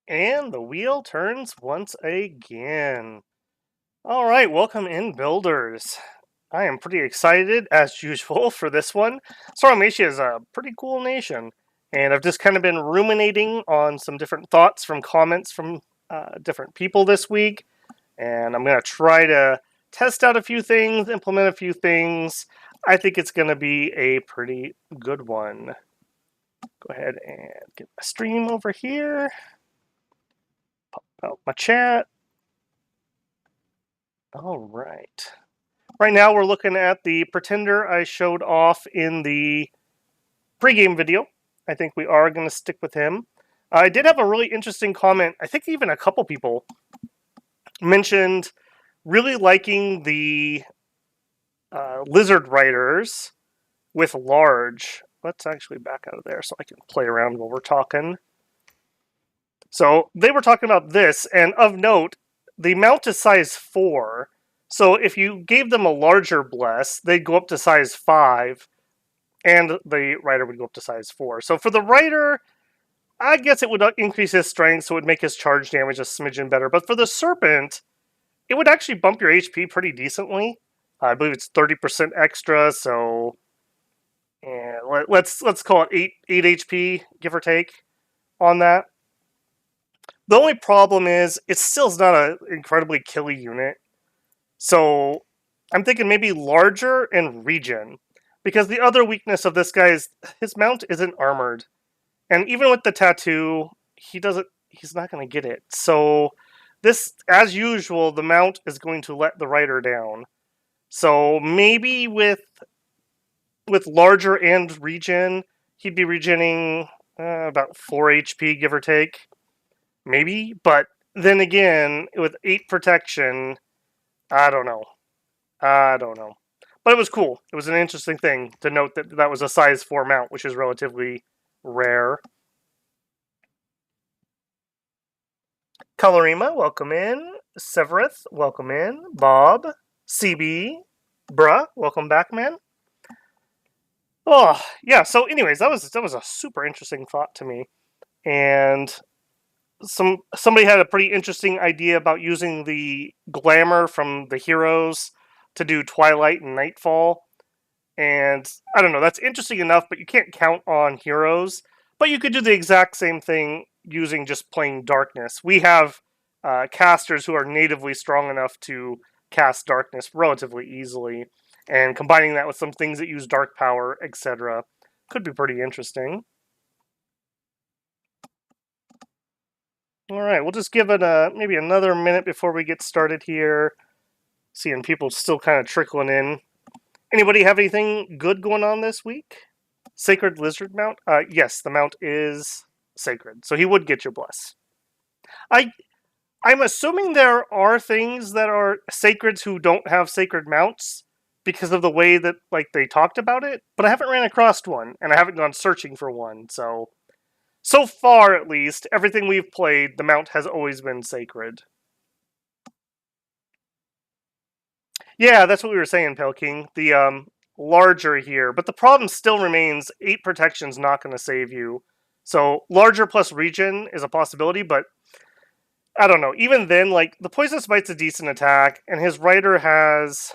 And the wheel turns once again. All right, welcome in, builders. I am pretty excited, as usual, for this one. Sauromatia is a pretty cool nation, and I've just kind of been ruminating on some different thoughts from comments from different people this week, and I'm going to try to test out a few things, implement a few things. I think it's going to be a pretty good one. Go ahead and get my stream over here. Pop out my chat. All right. Right now we're looking at the pretender I showed off in the pregame video. I think we are going to stick with him. I did have a really interesting comment. I think even a couple people mentioned really liking the lizard riders with large. Let's actually back out of there so I can play around while we're talking. So they were talking about this, and of note, the mount is size 4. So if you gave them a larger bless, they'd go up to size 5, and the rider would go up to size 4. So for the rider, I guess it would increase his strength, so it would make his charge damage a smidgen better. But for the serpent, it would actually bump your HP pretty decently. I believe it's 30% extra, so yeah, let's call it 8 HP, give or take, on that. The only problem is it still is not an incredibly killy unit. So I'm thinking maybe larger and regen. Because the other weakness of this guy is his mount isn't armored. And even with the tattoo, he's not going to get it. So this, as usual, the mount is going to let the rider down. So maybe with larger and regen, he'd be regening about 4 HP, give or take. Maybe, but then again, with 8 protection, I don't know. But it was cool. It was an interesting thing to note that that was a size 4 mount, which is relatively rare. Colorima, welcome in. Severith, welcome in. Bob, CB, Bruh, welcome back, man. Oh, yeah, so anyways, that was a super interesting thought to me. And somebody had a pretty interesting idea about using the glamour from the heroes to do Twilight and Nightfall. And I don't know, that's interesting enough, but you can't count on heroes. But you could do the exact same thing using just plain darkness. We have casters who are natively strong enough to cast darkness relatively easily. And combining that with some things that use dark power, etc., could be pretty interesting. All right, we'll just give it maybe another minute before we get started here. Seeing people still kind of trickling in. Anybody have anything good going on this week? Sacred Lizard Mount? Yes, the mount is sacred, so he would get your bless. I'm assuming there are things that are sacreds who don't have sacred mounts because of the way that they talked about it, but I haven't ran across one, and I haven't gone searching for one, so far, at least, everything we've played, the mount has always been sacred. Yeah, that's what we were saying, Pale King. The larger here, but the problem still remains 8 protection's not going to save you. So larger plus regen is a possibility, but I don't know. Even then, the Poisonous Bite's a decent attack, and his rider has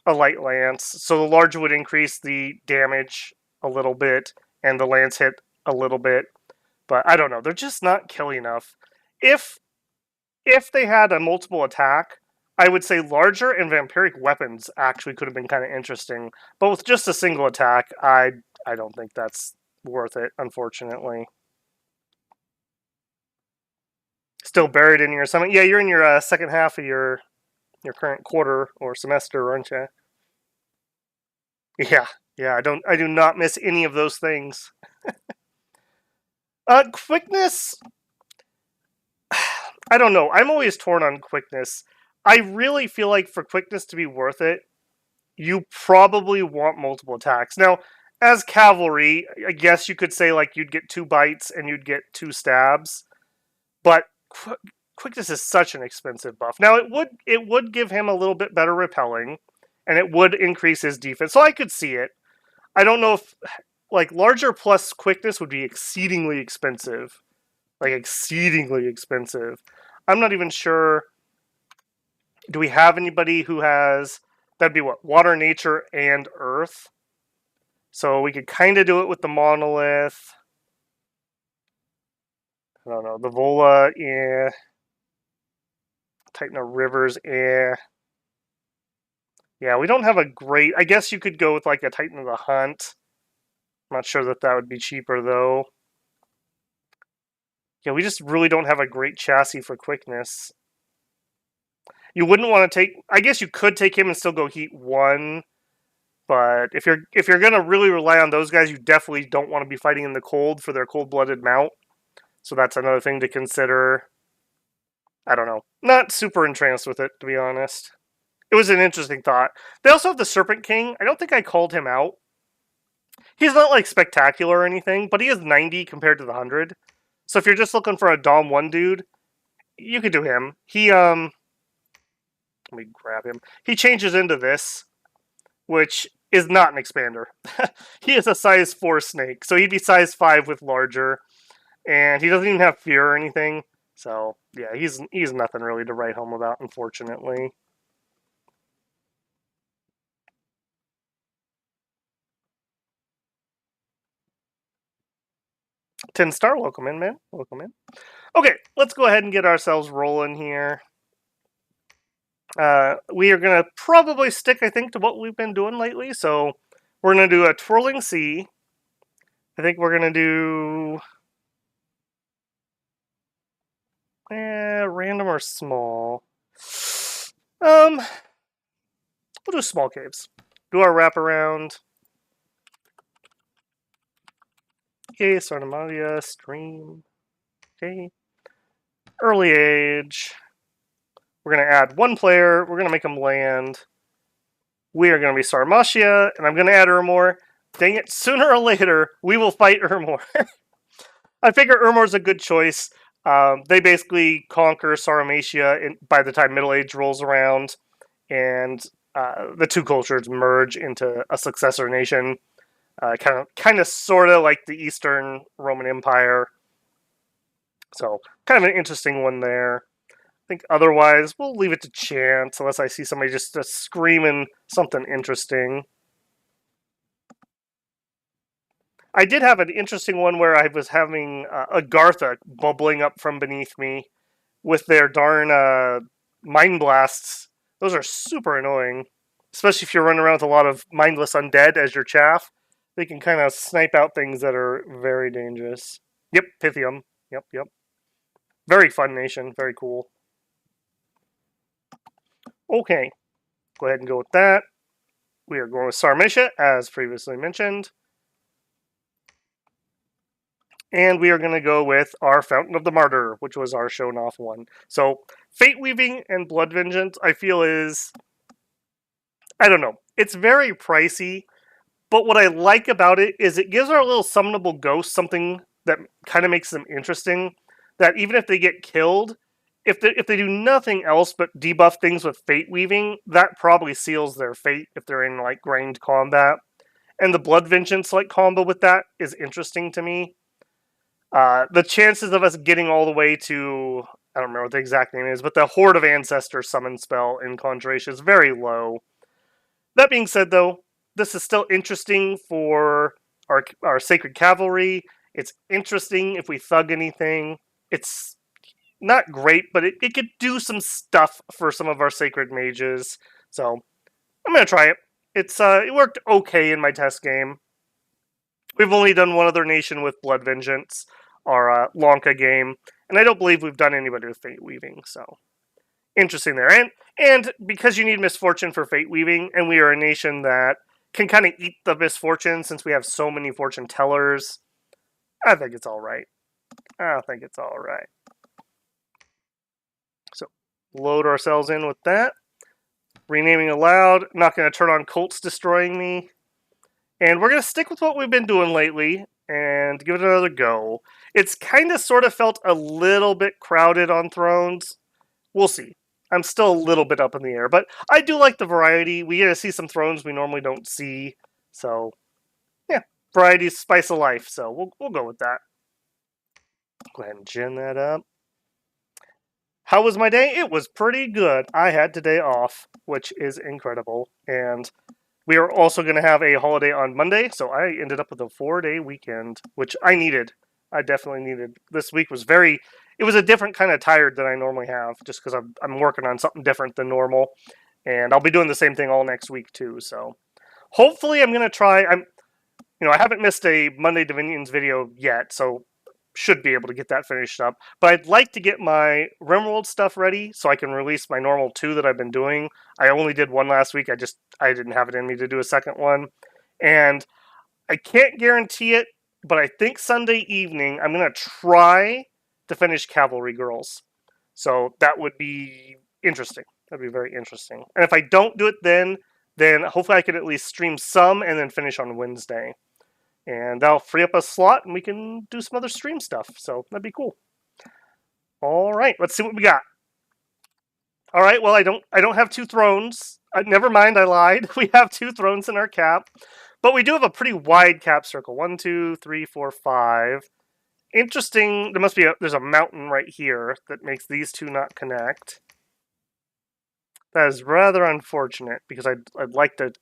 a light lance, so the larger would increase the damage a little bit, and the lance hit a little bit. But I don't know. They're just not killy enough. If they had a multiple attack, I would say larger and vampiric weapons actually could have been kind of interesting. But with just a single attack, I don't think that's worth it, unfortunately. Still buried in your summit. Yeah, you're in your second half of your current quarter or semester, aren't you? Yeah, I do not miss any of those things. Quickness, I don't know. I'm always torn on quickness. I really feel like for quickness to be worth it, you probably want multiple attacks. Now, as cavalry, I guess you could say you'd get 2 bites and you'd get 2 stabs, but quickness is such an expensive buff. Now, it would give him a little bit better repelling, and it would increase his defense, so I could see it. I don't know if larger plus quickness would be exceedingly expensive. Like, exceedingly expensive. I'm not even sure. Do we have anybody who has... That'd be what? Water, nature, and earth. So we could kind of do it with the monolith. I don't know. The Vola, yeah. Titan of Rivers, eh. Yeah, we don't have a great... I guess you could go with like a Titan of the Hunt. I'm not sure that would be cheaper, though. Yeah, we just really don't have a great chassis for quickness. You wouldn't want to take... I guess you could take him and still go Heat 1. But if you're going to really rely on those guys, you definitely don't want to be fighting in the cold for their cold-blooded mount. So that's another thing to consider. I don't know. Not super entranced with it, to be honest. It was an interesting thought. They also have the Serpent King. I don't think I called him out. He's not, like, spectacular or anything, but he is 90 compared to the 100. So if you're just looking for a Dom 1 dude, you could do him. He, let me grab him. He changes into this, which is not an expander. He is a size 4 snake, so he'd be size 5 with larger. And he doesn't even have fear or anything. So, yeah, he's nothing really to write home about, unfortunately. Ten Star, welcome in, man. Welcome in. Okay, let's go ahead and get ourselves rolling here. We are going to probably stick, I think, to what we've been doing lately. So, we're going to do a Twirling Sea. I think we're going to do... random or small. We'll do small caves. Do our wraparound. Okay, Sauromatia, stream. Okay. Early age. We're going to add one player. We're going to make them land. We are going to be Sauromatia, and I'm going to add Urmor. Dang it, sooner or later, we will fight Urmor. I figure Urmor's a good choice. They basically conquer Sauromatia by the time Middle Age rolls around, and the two cultures merge into a successor nation. Kind of, sort of like the Eastern Roman Empire. So, kind of an interesting one there. I think otherwise, we'll leave it to chance, unless I see somebody just screaming something interesting. I did have an interesting one where I was having Agartha bubbling up from beneath me with their darn Mind Blasts. Those are super annoying, especially if you're running around with a lot of mindless undead as your chaff. They can kind of snipe out things that are very dangerous. Yep, Pythium. Yep. Very fun nation. Very cool. Okay, go ahead and go with that. We are going with Sauromatia, as previously mentioned. And we are going to go with our Fountain of the Martyr, which was our shown off one. So, Fate Weaving and Blood Vengeance, I feel is... I don't know. It's very pricey, but what I like about it is it gives our little summonable ghosts something that kind of makes them interesting. That even if they get killed, if they do nothing else but debuff things with Fate Weaving, that probably seals their fate if they're in, like, grind combat. And the Blood Vengeance, like, combo with that is interesting to me. The chances of us getting all the way to, I don't remember what the exact name is, but the Horde of Ancestors summon spell in Conjuration is very low. That being said, though, this is still interesting for our Sacred Cavalry. It's interesting if we thug anything. It's not great, but it could do some stuff for some of our Sacred Mages. So, I'm going to try it. It worked okay in my test game. We've only done one other nation with Blood Vengeance, our Lanka game, and I don't believe we've done anybody with Fate Weaving, so interesting there. And because you need Misfortune for Fate Weaving, and we are a nation that can kind of eat the misfortune since we have so many fortune tellers, I think it's alright. So, load ourselves in with that. Renaming aloud. Not going to turn on Colts destroying me. And we're going to stick with what we've been doing lately and give it another go. It's kind of sort of felt a little bit crowded on Thrones. We'll see. I'm still a little bit up in the air, but I do like the variety. We get to see some Thrones we normally don't see. So, yeah, variety's spice of life, so we'll go with that. Go ahead and gin that up. How was my day? It was pretty good. I had today off, which is incredible. And we are also going to have a holiday on Monday, so I ended up with a 4-day weekend, which I needed. I definitely needed. This week was it was a different kind of tired than I normally have, just because I'm working on something different than normal. And I'll be doing the same thing all next week, too. So hopefully I'm going to try. I haven't missed a Monday Dominions video yet, so should be able to get that finished up. But I'd like to get my RimWorld stuff ready so I can release my normal 2 that I've been doing. I only did 1 last week. I didn't have it in me to do a second one. And I can't guarantee it, but I think Sunday evening I'm going to try to finish Cavalry Girls. So that would be interesting. That'd be very interesting. And if I don't do it then hopefully I can at least stream some and then finish on Wednesday. And that'll free up a slot and we can do some other stream stuff. So that'd be cool. All right, let's see what we got. All right, well, I don't have 2 thrones. Never mind, I lied. We have 2 thrones in our cap. But we do have a pretty wide cap circle. 1, 2, 3, 4, 5. Interesting, there's a mountain right here that makes these 2 not connect. That is rather unfortunate because I'd like to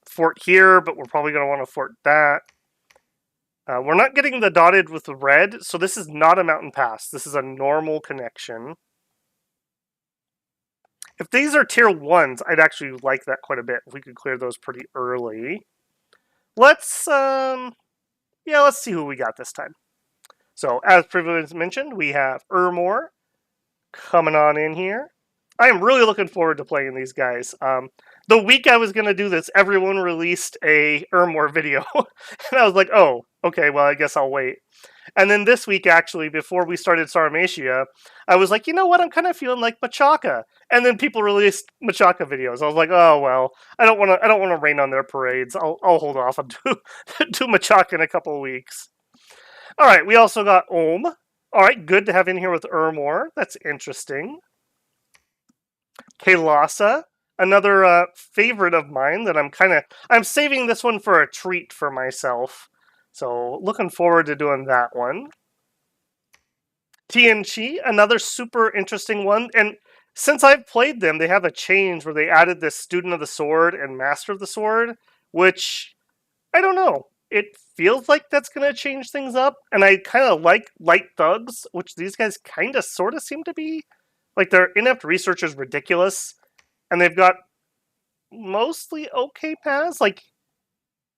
fort here, but we're probably going to want to fort that. We're not getting the dotted with the red, so this is not a mountain pass. This is a normal connection. If these are tier 1s, I'd actually like that quite a bit. If we could clear those pretty early. Let's see who we got this time. So, as previously mentioned, we have Urmor coming on in here. I am really looking forward to playing these guys. The week I was going to do this, everyone released a Urmor video. And I was like, oh, okay, well, I guess I'll wait. And then this week, actually, before we started Sauromatia, I was like, you know what, I'm kind of feeling like Machaca. And then people released Machaca videos. I was like, oh, well, I don't want to rain on their parades. I'll hold off and do Machaca in a couple of weeks. All right, we also got Ohm. All right, good to have in here with Urmor. That's interesting. Kailasa, another favorite of mine that I'm saving this one for a treat for myself. So looking forward to doing that one. Tianchi, another super interesting one. And since I've played them, they have a change where they added this Student of the Sword and Master of the Sword, which, I don't know. It feels like that's going to change things up. And I kind of like Light Thugs, which these guys kind of sort of seem to be. Like, their inept research is ridiculous. And they've got mostly okay paths. Like,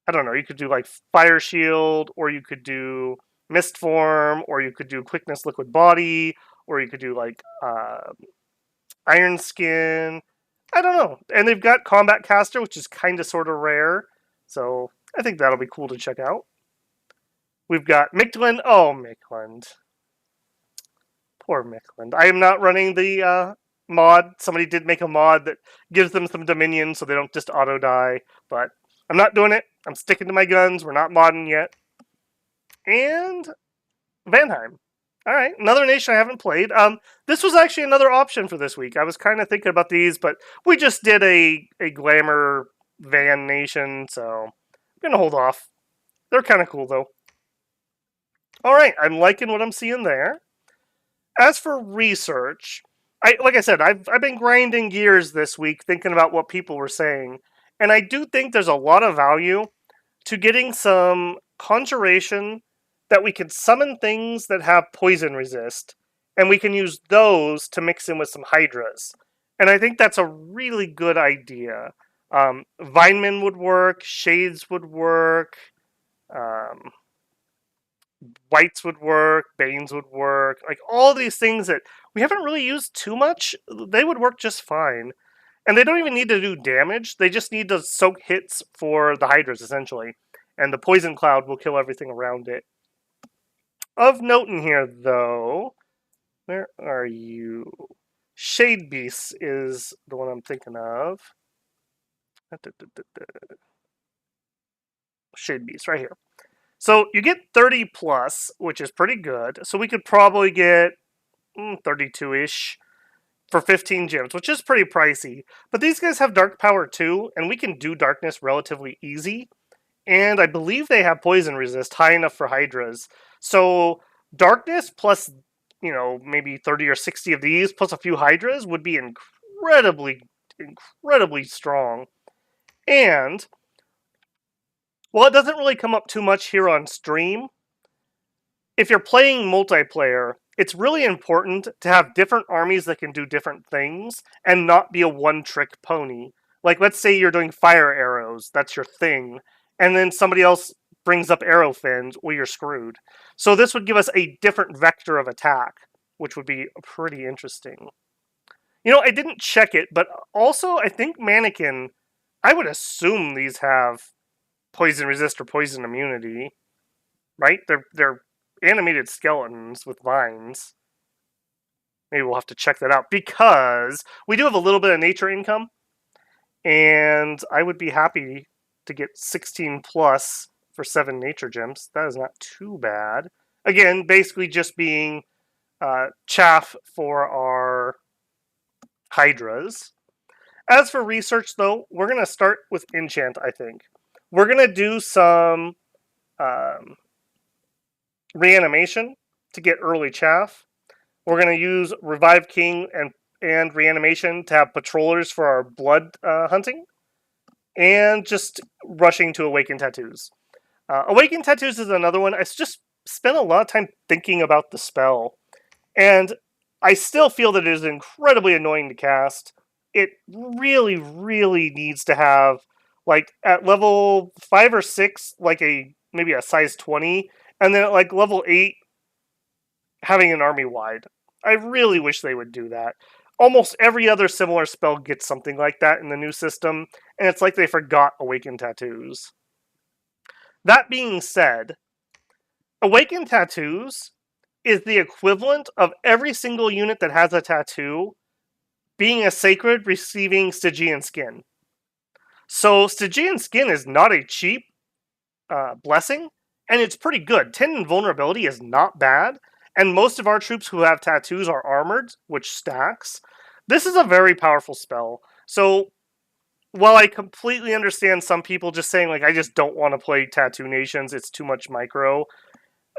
I don't know, you could do like Fire Shield, or you could do Mist Form, or you could do Quickness Liquid Body, or you could do like Iron Skin. I don't know. And they've got Combat Caster, which is kind of sort of rare. So I think that'll be cool to check out. We've got Mictland. Oh, Mictland. Poor Mictland. I am not running the mod. Somebody did make a mod that gives them some Dominion so they don't just auto-die, but I'm not doing it. I'm sticking to my guns. We're not modding yet. And Vanheim. All right, another nation I haven't played. This was actually another option for this week. I was kind of thinking about these, but we just did a Glamour Van nation, so I'm going to hold off. They're kind of cool, though. All right, I'm liking what I'm seeing there. As for research, like I said, I've been grinding gears this week thinking about what people were saying. And I do think there's a lot of value to getting some conjuration that we can summon things that have poison resist, and we can use those to mix in with some Hydras. And I think that's a really good idea. Vineman would work, Shades would work, Whites would work, Banes would work. Like, all these things that we haven't really used too much, they would work just fine. And they don't even need to do damage. They just need to soak hits for the Hydras, essentially. And the Poison Cloud will kill everything around it. Of note in here, though, where are you? Shade Beast is the one I'm thinking of. Shade Beast, right here. So you get 30 plus, which is pretty good. So we could probably get 32-ish. For 15 gems, which is pretty pricey. But these guys have dark power too, and we can do darkness relatively easy. And I believe they have poison resist high enough for Hydras. So Darkness plus, maybe 30 or 60 of these plus a few Hydras would be incredibly strong. And while it doesn't really come up too much here on stream, if you're playing multiplayer, it's really important to have different armies that can do different things and not be a one-trick pony. Like, let's say you're doing fire arrows, that's your thing, and then somebody else brings up arrow fins, well, you're screwed. So this would give us a different vector of attack, which would be pretty interesting. I didn't check it, but also I think Mannequin, I would assume these have poison resist or poison immunity, right? They're animated skeletons with vines. Maybe we'll have to check that out because we do have a little bit of nature income, and I would be happy to get 16 plus for 7 nature gems. That is not too bad. Again, basically just being chaff for our hydras. As for research, though, we're going to start with enchant, I think. We're going to do some reanimation to get early chaff. We're going to use Revive King and reanimation to have patrollers for our blood hunting. And just rushing to Awaken Tattoos. Awaken Tattoos is another one. I just spent a lot of time thinking about the spell. And I still feel that it is incredibly annoying to cast. It really, really needs to have, like, at level 5 or 6, like maybe a size 20, and then at like level 8, having an army wide. I really wish they would do that. Almost every other similar spell gets something like that in the new system, and it's like they forgot Awaken Tattoos. That being said, Awaken Tattoos is the equivalent of every single unit that has a tattoo being a sacred receiving Stygian skin. So Stygian skin is not a cheap blessing, and it's pretty good. 10 invulnerability is not bad, and most of our troops who have tattoos are armored, which stacks. This is a very powerful spell. So while I completely understand some people just saying, like, I just don't want to play Tattoo Nations, it's too much micro,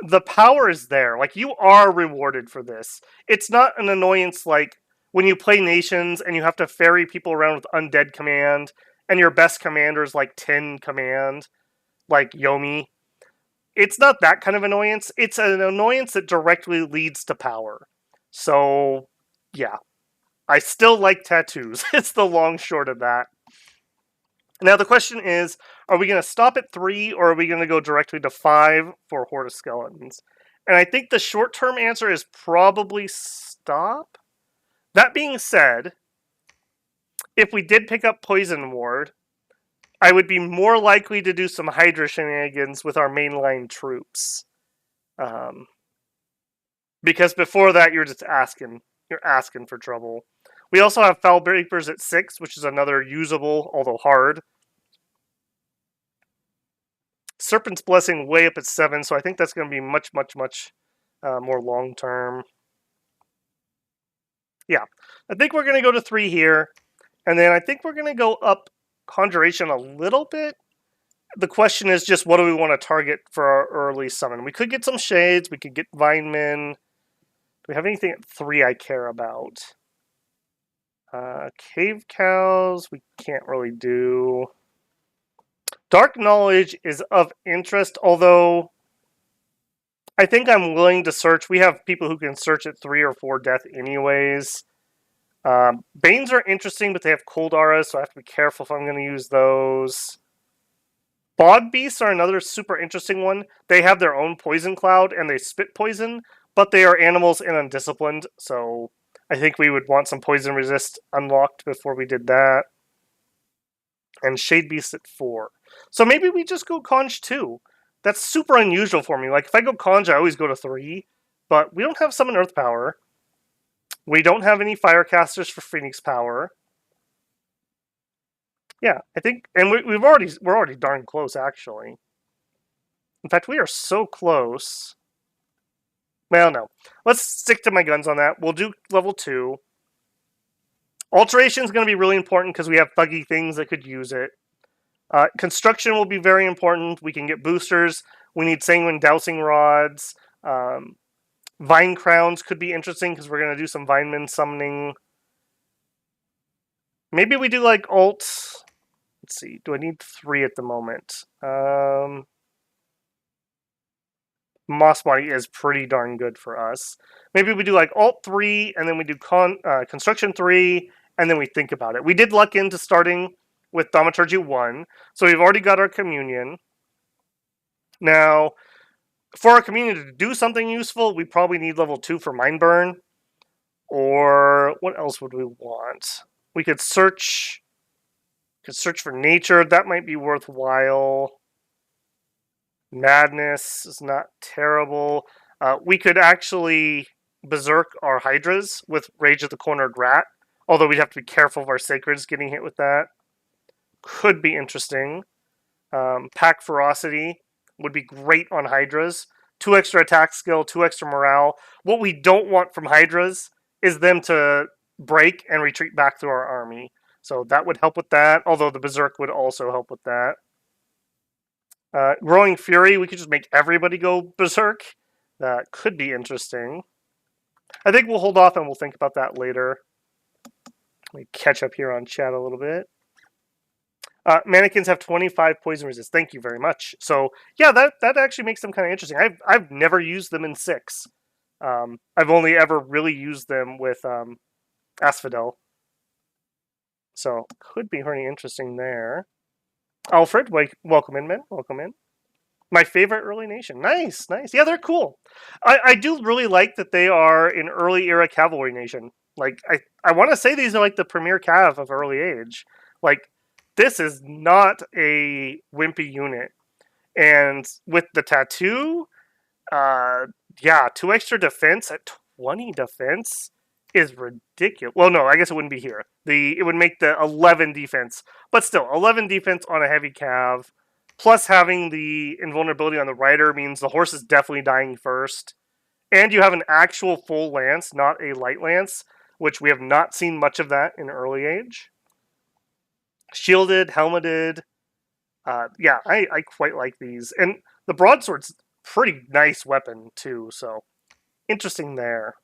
the power is there. Like, you are rewarded for this. It's not an annoyance like when you play Nations and you have to ferry people around with Undead Command, and your best commander is like 10 command, like Yomi. It's not that kind of annoyance. It's an annoyance that directly leads to power. So, yeah. I still like tattoos. It's the long short of that. Now the question is, are we going to stop at 3 or are we going to go directly to 5 for Horde of Skeletons? And I think the short-term answer is probably stop. That being said, if we did pick up Poison Ward, I would be more likely to do some Hydra shenanigans with our mainline troops. Because before that, you're just asking. You're asking for trouble. We also have Foul Breakers at 6, which is another usable, although hard. Serpent's Blessing way up at 7, so I think that's going to be much more long-term. Yeah, I think we're going to go to 3 here, and then I think we're going to go up Conjuration a little bit. The question is just, what do we want to target for our early summon? We could get some Shades, we could get Vinemen. Do we have anything at 3 I care about? Cave Cows, we can't really do. Dark Knowledge is of interest, although I think I'm willing to search. We have people who can search at 3 or 4 death anyways. Banes are interesting, but they have cold auras, so I have to be careful if I'm going to use those. Bog Beasts are another super interesting one. They have their own poison cloud, and they spit poison, but they are animals and undisciplined, so I think we would want some poison resist unlocked before we did that. And Shade Beast at 4. So maybe we just go Conj 2. That's super unusual for me. Like, if I go Conj, I always go to 3. But we don't have Summon Earth Power. We don't have any Firecasters for Phoenix Power. Yeah, I think... And we're already darn close, actually. In fact, we are so close. Well, no. Let's stick to my guns on that. We'll do level 2. Alteration is going to be really important because we have thuggy things that could use it. Construction will be very important. We can get boosters. We need Sanguine Dousing Rods. Vine Crowns could be interesting because we're going to do some Vineman summoning. Maybe we do like alt. Let's see. Do I need 3 at the moment? Moss Body is pretty darn good for us. Maybe we do like alt 3, and then we do construction 3, and then we think about it. We did luck into starting with Thaumaturgy 1, so we've already got our Communion. Now, for our Communion to do something useful, we probably need level 2 for Mind Burn. Or what else would we want? We could search for nature. That might be worthwhile. Madness is not terrible. We could actually berserk our Hydras with Rage of the Cornered Rat, although we'd have to be careful of our Sacreds getting hit with that. Could be interesting. Pack Ferocity would be great on Hydras. 2 extra attack skill, 2 extra morale. What we don't want from Hydras is them to break and retreat back through our army. So that would help with that, although the Berserk would also help with that. Growing Fury, we could just make everybody go Berserk. That could be interesting. I think we'll hold off and we'll think about that later. Let me catch up here on chat a little bit. Mannequins have 25 poison resist. Thank you very much. So yeah, that actually makes them kind of interesting. I've never used them in 6. I've only ever really used them with Asphodel. So could be pretty interesting there. Alfred, welcome in, man. Welcome in. My favorite early nation. Nice, nice. Yeah, they're cool. I do really like that they are an early era cavalry nation. Like, I want to say these are like the premier cav of early age. Like, this is not a wimpy unit. And with the tattoo, yeah, 2 extra defense at 20 defense is ridiculous. Well, no, I guess it wouldn't be here. It would make the 11 defense. But still, 11 defense on a heavy cav, plus having the invulnerability on the rider means the horse is definitely dying first. And you have an actual full lance, not a light lance, which we have not seen much of that in early age. Shielded, helmeted. Yeah, I quite like these. And the broadsword's pretty nice weapon, too, so interesting there.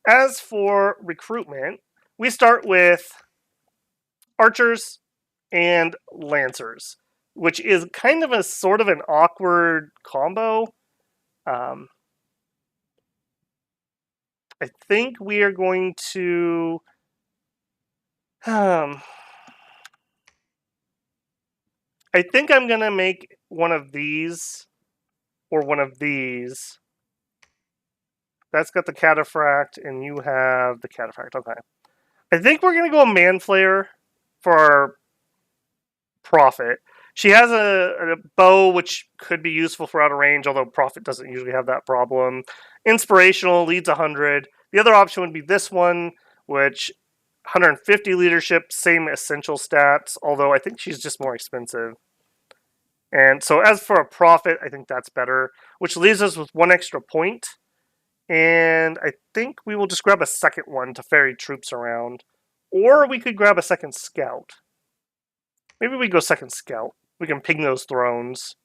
As for recruitment, we start with archers and lancers, which is kind of a sort of an awkward combo. I think we are going to... I think I'm going to make one of these or one of these. That's got the cataphract, and you have the cataphract. Okay. I think we're going to go a Manflayer for our Prophet. She has a bow, which could be useful for out of range, although Prophet doesn't usually have that problem. Inspirational, leads 100. The other option would be this one, which 150 leadership, same essential stats, although I think she's just more expensive. And so as for a Prophet, I think that's better, which leaves us with 1 extra point. And I think we will just grab a second one to ferry troops around. Or we could grab a second scout. Maybe we go second scout. We can ping those thrones.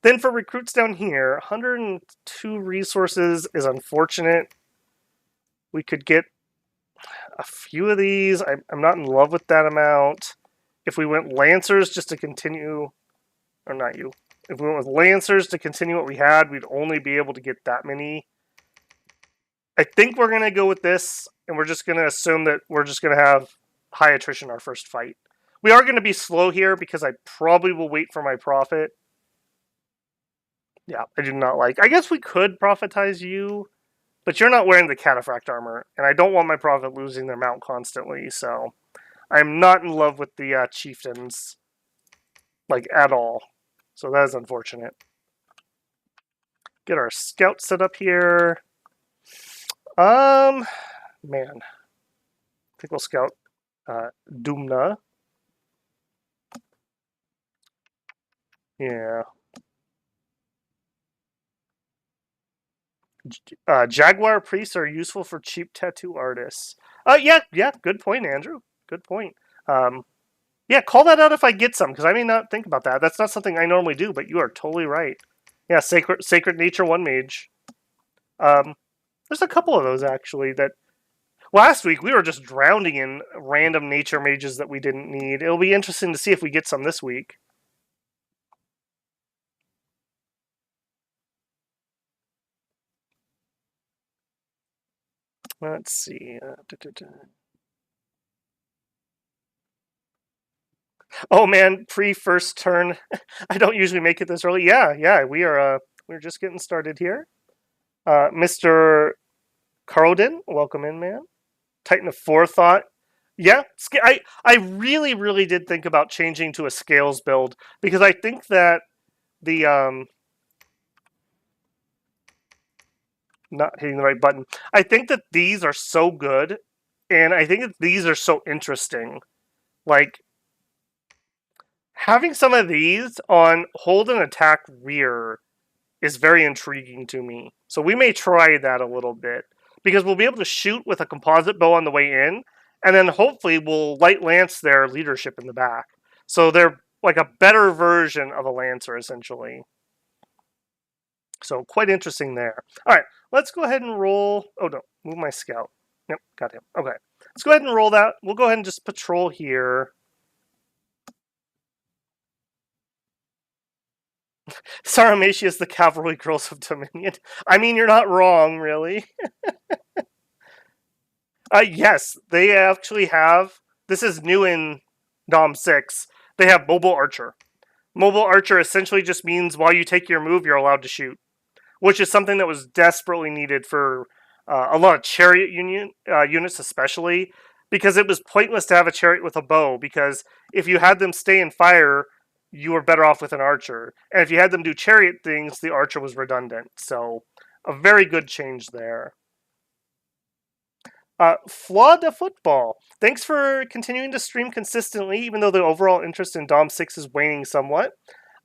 Then for recruits down here, 102 resources is unfortunate. We could get a few of these. I'm not in love with that amount. If we went Lancers just to continue... Or not you. If we went with Lancers to continue what we had, we'd only be able to get that many. I think we're going to go with this, and we're just going to assume that we're just going to have high attrition our first fight. We are going to be slow here because I probably will wait for my Prophet. Yeah, I do not like... I guess we could Prophetize you, but you're not wearing the Cataphract armor, and I don't want my Prophet losing their mount constantly, so... I'm not in love with the chieftains, like, at all. So that is unfortunate. Get our scout set up here. Man. I think we'll scout Dumna. Yeah. Jaguar priests are useful for cheap tattoo artists. Yeah, good point, Andrew. Good point. Yeah, call that out if I get some, because I may not think about that. That's not something I normally do, but you are totally right. Yeah, Sacred Nature 1 Mage. There's a couple of those actually that last week we were just drowning in random nature mages that we didn't need. It'll be interesting to see if we get some this week. Let's see. Oh man, pre-first turn. I don't usually make it this early. Yeah, we're just getting started here. Mr. Carlden, welcome in, man. Titan of Forethought. Yeah, I really did think about changing to a scales build because I think that the not hitting the right button. I think that these are so good, and I think that these are so interesting. Like having some of these on hold and attack rear is very intriguing to me. So we may try that a little bit because we'll be able to shoot with a composite bow on the way in, and then hopefully we'll light lance their leadership in the back. So they're like a better version of a lancer essentially. So quite interesting there. All right, let's go ahead and roll. Oh no, move my scout. Yep, got him. Okay, let's go ahead and roll that. We'll go ahead and just patrol here. Sauromatia is the cavalry girls of Dominion. I mean, you're not wrong, really. Yes, they actually have. This is new in Dom 6. They have mobile archer. Mobile archer essentially just means while you take your move, you're allowed to shoot, which is something that was desperately needed for a lot of chariot units, especially because it was pointless to have a chariot with a bow. Because if you had them stay and fire, you were better off with an archer, and if you had them do chariot things, the archer was redundant. So, a very good change there. Flawed the football. Thanks for continuing to stream consistently, even though the overall interest in Dom 6 is waning somewhat.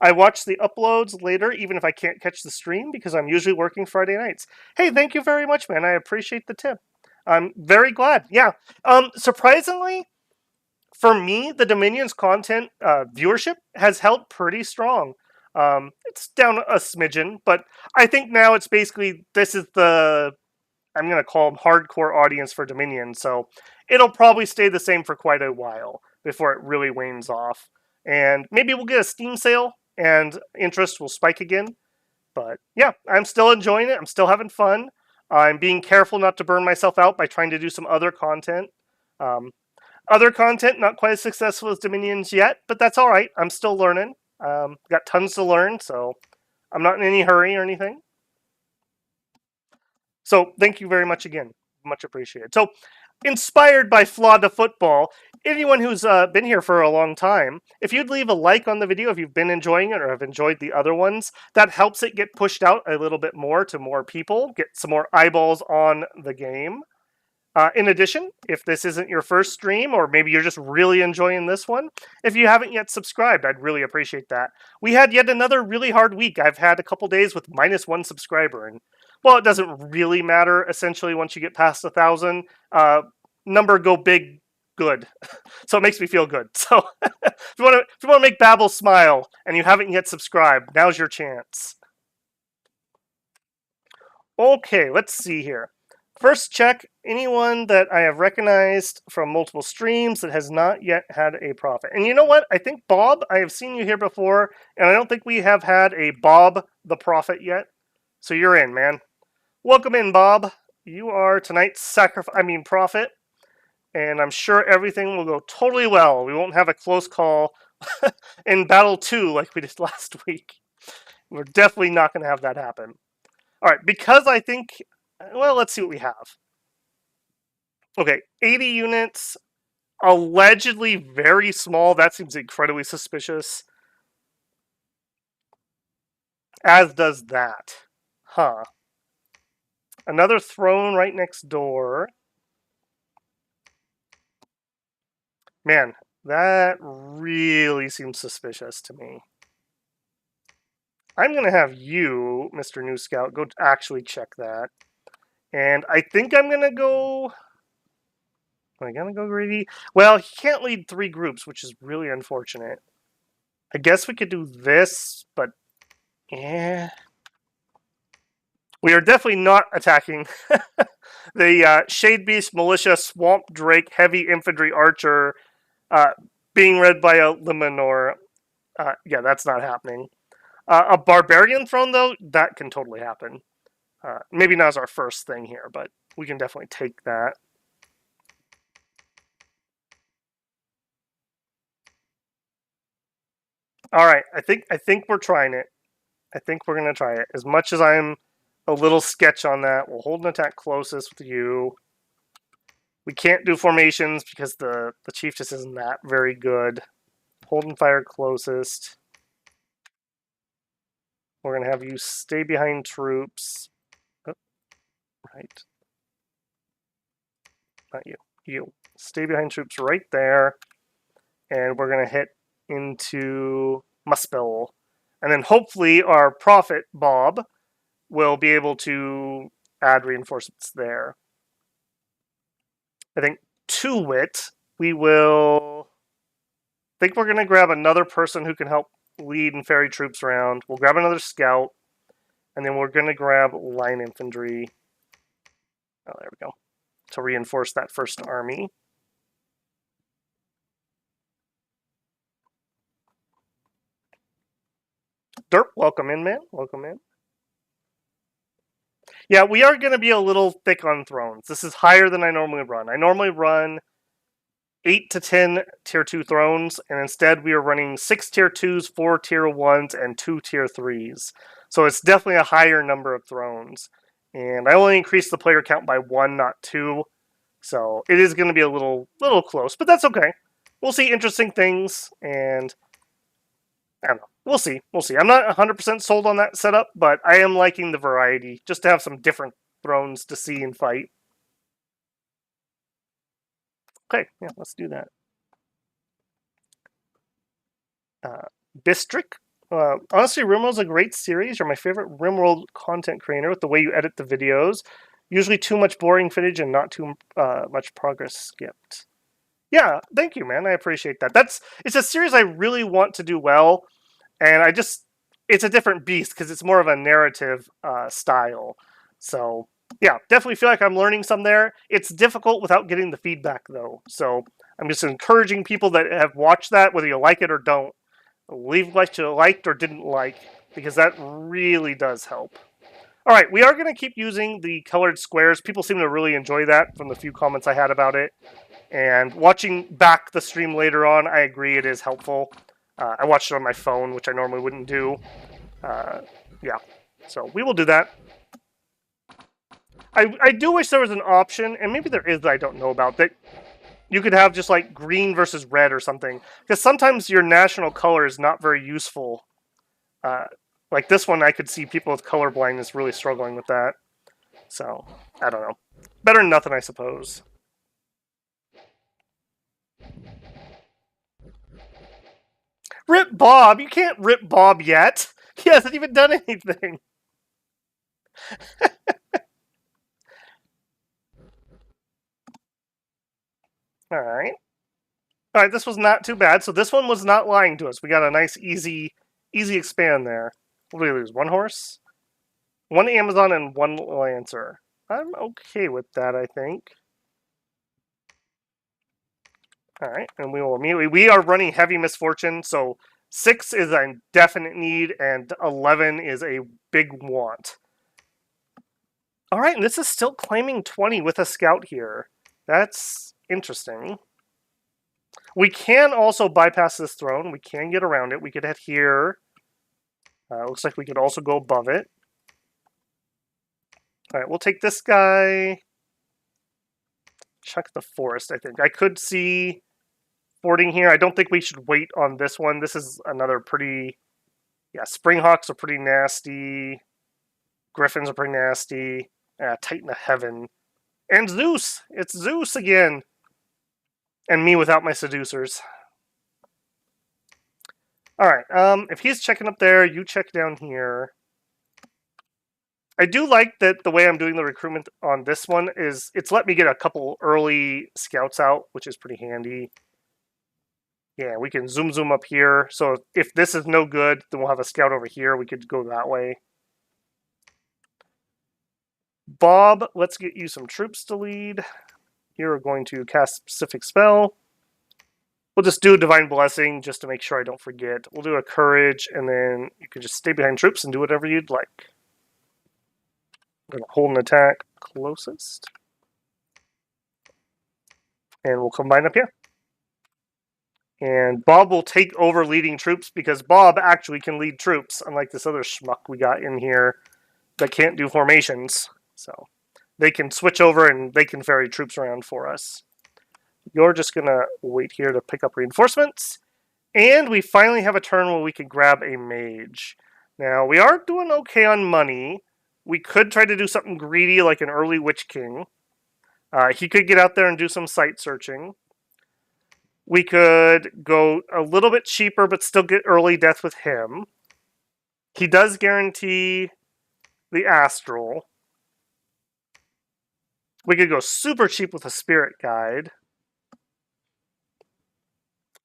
I watch the uploads later, even if I can't catch the stream, because I'm usually working Friday nights. Hey, thank you very much, man. I appreciate the tip. I'm very glad. Yeah. Surprisingly, for me, the Dominion's content viewership has held pretty strong. It's down a smidgen, but I think now it's basically this is the I'm going to call them hardcore audience for Dominion, so it'll probably stay the same for quite a while before it really wanes off. And maybe we'll get a Steam sale and interest will spike again. But yeah, I'm still enjoying it. I'm still having fun. I'm being careful not to burn myself out by trying to do some other content. Other content, not quite as successful as Dominions yet, but that's all right. I'm still learning. Got tons to learn, so I'm not in any hurry or anything. So thank you very much again. Much appreciated. So inspired by Flawed Football, anyone who's been here for a long time, if you'd leave a like on the video if you've been enjoying it or have enjoyed the other ones, that helps it get pushed out a little bit more to more people, get some more eyeballs on the game. In addition, if this isn't your first stream, or maybe you're just really enjoying this one, if you haven't yet subscribed, I'd really appreciate that. We had yet another really hard week. I've had a couple days with -1 subscriber, and well, it doesn't really matter, essentially, once you get past 1,000. Number go big, good. So it makes me feel good. So if you want to make Babel smile, and you haven't yet subscribed, now's your chance. Okay, let's see here. First check, anyone that I have recognized from multiple streams that has not yet had a profit. And you know what? I think Bob, I have seen you here before, and I don't think we have had a Bob the Prophet yet. So you're in, man. Welcome in, Bob. You are tonight's prophet, and I'm sure everything will go totally well. We won't have a close call in Battle 2 like we did last week. We're definitely not going to have that happen. All right, because I think, well, let's see what we have. Okay, 80 units, allegedly very small. That seems incredibly suspicious. As does that. Huh. Another throne right next door. Man, that really seems suspicious to me. I'm going to have you, Mr. New Scout, go actually check that. And I think I'm going to go... Am I going to go greedy? Well, he can't lead 3 groups, which is really unfortunate. I guess we could do this, but... Yeah... We are definitely not attacking the Shade Beast Militia Swamp Drake Heavy Infantry Archer being led by a Limanor. Yeah, that's not happening. A Barbarian Throne, though, that can totally happen. Maybe not as our first thing here, but we can definitely take that. All right, I think we're trying it. I think we're gonna try it. As much as I'm a little sketch on that, we'll hold an attack closest with you. We can't do formations because the chief just isn't that very good. Hold and fire closest. We're gonna have you stay behind troops. Oh, right. Not you. You. Stay behind troops right there. And we're gonna hit into Muspel. And then hopefully our Prophet Bob will be able to add reinforcements there. I think to it, we will. I think we're going to grab another person who can help lead and ferry troops around. We'll grab another scout, and then we're going to grab line infantry. Oh, there we go. To reinforce that first army. Derp, welcome in, man. Welcome in. Yeah, we are going to be a little thick on thrones. This is higher than I normally run. I normally run 8 to 10 tier 2 thrones, and instead we are running 6 tier 2s, 4 tier 1s, and 2 tier 3s. So it's definitely a higher number of thrones. And I only increased the player count by 1, not 2. So it is going to be a little close, but that's okay. We'll see interesting things, and I don't know. We'll see. We'll see. I'm not 100% sold on that setup, but I am liking the variety, just to have some different thrones to see and fight. Okay, yeah, let's do that. Bistric. Honestly, RimWorld's a great series. You're my favorite RimWorld content creator with the way you edit the videos. Usually too much boring footage and not too much progress skipped. Yeah, thank you, man. I appreciate that. It's a series I really want to do well, and it's a different beast because it's more of a narrative style. So yeah, definitely feel like I'm learning some there. It's difficult without getting the feedback though. So I'm just encouraging people that have watched that, whether you like it or don't, leave what you liked or didn't like, because that really does help. All right, we are going to keep using the colored squares. People seem to really enjoy that from the few comments I had about it. And watching back the stream later on, I agree it is helpful. I watched it on my phone, which I normally wouldn't do. Yeah, so we will do that. I do wish there was an option, and maybe there is that I don't know about, that you could have just like green versus red or something. Because sometimes your national color is not very useful. Like this one, I could see people with color blindness really struggling with that. So, I don't know. Better than nothing, I suppose. Rip Bob? You can't rip Bob yet. He hasn't even done anything. Alright. Alright, this was not too bad. So this one was not lying to us. We got a nice, easy expand there. What did we lose? 1 horse? 1 Amazon and 1 Lancer. I'm okay with that, I think. Alright, and we will immediately... We are running Heavy Misfortune, so 6 is a definite need, and 11 is a big want. Alright, and this is still claiming 20 with a scout here. That's interesting. We can also bypass this throne. We can get around it. We could head here. Looks like we could also go above it. Alright, we'll take this guy. Check the forest, I think. I could see fording here. I don't think we should wait on this one. This is another pretty... Yeah, Springhawks are pretty nasty. Griffins are pretty nasty. Titan of Heaven. And Zeus! It's Zeus again! And me without my seducers. Alright, if he's checking up there, you check down here. I do like that the way I'm doing the recruitment on this one is it's let me get a couple early scouts out, which is pretty handy. Yeah, we can zoom up here. So if this is no good, then we'll have a scout over here. We could go that way. Bob, let's get you some troops to lead. You're going to cast a specific spell. We'll just do a Divine Blessing just to make sure I don't forget. We'll do a Courage, and then you can just stay behind troops and do whatever you'd like. I'm going to hold an attack closest. And we'll combine up here. And Bob will take over leading troops because Bob actually can lead troops, unlike this other schmuck we got in here that can't do formations. So they can switch over and they can ferry troops around for us. You're just going to wait here to pick up reinforcements. And we finally have a turn where we can grab a mage. Now, we are doing okay on money. We could try to do something greedy like an early Witch King. He could get out there and do some site searching. We could go a little bit cheaper, but still get early death with him. He does guarantee the Astral. We could go super cheap with a Spirit Guide.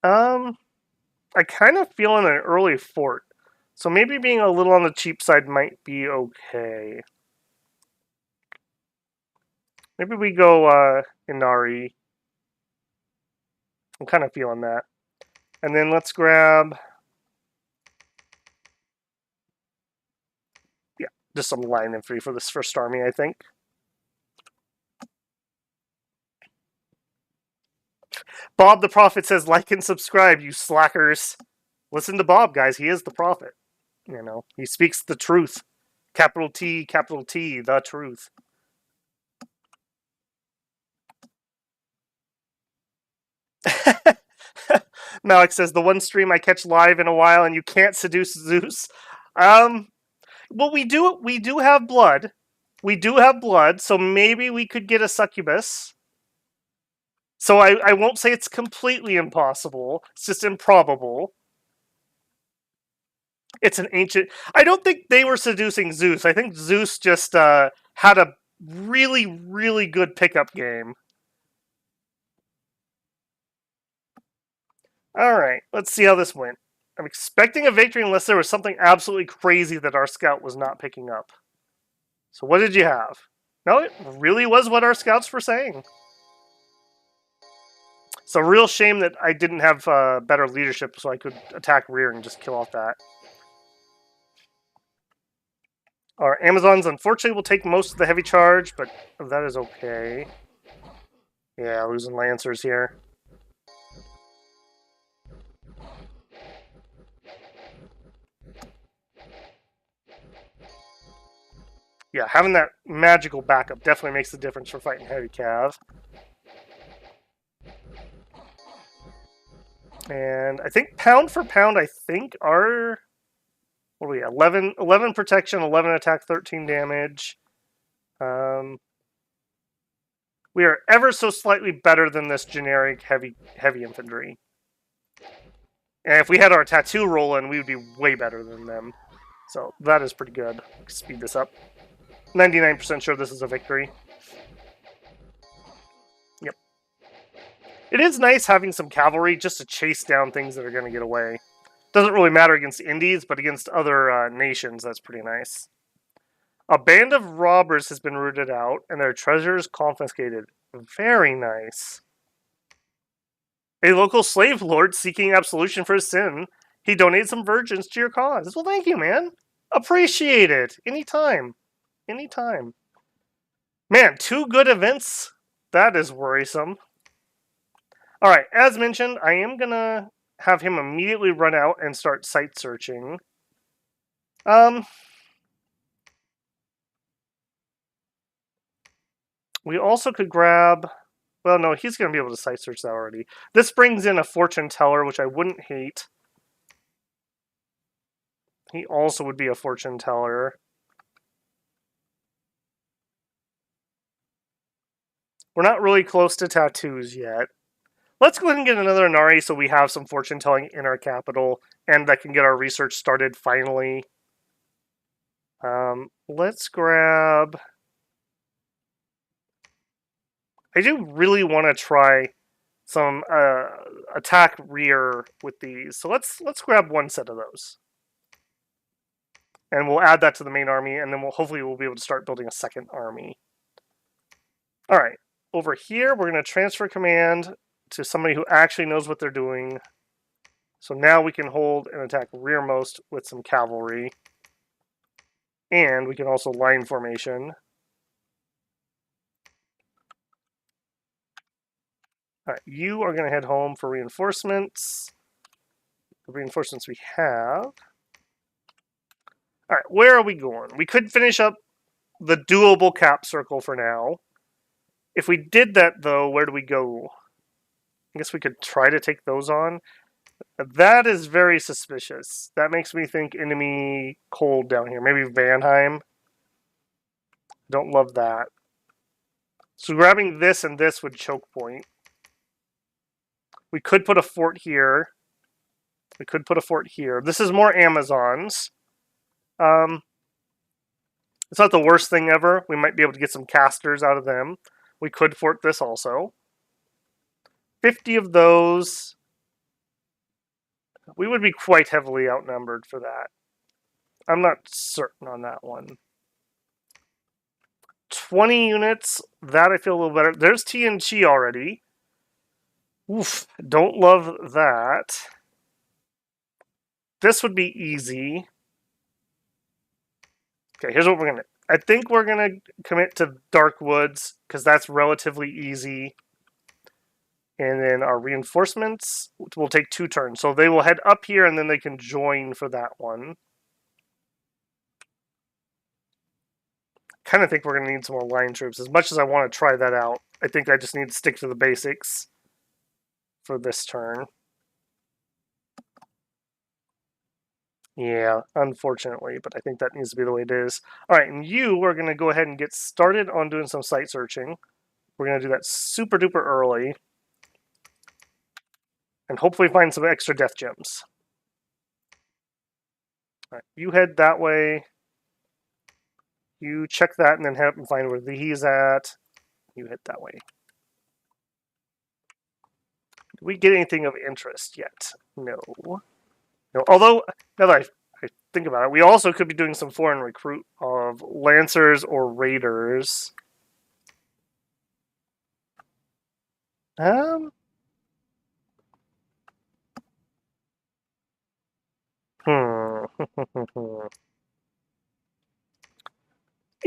I kind of feel in an early fort. So maybe being a little on the cheap side might be okay. Maybe we go Inari. I'm kind of feeling that. And then let's grab... Yeah, just some line infantry for this first army, I think. Bob the Prophet says, like and subscribe, you slackers. Listen to Bob, guys. He is the prophet. You know, he speaks the truth. Capital T, the truth. Malik says, the one stream I catch live in a while and you can't seduce Zeus. Well, we do have blood. We do have blood, so maybe we could get a succubus. So I won't say it's completely impossible. It's just improbable. It's an ancient... I don't think they were seducing Zeus. I think Zeus just had a really, really good pickup game. Alright, let's see how this went. I'm expecting a victory unless there was something absolutely crazy that our scout was not picking up. So what did you have? No, it really was what our scouts were saying. It's a real shame that I didn't have better leadership so I could attack rear and just kill off that. Our Amazons, unfortunately, will take most of the heavy charge, but that is okay. Yeah, losing Lancers here. Yeah, having that magical backup definitely makes the difference for fighting heavy cav. And I think pound for pound, I think our... What are we at? 11 protection, 11 attack, 13 damage. We are ever so slightly better than this generic heavy infantry. And if we had our tattoo roll in, we would be way better than them. So that is pretty good. Speed this up. 99% sure this is a victory. Yep. It is nice having some cavalry just to chase down things that are going to get away. Doesn't really matter against Indies, but against other nations, that's pretty nice. A band of robbers has been rooted out, and their treasures confiscated. Very nice. A local slave lord seeking absolution for his sin. He donated some virgins to your cause. Well, thank you, man. Appreciate it. Anytime. Anytime. Man, 2 good events? That is worrisome. Alright, as mentioned, I am going to have him immediately run out and start site searching. We also could grab... Well, no, he's going to be able to site search that already. This brings in a fortune teller, which I wouldn't hate. He also would be a fortune teller. We're not really close to tattoos yet. Let's go ahead and get another Inari so we have some fortune telling in our capital, and that can get our research started finally. Let's grab... I do really want to try some attack rear with these, so let's grab one set of those. And we'll add that to the main army, and then hopefully we'll be able to start building a second army. All right, over here, we're going to transfer command to somebody who actually knows what they're doing. So now we can hold and attack rearmost with some cavalry. And we can also line formation. All right, you are going to head home for reinforcements. The reinforcements we have. All right, where are we going? We could finish up the doable cap circle for now. If we did that, though, where do we go? I guess we could try to take those on. That is very suspicious. That makes me think enemy cold down here. Maybe Vanheim. Don't love that. So grabbing this and this would choke point. We could put a fort here. We could put a fort here. This is more Amazons. It's not the worst thing ever. We might be able to get some casters out of them. We could fort this also. 50 of those. We would be quite heavily outnumbered for that. I'm not certain on that one. 20 units. That I feel a little better. There's TNT already. Oof. Don't love that. This would be easy. Okay, here's what we're going to... I think we're going to commit to Dark Woods, because that's relatively easy. And then our reinforcements will take 2 turns. So they will head up here, and then they can join for that one. Kind of think we're going to need some more line troops. As much as I want to try that out, I think I just need to stick to the basics for this turn. Yeah, unfortunately, but I think that needs to be the way it is. All right, and you are going to go ahead and get started on doing some site searching. We're going to do that super duper early. And hopefully find some extra death gems. All right, you head that way. You check that and then head up and find where he's at. You head that way. Did we get anything of interest yet? No. No. Although, now that I think about it, we also could be doing some foreign recruit of Lancers or Raiders. You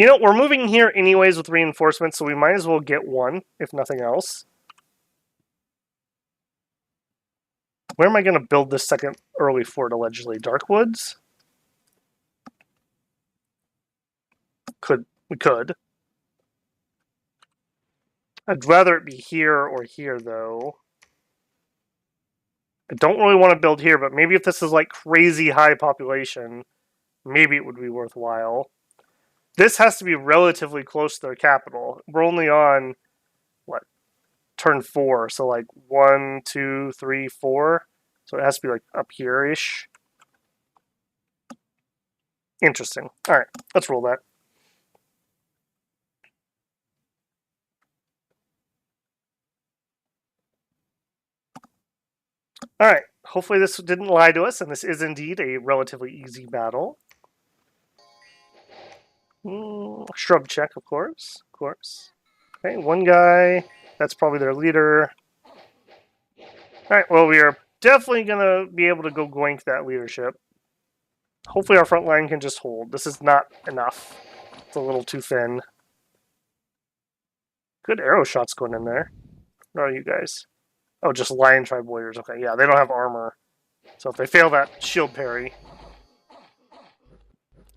know, we're moving here anyways with reinforcements, so we might as well get one, if nothing else. Where am I going to build this second early fort, allegedly? Darkwoods? We could. I'd rather it be here or here, though. I don't really want to build here, but maybe if this is like crazy high population, maybe it would be worthwhile. This has to be relatively close to their capital. We're only on, what, turn 4. So like 1, 2, 3, 4. So it has to be like up here-ish. Interesting. All right, let's roll that. All right, hopefully this didn't lie to us, and this is indeed a relatively easy battle. Shrub check, of course. Okay, one guy. That's probably their leader. All right, well, we are definitely going to be able to go goink that leadership. Hopefully our front line can just hold. This is not enough. It's a little too thin. Good arrow shots going in there. Where are you guys? Oh, just Lion Tribe warriors. Okay, yeah, they don't have armor. So if they fail that shield parry...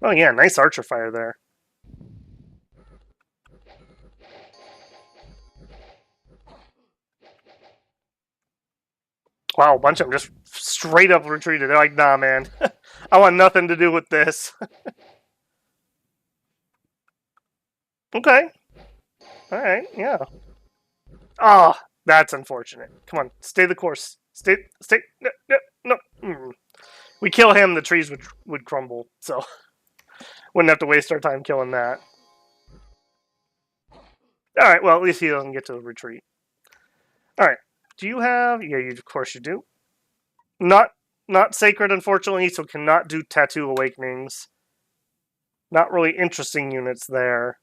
Oh yeah, nice archer fire there. Wow, a bunch of them just straight up retreated. They're like, nah, man. I want nothing to do with this. Okay. Alright, yeah. Oh, that's unfortunate. Come on, stay the course. Stay, no. We kill him, the trees would crumble, so wouldn't have to waste our time killing that. Alright, well, at least he doesn't get to retreat. Alright, do you have... Yeah, of course you do. Not sacred, unfortunately, so cannot do Tattoo Awakenings. Not really interesting units there,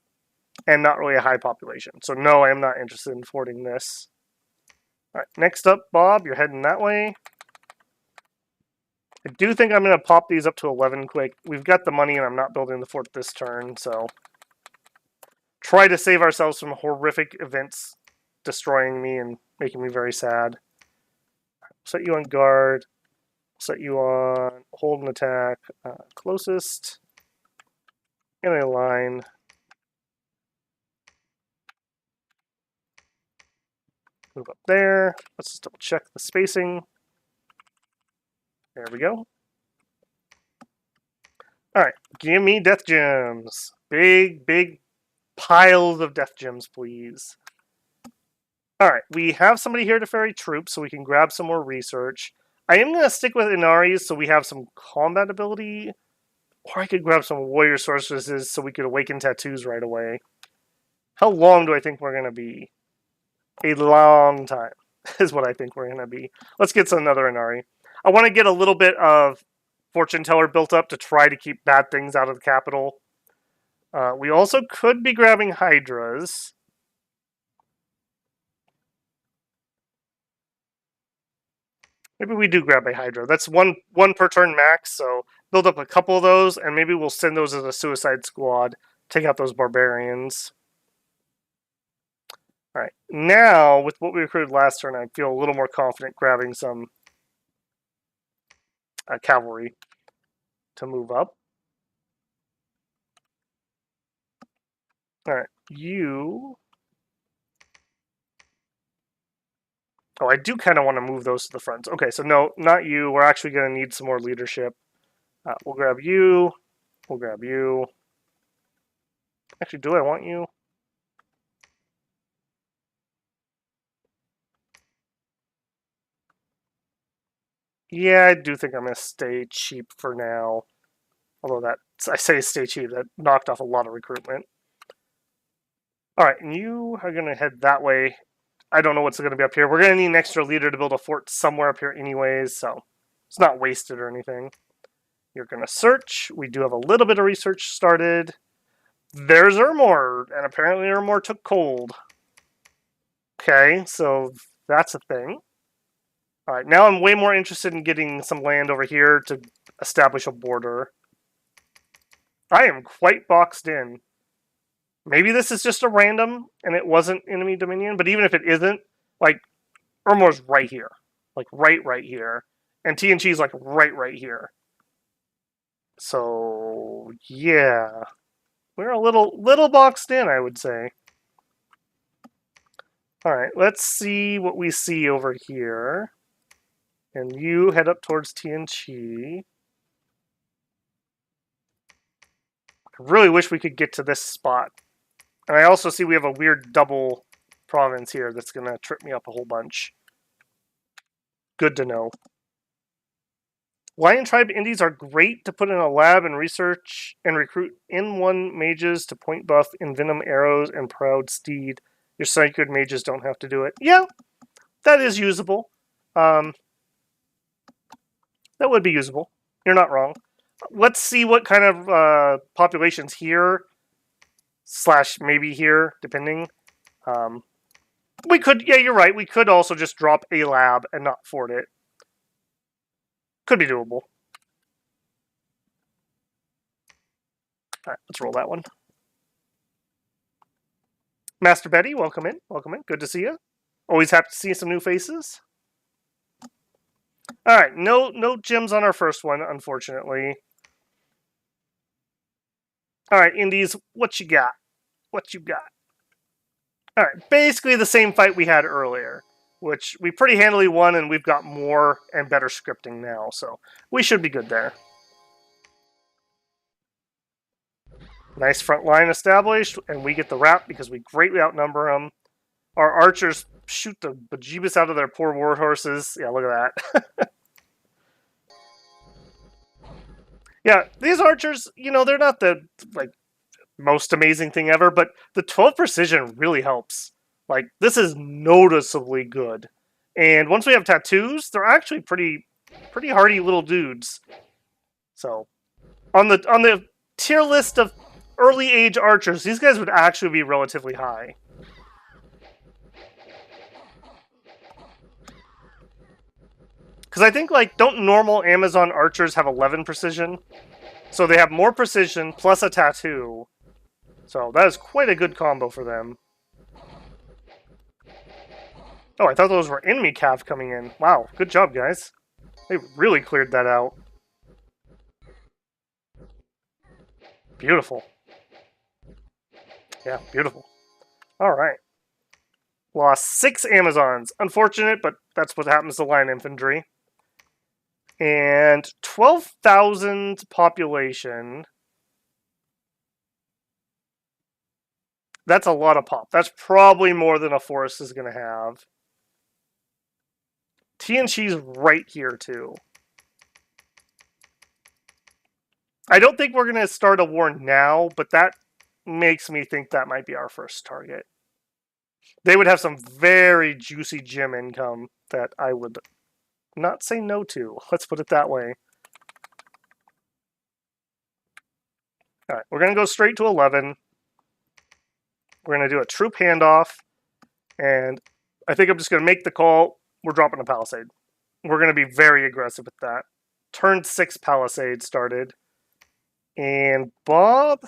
and not really a high population. So no, I am not interested in forting this. All right, next up, Bob, you're heading that way. I do think I'm going to pop these up to 11 quick. We've got the money, and I'm not building the fort this turn, so try to save ourselves from horrific events destroying me and making me very sad. Set you on guard. Set you on hold and attack. Closest. In a line. Move up there. Let's just double check the spacing. There we go. Alright, give me death gems. Big, big piles of death gems, please. Alright, we have somebody here to ferry troops, so we can grab some more research. I am going to stick with Inaris so we have some combat ability. Or I could grab some warrior sorceresses so we could awaken tattoos right away. How long do I think we're going to be? A long time is what I think we're going to be. Let's get another Inari. I want to get a little bit of Fortune Teller built up to try to keep bad things out of the capital. We also could be grabbing Hydras. Maybe we do grab a Hydra. That's one per turn max, so build up a couple of those, and maybe we'll send those as a Suicide Squad. Take out those barbarians. Alright, now, with what we recruited last turn, I feel a little more confident grabbing some cavalry to move up. Alright, you... Oh, I do kind of want to move those to the front. Okay, so no, not you. We're actually going to need some more leadership. We'll grab you. We'll grab you. Actually, do I want you? Yeah, I do think I'm going to stay cheap for now. Although that, I say stay cheap, that knocked off a lot of recruitment. Alright, and you are going to head that way. I don't know what's going to be up here. We're going to need an extra leader to build a fort somewhere up here anyways, so it's not wasted or anything. You're going to search. We do have a little bit of research started. There's Ermor, and apparently Ermor took cold. Okay, so that's a thing. Alright, now I'm way more interested in getting some land over here to establish a border. I am quite boxed in. Maybe this is just a random, and it wasn't enemy dominion, but even if it isn't, like, Ermor's right here. Like, right here. And TNG's, like, right here. So, yeah. We're a little boxed in, I would say. Alright, let's see what we see over here. And you head up towards TNG. I really wish we could get to this spot. And I also see we have a weird double province here that's going to trip me up a whole bunch. Good to know. Lion Tribe Indies are great to put in a lab and research and recruit N1 mages to point buff Envenom arrows and Proud Steed. Your Sacred mages don't have to do it. Yeah, that is usable. That would be usable. You're not wrong. Let's see what kind of populations here / maybe here, depending. We could, yeah, you're right. We could also just drop a lab and not fort it. Could be doable. Alright, let's roll that one. Master Betty, welcome in. Welcome in. Good to see you. Always happy to see some new faces. Alright, no gems on our first one, unfortunately. Alright, Indies, what you got? What you got? Alright, basically the same fight we had earlier, which we pretty handily won, and we've got more and better scripting now, so we should be good there. Nice front line established, and we get the wrap because we greatly outnumber them. Our archers shoot the bejeebus out of their poor war horses. Yeah, look at that. Yeah, these archers, you know, they're not the, like, most amazing thing ever, but the 12 precision really helps. Like, this is noticeably good. And once we have tattoos, they're actually pretty hardy little dudes. So, on the tier list of early age archers, these guys would actually be relatively high. Because I think, like, don't normal Amazon archers have 11 precision? So they have more precision plus a tattoo. So that is quite a good combo for them. Oh, I thought those were enemy cav coming in. Wow, good job, guys. They really cleared that out. Beautiful. Yeah, beautiful. Alright. Lost 6 Amazons. Unfortunate, but that's what happens to line infantry. And 12,000 population. That's a lot of pop. That's probably more than a forest is going to have. TNC's right here, too. I don't think we're going to start a war now, but that makes me think that might be our first target. They would have some very juicy gem income that I would not say no to. Let's put it that way. All right, we're going to go straight to 11. We're going to do a troop handoff, and I think I'm just going to make the call. We're dropping a palisade. We're going to be very aggressive with that. Turn 6 palisade started. And Bob...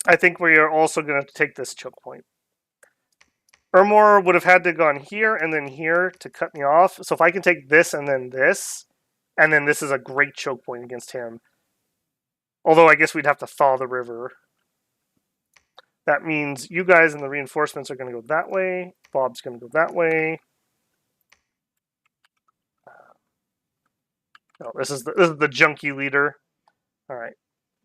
I think we are also going to take this choke point. Ermor would have had to have gone here and then here to cut me off. So if I can take this and then this is a great choke point against him. Although I guess we'd have to thaw the river. That means you guys and the reinforcements are going to go that way. Bob's going to go that way. No, this is the junkie leader. All right,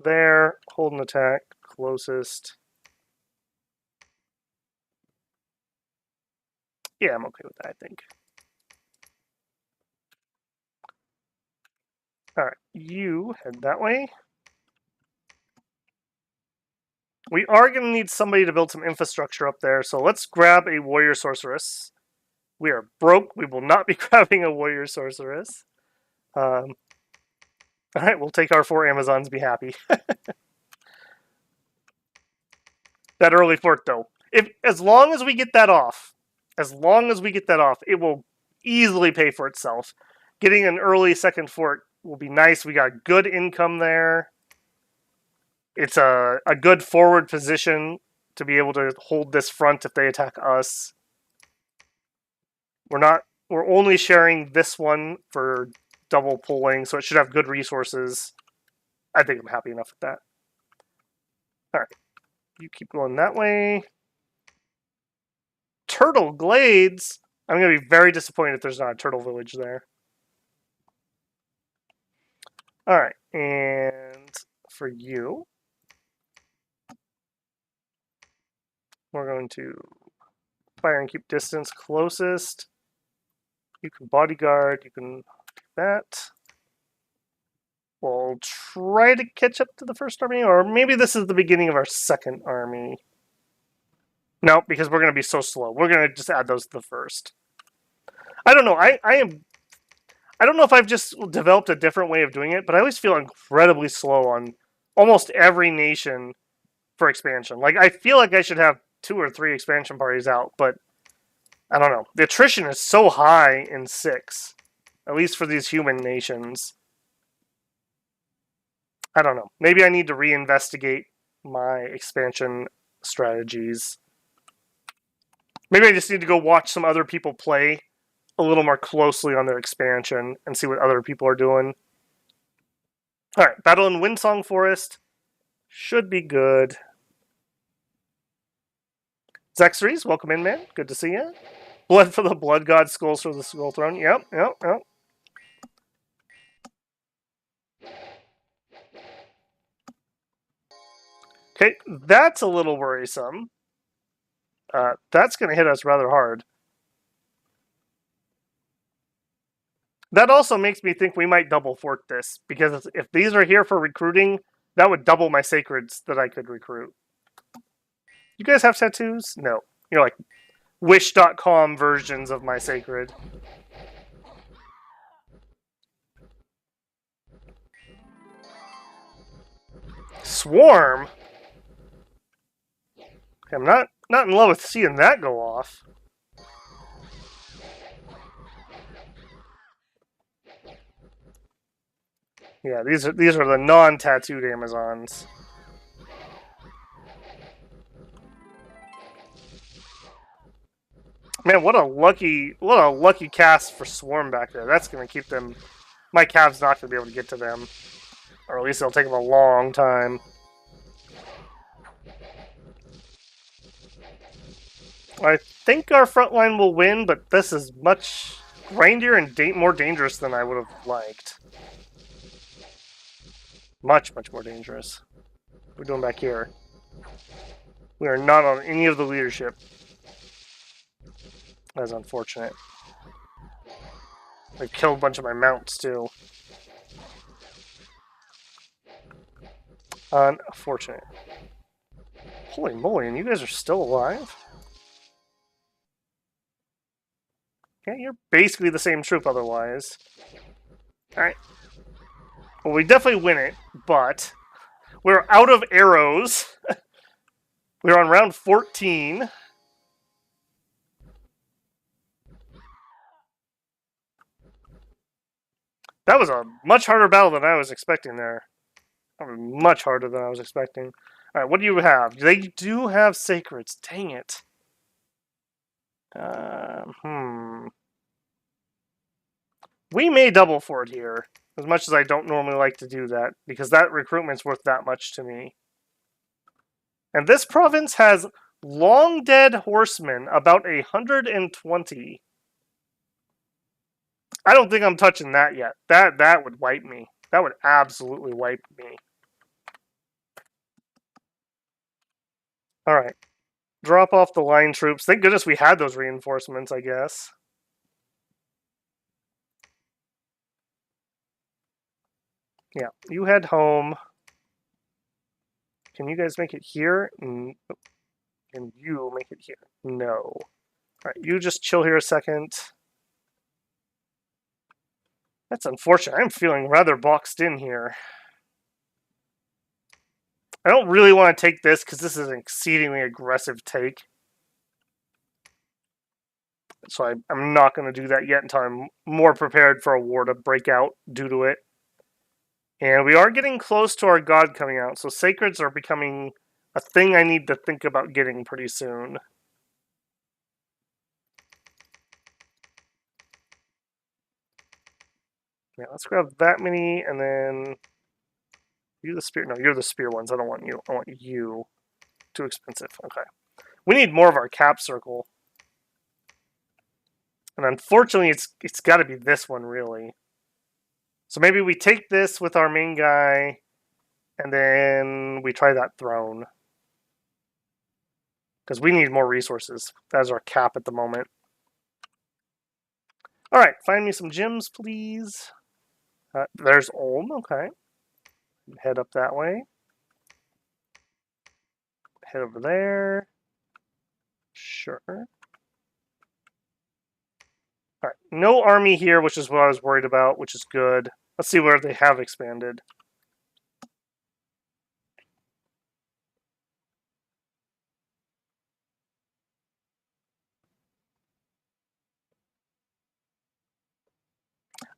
there, hold an attack, closest. Yeah, I'm okay with that, I think. All right, you head that way. We are going to need somebody to build some infrastructure up there, so let's grab a warrior sorceress. We are broke. We will not be grabbing a warrior sorceress. All right, we'll take our 4 Amazons, be happy. That early fort, though. As long as we get that off, it will easily pay for itself. Getting an early second fort will be nice. We got good income there. It's a good forward position to be able to hold this front if they attack us. We're only sharing this one for double pulling, so it should have good resources. I think I'm happy enough with that. All right, you keep going that way. Turtle Glades. I'm going to be very disappointed if there's not a turtle village there. All right, and for you, we're going to fire and keep distance closest. You can bodyguard, you can do that. We'll try to catch up to the first army, or maybe this is the beginning of our second army. No, because we're going to be so slow. We're going to just add those to the first. I don't know. I don't know if I've just developed a different way of doing it, but I always feel incredibly slow on almost every nation for expansion. Like, I feel like I should have 2 or 3 expansion parties out, but I don't know. The attrition is so high in 6, at least for these human nations. I don't know. Maybe I need to reinvestigate my expansion strategies. Maybe I just need to go watch some other people play a little more closely on their expansion and see what other people are doing. All right, Battle in Windsong Forest should be good. Zexries, welcome in, man. Good to see you. Blood for the Blood God, Skulls for the Skull Throne. Yep. Okay, that's a little worrisome. That's going to hit us rather hard. That also makes me think we might double fort this, because if these are here for recruiting, that would double my sacreds that I could recruit. You guys have tattoos? No. You're like Wish.com versions of my sacred. swarm? I'm not in love with seeing that go off. Yeah, these are the non-tattooed Amazons. Man, what a lucky cast for Swarm back there. That's gonna keep them. My Cav's not gonna be able to get to them, or at least it'll take them a long time. I think our front line will win, but this is much grindier and more dangerous than I would have liked. Much more dangerous. What are we doing back here? We are not on any of the leadership. That's unfortunate. They killed a bunch of my mounts, too. Unfortunate. Holy moly, and you guys are still alive? Yeah, you're basically the same troop otherwise. Alright. Well, we definitely win it, but we're out of arrows. We're on round 14. That was a much harder battle than I was expecting there. Much harder than I was expecting. Alright, what do you have? They do have sacreds. Dang it. We may double for it here. As much as I don't normally like to do that. Because that recruitment's worth that much to me. And this province has long dead horsemen. About 120. I don't think I'm touching that yet. That would wipe me. That would absolutely wipe me. Alright. Drop off the line troops. Thank goodness we had those reinforcements, I guess. Yeah, you head home. Can you guys make it here? Can you make it here? No. Alright, you just chill here a second. That's unfortunate. I'm feeling rather boxed in here. I don't really want to take this because this is an exceedingly aggressive take. So I'm not going to do that yet until I'm more prepared for a war to break out due to it. And we are getting close to our god coming out, so sacreds are becoming a thing I need to think about getting pretty soon. Yeah, let's grab that many, and then... You the spear? No, you're the spear ones. I don't want you. I want you. Too expensive. Okay. We need more of our cap circle. And unfortunately, it's got to be this one, really. So maybe we take this with our main guy, and then we try that throne. Because we need more resources. That's our cap at the moment. Alright, find me some gems, please. There's Ulm, okay. Head up that way. Head over there. Sure. Alright, no army here, which is what I was worried about, which is good. Let's see where they have expanded.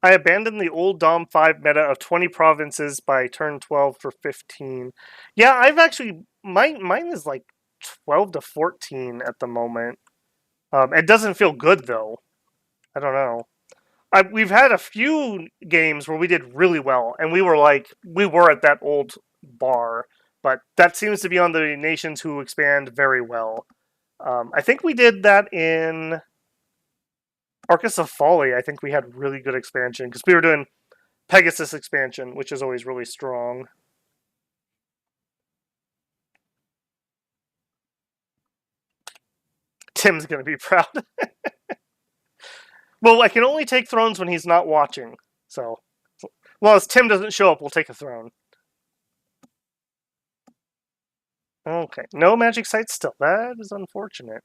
I abandoned the old Dom 5 meta of 20 provinces by turn 12 for 15. Yeah, I've actually... Mine is like 12 to 14 at the moment. It doesn't feel good, though. I don't know. We've had a few games where we did really well, and we were at that old bar. But that seems to be on the nations who expand very well. I think we did that in... Arcus of Folly, I think we had really good expansion, because we were doing Pegasus expansion, which is always really strong. Tim's going to be proud. Well, I can only take thrones when he's not watching, so... Well, as Tim doesn't show up, we'll take a throne. Okay, no magic sites still. That is unfortunate.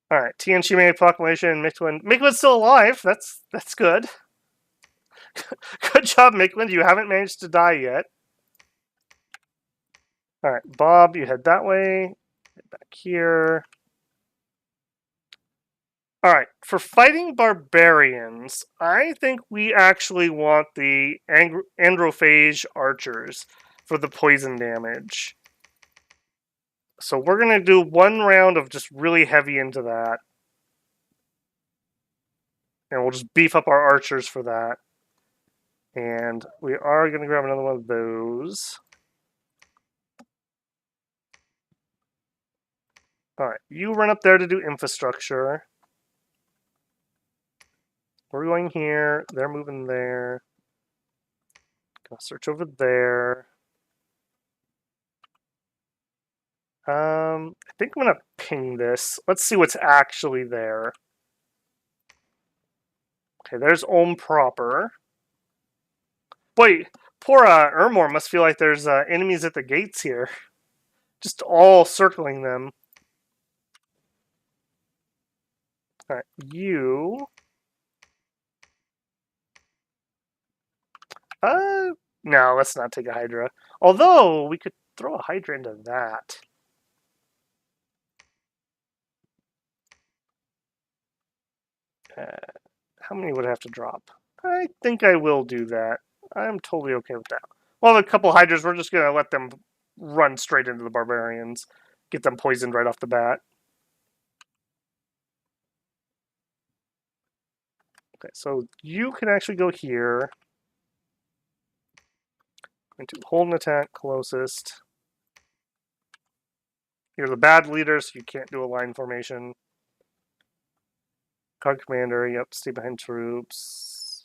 Alright, Tianchi made a proclamation, Mictlan. Mictlan's still alive, that's good. Good job, Maitland. You haven't managed to die yet. All right, Bob, you head that way. Head back here. All right, for fighting barbarians, I think we actually want the androphage archers for the poison damage. So we're going to do one round of just really heavy into that. And we'll just beef up our archers for that. And we are going to grab another one of those. All right, you run up there to do infrastructure. We're going here. They're moving there. Gonna search over there. I think I'm gonna ping this. Let's see what's actually there. Okay, there's Ulm proper. Boy, poor Ermor must feel like there's enemies at the gates here. Just all circling them. Alright, you... no, let's not take a Hydra. Although, we could throw a Hydra into that. How many would I have to drop? I think I will do that. I'm totally okay with that. Well, a couple Hydras, we're just going to let them run straight into the barbarians. Get them poisoned right off the bat. Okay, so you can actually go here. Going to hold an attack closest. You're the bad leader, so you can't do a line formation. Card commander, yep, stay behind troops.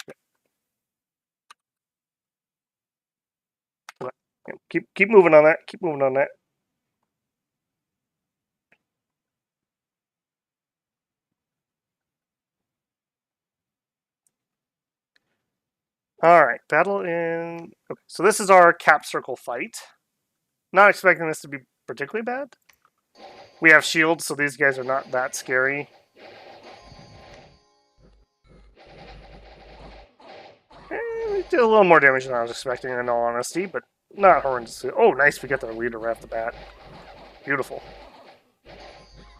Yep. Keep moving on that. Keep moving on that. All right, battle in. Okay, so this is our cap circle fight. Not expecting this to be particularly bad. We have shields, so these guys are not that scary. We did a little more damage than I was expecting, in all honesty, but not horrendous. Oh, nice, we got the leader right off the bat. Beautiful.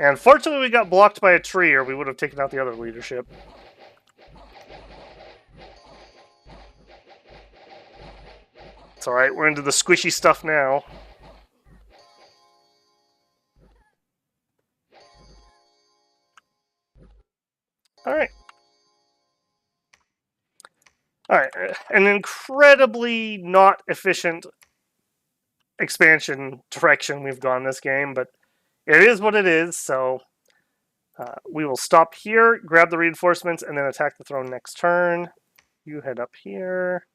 And fortunately, we got blocked by a tree, or we would have taken out the other leadership. It's alright, we're into the squishy stuff now. Alright. Alright, an incredibly not efficient expansion direction we've gone this game, but it is what it is, so we will stop here, grab the reinforcements, and then attack the throne next turn. You head up here.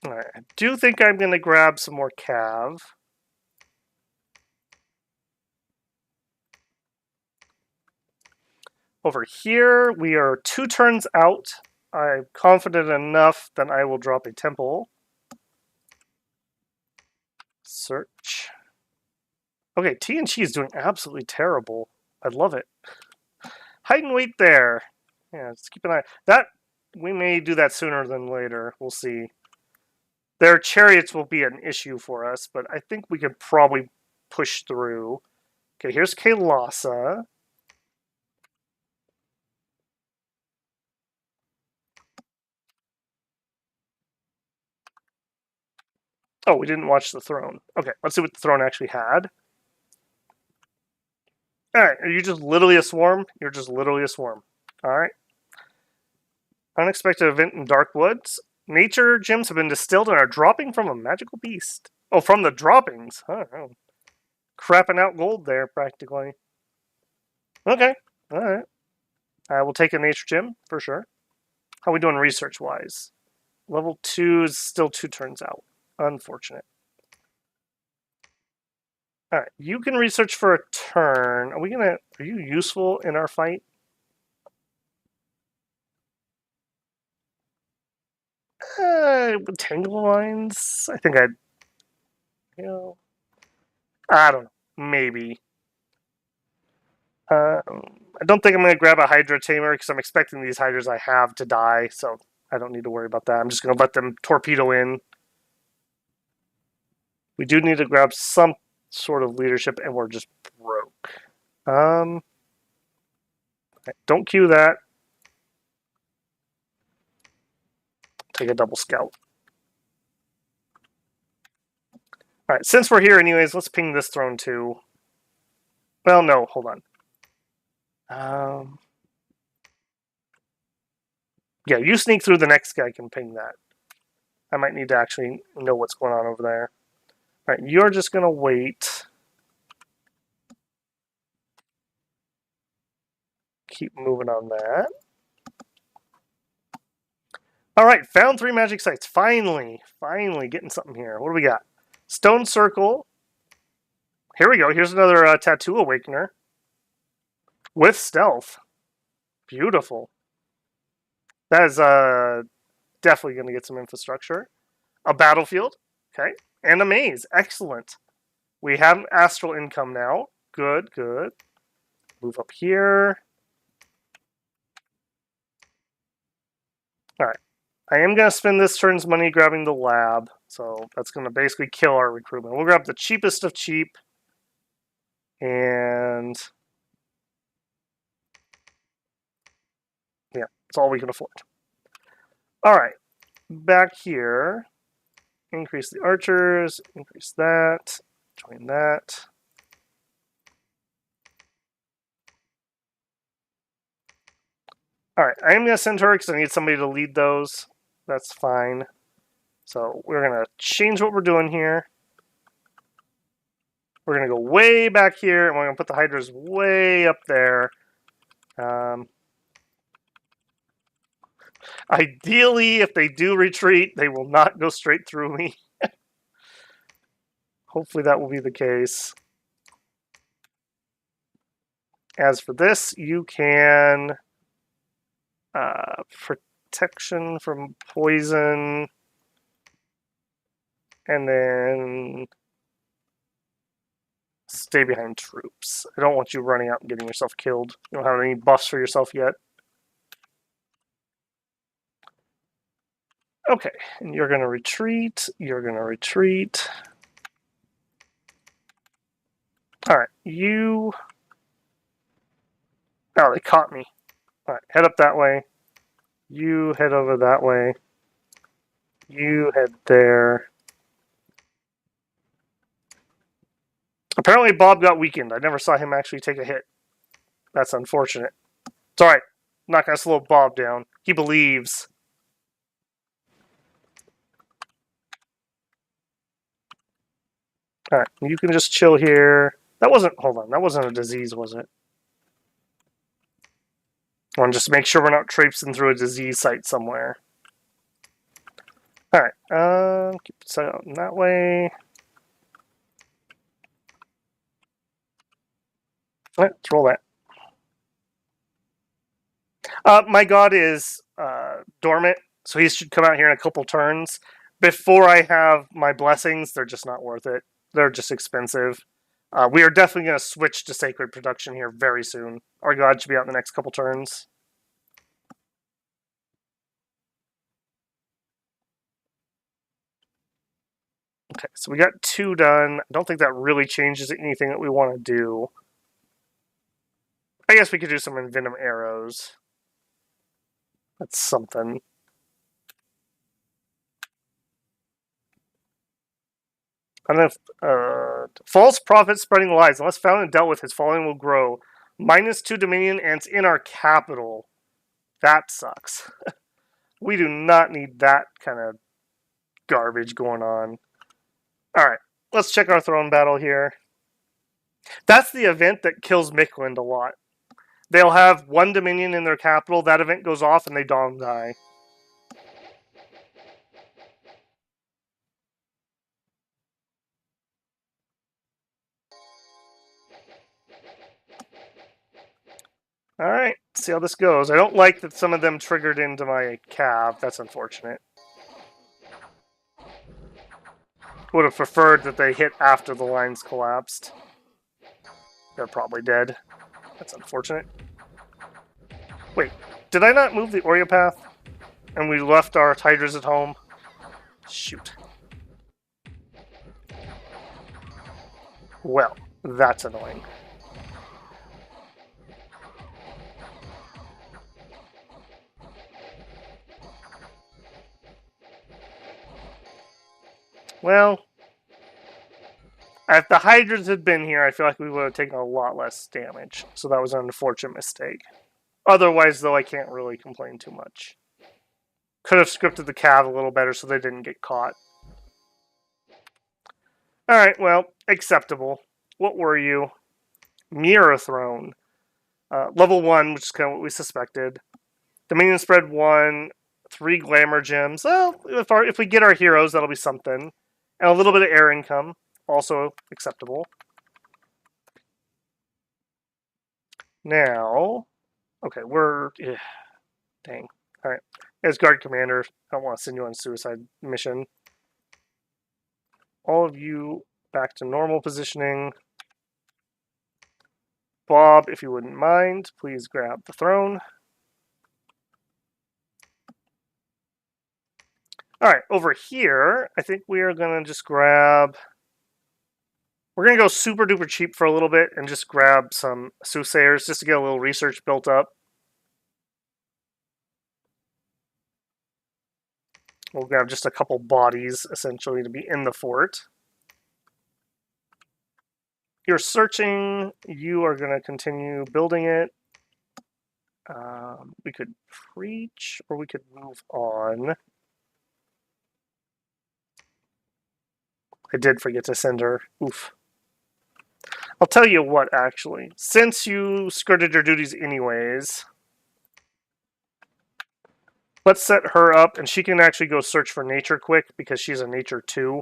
Alright, I do think I'm going to grab some more cav. Over here, we are 2 turns out. I'm confident enough that I will drop a temple. Search. Okay, TNG is doing absolutely terrible. I love it. Height and weight there. Yeah, just keep an eye. That, we may do that sooner than later. We'll see. Their chariots will be an issue for us, but I think we could probably push through. Okay, here's Kailasa. Oh, we didn't watch the throne. Okay, let's see what the throne actually had. Alright, are you just literally a swarm? You're just literally a swarm. Alright. Unexpected event in Dark Woods. Nature gems have been distilled and are dropping from a magical beast. Oh, from the droppings. Oh, crapping out gold there, practically. Okay, alright. I will take a nature gem, for sure. How are we doing research-wise? Level 2 is still 2 turns out. Unfortunate. Alright, you can research for a turn. Are you useful in our fight? Tangle lines? I think I don't know. Maybe. I don't think I'm going to grab a Hydra Tamer because I'm expecting these Hydras I have to die, so I don't need to worry about that. I'm just going to let them torpedo in. We do need to grab some sort of leadership, and we're just broke. Don't queue that. Take a double scout. Alright, since we're here anyways, let's ping this throne too. Well, no, hold on. Yeah, you sneak through, the next guy can ping that. I might need to actually know what's going on over there. Alright, you're just going to wait. Keep moving on that. Alright, found 3 magic sites. Finally getting something here. What do we got? Stone Circle. Here we go. Here's another Tattoo Awakener. With stealth. Beautiful. That is definitely going to get some infrastructure. A battlefield. Okay. And a maze. Excellent. We have astral income now. Good, good. Move up here. Alright. I am going to spend this turn's money grabbing the lab. So that's going to basically kill our recruitment. We'll grab the cheapest of cheap. And yeah, that's all we can afford. Alright. Back here. Increase the archers. Increase that. Join that. Alright, I am going to send her because I need somebody to lead those. That's fine. So we're going to change what we're doing here. We're going to go way back here, and we're going to put the Hydras way up there. Ideally, if they do retreat, they will not go straight through me. Hopefully that will be the case. As for this, you can... protection from poison, and then stay behind troops. I don't want you running out and getting yourself killed. You don't have any buffs for yourself yet. Okay, and you're going to retreat. You're going to retreat. Alright, you... Oh, they caught me. Alright, head up that way. You head over that way. You head there. Apparently Bob got weakened. I never saw him actually take a hit. That's unfortunate. It's alright. I'm not going to slow Bob down. He believes. Alright, you can just chill here. That wasn't... Hold on. That wasn't a disease, was it? I want to just make sure we're not traipsing through a disease site somewhere. Alright, keep it set out in that way. Alright, let's roll that. My god is dormant, so he should come out here in a couple turns. Before I have my blessings, they're just not worth it. They're just expensive. We are definitely going to switch to sacred production here very soon. Our god should be out in the next couple turns. Okay, so we got 2 done. I don't think that really changes anything that we want to do. I guess we could do some Envenom arrows. That's something. And if false prophet spreading lies, unless found and dealt with, his following will grow. -2 Dominion, and it's in our capital. That sucks. We do not need that kind of garbage going on. Alright, let's check our throne battle here. That's the event that kills Mikland a lot. They'll have 1 Dominion in their capital, that event goes off, and they dong die. Alright, see how this goes. I don't like that some of them triggered into my cav. That's unfortunate. Would have preferred that they hit after the lines collapsed. They're probably dead. That's unfortunate. Wait, did I not move the Oreo path? And we left our hydras at home? Shoot. Well, that's annoying. Well, if the hydras had been here, I feel like we would have taken a lot less damage. So that was an unfortunate mistake. Otherwise, though, I can't really complain too much. Could have scripted the cav a little better so they didn't get caught. Alright, well, acceptable. What were you? Mirror Throne. Level 1, which is kind of what we suspected. Dominion Spread 1. 3 Glamour Gems. Well, if we get our heroes, that'll be something. And a little bit of air income. Also acceptable. Now... Okay, we're... dang. Alright. As Guard Commander, I don't want to send you on a suicide mission. All of you back to normal positioning. Bob, if you wouldn't mind, please grab the throne. Alright, over here, I think we are going to just grab... We're going to go super duper cheap for a little bit and just grab some soothsayers just to get a little research built up. We'll grab just a couple bodies, essentially, to be in the fort. You're searching. You are going to continue building it. We could preach, or we could move on. I did forget to send her. Oof. I'll tell you what, actually. Since you skirted your duties anyways, let's set her up, and she can actually go search for nature quick, because she's a nature 2.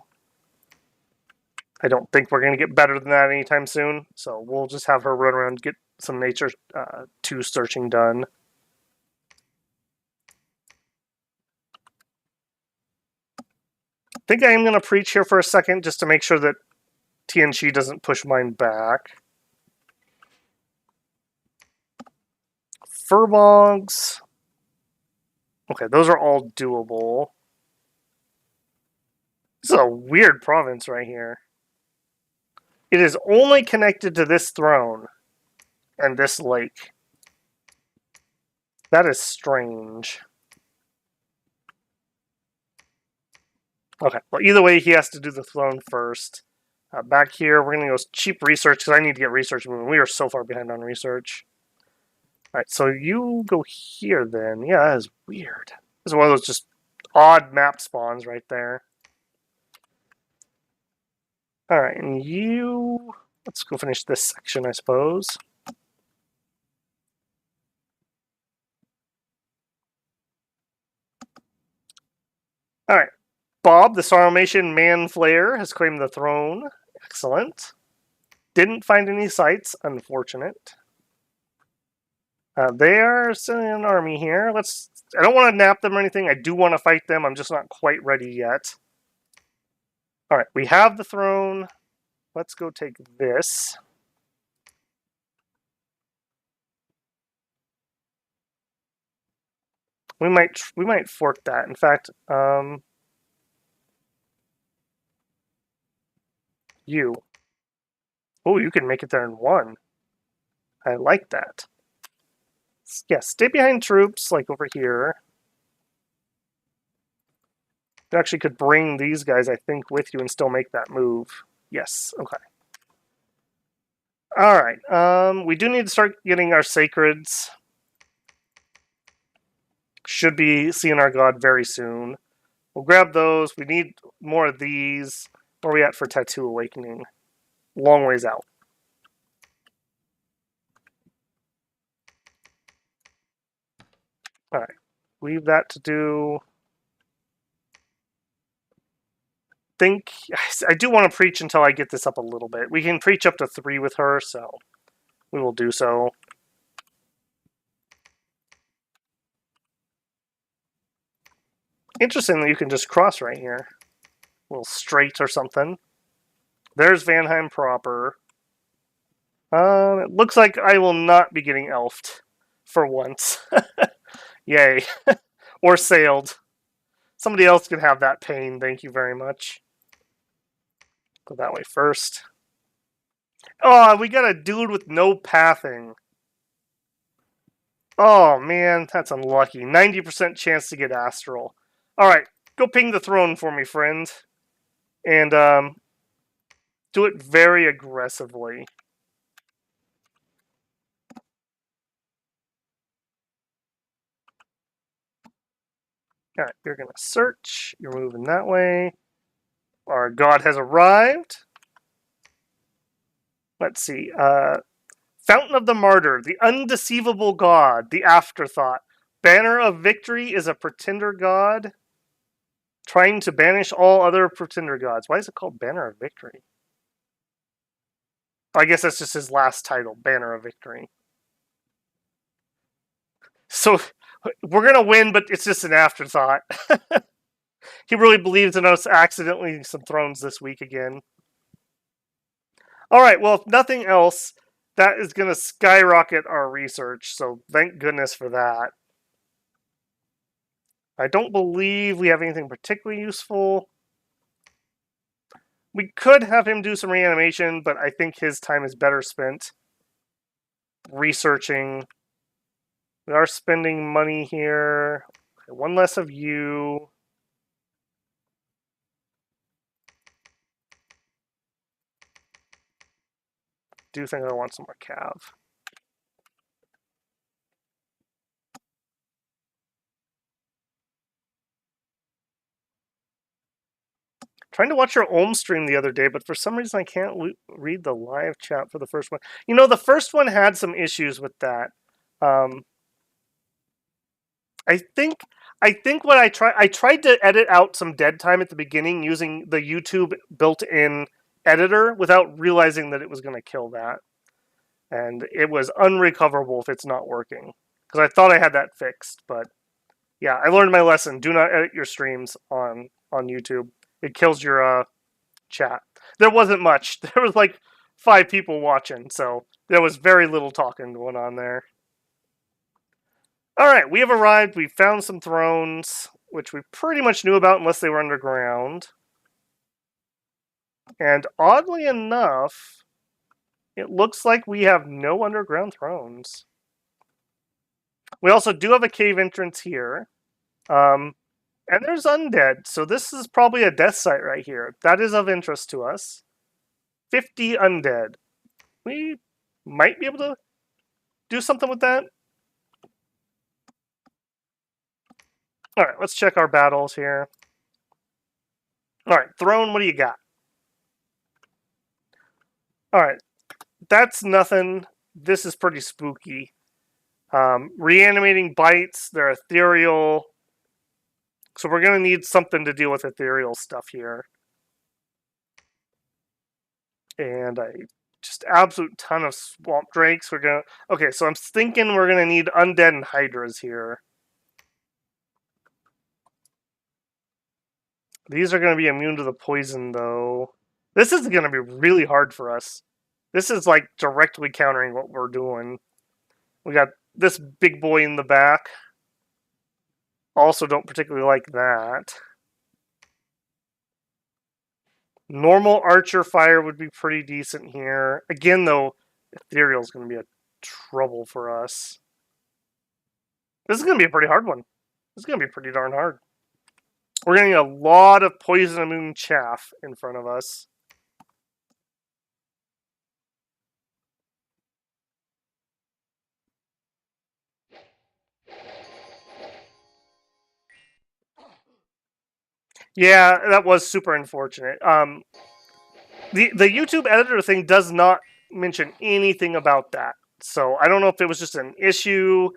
I don't think we're going to get better than that anytime soon, so we'll just have her run around and get some nature 2 searching done. I think I am going to preach here for a second, just to make sure that TNG doesn't push mine back. Furbogs. Okay, those are all doable. This is a weird province right here. It is only connected to this throne and this lake. That is strange. Okay, well, either way, he has to do the throne first. Back here, we're going to go cheap research, because I need to get research moving. We are so far behind on research. Alright, so you go here then. Yeah, that is weird. This is one of those just odd map spawns right there. Alright, and you... Let's go finish this section, I suppose. Alright. Bob, the Sauromatia man flayer, has claimed the throne. Excellent. Didn't find any sites. Unfortunate. They are sending an army here. I don't want to nap them or anything. I do want to fight them. I'm just not quite ready yet. Alright, we have the throne. Let's go take this. We might fork that. In fact, you. Oh, you can make it there in 1. I like that. Yeah, stay behind troops, like over here. You actually could bring these guys, I think, with you and still make that move. Yes, okay. Alright, we do need to start getting our sacreds. Should be seeing our god very soon. We'll grab those. We need more of these. Where are we at for Tattoo Awakening? Long ways out. Alright, leave that to do. I do want to preach until I get this up a little bit. We can preach up to 3 with her, so we will do so. Interesting that you can just cross right here. A little straight or something. There's Vanheim proper. It looks like I will not be getting elfed for once. Yay. Or sailed. Somebody else can have that pain, thank you very much. Go that way first. Oh, we got a dude with no pathing. Oh, man, that's unlucky. 90% chance to get astral. Alright, go ping the throne for me, friend. And, do it very aggressively. Alright, you're gonna search. You're moving that way. Our god has arrived. Let's see. Fountain of the Martyr, the undeceivable god, the afterthought. Banner of Victory is a pretender god trying to banish all other pretender gods. Why is it called Banner of Victory? I guess that's just his last title, Banner of Victory. So we're going to win, but it's just an afterthought. He really believes in us accidentally some thrones this week again. Alright, well, if nothing else, that is going to skyrocket our research, so thank goodness for that. I don't believe we have anything particularly useful. We could have him do some reanimation, but I think his time is better spent researching. We are spending money here. Okay, one less of you. Do think I want some more cav. Trying to watch your Olm stream the other day, but for some reason I can't read the live chat for the first one. You know, the first one had some issues with that. I think what I tried to edit out some dead time at the beginning using the YouTube built-in editor without realizing that it was going to kill that. And it was unrecoverable if it's not working. Because I thought I had that fixed, but yeah, I learned my lesson. Do not edit your streams on YouTube. It kills your chat. There wasn't much. There was like 5 people watching, so there was very little talking going on there. Alright, we have arrived. We found some thrones, which we pretty much knew about unless they were underground. And oddly enough, it looks like we have no underground thrones. We also do have a cave entrance here. And there's undead, so this is probably a death site right here. That is of interest to us. 50 undead. We might be able to do something with that. Alright, let's check our battles here. Alright, throne, what do you got? Alright, that's nothing. This is pretty spooky. Reanimating bites, they're ethereal. So we're going to need something to deal with ethereal stuff here. And a just absolute ton of swamp drakes. We're going to... Okay, so I'm thinking we're going to need undead and hydras here. These are going to be immune to the poison, though. This is going to be really hard for us. This is, like, directly countering what we're doing. We got this big boy in the back. Also don't particularly like that. Normal archer fire would be pretty decent here. Again, though, ethereal is going to be a trouble for us. This is going to be a pretty hard one. This is going to be pretty darn hard. We're getting a lot of poison immune chaff in front of us. Yeah, that was super unfortunate. The YouTube editor thing does not mention anything about that. So I don't know if it was just an issue.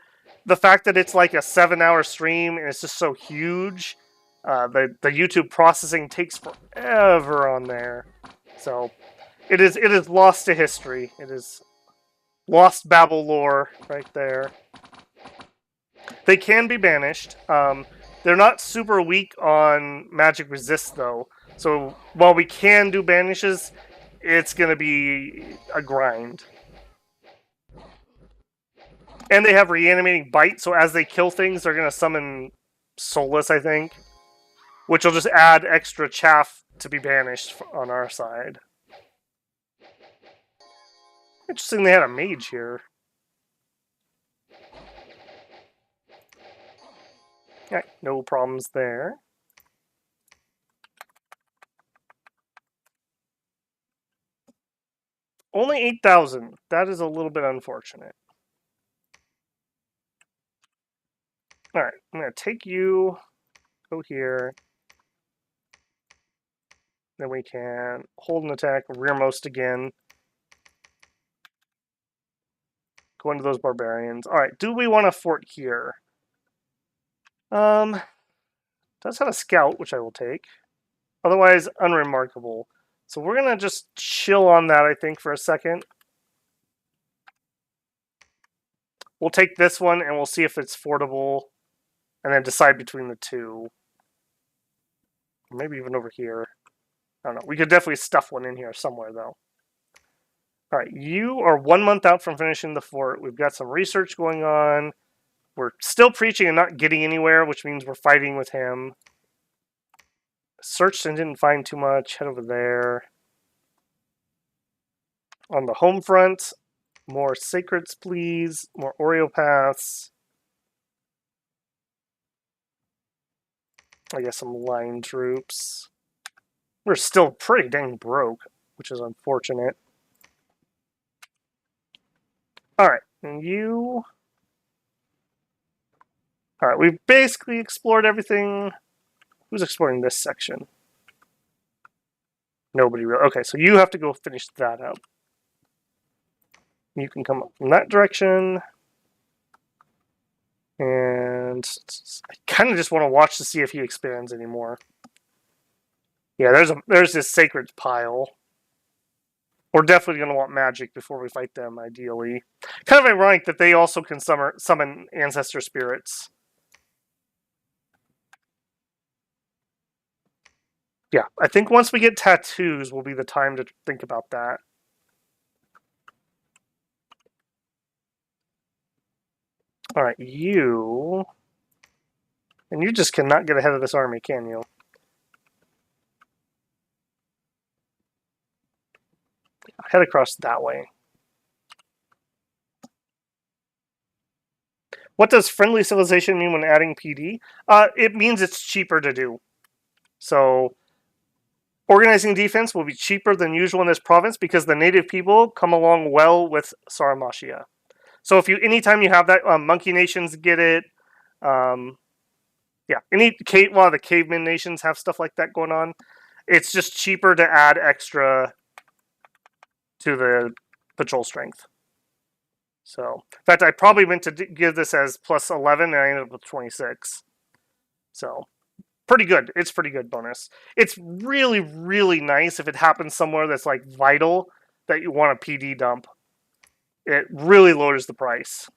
The fact that it's like a 7-hour stream and it's just so huge, the YouTube processing takes forever on there. So it is lost to history. It is lost Babel lore right there. They can be banished. They're not super weak on magic resist, though. So while we can do banishes, it's going to be a grind. And they have reanimating bite, so as they kill things, they're going to summon Soulless, I think. Which will just add extra chaff to be banished on our side. Interesting they had a mage here. Alright, no problems there. Only 8,000. That is a little bit unfortunate. Alright, I'm going to take you, go here. Then we can hold an attack, rearmost again. Go into those barbarians. Alright, do we want a fort here? Does have a scout, which I will take. Otherwise, unremarkable. So we're going to just chill on that, I think, for a second. We'll take this one, and we'll see if it's fordable, and then decide between the two. Maybe even over here. I don't know. We could definitely stuff one in here somewhere, though. Alright, you are 1 month out from finishing the fort. We've got some research going on. We're still preaching and not getting anywhere, which means we're fighting with him. Searched and didn't find too much. Head over there. On the home front, more sacreds, please. More Oreopaths. I guess some line troops. We're still pretty dang broke, which is unfortunate. Alright, and you... Alright, we've basically explored everything. Who's exploring this section? Nobody really. Okay, so you have to go finish that up. You can come up from that direction. And I kind of just want to watch to see if he expands anymore. Yeah, there's this sacred pile. We're definitely going to want magic before we fight them, ideally. Kind of ironic that they also can summon ancestor spirits. Yeah, I think once we get tattoos will be the time to think about that. Alright, you... And you just cannot get ahead of this army, can you? Head across that way. What does friendly civilization mean when adding PD? It means it's cheaper to do. So, organizing defense will be cheaper than usual in this province because the native people come along well with Sauromatia. So if anytime you have that, monkey nations get it. Yeah, a lot of the caveman nations have stuff like that going on. It's just cheaper to add extra to the patrol strength. So, in fact, I probably meant to give this as plus 11, and I ended up with 26. So, pretty good. It's pretty good bonus. It's really, really nice if it happens somewhere that's like vital that you want a PD dump. It really lowers the price.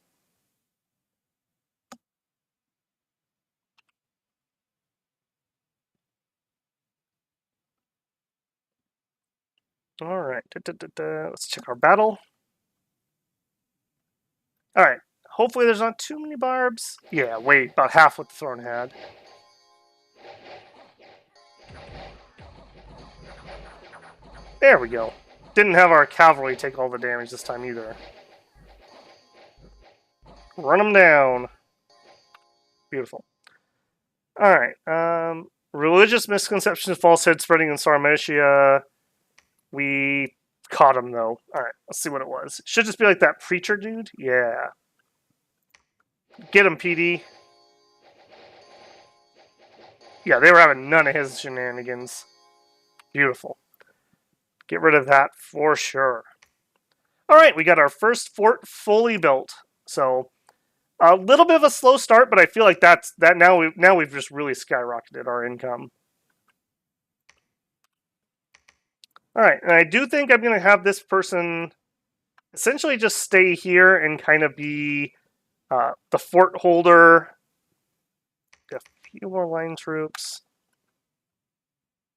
Alright, let's check our battle. Alright, hopefully there's not too many barbs. Yeah, wait, about half what the throne had. There we go. Didn't have our cavalry take all the damage this time either. Run them down. Beautiful. Alright, religious misconceptions, falsehood spreading in Sauromatia. We caught him, though. Alright, let's see what it was. Should just be like that preacher dude? Yeah. Get him, PD. Yeah, they were having none of his shenanigans. Beautiful. Get rid of that for sure. Alright, we got our first fort fully built. So, a little bit of a slow start, but I feel like now we've just really skyrocketed our income. Alright, and I do think I'm going to have this person essentially just stay here and kind of be the fort holder. A few more line troops.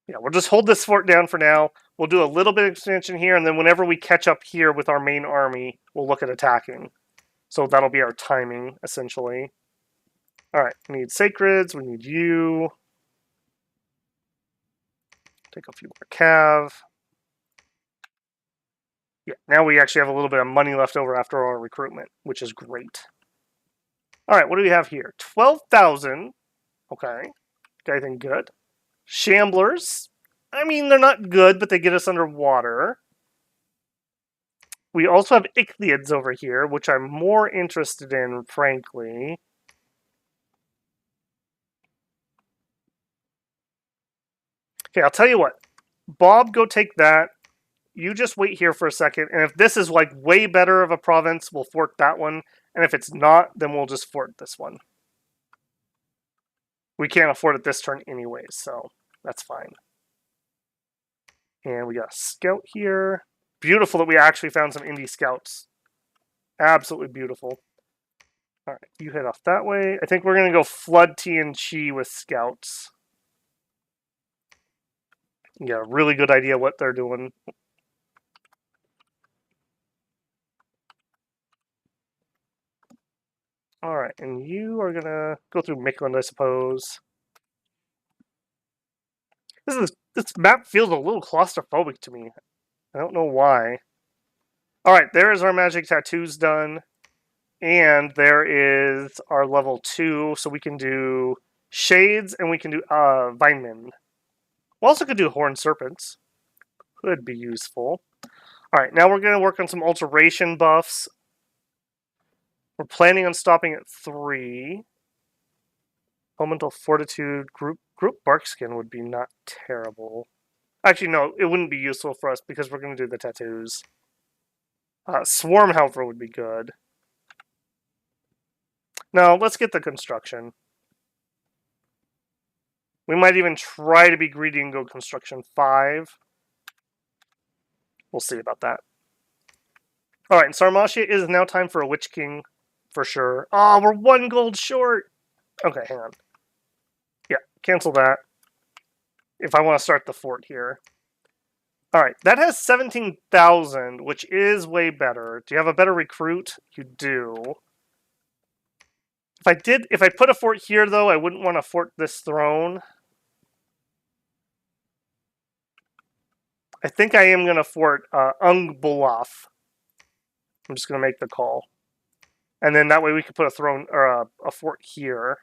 Yeah, we'll just hold this fort down for now. We'll do a little bit of expansion here, and then whenever we catch up here with our main army, we'll look at attacking. So that'll be our timing, essentially. Alright, we need sacreds, we need you. Take a few more cav. Yeah, now we actually have a little bit of money left over after our recruitment, which is great. Alright, what do we have here? 12,000. Okay. Got anything good? Shamblers. I mean, they're not good, but they get us underwater. We also have ichthyids over here, which I'm more interested in, frankly. Okay, I'll tell you what. Bob, go take that. You just wait here for a second, and if this is like way better of a province, we'll fort that one. And if it's not, then we'll just fort this one. We can't afford it this turn anyways, so that's fine. And we got a scout here. Beautiful that we actually found some indie scouts. Absolutely beautiful. All right, you head off that way. I think we're going to go flood TNG with scouts. You got a really good idea what they're doing. All right, and you are going to go through Mikland, I suppose. This map feels a little claustrophobic to me. I don't know why. All right, there is our magic tattoos done. And there is our level 2, so we can do shades and we can do Vinemen. We also could do horned serpents. Could be useful. Alright, now we're going to work on some alteration buffs. We're planning on stopping at 3. Elemental Fortitude, group Barkskin would be not terrible. Actually, no, it wouldn't be useful for us because we're going to do the tattoos. Swarm, however, would be good. No, let's get the construction. We might even try to be greedy and go construction 5. We'll see about that. Alright, and Sauromatia is now time for a Witch King, for sure. Oh, we're 1 gold short! Okay, hang on. Yeah, cancel that. If I want to start the fort here. Alright, that has 17,000, which is way better. Do you have a better recruit? You do. If I put a fort here, though, I wouldn't want to fort this throne. I think I am going to fort Ungbulaf. I'm just going to make the call. And then that way we can put a throne, or a fort here.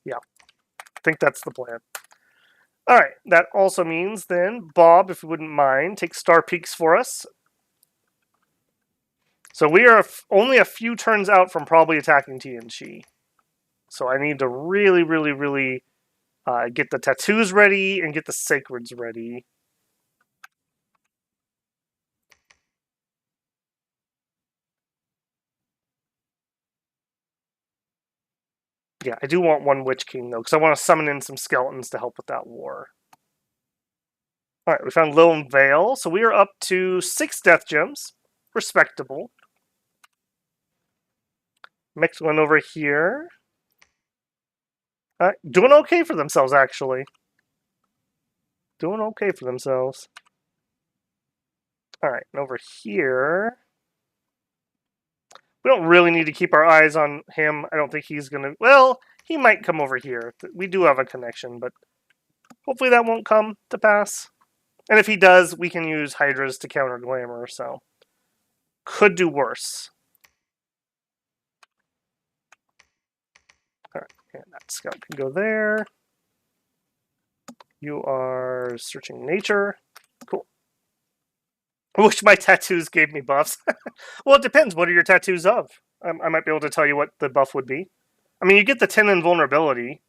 Yeah, I think that's the plan. Alright, that also means then, Bob, if you wouldn't mind, take Star Peaks for us. So we are only a few turns out from probably attacking TNG. So I need to really, really, really get the tattoos ready and get the sacreds ready. Yeah, I do want 1 Witch King, though, because I want to summon in some skeletons to help with that war. Alright, we found Lilm Vale, so we are up to 6 Death Gems. Respectable. Next one over here. Doing okay for themselves, actually. Doing okay for themselves. Alright, and over here... We don't really need to keep our eyes on him. I don't think he's going to... Well, he might come over here. We do have a connection, but hopefully that won't come to pass. And if he does, we can use Hydras to counter Glamour, so... Could do worse. Alright, and that scout can go there. You are searching nature. Cool. I wish my tattoos gave me buffs. Well, it depends. What are your tattoos of? I might be able to tell you what the buff would be. I mean, you get the 10 invulnerability.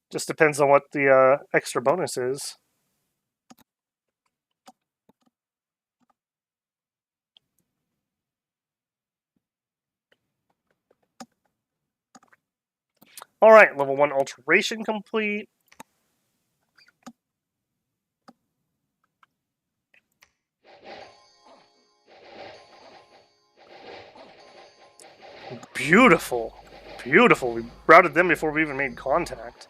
Just depends on what the extra bonus is. Alright, level 1 alteration complete. Beautiful. Beautiful. We routed them before we even made contact.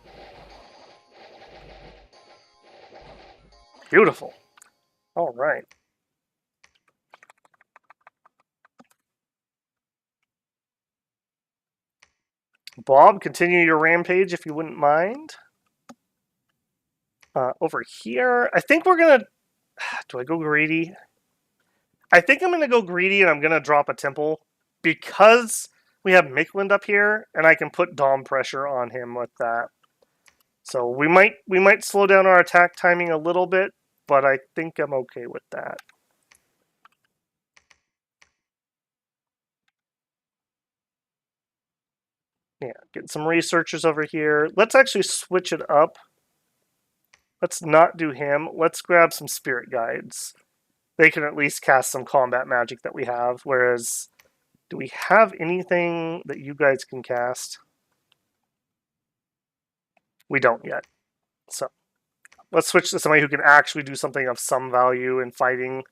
Beautiful. All right. Bob, continue your rampage if you wouldn't mind. Over here, I think we're gonna... Do I go greedy? I think I'm gonna go greedy and I'm gonna drop a temple because we have Mikland up here and I can put Dom pressure on him with that. So we might slow down our attack timing a little bit, but I think I'm okay with that. Yeah, get some researchers over here. Let's actually switch it up. Let's not do him. Let's grab some spirit guides. They can at least cast some combat magic that we have, whereas do we have anything that you guys can cast? We don't yet. So let's switch to somebody who can actually do something of some value in fighting.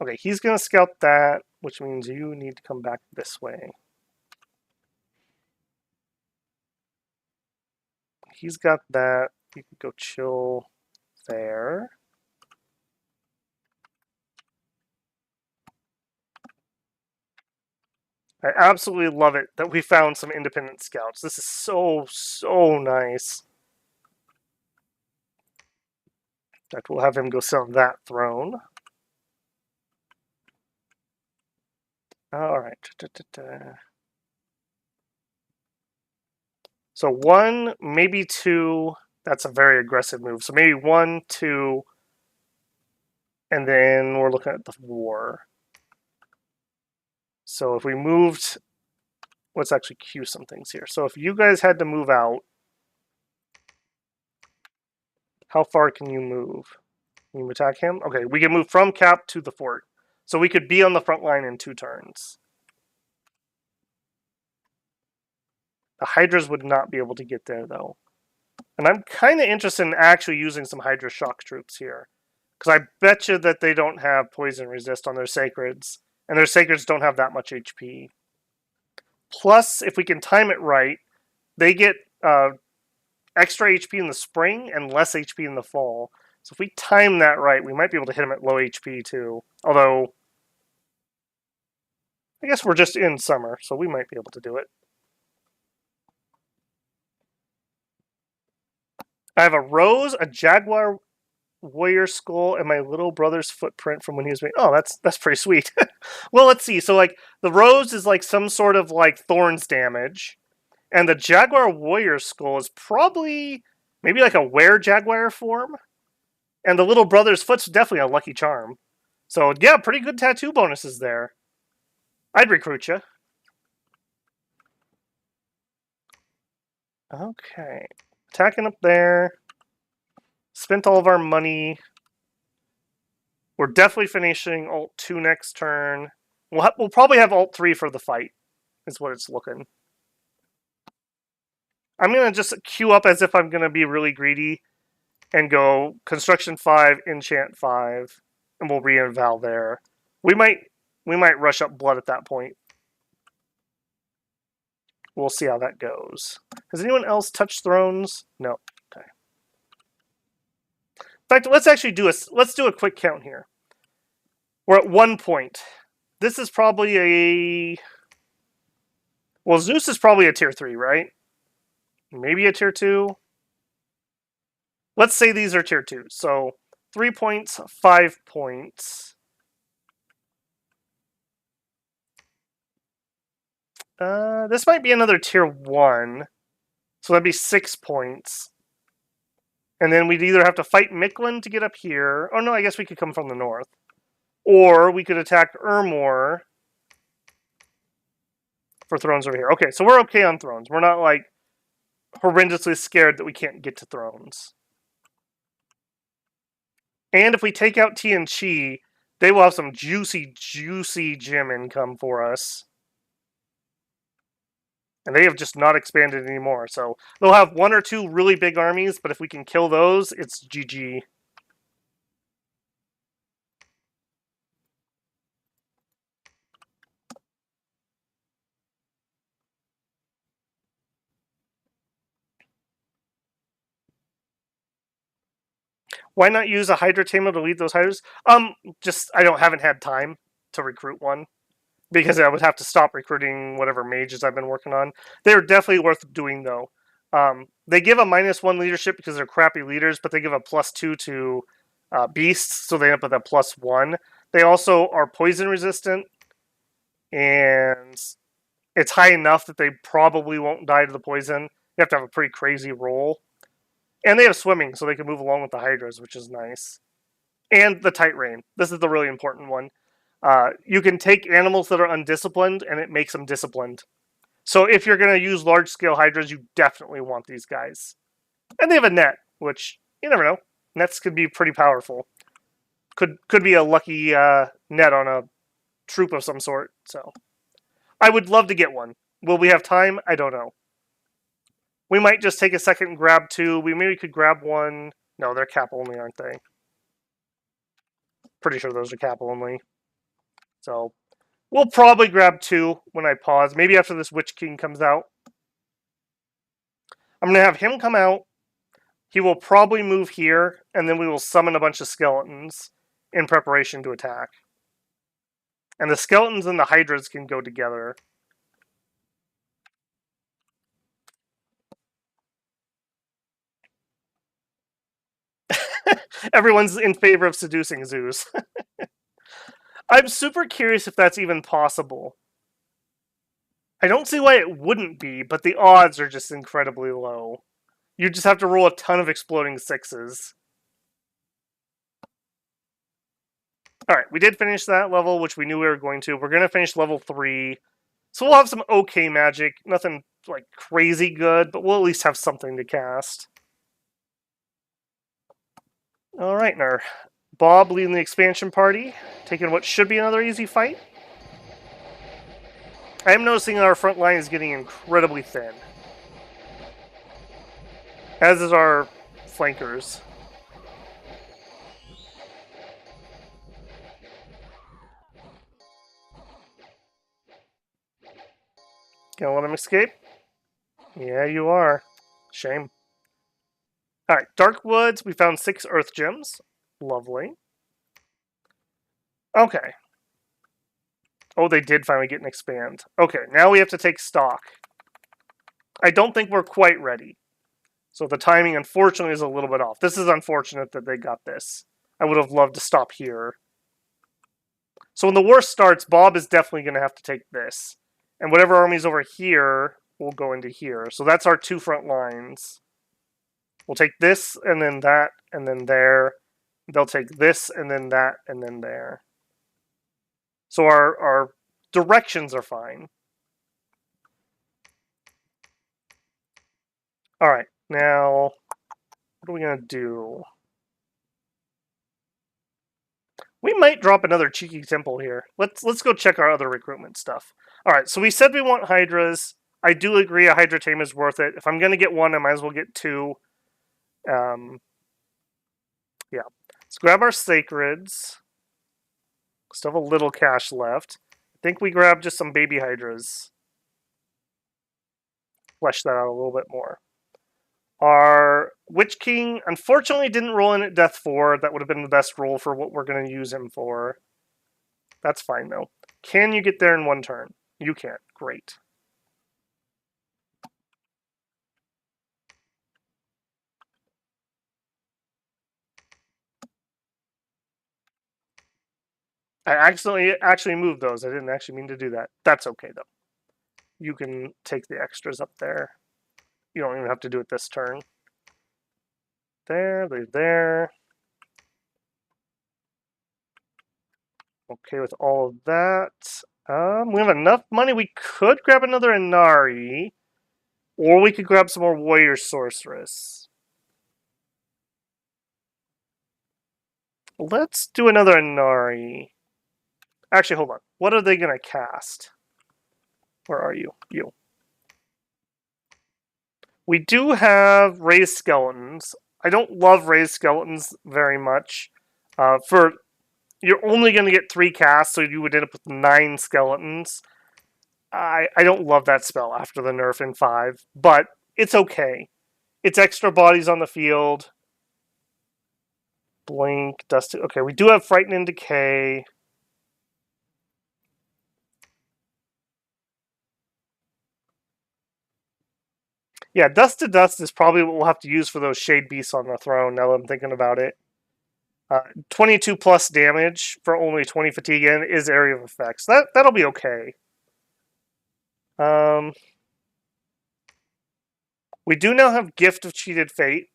Okay, he's going to scout that, which means you need to come back this way. He's got that. You can go chill there. I absolutely love it that we found some independent scouts. This is so, so nice. In fact, we'll have him go sit on that throne. All right. So 1, maybe 2. That's a very aggressive move. So maybe 1, 2, and then we're looking at the war. So if we moved, let's actually queue some things here. So if you guys had to move out, how far can you move? Can you attack him? Okay, we can move from Cap to the fort. So we could be on the front line in 2 turns. The Hydras would not be able to get there, though. And I'm kind of interested in actually using some Hydra shock troops here. Because I bet you that they don't have poison resist on their Sacreds. And their Sacreds don't have that much HP. Plus, if we can time it right, they get extra HP in the spring and less HP in the fall. So if we time that right, we might be able to hit them at low HP too. Although, I guess we're just in summer, so we might be able to do it. I have a rose, a jaguar warrior skull, and my little brother's footprint from when he was made. Oh, that's pretty sweet. Well, let's see. So like the rose is like some sort of like thorns damage, and the jaguar warrior skull is probably maybe like a were jaguar form, and the little brother's foot's definitely a lucky charm. So yeah, pretty good tattoo bonuses there. I'd recruit you. Okay, attacking up there. Spent all of our money. We're definitely finishing Alt 2 next turn. We'll probably have Alt 3 for the fight, is what it's looking. I'm going to just queue up as if I'm going to be really greedy and go Construction 5, Enchant 5, and we'll re-eval there. We might rush up Blood at that point. We'll see how that goes. Has anyone else touched thrones? No. Okay. In fact, let's actually do a quick count here. We're at 1 point. This is probably a... Well, Zeus is probably a tier 3, right? Maybe a tier 2. Let's say these are tier 2. So 3 points, 5 points. This might be another tier 1. So that'd be 6 points. And then we'd either have to fight Mikland to get up here. Oh no, I guess we could come from the north. Or we could attack Ermor for thrones over here. Okay, so we're okay on thrones. We're not like horrendously scared that we can't get to thrones. And if we take out T and Chi, they will have some juicy, juicy gem income for us. And they have just not expanded anymore. So they'll have 1 or 2 really big armies, but if we can kill those, it's GG. Why not use a Hydra tamer to lead those Hydras? Just I haven't had time to recruit one because I would have to stop recruiting whatever mages I've been working on. They're definitely worth doing though. They give a -1 leadership because they're crappy leaders, but they give a +2 to beasts, so they end up with a +1. They also are poison resistant, and it's high enough that they probably won't die to the poison. You have to have a pretty crazy roll. And they have swimming, so they can move along with the Hydras, which is nice. And the tight rein. This is the really important one. You can take animals that are undisciplined, and it makes them disciplined. So if you're going to use large-scale Hydras, you definitely want these guys. And they have a net, which, you never know. Nets could be pretty powerful. Could be a lucky net on a troop of some sort. So I would love to get one. Will we have time? I don't know. We might just take a second and grab two. We maybe could grab one. No, they're cap only, aren't they? Pretty sure those are cap only. So we'll probably grab two when I pause. Maybe after this Witch King comes out. I'm going to have him come out. He will probably move here, and then we will summon a bunch of skeletons in preparation to attack. And the skeletons and the Hydras can go together. Everyone's in favor of seducing Zeus. I'm super curious if that's even possible. I don't see why it wouldn't be, but the odds are just incredibly low. You just have to roll a ton of exploding 6s. Alright, we did finish that level, which we knew we were going to. We're going to finish level 3. So we'll have some okay magic. Nothing, like, crazy good, but we'll at least have something to cast. Alright, now Bob leading the expansion party, taking what should be another easy fight. I am noticing our front line is getting incredibly thin. As is our flankers. Gonna let him escape? Yeah, you are. Shame. Alright, Dark Woods. We found 6 Earth Gems. Lovely. Okay. Oh, they did finally get an expand. Okay, now we have to take stock. I don't think we're quite ready. So the timing, unfortunately, is a little bit off. This is unfortunate that they got this. I would have loved to stop here. So when the war starts, Bob is definitely going to have to take this. And whatever army's over here will go into here. So that's our 2 front lines. We'll take this, and then that, and then there. They'll take this, and then that, and then there. So our directions are fine. Alright, now, what are we going to do? We might drop another cheeky temple here. Let's go check our other recruitment stuff. Alright, so we said we want Hydras. I do agree a Hydra tame is worth it. If I'm going to get one, I might as well get 2. Yeah. Let's grab our Sacreds. Still have a little cash left. I think we grab just some baby Hydras. Flesh that out a little bit more. Our Witch King, unfortunately, didn't roll in at Death 4. That would have been the best roll for what we're going to use him for. That's fine, though. Can you get there in 1 turn? You can. Great. I actually moved those. I didn't actually mean to do that. That's okay, though. You can take the extras up there. You don't even have to do it this turn. There, there. Okay with all of that. We have enough money. We could grab another Inari. Or we could grab some more Warrior Sorceress. Let's do another Inari. Actually, hold on. What are they going to cast? Where are you? You. We do have Raised Skeletons. I don't love Raised Skeletons very much. You're only going to get 3 casts, so you would end up with 9 skeletons. I don't love that spell after the nerf in 5, but it's okay. It's extra bodies on the field. Blink, Dust. Okay, we do have Frighten and Decay. Yeah, Dust to Dust is probably what we'll have to use for those Shade Beasts on the throne, now that I'm thinking about it. 22 plus damage for only 20 fatigue and is area of effects. That'll be okay. We do now have Gift of Cheated Fate.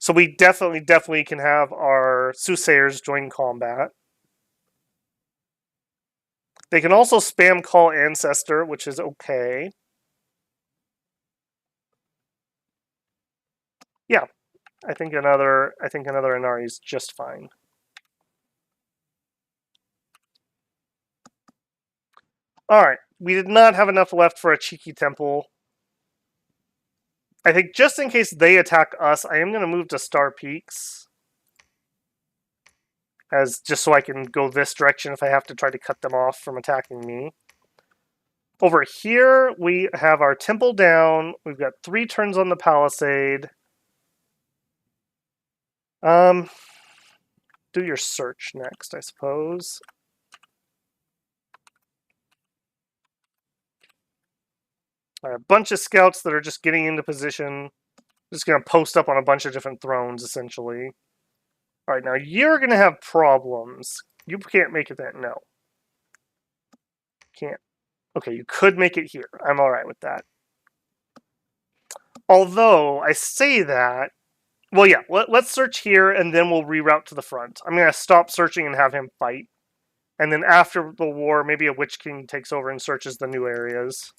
So we definitely can have our Soothsayers join combat. They can also spam Call Ancestor, which is okay. Yeah, I think another Inari is just fine. Alright, we did not have enough left for a Cheeky Temple. I think just in case they attack us, I am going to move to Star Peaks. Just so I can go this direction if I have to try to cut them off from attacking me. Over here, we have our temple down. We've got 3 turns on the palisade. Do your search next, I suppose. A bunch of scouts that are just getting into position. Just going to post up on a bunch of different thrones, essentially. Alright, now you're going to have problems. You can't make it there. No. Can't. Okay, you could make it here. I'm alright with that. Although, I say that... Well, yeah, let's search here, and then we'll reroute to the front. I'm going to stop searching and have him fight. And then after the war, maybe a Witch King takes over and searches the new areas.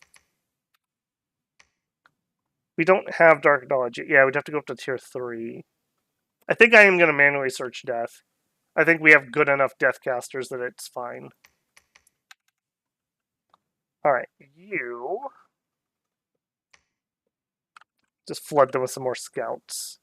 We don't have Dark Knowledge yet. Yeah, we'd have to go up to Tier 3. I think I am going to manually search Death. I think we have good enough Death casters that it's fine. Alright, you... Just flood them with some more scouts.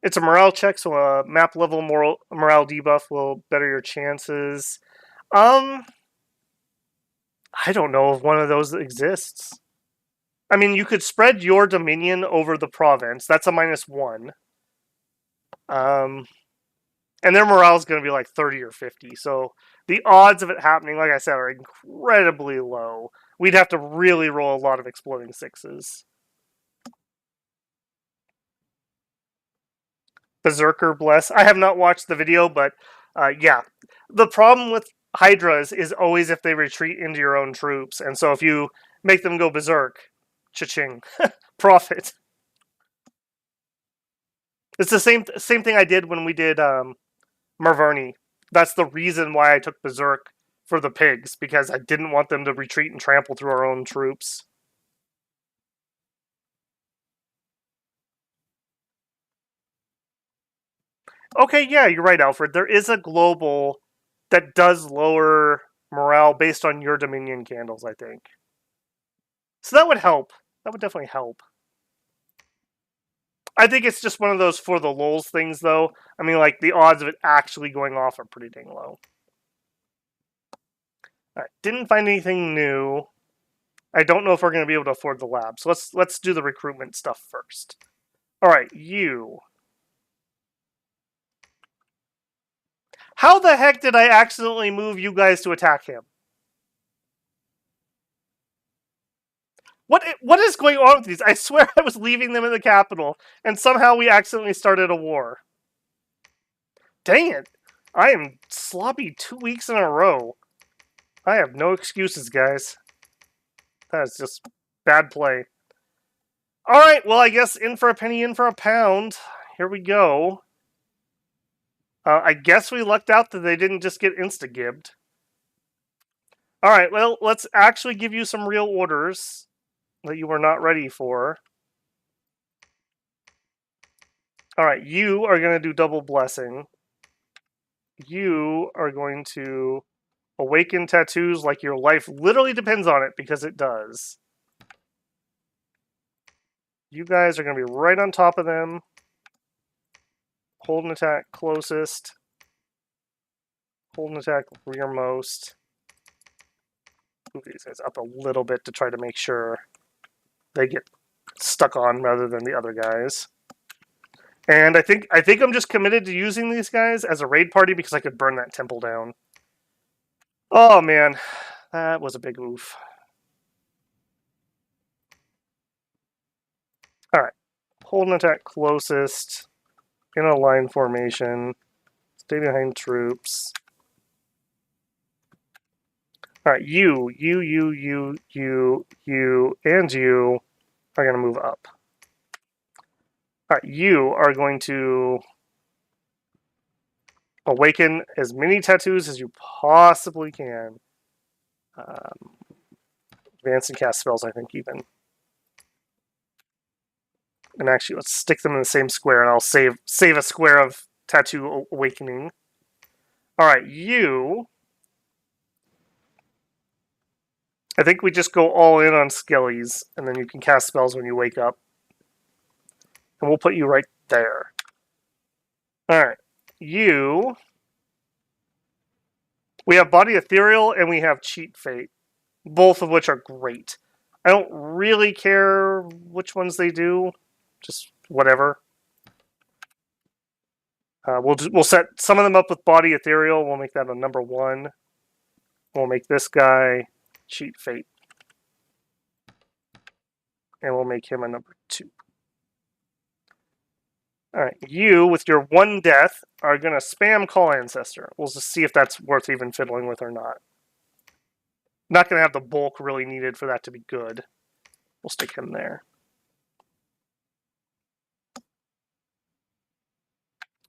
It's a morale check, so a map level morale debuff will better your chances. I don't know if one of those exists. I mean, you could spread your dominion over the province. That's a -1. And their morale is going to be like 30 or 50. So the odds of it happening, like I said, are incredibly low. We'd have to really roll a lot of exploding 6s. Berserker Bless. I have not watched the video, but yeah. The problem with Hydras is always if they retreat into your own troops. And so if you make them go berserk, cha-ching. Profit. It's the same thing I did when we did Marverni. That's the reason why I took berserk for the pigs, because I didn't want them to retreat and trample through our own troops. Okay, yeah, you're right, Alfred. There is a global that does lower morale based on your Dominion candles, I think. So that would help. That would definitely help. I think it's just one of those for the lulz things, though. I mean, like, the odds of it actually going off are pretty dang low. Alright, didn't find anything new. I don't know if we're going to be able to afford the lab, so let's do the recruitment stuff first. Alright, you. How the heck did I accidentally move you guys to attack him? What is going on with these? I swear I was leaving them in the capital, and somehow we accidentally started a war. Dang it. I am sloppy 2 weeks in a row. I have no excuses, guys. That is just bad play. Alright, well, I guess in for a penny, in for a pound. Here we go. I guess we lucked out that they didn't just get insta-gibbed. Alright, well, let's actually give you some real orders that you were not ready for. Alright, you are going to do double blessing. You are going to awaken tattoos like your life literally depends on it, because it does. You guys are going to be right on top of them. Hold an attack closest. Hold an attack rearmost. Move these guys up a little bit to try to make sure they get stuck on rather than the other guys. And I think I'm just committed to using these guys as a raid party because I could burn that temple down. Oh man, that was a big oof. Alright. Hold an attack closest. In a line formation. Stay behind troops. Alright, you, and you are going to move up. Alright, you are going to awaken as many tattoos as you possibly can. Advance and cast spells, I think, even. And actually, let's stick them in the same square, and I'll save a square of tattoo awakening. Alright, you... I think we just go all in on skellies, and then you can cast spells when you wake up. And we'll put you right there. Alright, you... We have Body Ethereal, and we have Cheat Fate. Both of which are great. I don't really care which ones they do. Just whatever. We'll set some of them up with Body Ethereal. We'll make that a number 1. We'll make this guy Cheat Fate. And we'll make him a number 2. Alright, you, with your 1 death, are going to spam Call Ancestor. We'll just see if that's worth even fiddling with or not. Not going to have the bulk really needed for that to be good. We'll stick him there.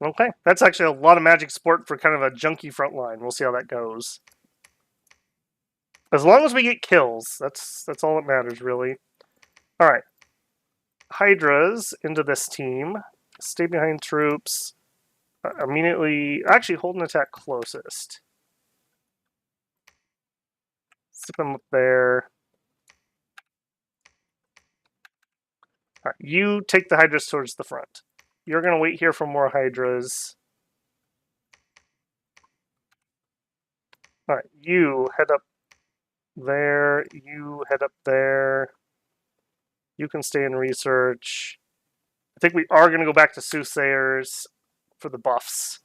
Okay, that's actually a lot of magic support for kind of a junky front line. We'll see how that goes. As long as we get kills, that's all that matters, really. Alright. Hydras into this team. Stay behind troops. Immediately... Actually, hold an attack closest. Stick them up there. Alright, you take the Hydras towards the front. You're going to wait here for more Hydras. Alright, you head up there. You head up there. You can stay in research. I think we are going to go back to Soothsayers for the buffs.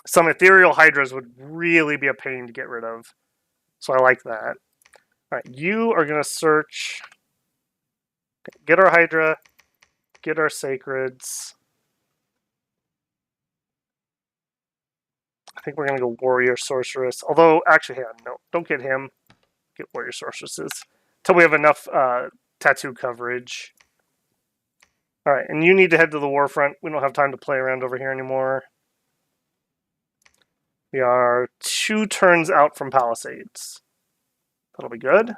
Some Ethereal Hydras would really be a pain to get rid of. So I like that. Alright, you are going to search. Get our Hydra. Get our Sacreds. I think we're going to go Warrior Sorceress. Although, actually, hang on. No, don't get him. Get Warrior Sorceresses. Until we have enough tattoo coverage. Alright, and you need to head to the Warfront. We don't have time to play around over here anymore. We are 2 turns out from Palisades. That'll be good.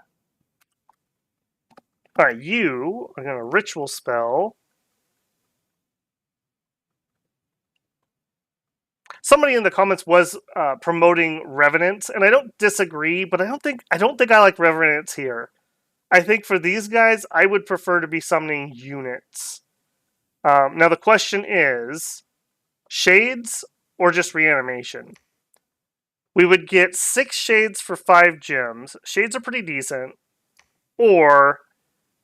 Alright, you are going to Ritual Spell. Somebody in the comments was promoting Revenants, and I don't disagree, but I don't think I like Revenants here. I think for these guys, I would prefer to be summoning units. Now the question is, Shades or just Reanimation? We would get 6 Shades for 5 gems. Shades are pretty decent. Or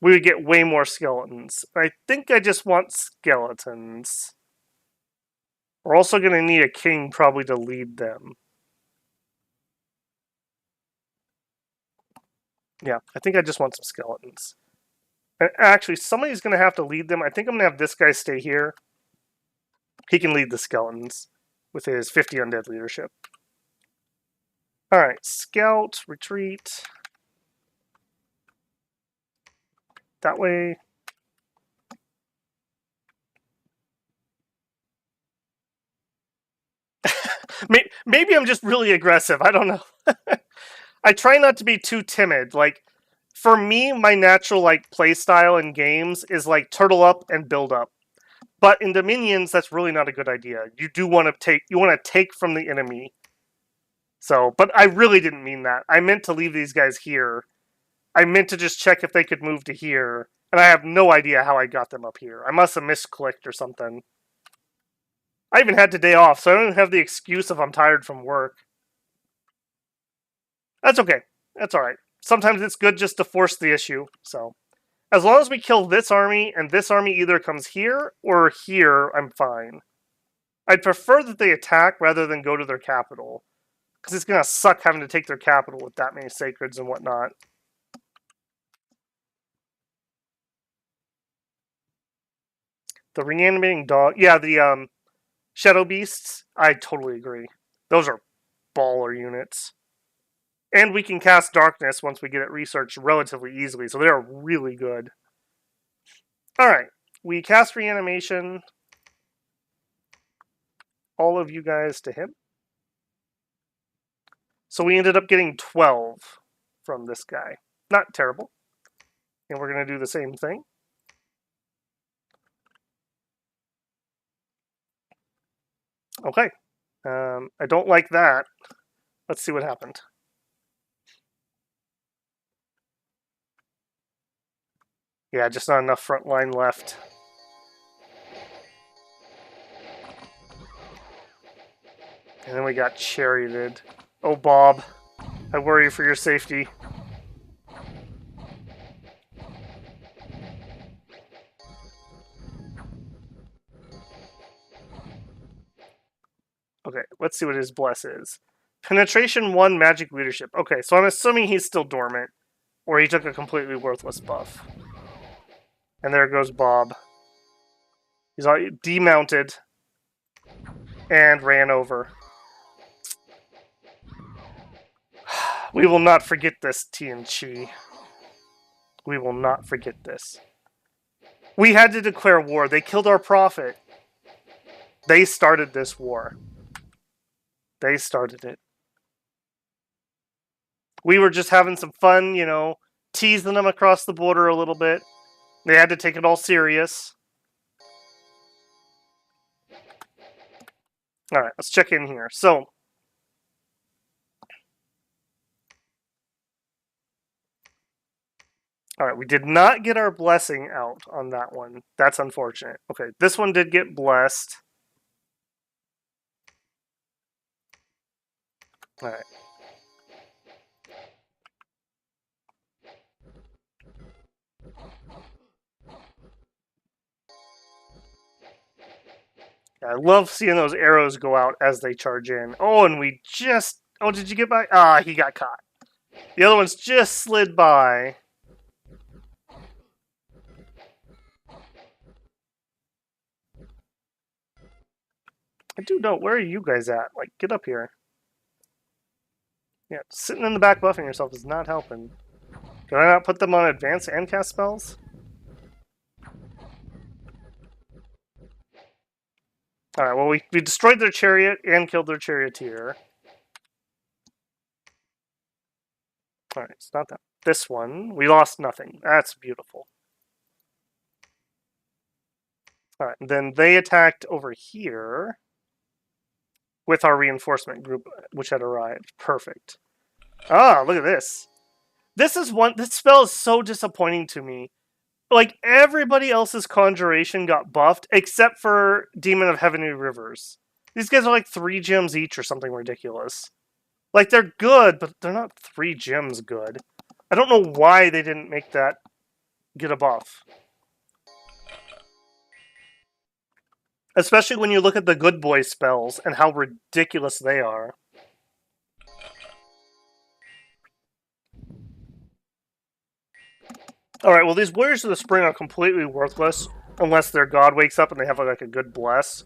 we would get way more Skeletons. I think I just want Skeletons. We're also going to need a king probably to lead them. Yeah, I think I just want some Skeletons. And actually, somebody's going to have to lead them. I think I'm going to have this guy stay here. He can lead the Skeletons with his 50 undead leadership. Alright, Scout, retreat. That way. Maybe I'm just really aggressive. I don't know. I try not to be too timid. Like, for me, my natural play style in games is turtle up and build up. But in Dominions, that's really not a good idea. You do want to take from the enemy. So, but I really didn't mean that. I meant to leave these guys here. I meant to just check if they could move to here. And I have no idea how I got them up here. I must have misclicked or something. I even had today off, so I don't have the excuse of I'm tired from work. That's okay. That's alright. Sometimes it's good just to force the issue, so. As long as we kill this army, and this army either comes here or here, I'm fine. I'd prefer that they attack rather than go to their capital. Because it's going to suck having to take their capital with that many sacreds and whatnot. The reanimating dog. Yeah, the shadow beasts. I totally agree. Those are baller units. And we can cast darkness once we get it researched relatively easily, so they're really good. Alright, we cast reanimation. All of you guys to him. So we ended up getting 12 from this guy. Not terrible. And we're going to do the same thing. Okay. I don't like that. Let's see what happened. Yeah, just not enough front line left. And then we got charioted. Oh, Bob. I worry for your safety. Okay, let's see what his bless is. Penetration 1, magic leadership. Okay, so I'm assuming he's still dormant. Or he took a completely worthless buff. And there goes Bob. He's all demounted. And ran over. We will not forget this, Tianchi. We will not forget this. We had to declare war. They killed our prophet. They started this war. They started it. We were just having some fun, you know, teasing them across the border a little bit. They had to take it all serious. Alright, let's check in here. So, alright, we did not get our blessing out on that one. That's unfortunate. Okay, this one did get blessed. Alright. I love seeing those arrows go out as they charge in. Oh, and we just... Oh, did you get by? Ah, he got caught. The other ones just slid by. I do know. Where are you guys at? Like, get up here. Yeah, sitting in the back buffing yourself is not helping. Can I not put them on advance and cast spells? Alright, well, we destroyed their chariot and killed their charioteer. Alright, it's not that. This one, we lost nothing. That's beautiful. Alright, then they attacked over here with our reinforcement group, which had arrived. Perfect. Ah, look at this. This spell is so disappointing to me. Like, everybody else's conjuration got buffed, except for Demon of Heavenly Rivers. These guys are like 3 gems each or something ridiculous. Like, they're good, but they're not 3 gems good. I don't know why they didn't make that get a buff. Especially when you look at the good boy spells and how ridiculous they are. Alright, well, these Warriors of the Spring are completely worthless unless their god wakes up and they have like a good bless.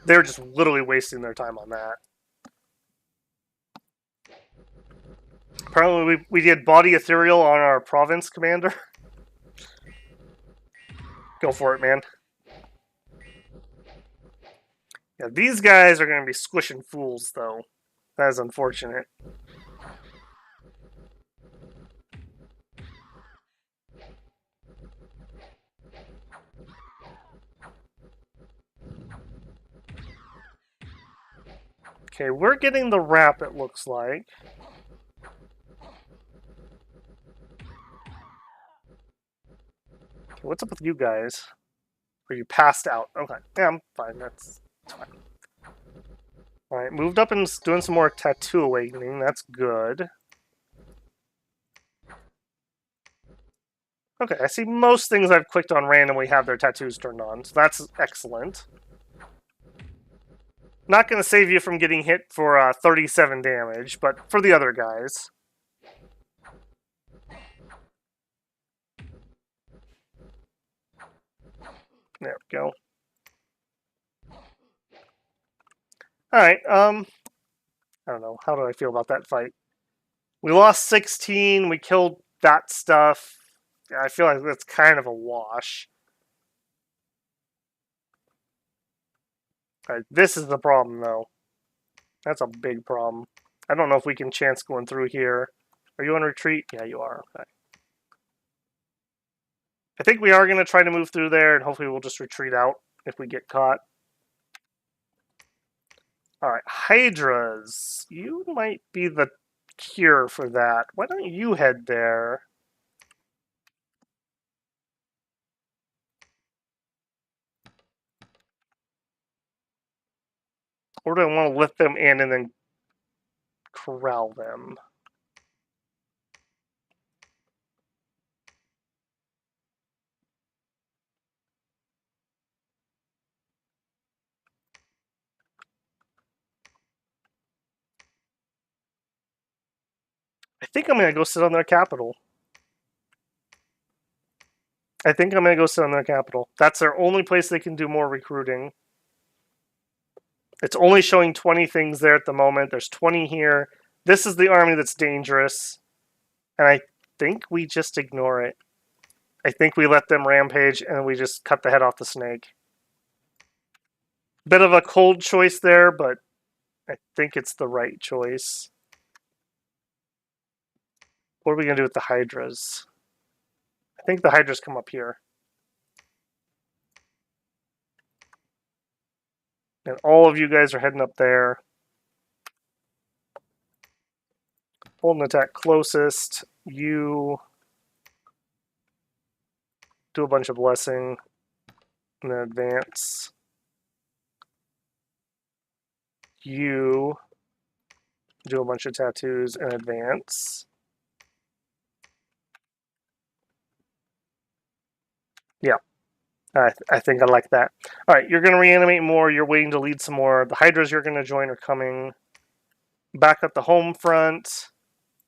They're just literally wasting their time on that. Apparently we did body ethereal on our province commander. Go for it, man. Yeah, these guys are going to be squishing fools, though. That is unfortunate. Okay, we're getting the wrap, it looks like. Okay, what's up with you guys? Are you passed out? Okay, yeah, I'm fine. That's fine. Alright, moved up and doing some more tattoo awakening. That's good. Okay, I see most things I've clicked on randomly have their tattoos turned on, so that's excellent. Not going to save you from getting hit for 37 damage, but for the other guys. There we go. Alright, I don't know. How do I feel about that fight? We lost 16, we killed that stuff. I feel like that's kind of a wash. Alright, this is the problem, though. That's a big problem. I don't know if we can chance going through here. Are you on retreat? Yeah, you are. Okay. I think we are going to try to move through there, and hopefully we'll just retreat out if we get caught. Alright, Hydras. You might be the cure for that. Why don't you head there? Or do I want to lift them in and then corral them? I think I'm going to go sit on their capital. I think I'm going to go sit on their capital. That's their only place they can do more recruiting. It's only showing 20 things there at the moment. There's 20 here. This is the army that's dangerous. And I think we just ignore it. I think we let them rampage and we just cut the head off the snake. Bit of a cold choice there, but I think it's the right choice. What are we going to do with the Hydras? I think the Hydras come up here. And all of you guys are heading up there. Hold an attack closest. You do a bunch of blessing and then advance. You do a bunch of tattoos and advance. Yeah, I think I like that. All right, you're going to reanimate more. You're waiting to lead some more. The Hydras you're going to join are coming. Back at the home front.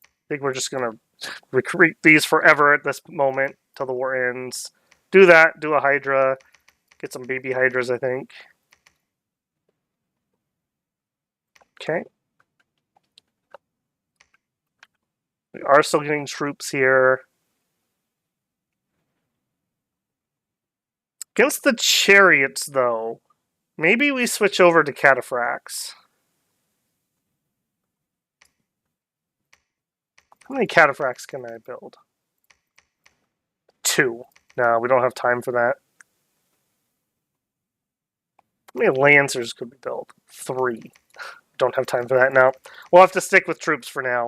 I think we're just going to recruit these forever at this moment till the war ends. Do that. Do a Hydra. Get some baby Hydras, I think. Okay. We are still getting troops here. Against the chariots, though, maybe we switch over to cataphracts. How many cataphracts can I build? 2. No, we don't have time for that. How many lancers could be built? 3. Don't have time for that now. We'll have to stick with troops for now.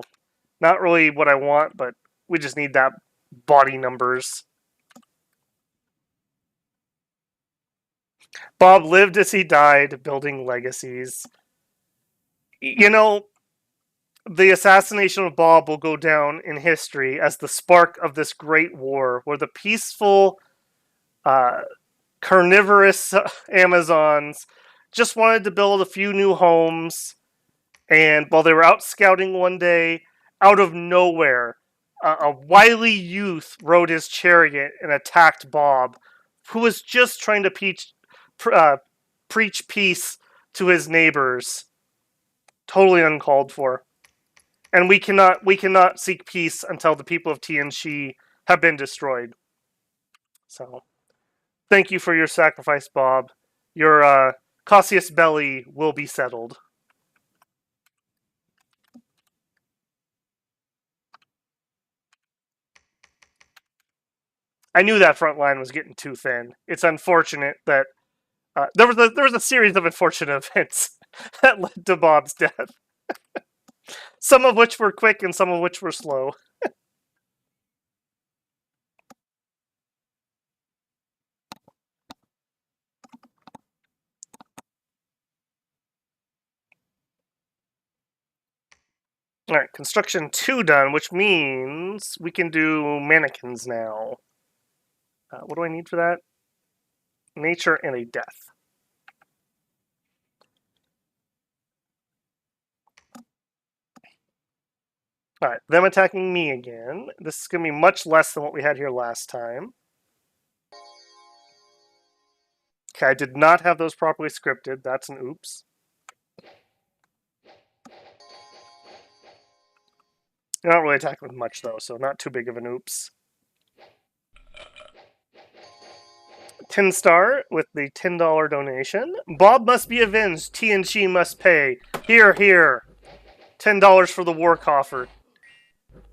Not really what I want, but we just need that body numbers. Bob lived as he died, building legacies. You know, the assassination of Bob will go down in history as the spark of this great war, where the peaceful, carnivorous Amazons just wanted to build a few new homes, and while they were out scouting one day, out of nowhere, a wily youth rode his chariot and attacked Bob, who was just trying to preach peace to his neighbors. Totally uncalled for. And we cannot seek peace until the people of Tianxi have been destroyed. So, thank you for your sacrifice, Bob. Your casus belli will be settled. I knew that front line was getting too thin. It's unfortunate that there was a series of unfortunate events that led to Bob's death. Some of which were quick and some of which were slow. Alright, construction 2 done, which means we can do mannequins now. What do I need for that? Nature and a death. Alright, them attacking me again. This is going to be much less than what we had here last time. Okay, I did not have those properly scripted. That's an oops. You're not really attacking with much, though, so not too big of an oops. 10 star with the $10 donation. Bob must be avenged. TNG must pay. Here, here. $10 for the war coffer.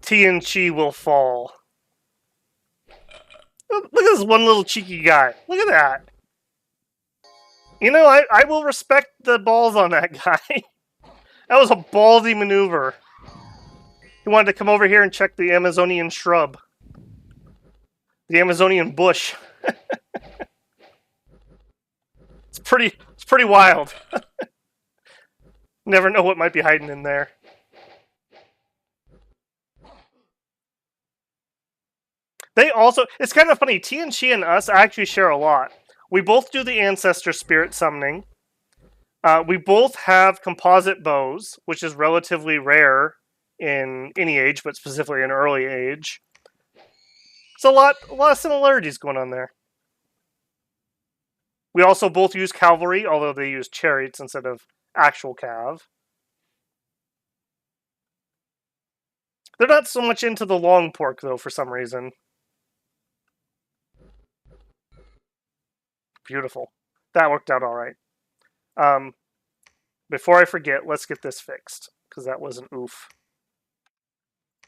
TNG will fall. Look at this one little cheeky guy. Look at that. You know, I will respect the balls on that guy. That was a ballsy maneuver. He wanted to come over here and check the Amazonian shrub. The Amazonian bush. It's pretty wild. Never know what might be hiding in there. They also, it's kind of funny, TNG and us actually share a lot. We both do the ancestor spirit summoning. We both have composite bows, which is relatively rare in any age, but specifically in early age. It's a lot of similarities going on there. We also both use cavalry, although they use chariots instead of actual cav. They're not so much into the long pork, though, for some reason. Beautiful. That worked out all right. Before I forget, let's get this fixed, because that was an oof.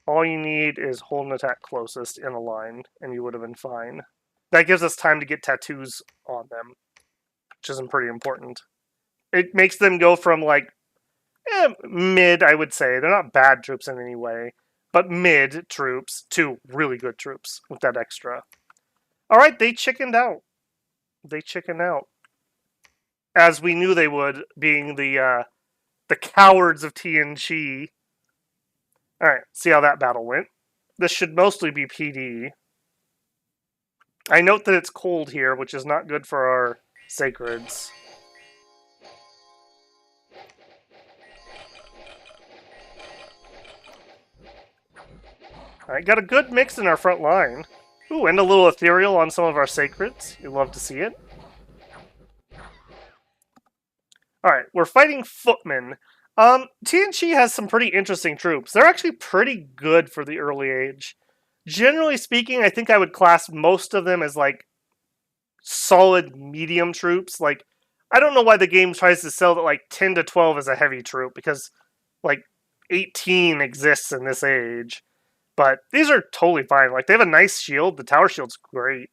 All you need is hold and attack closest in a line, and you would have been fine. That gives us time to get tattoos on them, which isn't pretty important. It makes them go from, like, mid, I would say. They're not bad troops in any way, but mid troops to really good troops with that extra. Alright, they chickened out. They chickened out. As we knew they would, being the cowards of TNG. Alright, see how that battle went. This should mostly be PD. I note that it's cold here, which is not good for our sacreds. Alright, got a good mix in our front line. Ooh, and a little ethereal on some of our sacreds. You love to see it. Alright, we're fighting footmen. TNG has some pretty interesting troops. They're actually pretty good for the early age. Generally speaking, I think I would class most of them as, like, solid medium troops. Like, I don't know why the game tries to sell that, like, 10 to 12 is a heavy troop, because, like, 18 exists in this age. But these are totally fine. Like, they have a nice shield. The tower shield's great.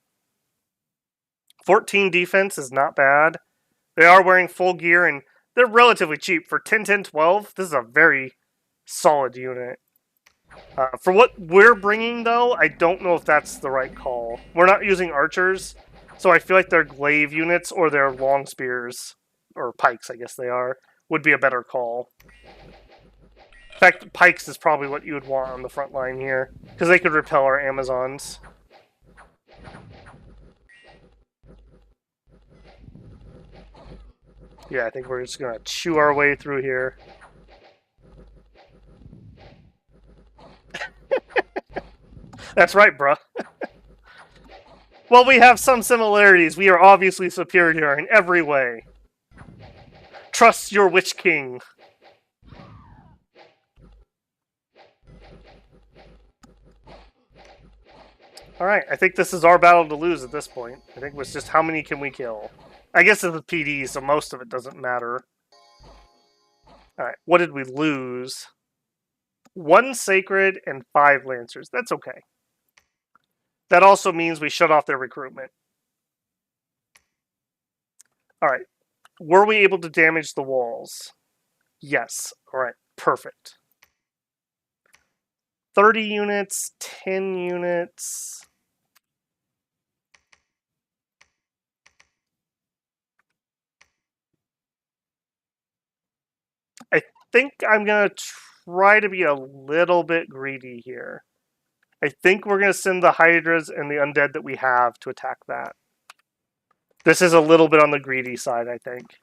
14 defense is not bad. They are wearing full gear, and they're relatively cheap. For 10, 10, 12, this is a very solid unit. For what we're bringing, though, I don't know if that's the right call. We're not using archers, so I feel like their glaive units or their long spears, or pikes, I guess they are, would be a better call. In fact, pikes is probably what you would want on the front line here, because they could repel our Amazons. Yeah, I think we're just going to chew our way through here. That's right, bruh. While we have some similarities, we are obviously superior in every way. Trust your Witch King. Alright, I think this is our battle to lose at this point. I think it's just how many can we kill. I guess it's a PD, so most of it doesn't matter. Alright, what did we lose? 1 Sacred and 5 Lancers. That's okay. That also means we shut off their recruitment. Alright, were we able to damage the walls? Yes. Alright, perfect. 30 units, 10 units... I think I'm going to try to be a little bit greedy here. I think we're going to send the Hydras and the Undead that we have to attack that. This is a little bit on the greedy side, I think.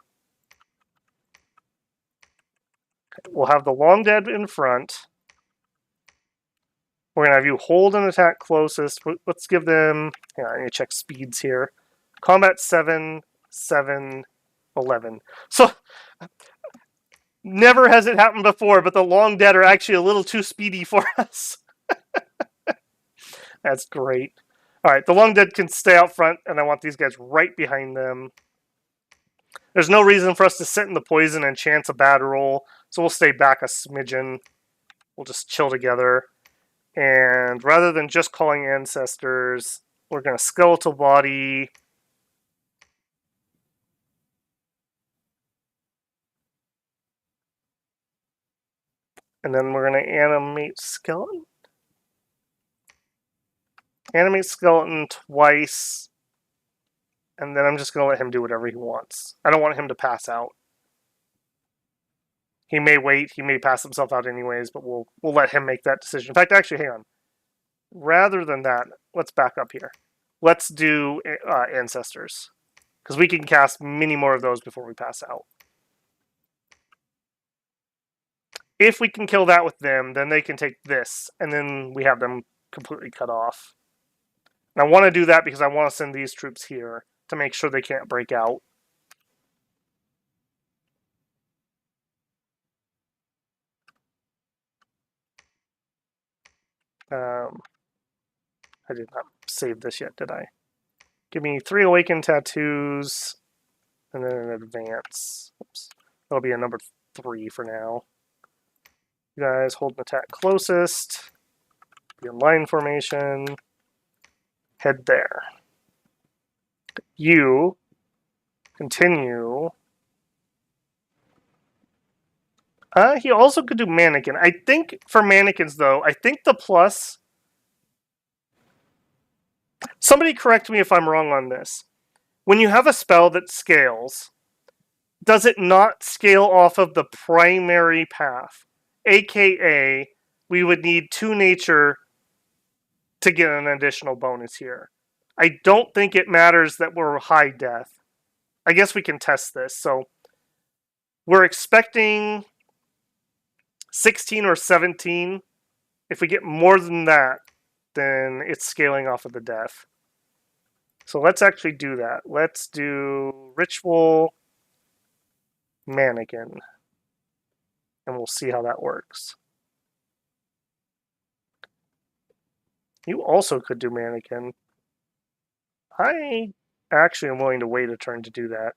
We'll have the Long Dead in front. We're going to have you hold and attack closest. Let's give them... Yeah, I need to check speeds here. Combat 7, 7, 11. So, never has it happened before, but the Long Dead are actually a little too speedy for us. That's great. Alright, the Long Dead can stay out front, and I want these guys right behind them. There's no reason for us to sit in the poison and chance a bad roll, so we'll stay back a smidgen. We'll just chill together. And rather than just calling Ancestors, we're going to Skeletal Body. And then we're going to Animate Skeleton. Animate Skeleton twice. And then I'm just going to let him do whatever he wants. I don't want him to pass out. He may wait. He may pass himself out anyways, but we'll let him make that decision. In fact, actually, hang on. Rather than that, let's back up here. Let's do Ancestors. Because we can cast many more of those before we pass out. If we can kill that with them, then they can take this, and then we have them completely cut off. And I want to do that because I want to send these troops here to make sure they can't break out. I did not save this yet, did I? Give me 3 Awakened Tattoos, and then an Advance. Oops. That'll be a number 3 for now. You guys hold an attack closest. Be in line formation. Head there. You continue. He also could do Mannequin. I think for Mannequins, though, I think the plus... Somebody correct me if I'm wrong on this. When you have a spell that scales, does it not scale off of the primary path? AKA, we would need 2 nature to get an additional bonus here. I don't think it matters that we're high death. I guess we can test this. So we're expecting 16 or 17. If we get more than that, then it's scaling off of the death. So let's actually do that. Let's do Ritual Mannequin. And we'll see how that works. You also could do Mannequin. I actually am willing to wait a turn to do that.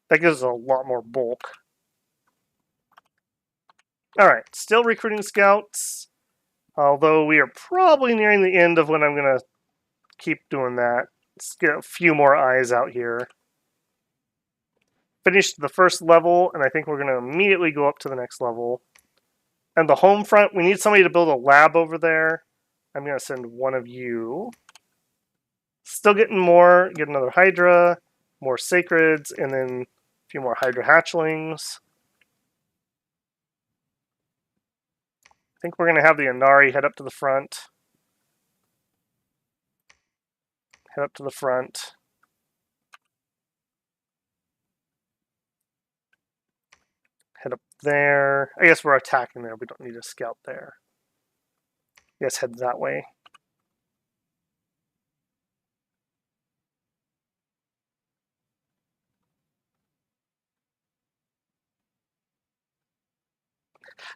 That gives us a lot more bulk. Alright, still recruiting scouts. Although we are probably nearing the end of when I'm going to keep doing that. Let's get a few more eyes out here. Finished the first level, and I think we're going to immediately go up to the next level. And the home front, we need somebody to build a lab over there. I'm going to send one of you. Still getting more. Get another Hydra, more Sacreds, and then a few more Hydra hatchlings. I think we're going to have the Inari head up to the front. Head up to the front. Head up there. I guess we're attacking there. We don't need a scout there. Yes, head that way.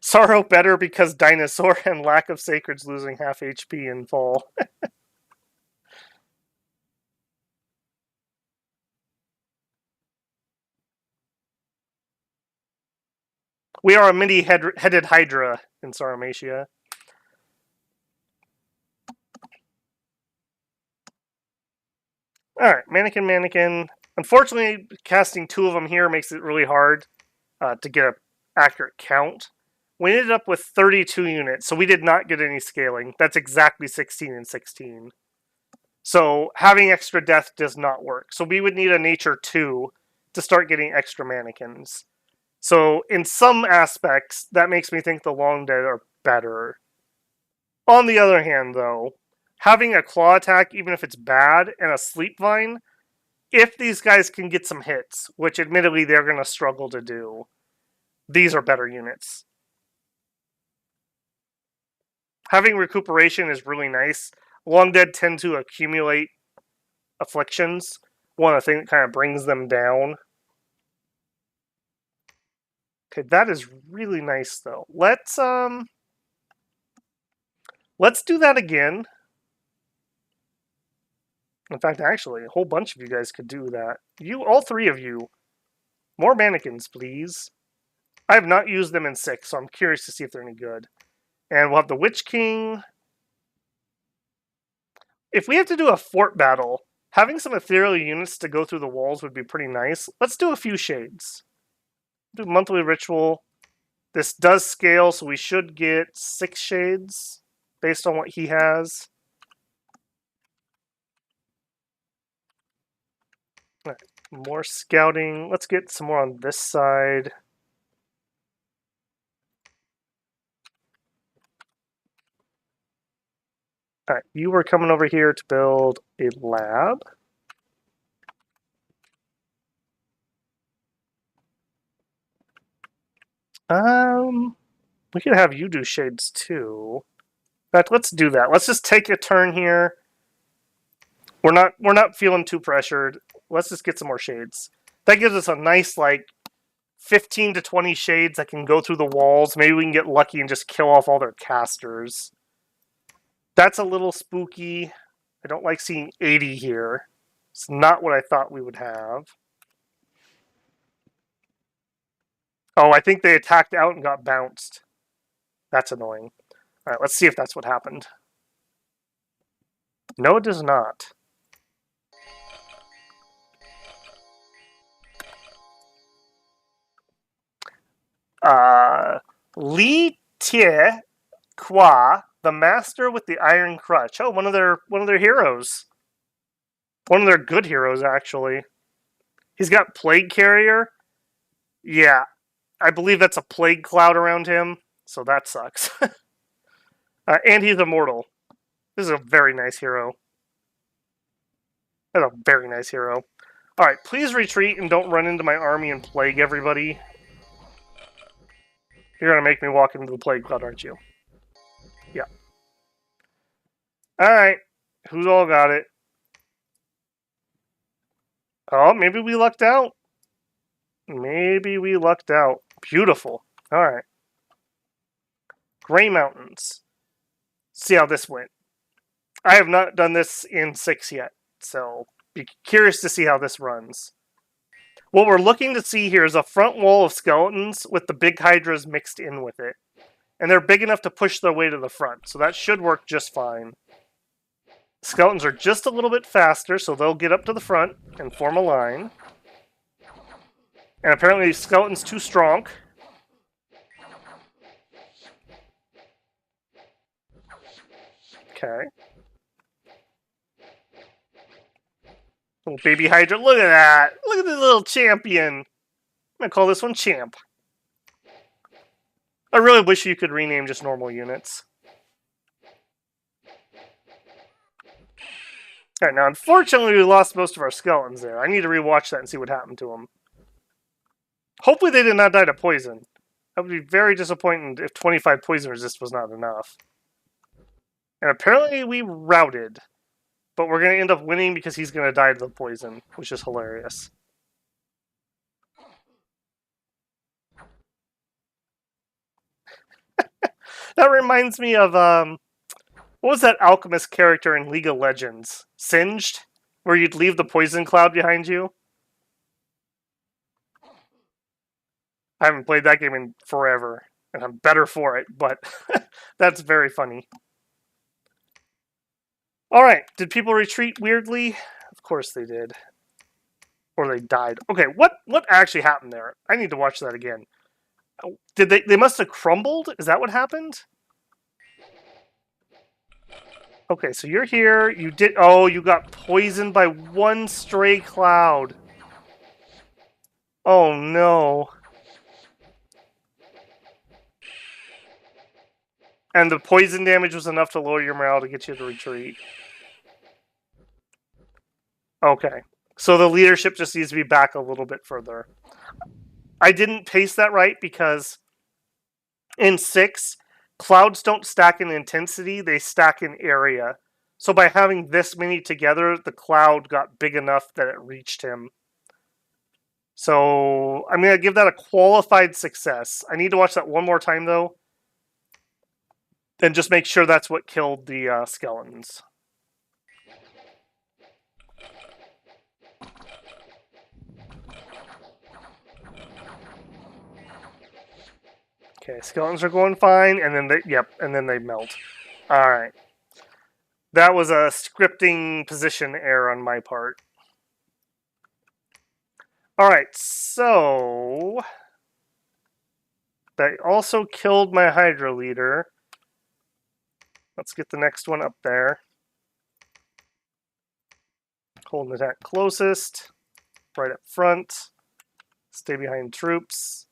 Sorrow better because dinosaur and lack of sacreds losing half HP in fall. We are a mini-headed Hydra in Sauromatia. Alright, Mannequin. Unfortunately, casting 2 of them here makes it really hard to get an accurate count. We ended up with 32 units, so we did not get any scaling. That's exactly 16 and 16. So having extra death does not work. So we would need a nature 2 to start getting extra mannequins. So in some aspects, that makes me think the Long Dead are better. On the other hand, though, having a claw attack, even if it's bad, and a sleep vine, if these guys can get some hits, which admittedly they're going to struggle to do, these are better units. Having recuperation is really nice. Long Dead tend to accumulate afflictions. One of the things that kind of brings them down. Okay, that is really nice though. Let's do that again. In fact, actually, a whole bunch of you guys could do that. All three of you. More mannequins, please. I have not used them in 6, so I'm curious to see if they're any good. And we'll have the Witch King. If we have to do a fort battle, having some ethereal units to go through the walls would be pretty nice. Let's do a few shades. Do monthly ritual. This does scale, so we should get 6 shades based on what he has. All right, more scouting. Let's get some more on this side. All right, you were coming over here to build a lab. We could have you do shades too. In fact, let's do that. Let's just take a turn here. We're not feeling too pressured. Let's just get some more shades. That gives us a nice, like, 15 to 20 shades that can go through the walls. Maybe we can get lucky and just kill off all their casters. That's a little spooky. I don't like seeing 80 here. It's not what I thought we would have. Oh, I think they attacked out and got bounced. That's annoying. All right, let's see if that's what happened. No, it does not. Li Tie Qua, the master with the iron crutch. Oh, one of their heroes. One of their good heroes, actually. He's got Plague Carrier. Yeah, I believe that's a plague cloud around him, so that sucks. And he's immortal. This is a very nice hero. That's a very nice hero. Alright, please retreat and don't run into my army and plague everybody. You're going to make me walk into the plague cloud, aren't you? Yeah. Alright, who's all got it? Oh, maybe we lucked out. Maybe we lucked out. Beautiful. Alright. Gray Mountains. See how this went. I have not done this in 6 yet, so be curious to see how this runs. What we're looking to see here is a front wall of skeletons with the big hydras mixed in with it. And they're big enough to push their way to the front, so that should work just fine. Skeletons are just a little bit faster, so they'll get up to the front and form a line. And apparently the skeleton's too strong. Okay. Little baby Hydra. Look at that. Look at this little champion. I'm going to call this one Champ. I really wish you could rename just normal units. Alright, now unfortunately we lost most of our skeletons there. I need to rewatch that and see what happened to them. Hopefully they did not die to poison. I would be very disappointed if 25 poison resist was not enough. And apparently we routed. But we're going to end up winning because he's going to die to the poison, which is hilarious. That reminds me of, what was that alchemist character in League of Legends? Singed? Where you'd leave the poison cloud behind you? I haven't played that game in forever, and I'm better for it, but that's very funny. Alright, did people retreat weirdly? Of course they did. Or they died. Okay, what actually happened there? I need to watch that again. Did they must have crumbled? Is that what happened? Okay, so you're here. You got poisoned by one stray cloud. Oh no. And the poison damage was enough to lower your morale to get you to retreat. Okay. So the leadership just needs to be back a little bit further. I didn't pace that right because in 6, clouds don't stack in intensity, they stack in area. So by having this many together, the cloud got big enough that it reached him. So I'm going to give that a qualified success. I need to watch that one more time, though. And just make sure that's what killed the skeletons. Okay, skeletons are going fine, and then they melt. All right. That was a scripting position error on my part. All right, so that also killed my Hydra leader. Let's get the next one up there. Hold an attack closest, right up front. Stay behind troops.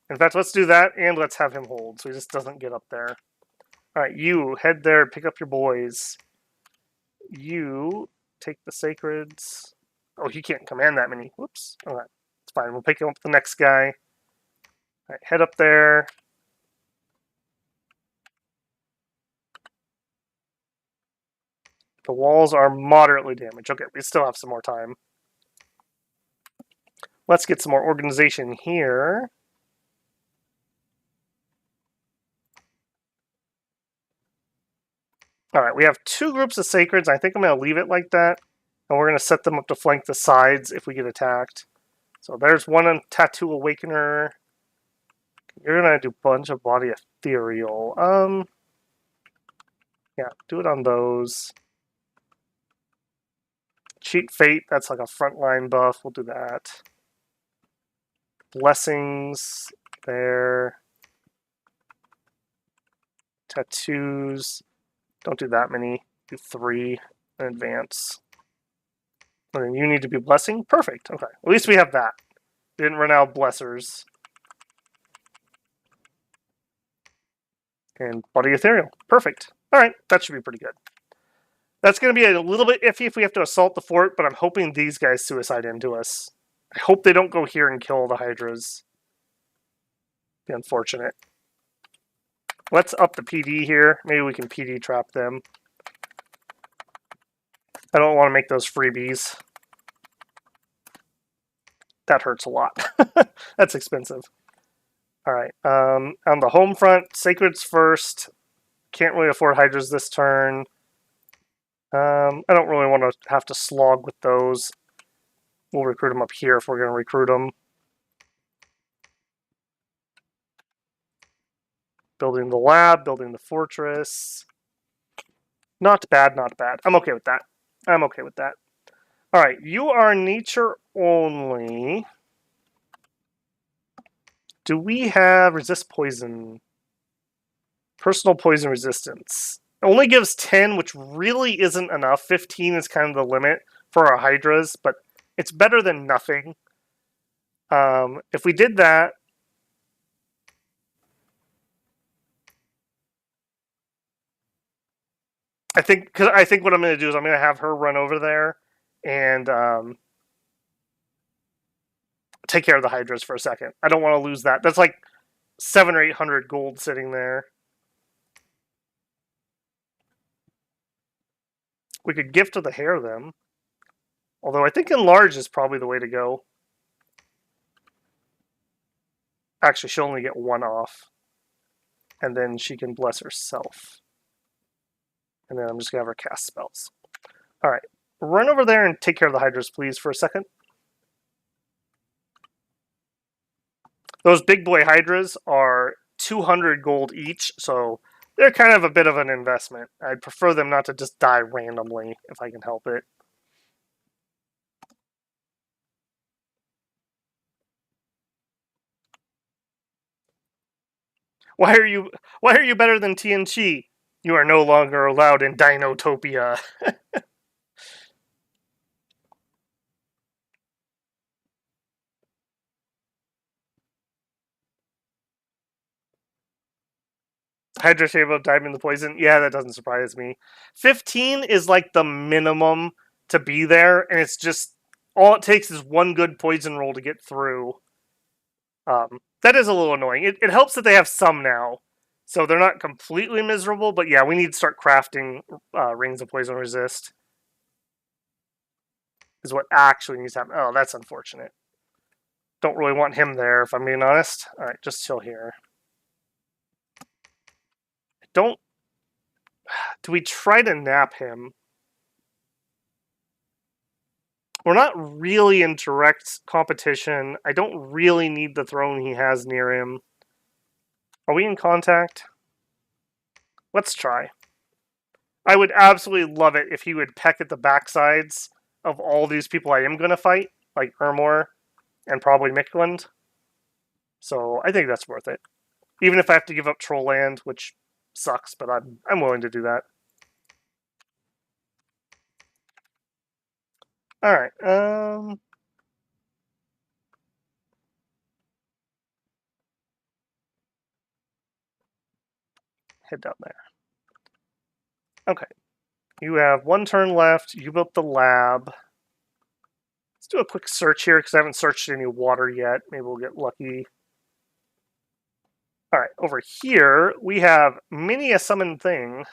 In fact, let's do that, and let's have him hold, so he just doesn't get up there. All right, you head there, pick up your boys. You take the sacreds. Oh, he can't command that many. Whoops. All right, it's fine. We'll pick up the next guy. All right, head up there. The walls are moderately damaged. Okay, we still have some more time. Let's get some more organization here. All right, we have 2 groups of sacreds. I think I'm going to leave it like that. And we're going to set them up to flank the sides if we get attacked. So there's one on Tattoo Awakener. You're going to do a bunch of Body Ethereal. Yeah, do it on those. Cheat Fate, that's like a frontline buff. We'll do that. Blessings, there. Tattoos. Don't do that many. Do 3 in advance. And then you need to be Blessing? Perfect. Okay. At least we have that. Didn't run out of Blessers. And Body Ethereal. Perfect. Alright, that should be pretty good. That's going to be a little bit iffy if we have to assault the fort, but I'm hoping these guys suicide into us. I hope they don't go here and kill the Hydras. Be unfortunate. Let's up the PD here. Maybe we can PD trap them. I don't want to make those freebies. That hurts a lot. That's expensive. Alright, on the home front, Sacred's first. Can't really afford Hydras this turn. I don't really want to have to slog with those. We'll recruit them up here if we're going to recruit them. Building the lab, building the fortress. Not bad, not bad. I'm okay with that. I'm okay with that. Alright, you are nature only. Do we have resist poison? Personal poison resistance. It only gives 10, which really isn't enough. 15 is kind of the limit for our Hydras, but it's better than nothing. If we did that, I think what I'm going to do is I'm going to have her run over there and take care of the Hydras for a second. I don't want to lose that. That's like 700 or 800 gold sitting there. We could gift to the hair them. Although I think enlarge is probably the way to go. Actually, she'll only get 1 off. And then she can bless herself. And then I'm just going to have her cast spells. Alright. Run over there and take care of the Hydras, please, for a second. Those big boy Hydras are 200 gold each, so they're kind of a bit of an investment. I'd prefer them not to just die randomly, if I can help it. Why are you better than TNT? You are no longer allowed in Dinotopia. Hydra Shadow diving the poison. Yeah, that doesn't surprise me. 15 is like the minimum to be there, and it's just all it takes is one good poison roll to get through. That is a little annoying. It helps that they have some now, so they're not completely miserable. But yeah, we need to start crafting rings of poison resist. Is what actually needs to happen. Oh, that's unfortunate. Don't really want him there, if I'm being honest. All right, just chill here. Don't. Do we try to nap him? We're not really in direct competition. I don't really need the throne he has near him. Are we in contact? Let's try. I would absolutely love it if he would peck at the backsides of all these people I am going to fight, like Ermor and probably Mikland. So I think that's worth it. Even if I have to give up Troll Land, which sucks, but I'm willing to do that. Alright, head down there. Okay. You have one turn left. You built the lab. Let's do a quick search here, because I haven't searched any water yet. Maybe we'll get lucky. Alright, over here, we have many a summon thing.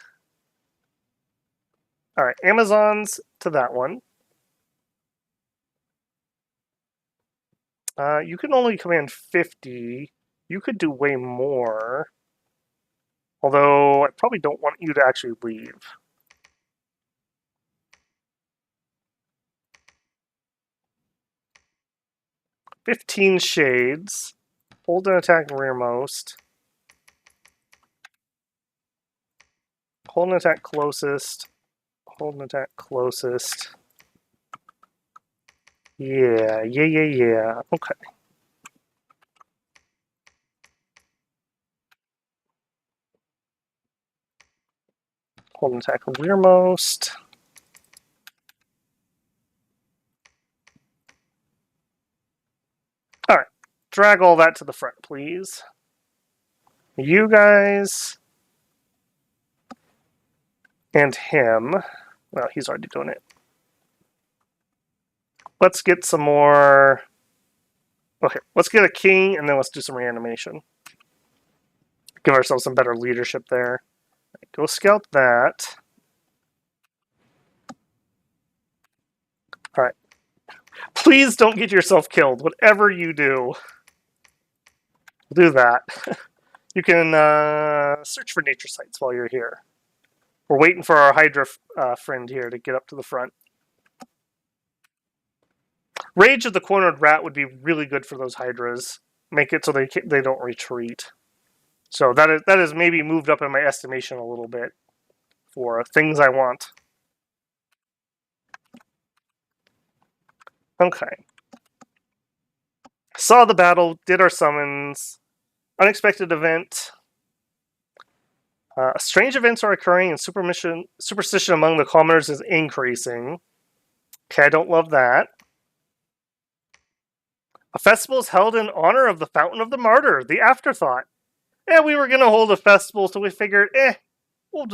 Alright, Amazons to that one. You can only command 50. You could do way more. Although, I probably don't want you to actually leave. "15 shades. Hold and attack rearmost. Hold and attack closest. Hold and attack closest. Yeah. Okay. Hold and attack rearmost. Alright. Drag all that to the front, please. You guys. And him. Well, he's already doing it. Let's get some more. Okay, let's get a king, and then let's do some reanimation. Give ourselves some better leadership there. Go scout that. Alright. Please don't get yourself killed. Whatever you do, do that. You can search for nature sites while you're here. We're waiting for our Hydra friend here to get up to the front. Rage of the Cornered Rat would be really good for those Hydras. Make it so they don't retreat. So that is maybe moved up in my estimation a little bit for things I want. Okay. Saw the battle, did our summons. Unexpected event. Strange events are occurring and superstition among the commoners is increasing. Okay, I don't love that. A festival is held in honor of the Fountain of the Martyr, the afterthought. We were going to hold a festival, so we figured, we'll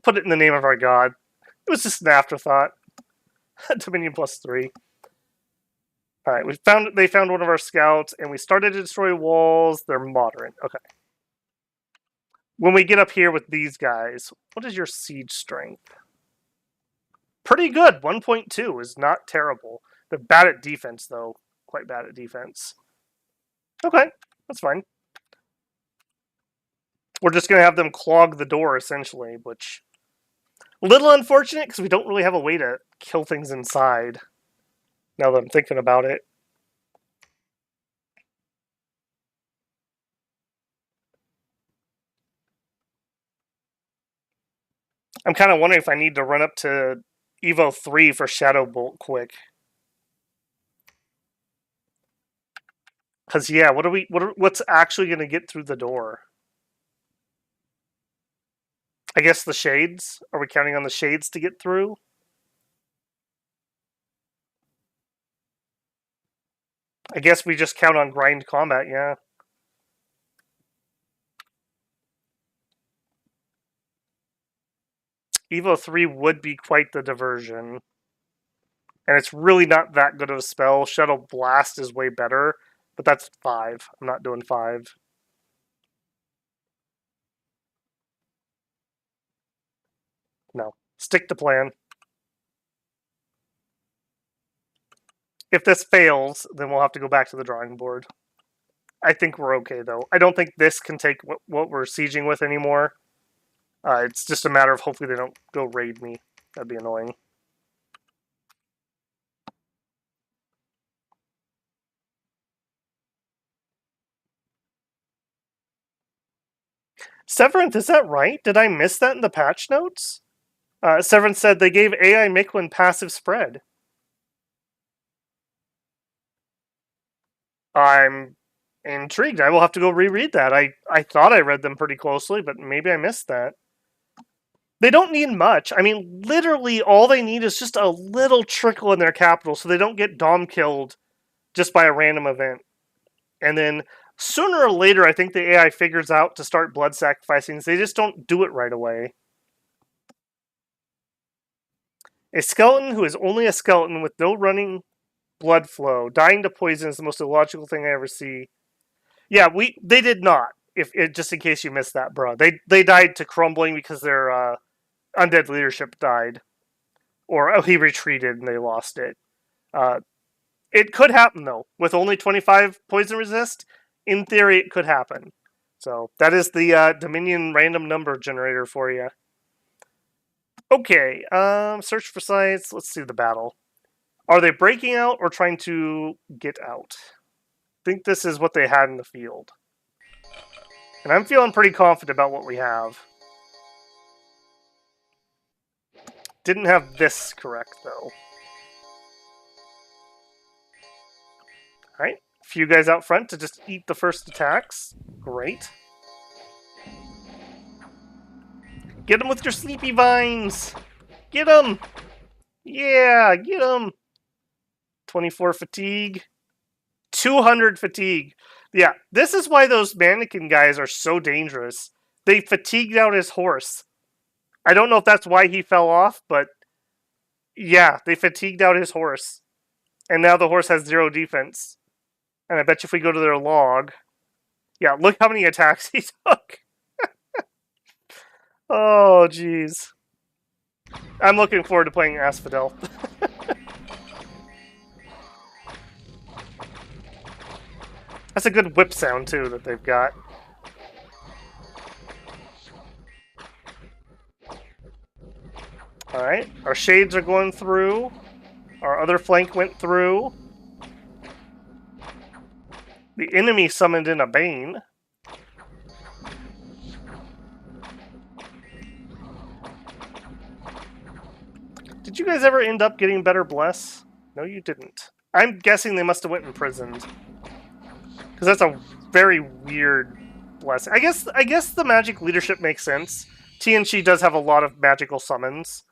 put it in the name of our god. It was just an afterthought. Dominion +3. Alright, they found one of our scouts, and we started to destroy walls. They're moderate. Okay. When we get up here with these guys, what is your siege strength? Pretty good. 1.2 is not terrible. They're bad at defense, though. Quite bad at defense. Okay, that's fine. We're just going to have them clog the door, essentially, which... a little unfortunate, because we don't really have a way to kill things inside, now that I'm thinking about it. I'm kind of wondering if I need to run up to Evo 3 for Shadow Bolt quick. Because, yeah, what's actually going to get through the door? I guess the shades? Are we counting on the shades to get through? I guess we just count on grind combat, yeah. Evo 3 would be quite the diversion. And it's really not that good of a spell. Shadow Blast is way better, but that's 5. I'm not doing 5. No. Stick to plan. If this fails, then we'll have to go back to the drawing board. I think we're okay, though. I don't think this can take what we're sieging with anymore. It's just a matter of hopefully they don't go raid me. That'd be annoying. Severance, is that right? Did I miss that in the patch notes? Severance said they gave AI Miquelin passive spread. I'm intrigued. I will have to go reread that. I thought I read them pretty closely, but maybe I missed that. They don't need much. I mean, literally all they need is just a little trickle in their capital so they don't get dom killed just by a random event. And then sooner or later, I think the AI figures out to start blood sacrificing. They just don't do it right away. A skeleton who is only a skeleton with no running blood flow, dying to poison is the most illogical thing I ever see. Yeah, they did not. Just in case you missed that, bro, they died to crumbling because their undead leadership died, or he retreated and they lost it. It could happen though. With only 25 poison resist, in theory, it could happen. So that is the Dominion random number generator for you. Okay, search for sites. Let's see the battle. Are they breaking out or trying to get out? I think this is what they had in the field. And I'm feeling pretty confident about what we have. Didn't have this correct, though. Alright, a few guys out front to just eat the first attacks. Great. Get them with your sleepy vines! Get them! Yeah, get them! 24 fatigue. 200 fatigue. Yeah, this is why those mannequin guys are so dangerous. They fatigued out his horse. I don't know if that's why he fell off, but yeah, they fatigued out his horse. And now the horse has 0 defense. And I bet you if we go to their log... Yeah, look how many attacks he took. Oh, jeez. I'm looking forward to playing Asphodel. That's a good whip sound, too, that they've got. Alright, our shades are going through. Our other flank went through. The enemy summoned in a Bane. Did you guys ever end up getting better Bless? No, you didn't. I'm guessing they must have went imprisoned. Because that's a very weird Bless. I guess the magic leadership makes sense. TNC does have a lot of magical summons.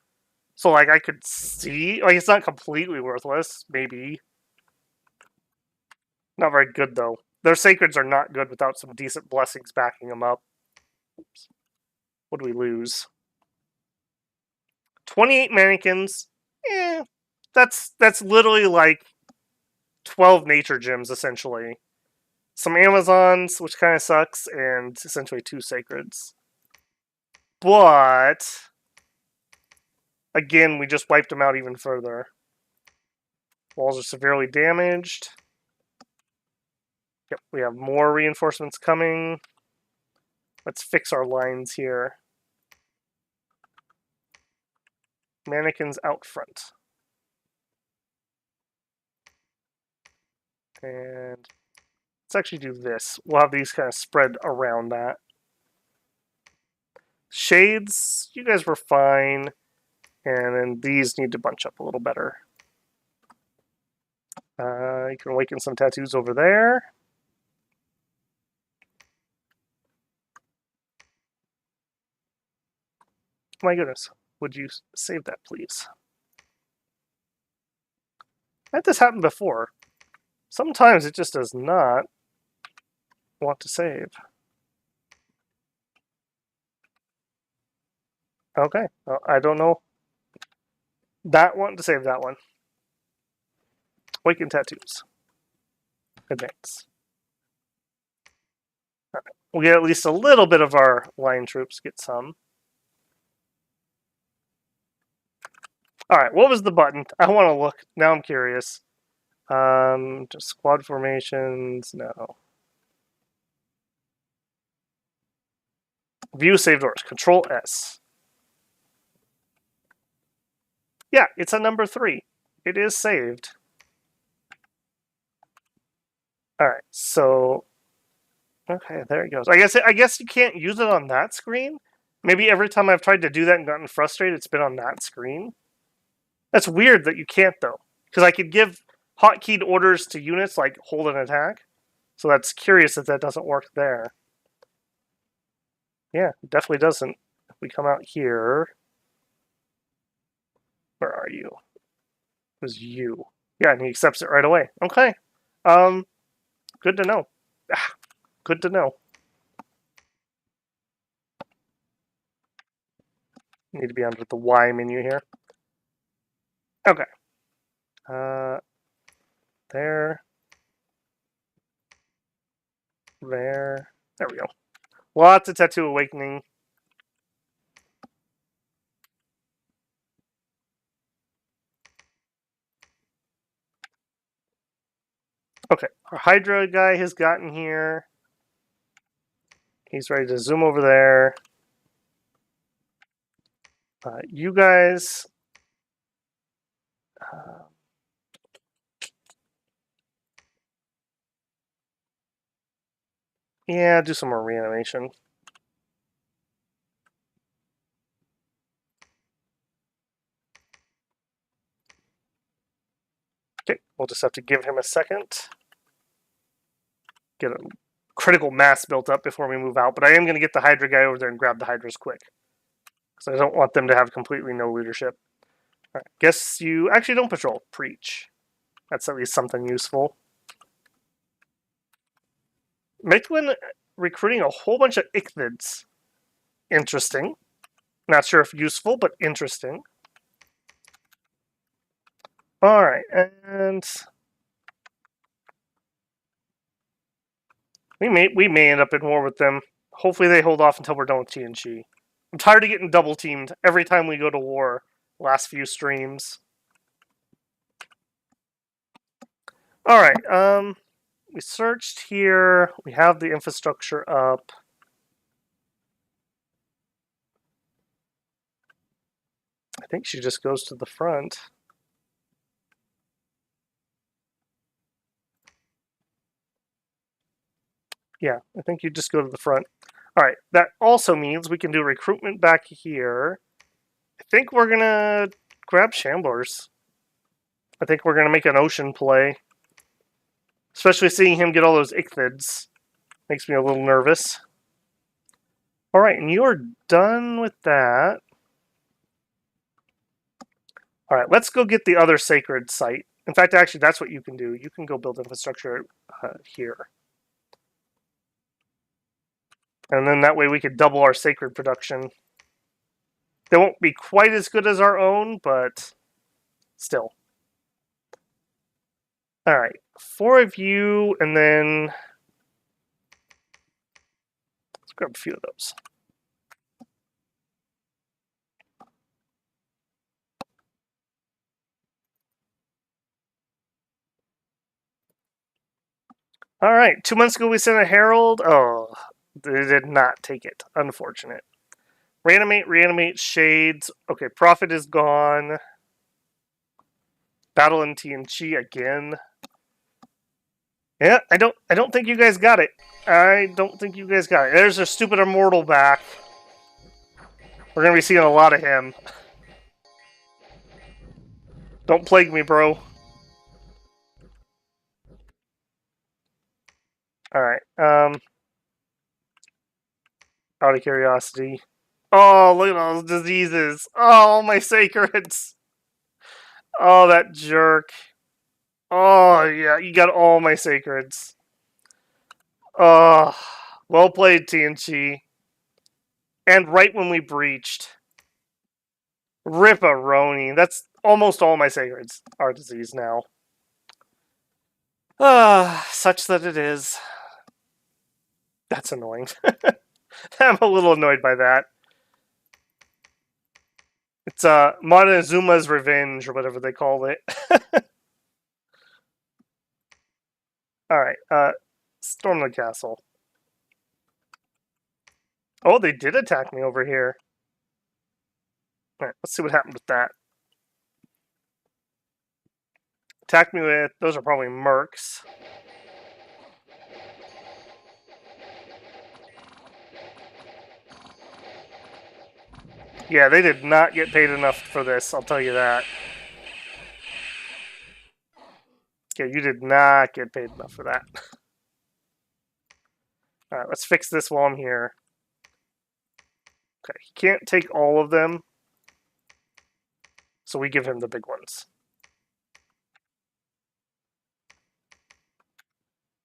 So, like, I could see... Like, it's not completely worthless. Maybe. Not very good, though. Their sacreds are not good without some decent blessings backing them up. Oops. What do we lose? 28 mannequins. That's literally like 12 nature gems, essentially. Some Amazons, which kind of sucks, and essentially 2 sacreds. But... Again, we just wiped them out even further. Walls are severely damaged. Yep, we have more reinforcements coming. Let's fix our lines here. Mannequins out front. And let's actually do this. We'll have these kind of spread around that. Shades, you guys were fine. And then these need to bunch up a little better. You can awaken some tattoos over there. My goodness, would you save that, please? Had this happened before. Sometimes it just does not want to save. Okay. Well, I don't know that one to save that one. Awaken tattoos. Advance. Right. We'll get at least a little bit of our line troops. Get some. Alright, what was the button? I want to look. Now I'm curious. Just squad formations. No. View saved orders. Control S. Yeah, it's a number 3. It is saved. Alright, so okay, there it goes. I guess you can't use it on that screen. Maybe every time I've tried to do that and gotten frustrated, it's been on that screen. That's weird that you can't though, because I could give hotkeyed orders to units like hold an attack. So that's curious that that doesn't work there. Yeah, it definitely doesn't. If we come out here, where are you? It was you. Yeah, and he accepts it right away. Okay. Good to know. Ah, good to know. Need to be under the Y menu here. Okay. There. There. There we go. Lots of Tattoo Awakening. Okay, our Hydra guy has gotten here. He's ready to zoom over there. You guys... yeah, do some more reanimation. Okay, we'll just have to give him a second. Get a critical mass built up before we move out, but I am going to get the Hydra guy over there and grab the Hydras quick. Because I don't want them to have completely no leadership. Alright, guess you actually don't patrol. Preach. That's at least something useful. Mictwin recruiting a whole bunch of Ichthids. Interesting. Not sure if useful, but interesting. Alright, and... we may end up in war with them. Hopefully they hold off until we're done with TNG. I'm tired of getting double teamed every time we go to war. Last few streams. Alright, we searched here. We have the infrastructure up. I think she just goes to the front. Yeah, I think you just go to the front. Alright, that also means we can do recruitment back here. I think we're gonna grab Shamblers. I think we're gonna make an ocean play. Especially seeing him get all those Ichthids. Makes me a little nervous. Alright, and you're done with that. Alright, let's go get the other sacred site. In fact, actually, that's what you can do. You can go build infrastructure here. And then that way we could double our sacred production. They won't be quite as good as our own, but still. Alright, 4 of you, and then... let's grab a few of those. Alright, 2 months ago we sent a herald. Oh, they did not take it. Unfortunate. Reanimate, shades. Okay, profit is gone. Battle in TNG again. Yeah, I don't think you guys got it. I don't think you guys got it. There's a stupid immortal back. We're gonna be seeing a lot of him. Don't plague me, bro. Alright, out of curiosity. Oh, look at all those diseases. Oh, my sacreds. Oh, that jerk. Oh, yeah, you got all my sacreds. Oh, well played, TNG. And right when we breached. Ripperoni. That's almost all my sacreds are diseased now. Ah, such that it is. That's annoying. I'm a little annoyed by that. It's Montezuma's Revenge, or whatever they call it. Alright, storm the castle. Oh, they did attack me over here. Alright, let's see what happened with that. Attack me with... Those are probably mercs. Yeah, they did not get paid enough for this, I'll tell you that. Yeah, you did not get paid enough for that. Alright, let's fix this while I'm here. Okay, he can't take all of them. So we give him the big ones.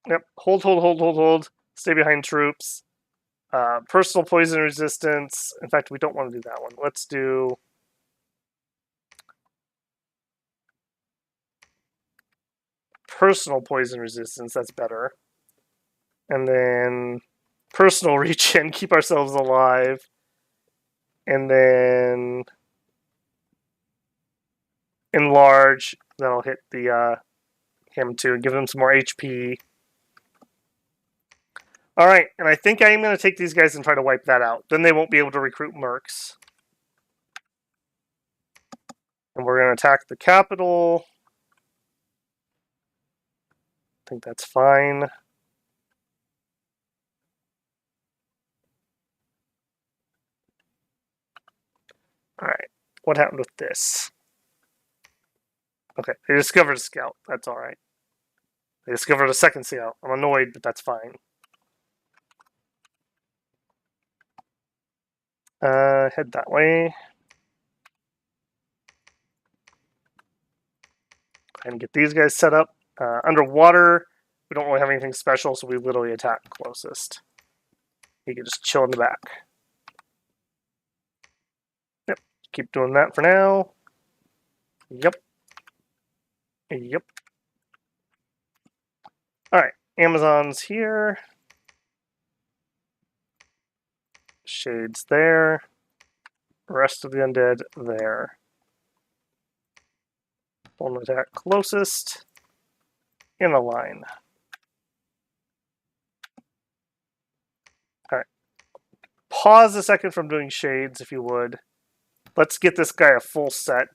Yep, hold. Stay behind troops. Personal poison resistance. In fact, we don't want to do that one. Let's do... personal poison resistance, that's better. And then personal regen, keep ourselves alive. And then enlarge, that'll hit the him too, and give him some more HP. Alright, and I think I am going to take these guys and try to wipe that out. Then they won't be able to recruit mercs. And we're going to attack the capital. I think that's fine. Alright, what happened with this? Okay, they discovered a scout. That's alright. They discovered a second scout. I'm annoyed, but that's fine. Head that way. Go ahead and get these guys set up. Underwater, we don't really have anything special, so we literally attack closest. You can just chill in the back. Yep, keep doing that for now. Yep. Alright, Amazon's here. Shades there. Rest of the undead there. One attack closest. In a line. Alright. Pause a second from doing shades, if you would. Let's get this guy a full set.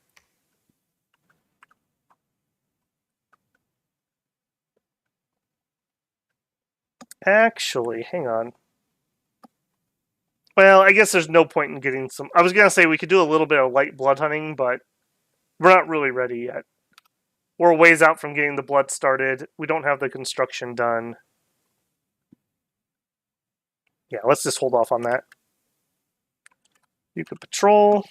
Actually, hang on. Well, I guess there's no point in getting some... I was going to say we could do a little bit of light blood hunting, but we're not really ready yet. We're ways out from getting the blood started. We don't have the construction done. Yeah, let's just hold off on that. You could patrol.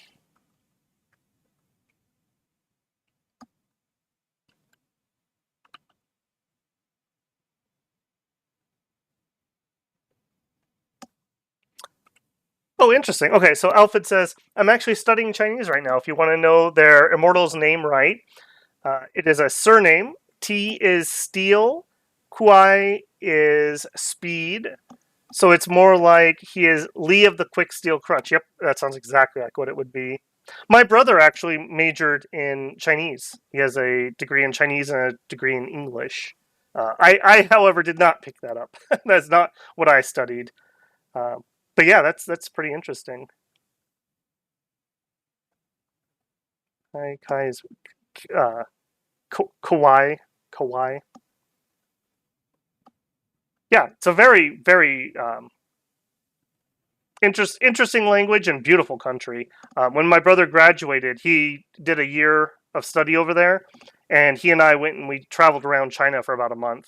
Oh, interesting. Okay, so Alfred says, I'm actually studying Chinese right now. If you want to know their immortal's name right, it is a surname. T is steel. Kuai is speed. So it's more like he is Lee of the Quick Steel Crunch. Yep, that sounds exactly like what it would be. My brother actually majored in Chinese. He has a degree in Chinese and a degree in English. I, however, did not pick that up. That's not what I studied. But yeah, that's pretty interesting. Kai is Kawaii. Yeah, it's a very, very interesting language and beautiful country. When my brother graduated, he did a year of study over there, and he and I went and we traveled around China for about a month.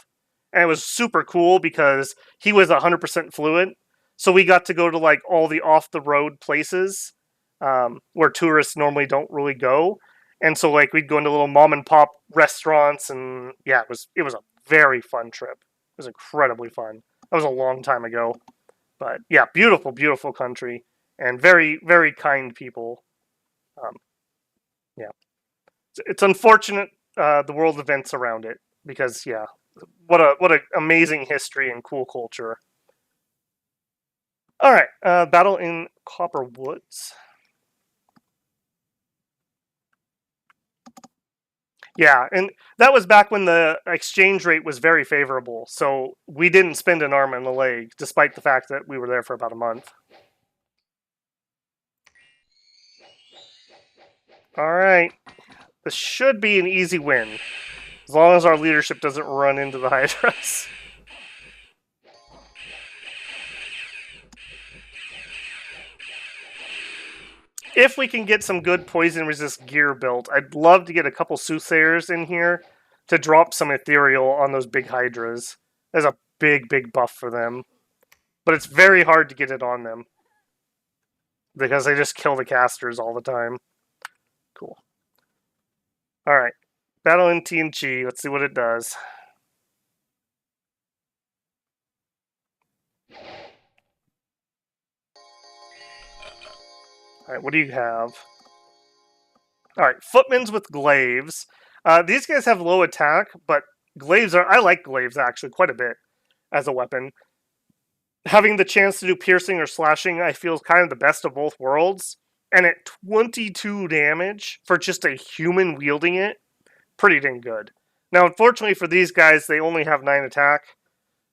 And it was super cool because he was 100% fluent. So we got to go to like all the off-the-road places where tourists normally don't really go. And so like we'd go into little mom and pop restaurants, and yeah, it was a very fun trip. It was incredibly fun. That was a long time ago. But yeah, beautiful, beautiful country. And very, very kind people. It's unfortunate the world events around it because yeah, what a amazing history and cool culture. All right, battle in Copper Woods. Yeah, and that was back when the exchange rate was very favorable, so we didn't spend an arm and a leg, despite the fact that we were there for about a month. All right, this should be an easy win, as long as our leadership doesn't run into the Hydras. If we can get some good poison resist gear built, I'd love to get a couple soothsayers in here to drop some ethereal on those big Hydras. There's a big buff for them. But it's very hard to get it on them. Because they just kill the casters all the time. Cool. Alright. Battle in TNG. Let's see what it does. Alright, what do you have? Alright, footmen's with glaives. These guys have low attack, but glaives are... I like glaives, actually, quite a bit as a weapon. Having the chance to do piercing or slashing, I feel, is kind of the best of both worlds. And at 22 damage for just a human wielding it, pretty dang good. Now, unfortunately for these guys, they only have 9 attack,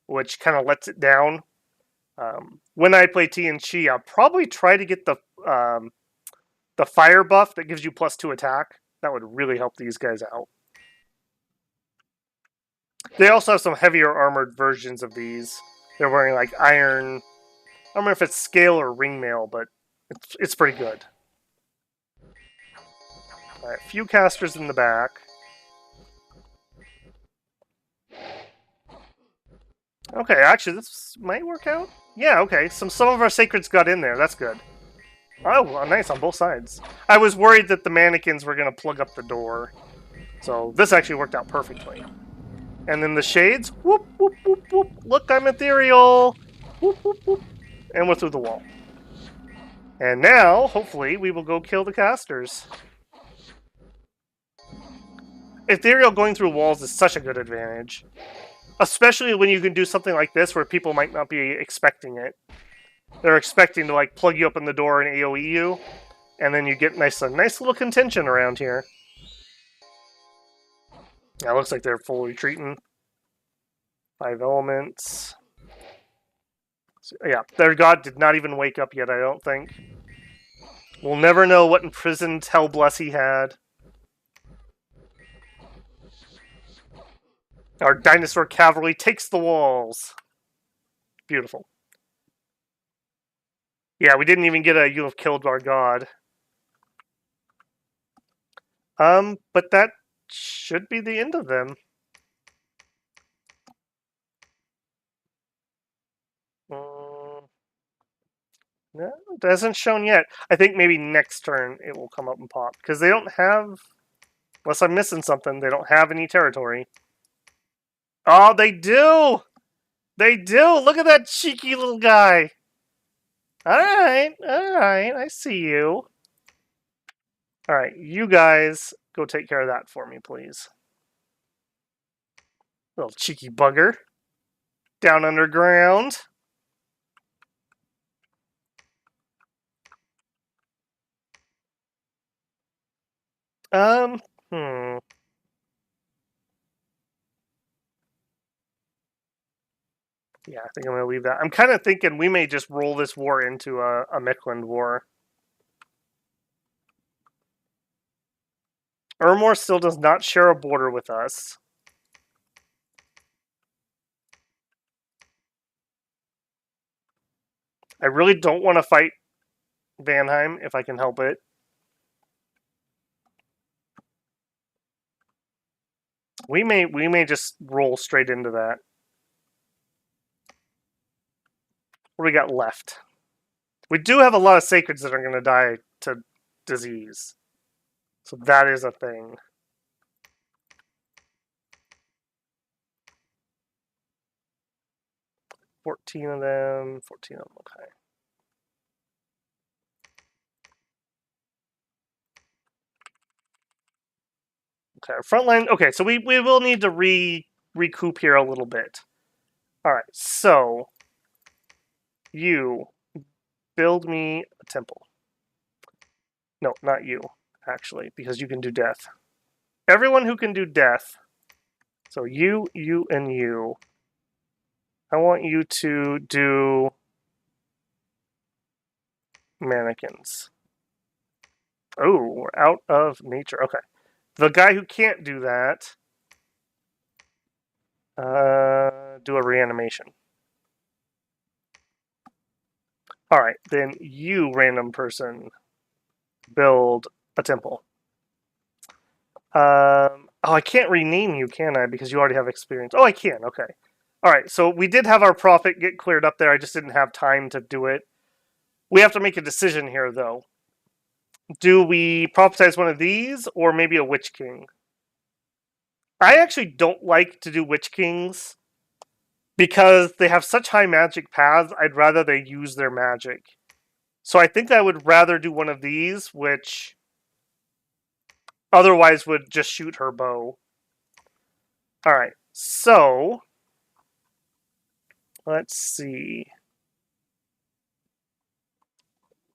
which kind of lets it down. When I play TNG, I'll probably try to get the fire buff that gives you +2 attack. That would really help these guys out. They also have some heavier armored versions of these. They're wearing like iron. I don't remember if it's scale or ring mail, but it's pretty good. All right, few casters in the back. Okay, actually, this might work out. Yeah, okay. Some of our sacreds got in there. That's good. Oh, well, nice on both sides. I was worried that the mannequins were going to plug up the door. So this actually worked out perfectly. And then the shades. Whoop, whoop, whoop, whoop. Look, I'm ethereal. Whoop, whoop, whoop. And we're through the wall. And now, hopefully, we will go kill the casters. Ethereal going through walls is such a good advantage. Especially when you can do something like this where people might not be expecting it. They're expecting to like plug you up in the door and AoE you, and then you get a nice little contention around here. Yeah, it looks like they're full retreating. 5 elements. So, yeah, their god did not even wake up yet, I don't think. We'll never know what imprisoned Hellbless he had. Our dinosaur cavalry takes the walls. Beautiful. Yeah, we didn't even get a "you have killed our god." But that should be the end of them. No, it hasn't shown yet. I think maybe next turn it will come up and pop. Because they don't have... Unless I'm missing something, they don't have any territory. Oh, they do! They do! Look at that cheeky little guy! Alright, I see you. Alright, you guys go take care of that for me, please. Little cheeky bugger. Down underground. Hmm. Yeah, I think I'm going to leave that. I'm kind of thinking we may just roll this war into a Miquelin war. Ermor still does not share a border with us. I really don't want to fight Vanheim if I can help it. We may just roll straight into that. What do we got left? We do have a lot of sacreds that are going to die to disease. So that is a thing. $14 of them. 14 of them, okay. Okay, front line. Okay, so we will need to recoup here a little bit. All right, so you build me a temple. No, not you, actually, because you can do death. Everyone who can do death. So you, and you. I want you to do mannequins. Oh, we're out of nature. Okay. The guy who can't do that, do a reanimation. All right, then you, random person, build a temple. Oh, I can't rename you, can I? Because you already have experience. Oh, I can. Okay. All right, so we did have our profit get cleared up there. I just didn't have time to do it. We have to make a decision here, though. Do we prophesize one of these, or maybe a Witch King? I actually don't like to do Witch Kings because they have such high magic paths. I'd rather they use their magic. So I think I would rather do one of these, which otherwise would just shoot her bow. Alright, so let's see.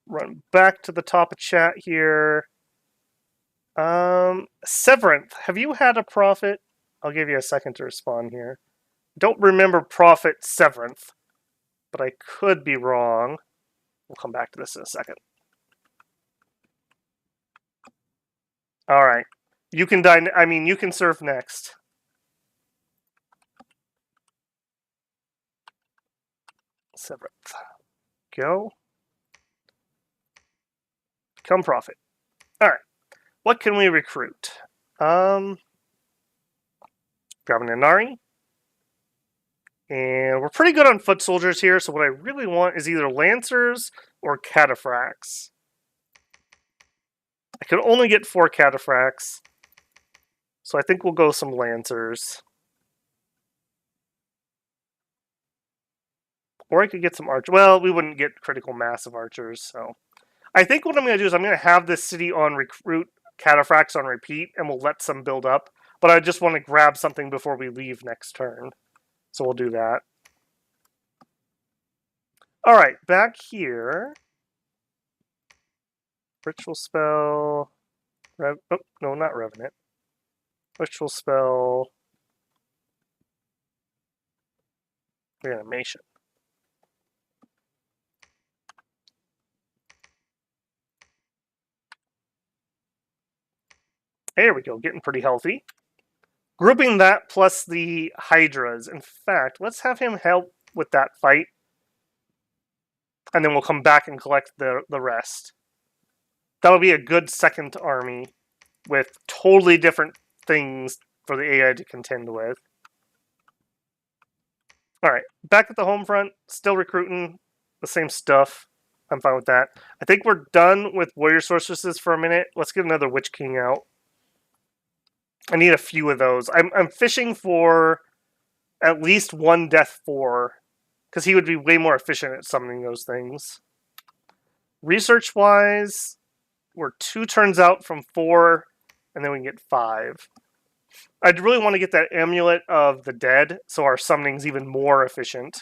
Run back to the top of chat here. Severanth, have you had a prophet? I'll give you a second to respond here. Don't remember prophet Severanth, but I could be wrong. We'll come back to this in a second. Alright. You can die. I mean, you can serve next. Severanth. Go. Become prophet. Alright. What can we recruit? Grab an Inari. And we're pretty good on foot soldiers here, so what I really want is either Lancers or Cataphracts. I can only get 4 Cataphracts, so I think we'll go some Lancers. Or I could get some Archers. Well, we wouldn't get critical mass of Archers, so... I think what I'm going to do is I'm going to have this city on recruit Cataphracts on repeat, and we'll let some build up. But I just want to grab something before we leave next turn. So we'll do that. Alright, back here. Ritual spell... oh, no, not Revenant. Ritual spell... Reanimation. There we go, getting pretty healthy. Grouping that plus the Hydras. In fact, let's have him help with that fight. And then we'll come back and collect the rest. That'll be a good second army with totally different things for the AI to contend with. Alright, back at the home front, still recruiting the same stuff. I'm fine with that. I think we're done with Warrior Sorceresses for a minute. Let's get another Witch King out. I need a few of those. I'm fishing for at least one Death 4, because he would be way more efficient at summoning those things. Research-wise, we're 2 turns out from 4, and then we can get 5. I'd really want to get that Amulet of the Dead, so our summoning's even more efficient.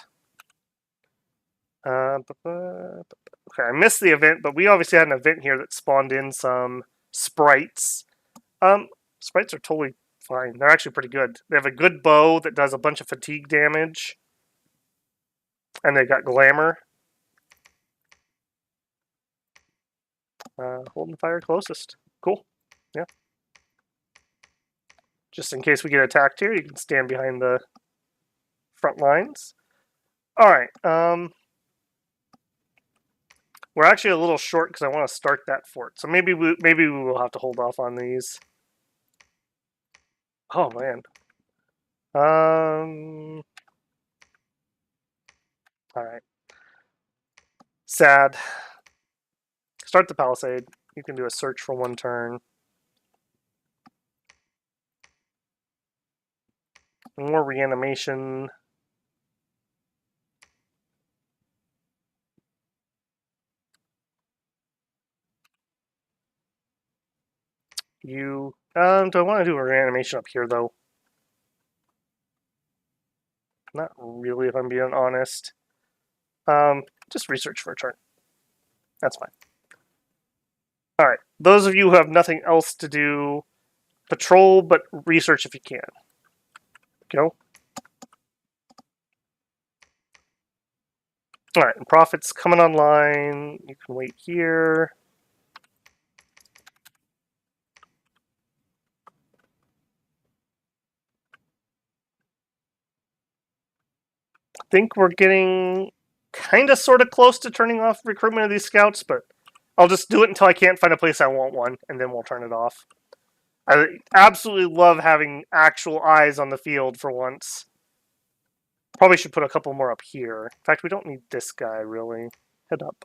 Okay, I missed the event, but we obviously had an event here that spawned in some sprites. Sprites are totally fine. They're actually pretty good. They have a good bow that does a bunch of fatigue damage. And they've got glamour. Holding fire closest. Cool. Yeah. Just in case we get attacked here, you can stand behind the front lines. Alright, we're actually a little short because I want to start that fort. So maybe we will have to hold off on these. Oh, man. Alright. Sad. Start the palisade. You can do a search for 1 turn. More reanimation. You Do I want to do a reanimation up here, though? Not really, if I'm being honest. Just research for a turn. That's fine. Alright, those of you who have nothing else to do, patrol, but research if you can. Go. Alright, profits coming online. You can wait here. I think we're getting kind of sort of close to turning off recruitment of these scouts, but I'll just do it until I can't find a place I want one, and then we'll turn it off. I absolutely love having actual eyes on the field for once. Probably should put a couple more up here. In fact, we don't need this guy, really. Head up.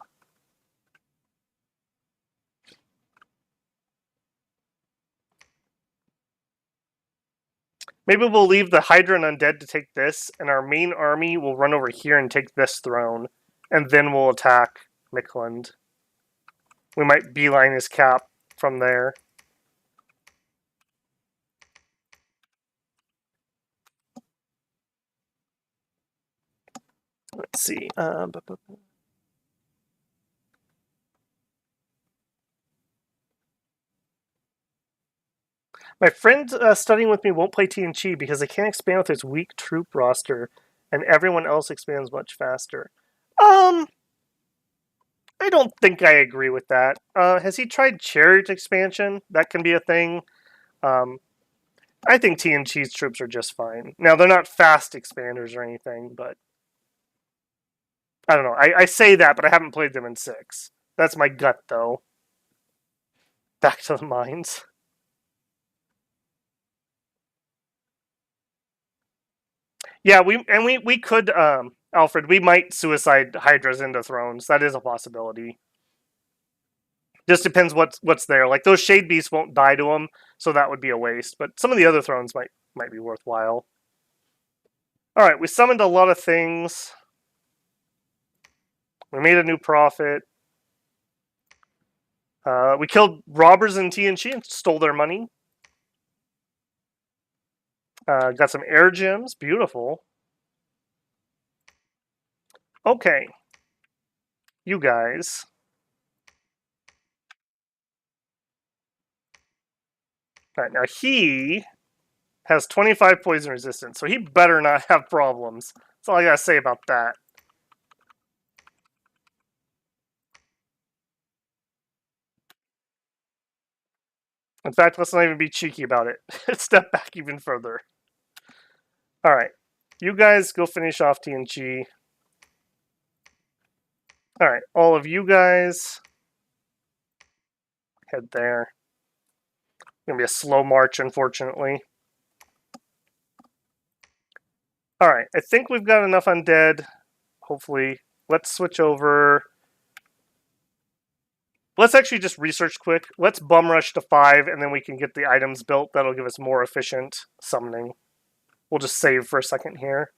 Maybe we'll leave the Hydra and Undead to take this, and our main army will run over here and take this throne, and then we'll attack Mikland. We might beeline his cap from there. Let's see. My friend studying with me won't play TNG because they can't expand with his weak troop roster, and everyone else expands much faster. I don't think I agree with that. Has he tried chariot expansion? That can be a thing. I think TNG's troops are just fine. Now, they're not fast expanders or anything, but I don't know. I say that, but I haven't played them in 6. That's my gut, though. Back to the mines. Yeah, we could, Alfred, we might suicide Hydras into thrones. That is a possibility. Just depends what's there. Like, those Shade Beasts won't die to them, so that would be a waste. But some of the other thrones might be worthwhile. Alright, we summoned a lot of things. We made a new prophet. We killed robbers in TNG and stole their money. Got some air gems. Beautiful. Okay. You guys. Alright, now he has 25 poison resistance, so he better not have problems. That's all I gotta say about that. In fact, let's not even be cheeky about it. Step back even further. Alright. You guys go finish off TNG. Alright, all of you guys head there. Gonna be a slow march, unfortunately. Alright, I think we've got enough undead. Hopefully. Let's switch over. Let's actually just research quick. Let's bum rush to 5, and then we can get the items built. That'll give us more efficient summoning. We'll just save for a second here.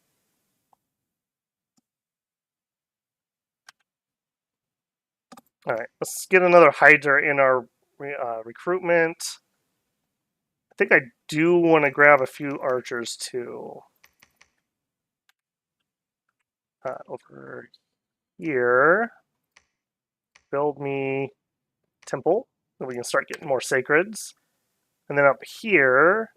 Alright, let's get another Hydra in our recruitment. I think I do want to grab a few archers, too. Over here. Build me temple, and we can start getting more sacreds. And then up here,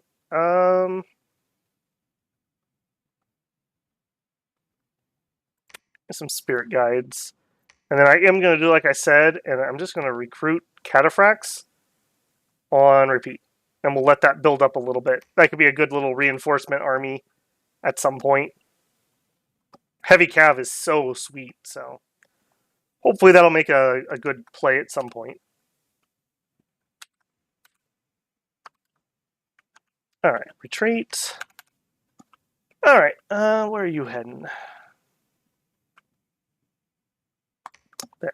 some spirit guides. And then I am going to do like I said, and I'm just going to recruit cataphracts on repeat. And we'll let that build up a little bit. That could be a good little reinforcement army at some point. Heavy cav is so sweet, so hopefully that'll make a good play at some point. Alright, retreat. Alright, where are you heading? There.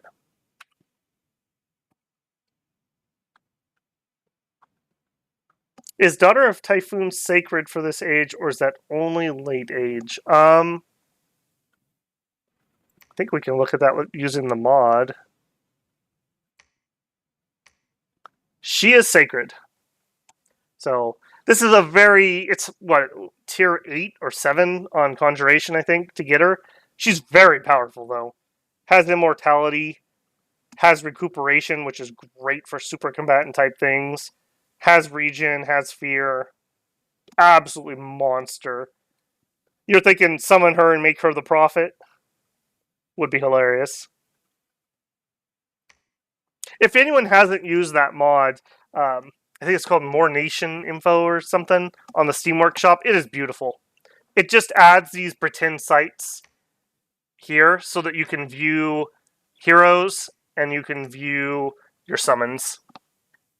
Is Daughter of Typhoon sacred for this age, or is that only late age? I think we can look at that using the mod. She is sacred. So this is a it's what, tier 8 or 7 on Conjuration, I think, to get her. She's very powerful, though. Has immortality, has recuperation, which is great for super combatant type things. Has regen, has fear. Absolutely monster. You're thinking summon her and make her the prophet? Would be hilarious. If anyone hasn't used that mod, I think it's called More Nation Info or something on the Steam Workshop. It is beautiful. It just adds these pretend sites here so that you can view heroes and you can view your summons.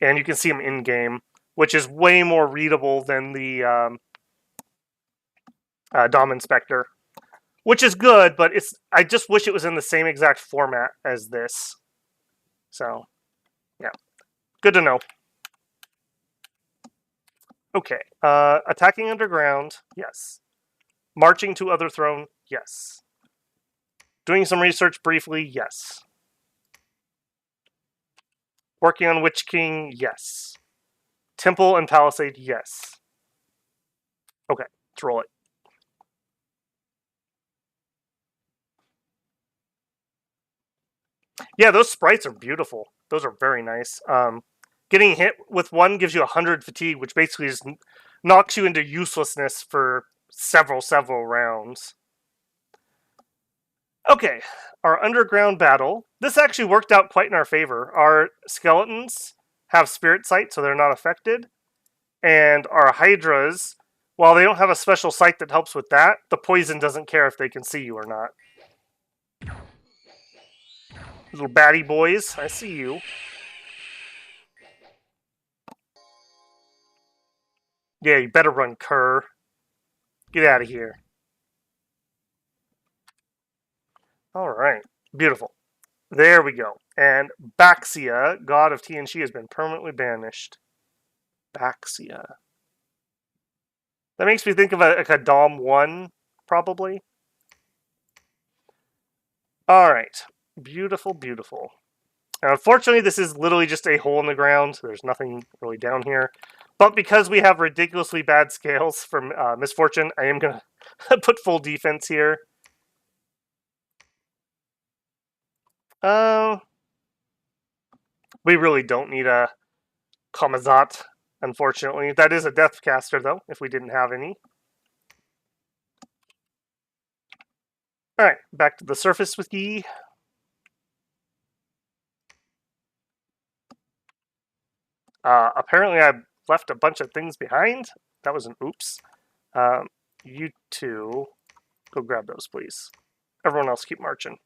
And you can see them in-game, which is way more readable than the Dom Inspector. Which is good, but I just wish it was in the same exact format as this. So, yeah. Good to know. Okay. Attacking underground, yes. Marching to other throne, yes. Doing some research briefly, yes. Working on Witch King, yes. Temple and Palisade, yes. Okay, let's roll it. Yeah, those sprites are beautiful. Those are very nice. Getting hit with one gives you 100 fatigue, which basically just knocks you into uselessness for several rounds. Okay, our underground battle. This actually worked out quite in our favor. Our skeletons have spirit sight, so they're not affected. And our hydras, while they don't have a special sight that helps with that, the poison doesn't care if they can see you or not. Little baddie boys, I see you. Yeah, you better run, Kerr. Get out of here. Alright, beautiful. There we go. And Baxia, god of TNG, has been permanently banished. Baxia. That makes me think of a Dom 1, probably. Alright. Beautiful, beautiful. Now, unfortunately, this is literally just a hole in the ground. There's nothing really down here. But because we have ridiculously bad scales from Misfortune, I am going to put full defense here. We really don't need a Kamazat, unfortunately. That is a Deathcaster, though, if we didn't have any. Alright, back to the surface with ye. Apparently I left a bunch of things behind. That was an oops. You two, go grab those, please. Everyone else keep marching.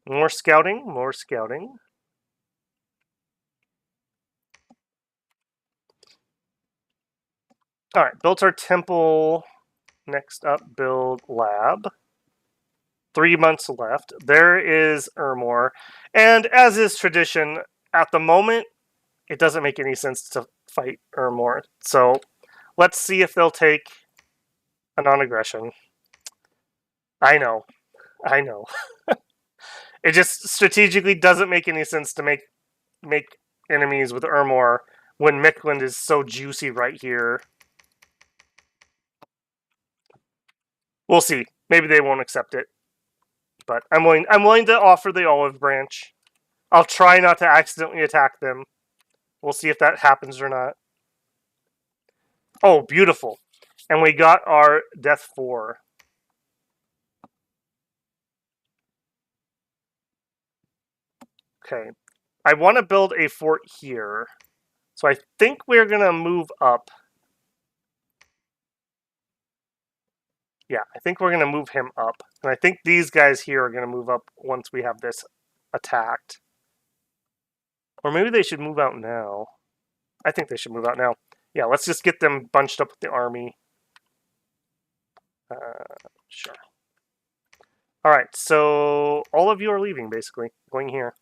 More scouting, more scouting. Alright, built our temple. Next up, build lab. 3 months left. There is Ermor. And as is tradition, at the moment, it doesn't make any sense to fight Ermor. So let's see if they'll take a non-aggression. I know. I know. It just strategically doesn't make any sense to make enemies with Ermor when Mikland is so juicy right here. We'll see. Maybe they won't accept it. But I'm willing to offer the olive branch. I'll try not to accidentally attack them. We'll see if that happens or not. Oh, beautiful. And we got our Death 4. Okay. I want to build a fort here. So I think we're going to move up. Yeah, I think we're going to move him up. And I think these guys here are going to move up once we have this attacked. Or maybe they should move out now. I think they should move out now. Yeah, let's just get them bunched up with the army. Sure. Alright, so all of you are leaving, basically. Going here.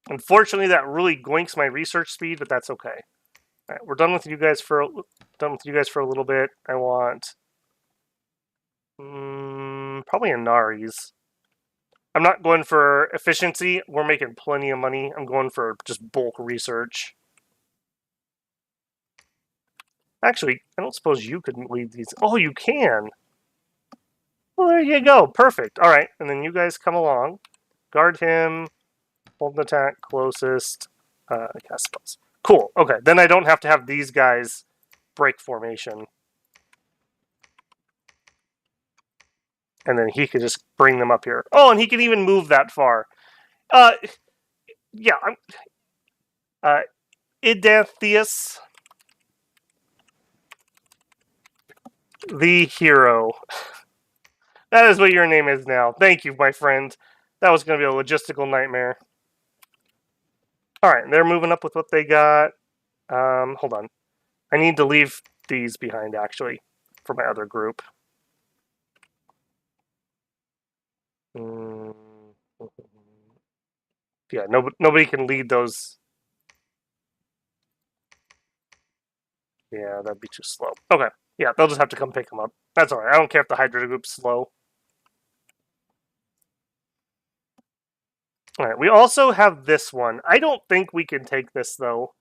Unfortunately, that really goinks my research speed, but that's okay. Alright, we're done with you guys for a little bit. I want probably Inari's. I'm not going for efficiency. We're making plenty of money. I'm going for just bulk research. Actually, I don't suppose you could lead these. Oh, you can. Well, there you go. Perfect. All right, and then you guys come along. Guard him. Hold an attack closest. Cast spells. Cool. Okay, then I don't have to have these guys break formation. And then he could just bring them up here. Oh, and he can even move that far. Uh, yeah. Idantheus, the hero. That is what your name is now. Thank you, my friend. That was going to be a logistical nightmare. All right, they're moving up with what they got. Hold on. I need to leave these behind, actually, for my other group. Yeah, nobody can lead those. Yeah, that'd be too slow. Okay, yeah, they'll just have to come pick them up. That's all right. I don't care if the Hydra group's slow. All right, we also have this one. I don't think we can take this, though.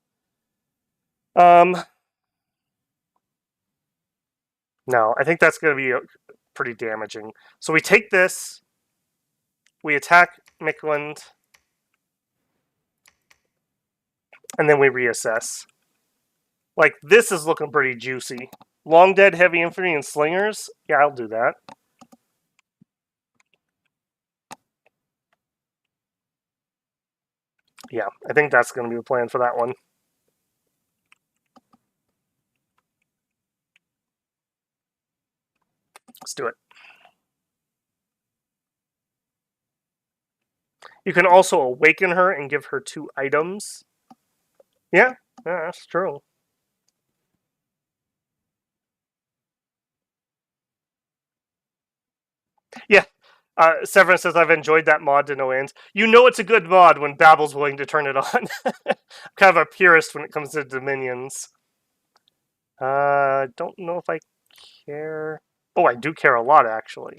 No, I think that's going to be pretty damaging. So we take this, we attack Mikland, and then we reassess. Like, this is looking pretty juicy. Long dead, heavy infantry, and slingers? Yeah, I'll do that. Yeah, I think that's going to be the plan for that one. Let's do it. You can also awaken her and give her 2 items. Yeah, that's true. Yeah. Severin says, I've enjoyed that mod to no end. You know it's a good mod when Babble's willing to turn it on. I'm kind of a purist when it comes to Dominions. Don't know if I care. Oh, I do care a lot, actually.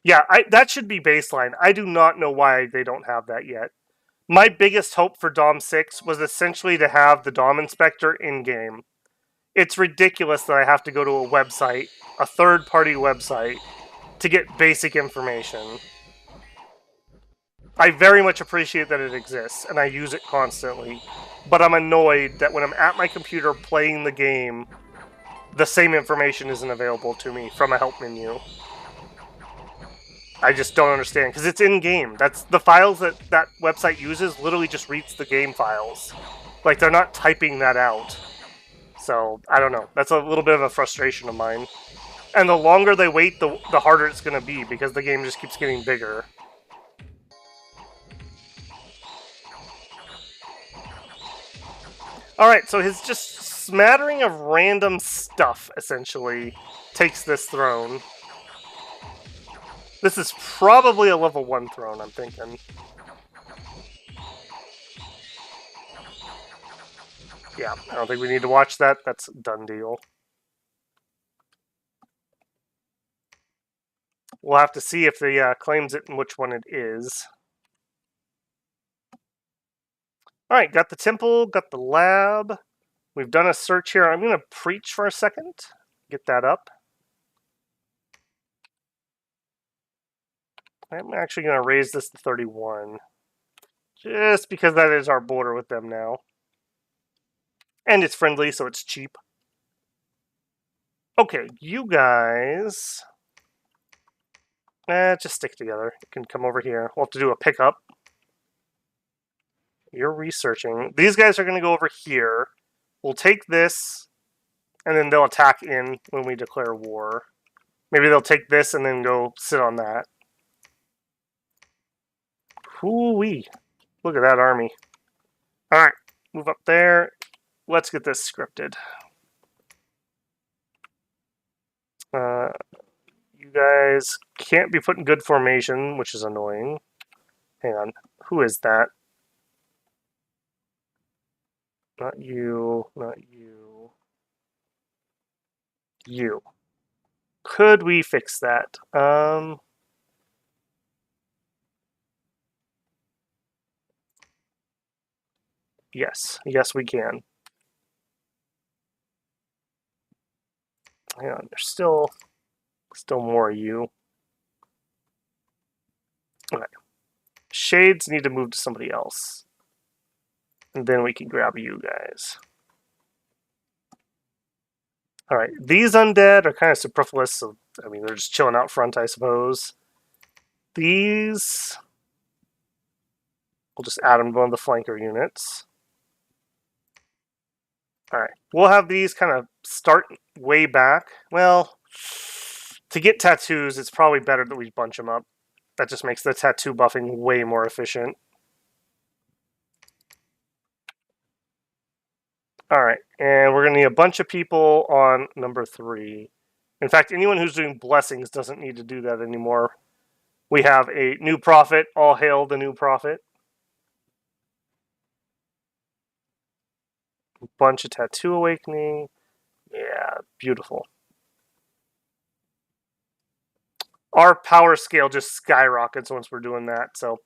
Yeah, that should be baseline. I do not know why they don't have that yet. My biggest hope for Dom 6 was essentially to have the Dom Inspector in-game. It's ridiculous that I have to go to a website, a third-party website, to get basic information. I very much appreciate that it exists, and I use it constantly, but I'm annoyed that when I'm at my computer playing the game, the same information isn't available to me from a help menu. I just don't understand, because it's in-game. That's the files that that website uses literally just reads the game files. Like, they're not typing that out. So, I don't know. That's a little bit of a frustration of mine. And the longer they wait, the harder it's going to be, because the game just keeps getting bigger. Alright, so his just smattering of random stuff, essentially, takes this throne. This is probably a level 1 throne, I'm thinking. Yeah, I don't think we need to watch that. That's a done deal. We'll have to see if they claims it and which one it is. Alright, got the temple, got the lab. We've done a search here. I'm going to preach for a second. Get that up. I'm actually going to raise this to 31. Just because that is our border with them now. And it's friendly, so it's cheap. Okay, you guys... just stick together. You can come over here. We'll have to do a pickup. You're researching. These guys are going to go over here. We'll take this, and then they'll attack in when we declare war. Maybe they'll take this and then go sit on that. Hoo-wee. Look at that army. Alright, move up there. Let's get this scripted. You guys can't be put in good formation, which is annoying. Hang on. Who is that? Not you. Not you. You. could we fix that? Yes. Yes, we can. Hang on, there's still more of you. Okay. Shades need to move to somebody else. And then we can grab you guys. Alright, these undead are kind of superfluous, so, I mean, they're just chilling out front, I suppose. These... we'll just add them to one of the flanker units. Alright, we'll have these kind of start way back. Well, to get tattoos, it's probably better that we bunch them up. That just makes the tattoo buffing way more efficient. Alright, and we're going to need a bunch of people on number 3. In fact, anyone who's doing blessings doesn't need to do that anymore. We have a new prophet. All hail the new prophet. A bunch of tattoo awakening. Yeah, beautiful. Our power scale just skyrockets once we're doing that. So,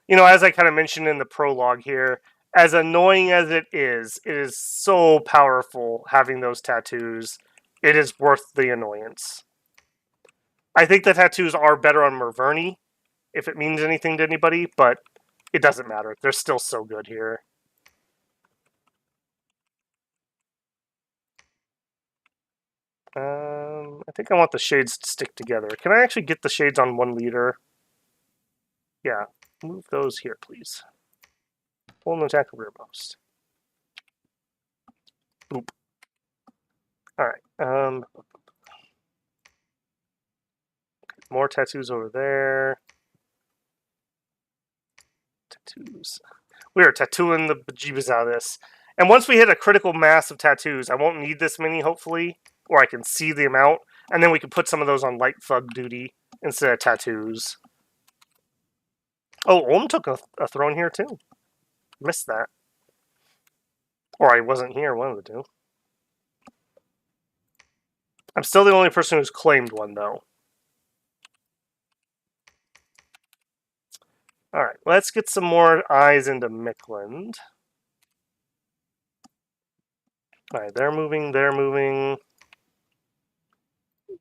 you know, as I kind of mentioned in the prologue here, as annoying as it is so powerful having those tattoos. It is worth the annoyance. I think the tattoos are better on Merverni, if it means anything to anybody, but it doesn't matter. They're still so good here. I think I want the shades to stick together. Can I actually get the shades on 1 leader? Yeah, move those here, please. Pull and attack rearmost. Boop. Alright, more tattoos over there. Tattoos. We are tattooing the bejeebus out of this. And once we hit a critical mass of tattoos, I won't need this many, hopefully, or I can see the amount, and then we can put some of those on light thug duty instead of tattoos. Oh, Olm took a throne here, too. Missed that. Or I wasn't here, one of the two. I'm still the only person who's claimed one, though. Alright, let's get some more eyes into Mickland. Alright, they're moving, they're moving.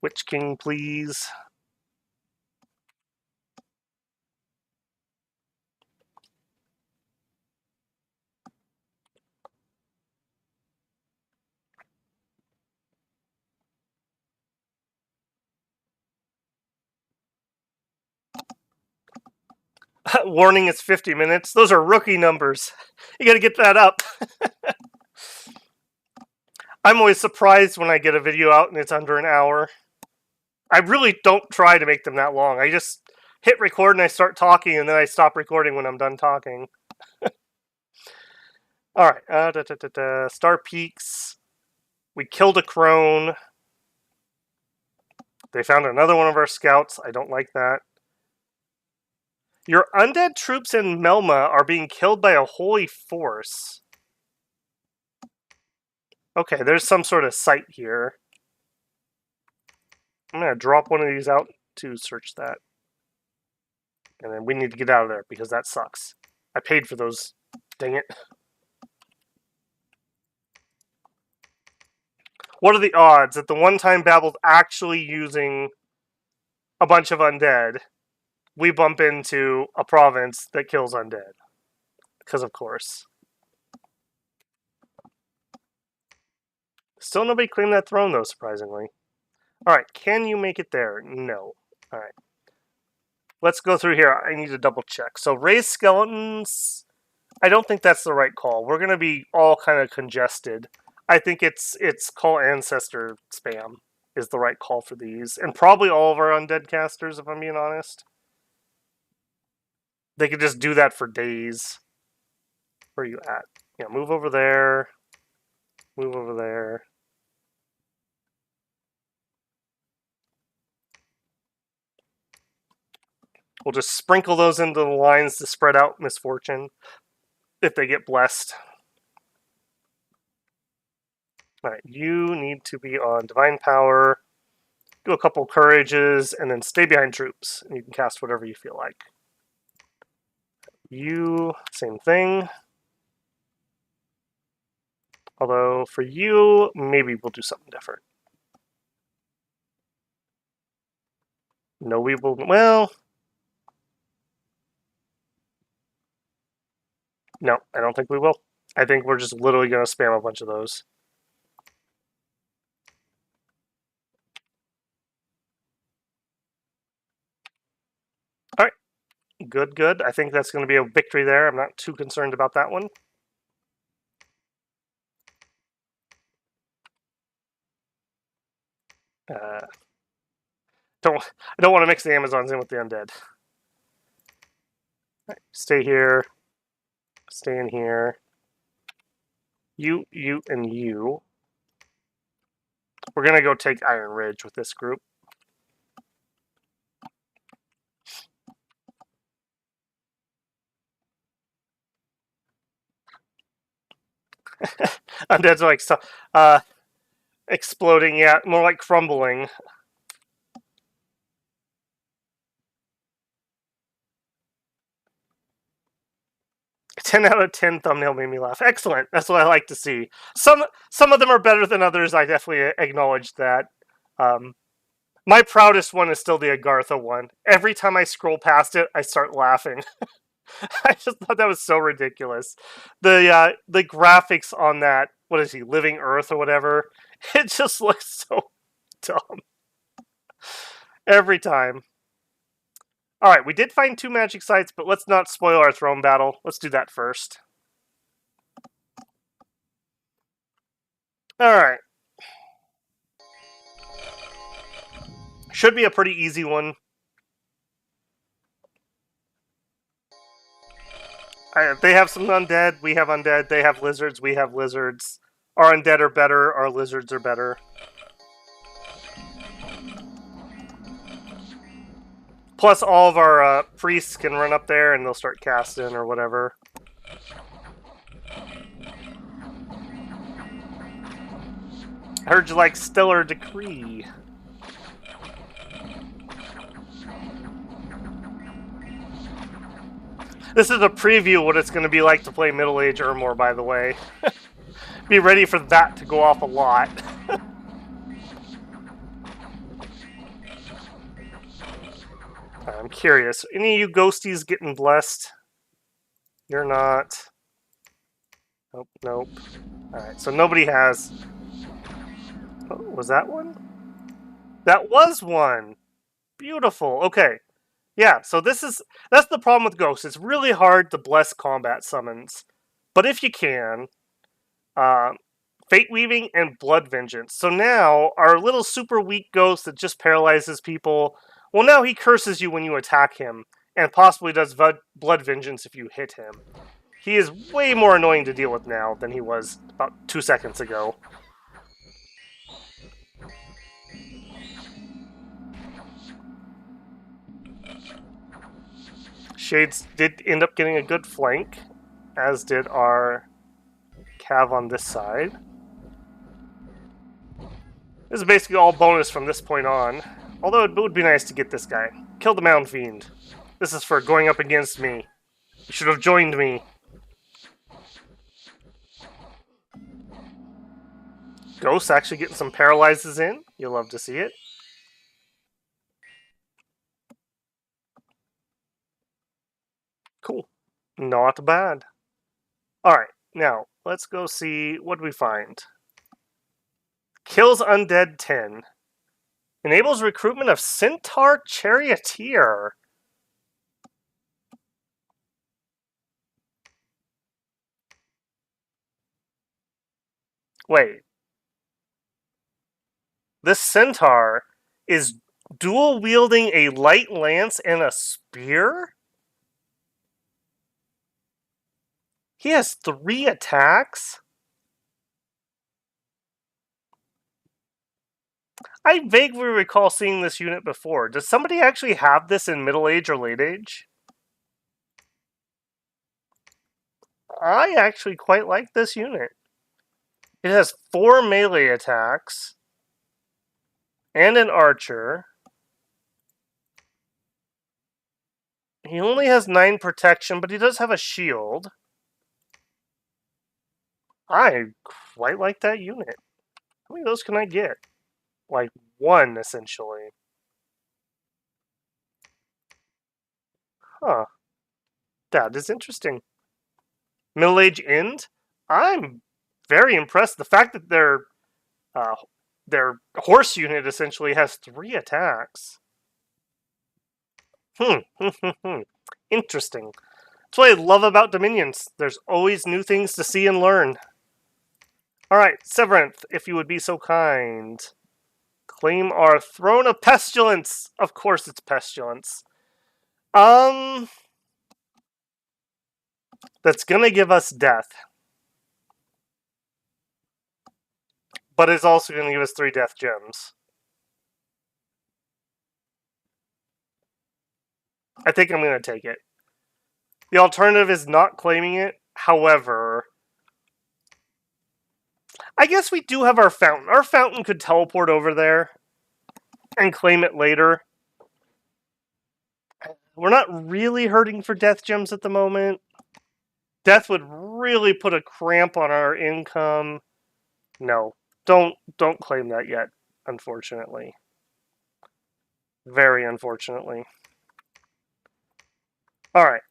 Witch King, please. Warning, it's 50 minutes. Those are rookie numbers. You gotta get that up. I'm always surprised when I get a video out and it's under an hour. I really don't try to make them that long. I just hit record and I start talking, and then I stop recording when I'm done talking. Alright, Star Peaks. We killed a crone. They found another one of our scouts. I don't like that. Your undead troops in Melma are being killed by a holy force. Okay, there's some sort of site here. I'm going to drop one of these out to search that. And then we need to get out of there because that sucks. I paid for those. Dang it. What are the odds that the one-time Babble's actually using a bunch of undead, we bump into a province that kills undead? Because of course. Still nobody claimed that throne, though, surprisingly. Alright, can you make it there? No. Alright. Let's go through here. I need to double check. So, raised skeletons, I don't think that's the right call. We're going to be all kind of congested. I think it's call ancestor spam is the right call for these. And probably all of our undead casters, if I'm being honest. They could just do that for days. Where are you at? Yeah, move over there. Move over there. We'll just sprinkle those into the lines to spread out misfortune if they get blessed. Alright, you need to be on Divine Power. do a couple courages, and then stay behind troops. And you can cast whatever you feel like. You, same thing. Although, for you, maybe we'll do something different. No, we will... Well... No, I don't think we will. I think we're just literally going to spam a bunch of those. Alright. Good, good. I think that's going to be a victory there. I'm not too concerned about that one. I don't want to mix the Amazons in with the undead. Right, stay here. Stay in here. You, and you. We're going to go take Iron Ridge with this group. Undeads are like exploding, yeah, more like crumbling. A 10 out of 10 thumbnail made me laugh. Excellent. That's what I like to see. Some of them are better than others. I definitely acknowledge that. My proudest one is still the Agartha one. Every time I scroll past it, I start laughing. I just thought that was so ridiculous. The graphics on that, what is he, Living Earth or whatever? It just looks so dumb. Every time. Alright, we did find 2 magic sites, but let's not spoil our throne battle. Let's do that first. Alright. Should be a pretty easy one. They have some undead, we have undead. They have lizards, we have lizards. Our undead are better, our lizards are better. Plus, all of our priests can run up there and they'll start casting or whatever. I heard you like Stellar Decree. This is a preview of what it's going to be like to play Middle Age Urmor, by the way. Be ready for that to go off a lot. I'm curious. Any of you ghosties getting blessed? You're not. Nope, nope. Alright, so nobody has... Oh, was that one? That was one! Beautiful. Okay. Yeah, so that's the problem with ghosts. It's really hard to bless combat summons. But if you can, Fate Weaving and Blood Vengeance. So now, our little super weak ghost that just paralyzes people, well, now he curses you when you attack him, and possibly does Blood Vengeance if you hit him. He is way more annoying to deal with now than he was about 2 seconds ago. Shades did end up getting a good flank, as did our Cav on this side. This is basically all bonus from this point on. Although it would be nice to get this guy. Kill the Mound Fiend. This is for going up against me. You should have joined me. Ghost actually getting some paralyzes in. You'll love to see it. Cool. Not bad. Alright, now, let's go see what we find. Kills Undead 10. Enables recruitment of Centaur Charioteer. Wait. This Centaur is dual wielding a light lance and a spear? He has 3 attacks? I vaguely recall seeing this unit before. Does somebody actually have this in Middle Age or Late Age? I actually quite like this unit. It has 4 melee attacks. and an archer. He only has 9 protection, but he does have a shield. I quite like that unit. How many of those can I get? Like 1, essentially. Huh. That is interesting. Middle Age End? I'm very impressed. The fact that their horse unit essentially has 3 attacks. Interesting. That's what I love about Dominions. There's always new things to see and learn. Alright, Severanth, if you would be so kind. Claim our Throne of Pestilence. Of course it's Pestilence. That's gonna give us death. But it's also gonna give us 3 death gems. I think I'm gonna take it. The alternative is not claiming it. However, I guess we do have our fountain. Our fountain could teleport over there and claim it later. We're not really hurting for death gems at the moment. Death would really put a cramp on our income. No, don't claim that yet, unfortunately. Very unfortunately. Alright.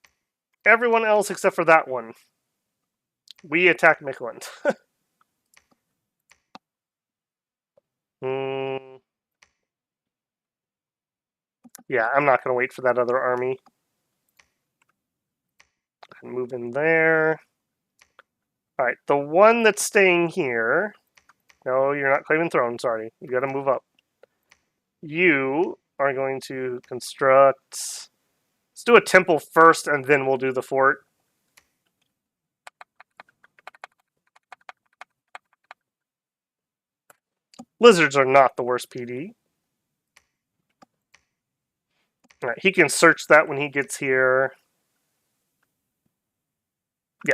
Everyone else except for that one. We attack Mikland. Yeah, I'm not going to wait for that other army. Move in there. Alright, the one that's staying here... No, you're not claiming throne, sorry. You gotta move up. You are going to construct... Let's do a temple first, and then we'll do the fort. Lizards are not the worst PD. Alright, he can search that when he gets here. Yeah.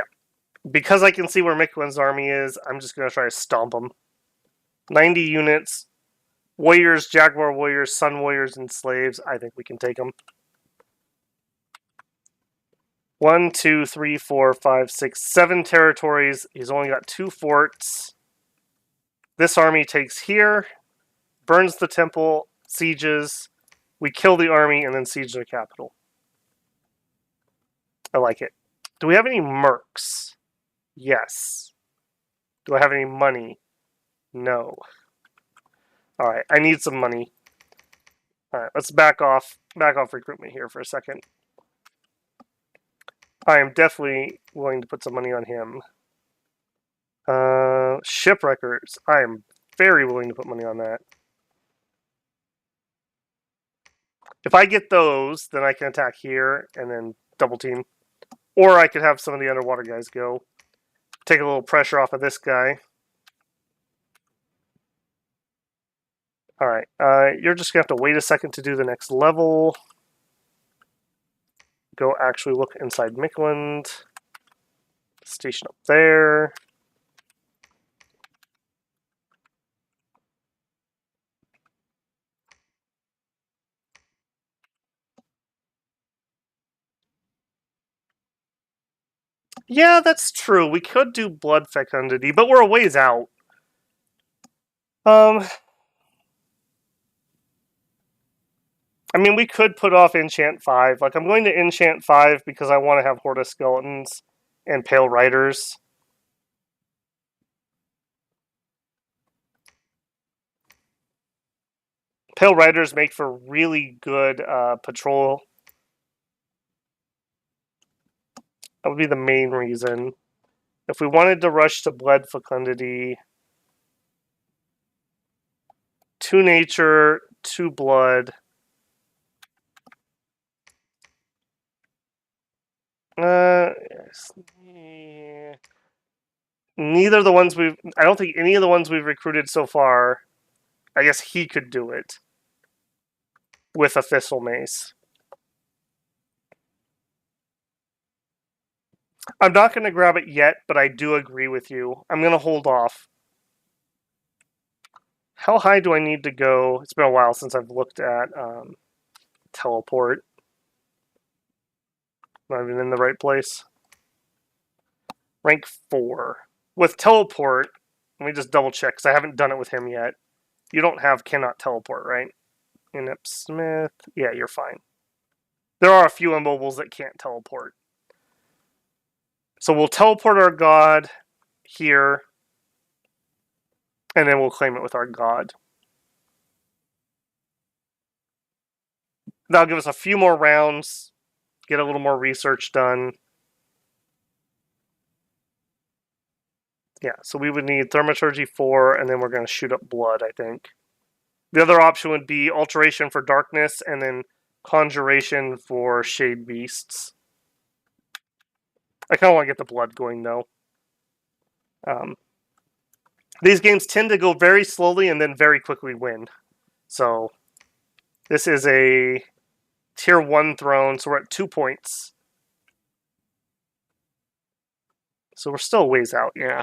Because I can see where Mikland's army is, I'm just going to try to stomp him. 90 units. Warriors, Jaguar Warriors, Sun Warriors, and Slaves. I think we can take them. 1, 2, 3, 4, 5, 6, 7 territories. He's only got 2 forts. This army takes here, burns the temple, sieges. We kill the army and then siege the capital. I like it. Do we have any mercs? Yes. Do I have any money? No. Alright, I need some money. Alright, let's back off recruitment here for a second. I am definitely willing to put some money on him. Shipwreckers. I am very willing to put money on that. If I get those, then I can attack here and then double team. Or I could have some of the underwater guys go. Take a little pressure off of this guy. Alright, you're just going to have to wait a second to do the next level. Go actually look inside Mikland. Station up there. Yeah, that's true. We could do blood fecundity, but we're a ways out. I mean, we could put off Enchant 5. Like, I'm going to Enchant 5 because I want to have Horde of Skeletons and Pale Riders. Pale Riders make for really good patrol. That would be the main reason. If we wanted to rush to blood fecundity, 2 nature, 2 blood. Neither of the ones we've... I don't think any of the ones we've recruited so far... I guess he could do it. With a Thistle Mace. I'm not going to grab it yet, but I do agree with you. I'm going to hold off. How high do I need to go? It's been a while since I've looked at teleport. Not even in the right place. Rank 4. With teleport, let me just double check because I haven't done it with him yet. You don't have cannot teleport, right? Inep Smith. Yeah, you're fine. There are a few immobiles that can't teleport. So we'll teleport our god here, and then we'll claim it with our god. That'll give us a few more rounds, get a little more research done. Yeah, so we would need Thaumaturgy 4, and then we're going to shoot up blood, I think. The other option would be Alteration for Darkness, and then Conjuration for Shade Beasts. I kind of want to get the blood going, though. These games tend to go very slowly and then very quickly win. So, this is a Tier 1 throne, so we're at 2 points. So we're still a ways out, yeah.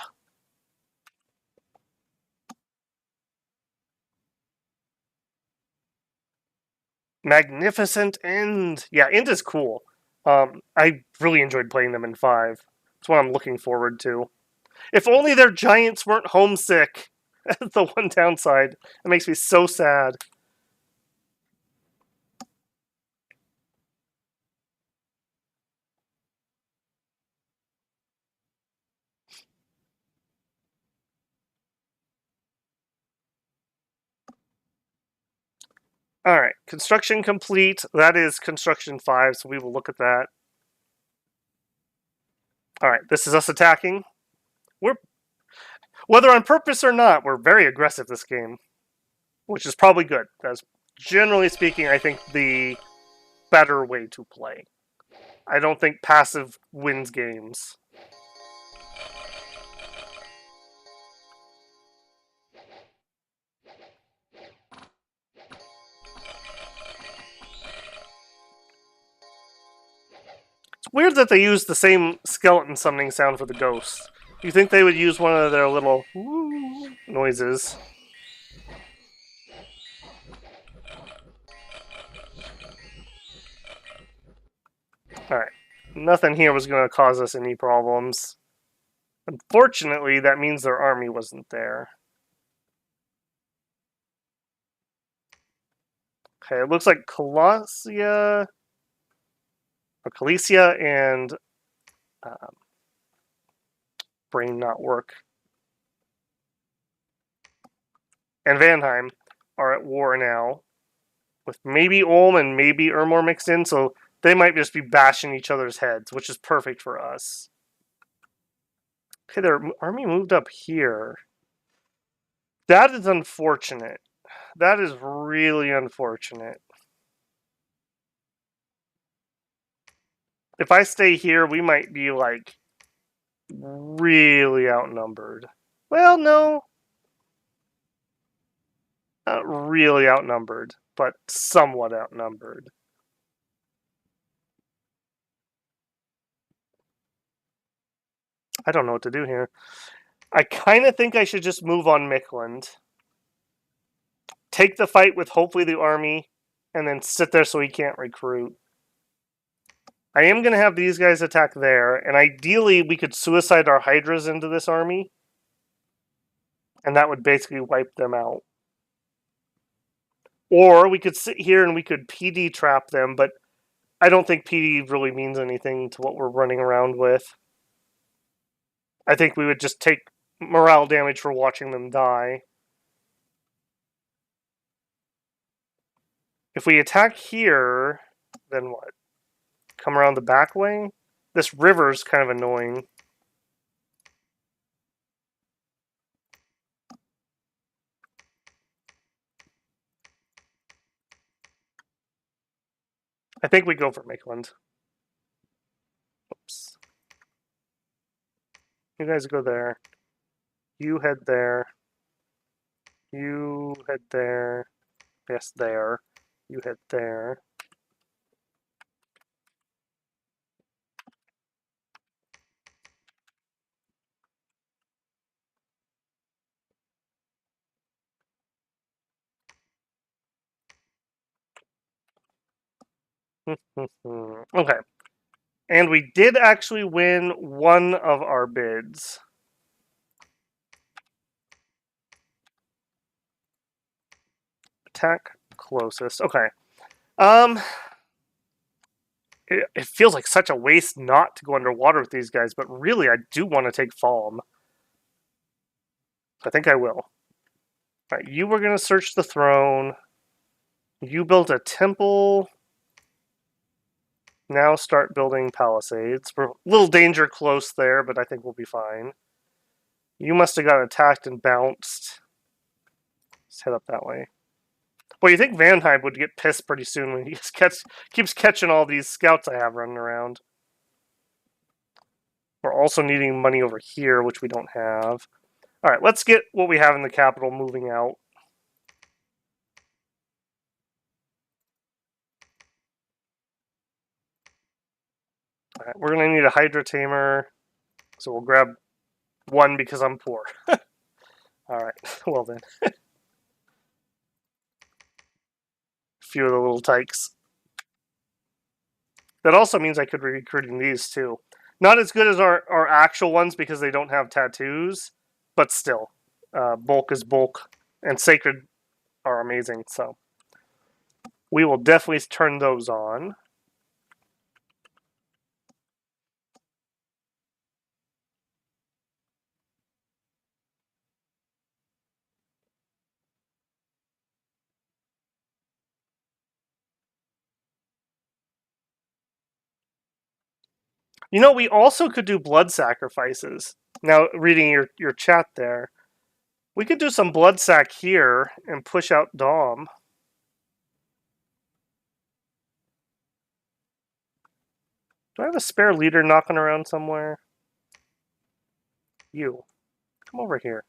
Magnificent End. Yeah, End is cool. I really enjoyed playing them in 5. That's what I'm looking forward to. If only their giants weren't homesick. That's the one downside. It makes me so sad. Alright, construction complete. That is construction 5, so we will look at that. Alright, this is us attacking. Whether on purpose or not, we're very aggressive this game. Which is probably good. That's, generally speaking, I think the better way to play. I don't think passive wins games. It's weird that they use the same skeleton summoning sound for the ghosts. You think they would use one of their little noises? Alright. Nothing here was going to cause us any problems. Unfortunately, that means their army wasn't there. Okay, it looks like Colossia and Brain not work. And Vanheim are at war now. With maybe Ulm and maybe Ermor mixed in, so they might just be bashing each other's heads, which is perfect for us. Okay, their army moved up here. That is unfortunate. That is really unfortunate. If I stay here, we might be, like, really outnumbered. Well, no. Not really outnumbered, but somewhat outnumbered. I don't know what to do here. I kind of think I should just move on Mikland. Take the fight with hopefully the army, and then sit there so he can't recruit. I am going to have these guys attack there, and ideally we could suicide our Hydras into this army, and that would basically wipe them out. Or we could sit here and we could PD trap them, but I don't think PD really means anything to what we're running around with. I think we would just take morale damage for watching them die. If we attack here, then what? Come around the back way? This river's kind of annoying. I think we go for Maitland. Oops. You guys go there. You head there. You head there. Yes, there. You head there. Okay. And we did actually win one of our bids. Attack closest. Okay. It feels like such a waste not to go underwater with these guys, but really I do want to take Falm. I think I will. Alright, you were going to search the throne. You built a temple. Now start building palisades. We're a little danger close there, but I think we'll be fine. You must have got attacked and bounced. Let's head up that way. Well, you think Vanheim would get pissed pretty soon when he keeps catching all these scouts I have running around. We're also needing money over here, which we don't have. Alright, let's get what we have in the capital moving out. Alright, we're going to need a Hydra Tamer. So we'll grab one because I'm poor. Alright, well then. A few of the little tykes. That also means I could be recruiting these too. Not as good as our actual ones because they don't have tattoos, but still. Bulk is bulk, and Sacred are amazing, so we will definitely turn those on. You know, we also could do blood sacrifices. Now, reading your chat there, we could do some blood sack here and push out Dom. Do I have a spare leader knocking around somewhere? You. Come over here.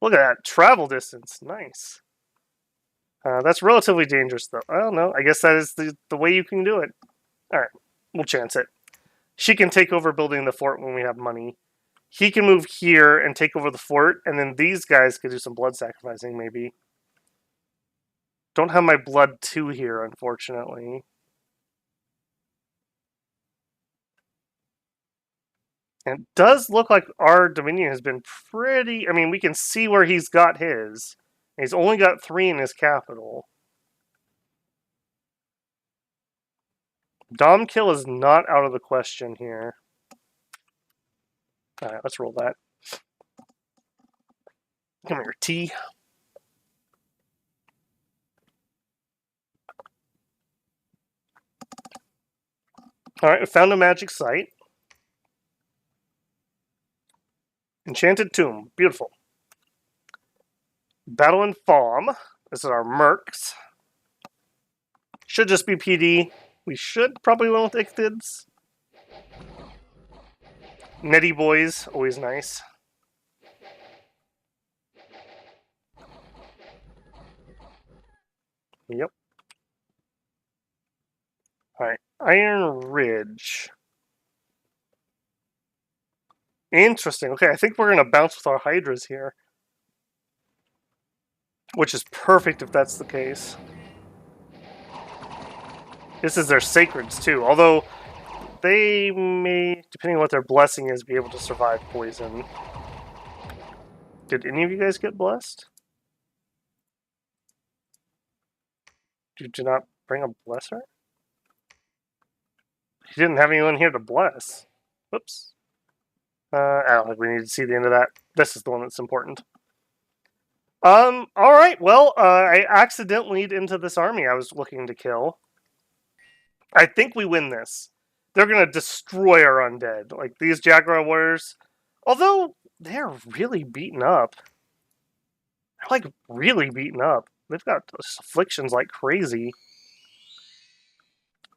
Look at that. Travel distance. Nice. That's relatively dangerous, though. I don't know. I guess that is the way you can do it. Alright. We'll chance it. She can take over building the fort when we have money. He can move here and take over the fort, and then these guys could do some blood sacrificing, maybe. Don't have my blood 2 here, unfortunately. And it does look like our Dominion has been pretty... I mean, we can see where he's got his. He's only got 3 in his capital. Dom kill is not out of the question here. Alright, let's roll that. Come here, T. Alright, we found a magic site. Enchanted Tomb. Beautiful. Battle and Falm. This is our Mercs. Should just be PD. We should probably win with Ichthids. Netty boys, always nice. Yep. Alright, Iron Ridge. Interesting. Okay, I think we're going to bounce with our Hydras here. Which is perfect if that's the case. This is their Sacreds too, although they may, depending on what their blessing is, be able to survive poison. Did any of you guys get blessed? Did you not bring a blesser? He didn't have anyone here to bless. Whoops. I don't think we need to see the end of that. This is the one that's important. Alright, well, I accidentally lead into this army I was looking to kill. I think we win this. They're going to destroy our undead. Like, these Jaguar warriors, although they're really beaten up. They're, like, really beaten up. They've got afflictions like crazy.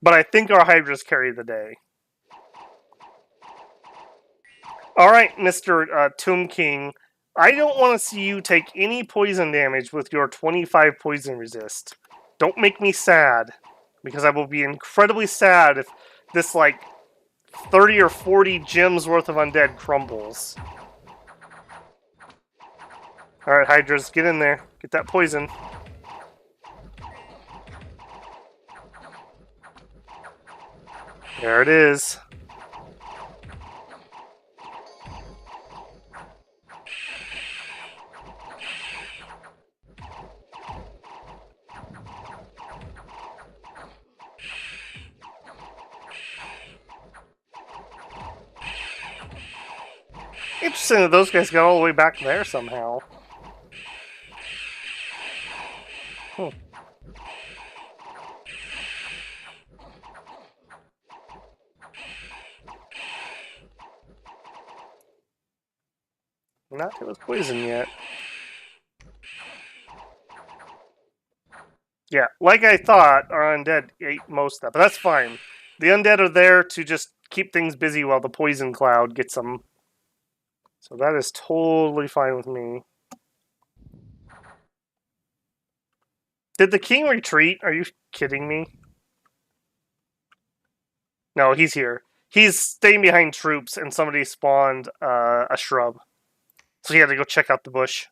But I think our Hydras carry the day. Alright, Mr. Tomb King. I don't want to see you take any poison damage with your 25 poison resist. Don't make me sad. Because I will be incredibly sad if this, like, 30 or 40 gems worth of undead crumbles. Alright, Hydras, get in there. Get that poison. There it is. Interesting that those guys got all the way back there somehow. Hmm. Not hit with poison yet. Yeah, like I thought, our undead ate most of that, but that's fine. The undead are there to just keep things busy while the poison cloud gets them. So that is totally fine with me. Did the king retreat? Are you kidding me? No, he's here. He's staying behind troops, and somebody spawned a shrub. So he had to go check out the bush,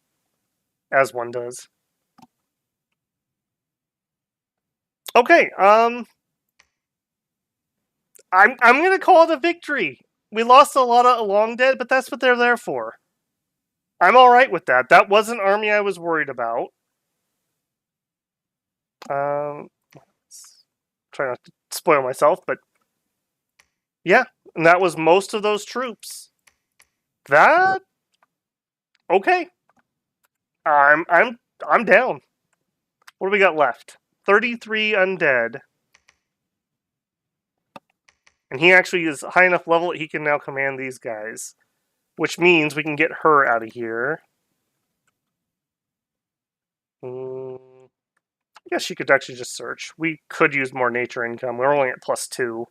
as one does. Okay, I'm gonna call it a victory. We lost a lot of long dead, but that's what they're there for. I'm all right with that. That was an army I was worried about. Try not to spoil myself, but yeah, and that was most of those troops. That okay. I'm down. What do we got left? 33 undead. And he actually is high enough level that he can now command these guys. Which means we can get her out of here. I guess she could actually just search. We could use more nature income. We're only at +2.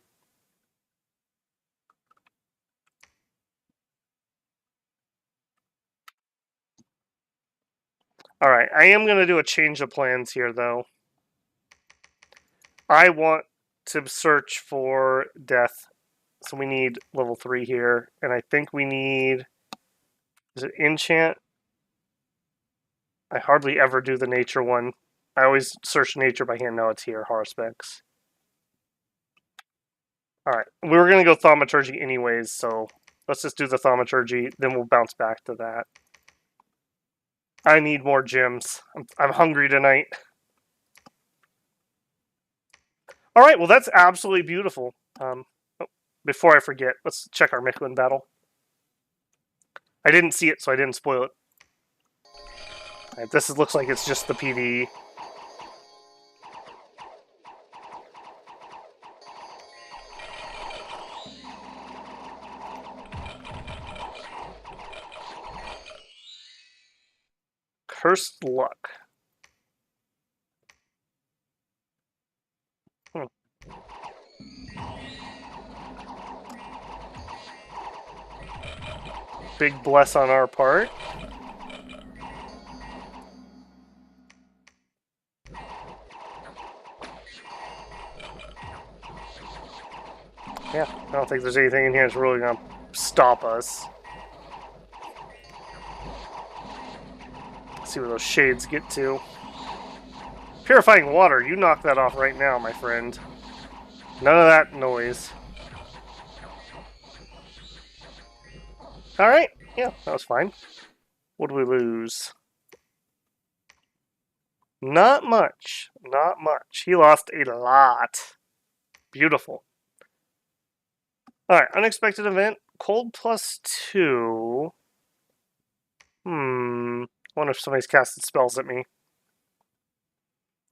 Alright, I am going to do a change of plans here, though. I want to search for death. So we need level 3 here. And I think we need... Is it enchant? I hardly ever do the nature one. I always search nature by hand. No, it's here. Horospecs. Alright. We were going to go thaumaturgy anyways, so let's just do the thaumaturgy. Then we'll bounce back to that. I need more gems. I'm hungry tonight. Alright, well that's absolutely beautiful. Before I forget, let's check our Michelin battle. I didn't see it, so I didn't spoil it. Right, this looks like it's just the PvE. Cursed luck. Big bless on our part. Yeah, I don't think there's anything in here that's really going to stop us. Let's see where those shades get to. Purifying water, you knock that off right now, my friend. None of that noise. Alright, yeah, that was fine. What did we lose? Not much. Not much. He lost a lot. Beautiful. Alright, unexpected event. Cold +2. I wonder if somebody's casted spells at me.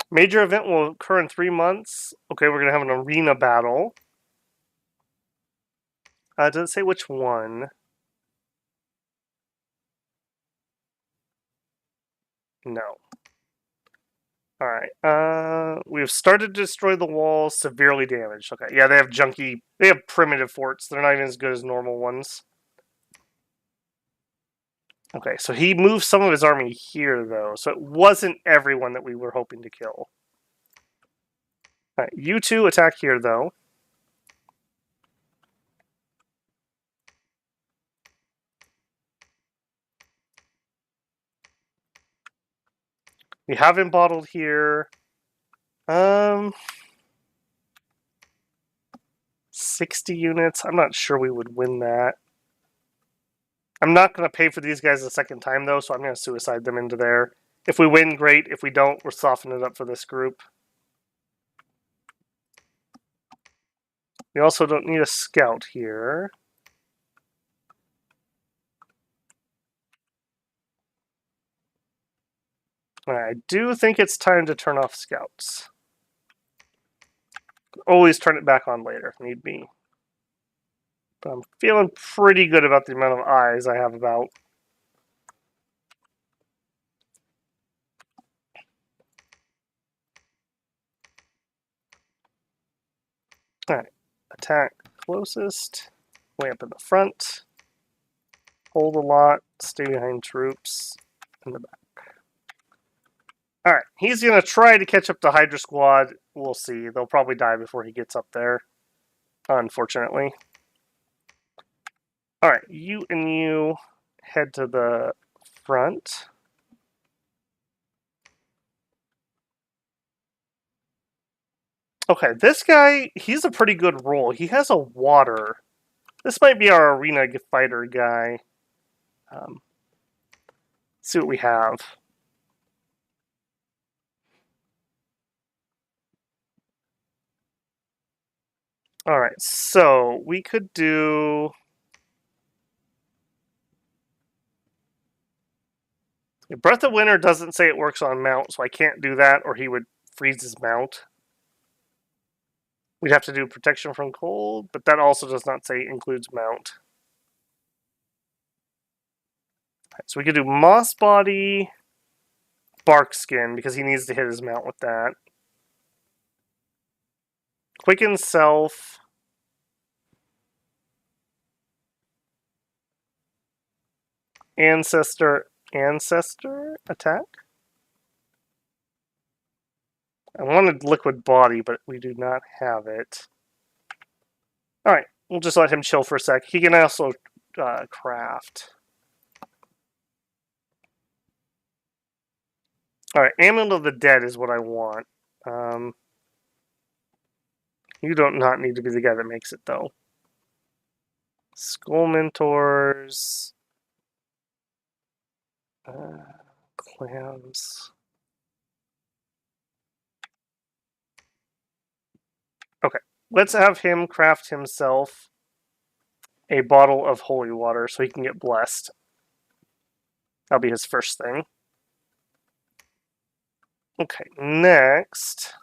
Major event will occur in 3 months. Okay, we're going to have an arena battle. Does it say which one? No. Alright, we've started to destroy the walls, severely damaged. Okay, yeah, they have junky, they have primitive forts. They're not even as good as normal ones. Okay, so he moved some of his army here, though, so it wasn't everyone that we were hoping to kill. Alright, you two attack here, though. We have him bottled here. 60 units. I'm not sure we would win that. I'm not going to pay for these guys a second time, though, so I'm going to suicide them into there. If we win, great. If we don't, we're softening it up for this group. We also don't need a scout here. I do think it's time to turn off scouts. Always turn it back on later if need be. But I'm feeling pretty good about the amount of eyes I have about. Alright, attack closest, way up in the front, hold a lot, stay behind troops in the back. Alright, he's going to try to catch up to Hydra Squad. We'll see. They'll probably die before he gets up there, unfortunately. Alright, you and you head to the front. Okay, this guy, he's a pretty good role. He has a water. This might be our arena fighter guy. See what we have. Alright, so we could do... Breath of Winter doesn't say it works on mount, so I can't do that, or he would freeze his mount. We'd have to do protection from cold, but that also does not say includes mount. Right, so we could do Moss Body, Bark Skin, because he needs to hit his mount with that. Quicken Self. Ancestor attack? I wanted Liquid Body, but we do not have it. Alright, we'll just let him chill for a sec. He can also craft. Alright, Amulet of the Dead is what I want. You don't not need to be the guy that makes it, though. Skull Mentors. Clams. Okay, let's have him craft himself a bottle of holy water so he can get blessed. That'll be his first thing. Okay, next.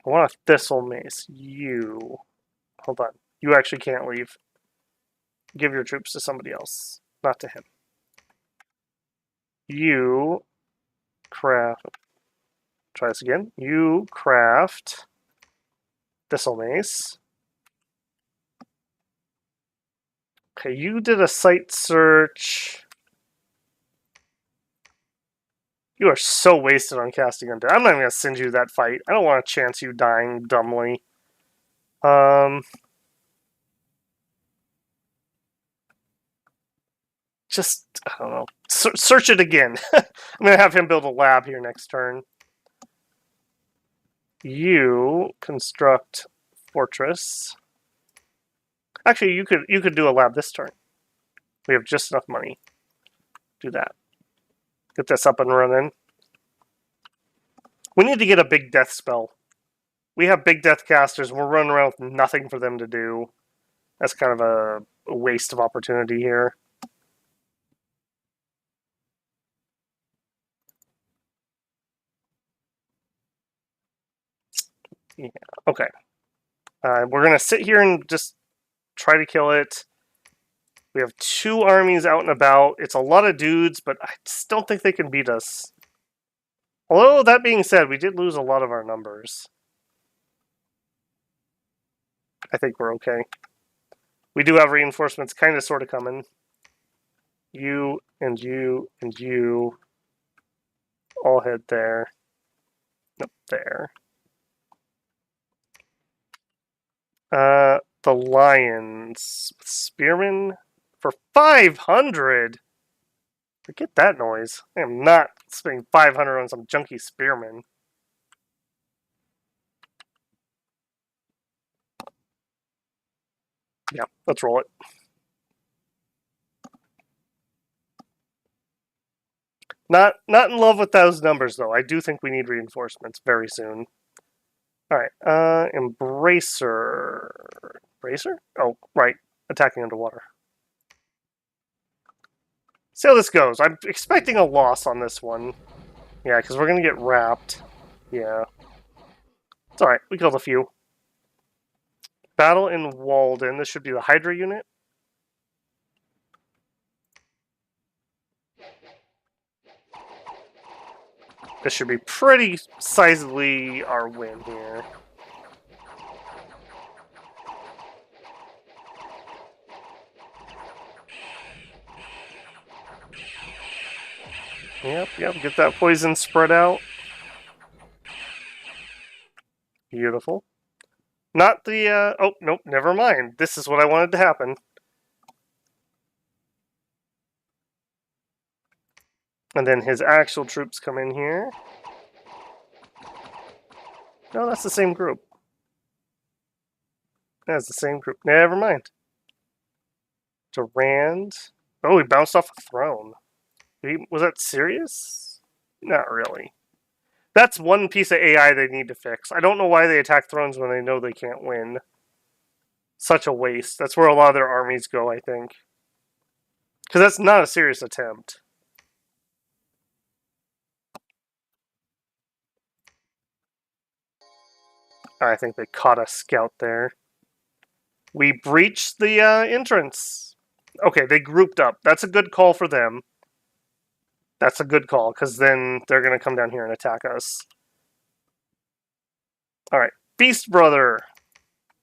I want a thistle mace. You. Hold on. You actually can't leave. Give your troops to somebody else, not to him. You craft. Try this again. You craft thistle mace. Okay, you did a site search. You are so wasted on casting undead. I'm not even going to send you that fight. I don't want to chance you dying dumbly. Just, I don't know. Search it again. I'm going to have him build a lab here next turn. You construct fortress. Actually, you could do a lab this turn. We have just enough money. Do that. Get this up and running. We need to get a big death spell. We have big death casters, and we're running around with nothing for them to do. That's kind of a waste of opportunity here. Yeah, okay. We're going to sit here and just try to kill it. We have 2 armies out and about. It's a lot of dudes, but I just don't think they can beat us. Although, that being said, we did lose a lot of our numbers. I think we're okay. We do have reinforcements kind of sort of coming. You and you and you all head there. Nope, there. The lions. Spearmen for 500. Forget that noise. I am not spending 500 on some junky spearmen. Yeah, let's roll it. Not in love with those numbers, though. I do think we need reinforcements very soon. Alright, Embracer. Embracer? Oh, right. Attacking underwater. See how this goes. I'm expecting a loss on this one. Yeah, because we're going to get wrapped. Yeah. It's alright. We killed a few. Battle in Walden. This should be the Hydra unit. This should be pretty sizably our win here. Yep, get that poison spread out. Beautiful. Not the, oh, nope, never mind. This is what I wanted to happen. And then his actual troops come in here. No, that's the same group. That's the same group. Never mind. Durand. Oh, he bounced off a throne. Was that serious? Not really. That's one piece of AI they need to fix. I don't know why they attack thrones when they know they can't win. Such a waste. That's where a lot of their armies go, I think. Because that's not a serious attempt. I think they caught a scout there. We breached the entrance. Okay, they grouped up. That's a good call for them. That's a good call, because then they're going to come down here and attack us. Alright, Beast Brother,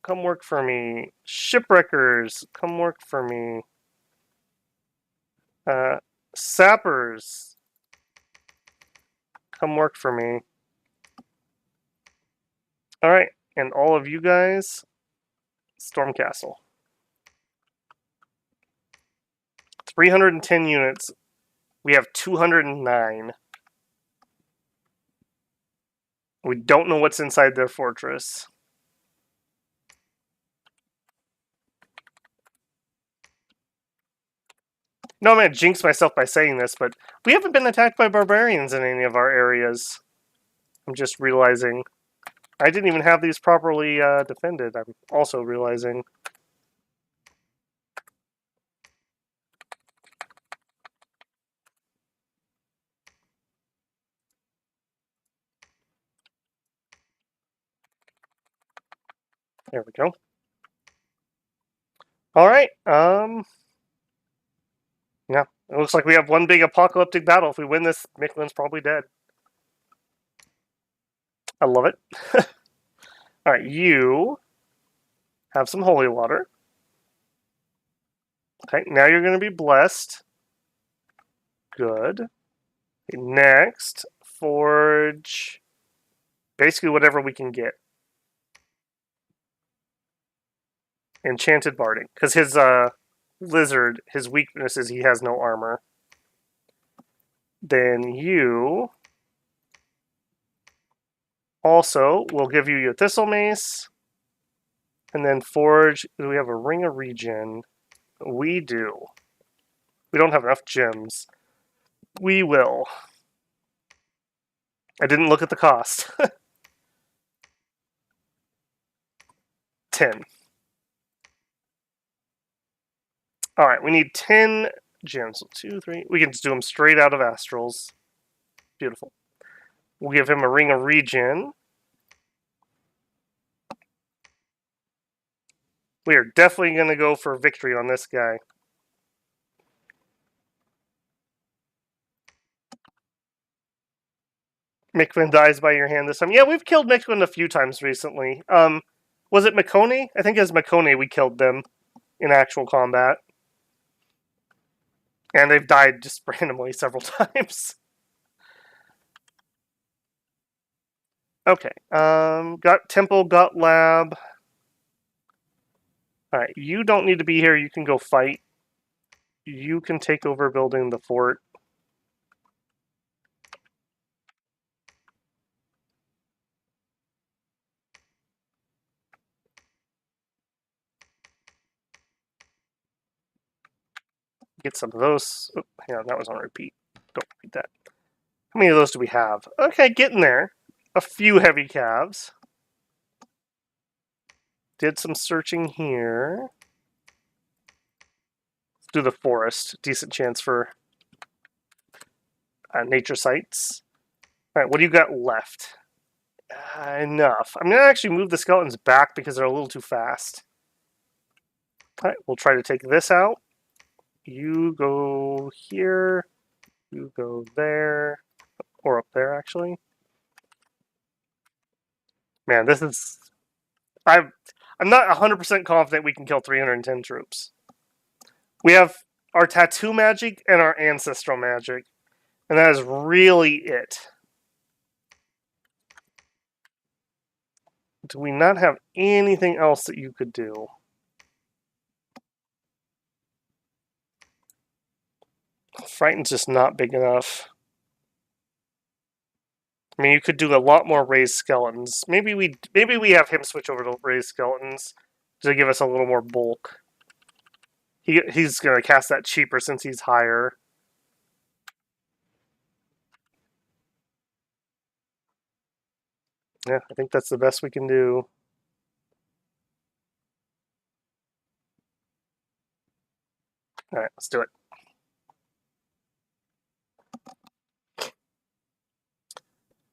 come work for me. Shipwreckers, come work for me. Sappers, come work for me. Alright, and all of you guys, Stormcastle. 310 units. We have 209. We don't know what's inside their fortress. No, I'm going to jinx myself by saying this, but we haven't been attacked by barbarians in any of our areas. I'm just realizing. I didn't even have these properly defended, I'm also realizing. There we go. Alright, yeah, it looks like we have one big apocalyptic battle. If we win this, Miquelin's probably dead. I love it. Alright, you have some holy water. Okay, now you're going to be blessed. Good. Okay, next, forge basically whatever we can get. Enchanted Barding, because his lizard, his weakness is he has no armor. Then you also will give you your Thistle Mace. And then forge, do we have a Ring of Regen? We do. We don't have enough gems. We will. I didn't look at the cost. 10. Alright, we need 10 gems. So 2, 3. We can just do them straight out of Astrals. Beautiful. We'll give him a Ring of Regen. We are definitely going to go for victory on this guy. Miquelin dies by your hand this time. Yeah, we've killed Miquelin a few times recently. Was it Makoni? I think it was Makoni we killed them in actual combat. And they've died just randomly several times. Okay, got Temple, got Lab. Alright, you don't need to be here, you can go fight. You can take over building the fort. Get some of those. Oh, hang on, that was on repeat. Don't repeat that. How many of those do we have? Okay, getting there. A few heavy calves. Did some searching here. Let's do the forest. Decent chance for nature sites. All right, what do you got left? Enough. I'm going to actually move the skeletons back because they're a little too fast. All right, we'll try to take this out. You go here. You go there. Or up there, actually. Man, this is... I'm not 100% confident we can kill 310 troops. We have our tattoo magic and our ancestral magic. And that is really it. Do we not have anything else that you could do? Frightened's just not big enough. I mean, you could do a lot more raised skeletons. Maybe we have him switch over to raised skeletons to give us a little more bulk. He's going to cast that cheaper since he's higher. Yeah, I think that's the best we can do. Alright, let's do it.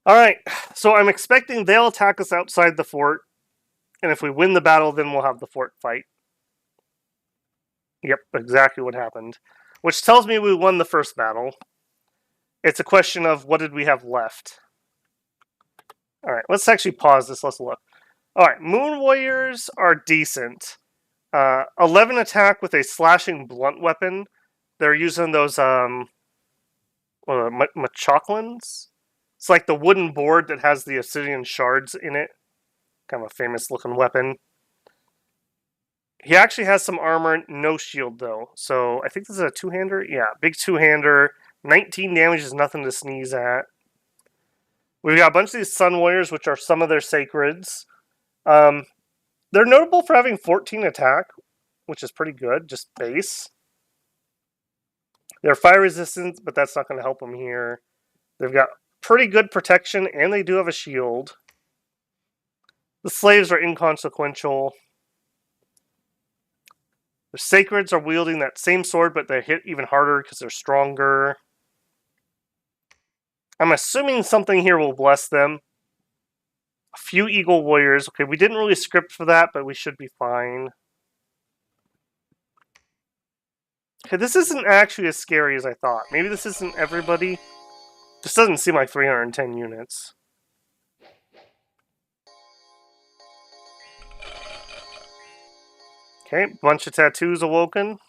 Alright, so I'm expecting they'll attack us outside the fort, and if we win the battle, then we'll have the fort fight. Yep, exactly what happened. Which tells me we won the first battle. It's a question of what did we have left. Alright, let's actually pause this, let's look. Alright, Moon Warriors are decent. 11 attack with a slashing blunt weapon. They're using those, Machoclans? It's like the wooden board that has the obsidian shards in it. Kind of a famous looking weapon. He actually has some armor, no shield though. So I think this is a two-hander. Yeah, big two-hander. 19 damage is nothing to sneeze at. We've got a bunch of these Sun Warriors, which are some of their sacreds. They're notable for having 14 attack, which is pretty good, just base. They're fire resistant, but that's not going to help them here. They've got pretty good protection, and they do have a shield. The slaves are inconsequential. The sacreds are wielding that same sword, but they hit even harder because they're stronger. I'm assuming something here will bless them. A few eagle warriors. Okay, we didn't really script for that, but we should be fine. Okay, this isn't actually as scary as I thought. Maybe this isn't everybody. This doesn't seem like 310 units. Okay, bunch of tattoos awoken.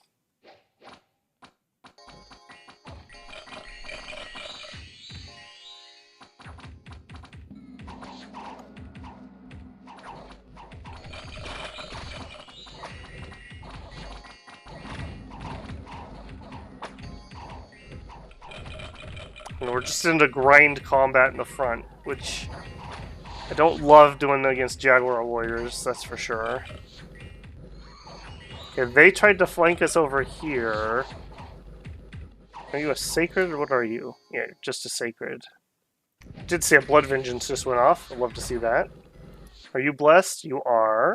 And we're just into grind combat in the front, which I don't love doing against Jaguar warriors, that's for sure. Okay, they tried to flank us over here. Are you a sacred, or what are you? Yeah, just a sacred. Did see a blood vengeance just went off. I'd love to see that. Are you blessed? You are.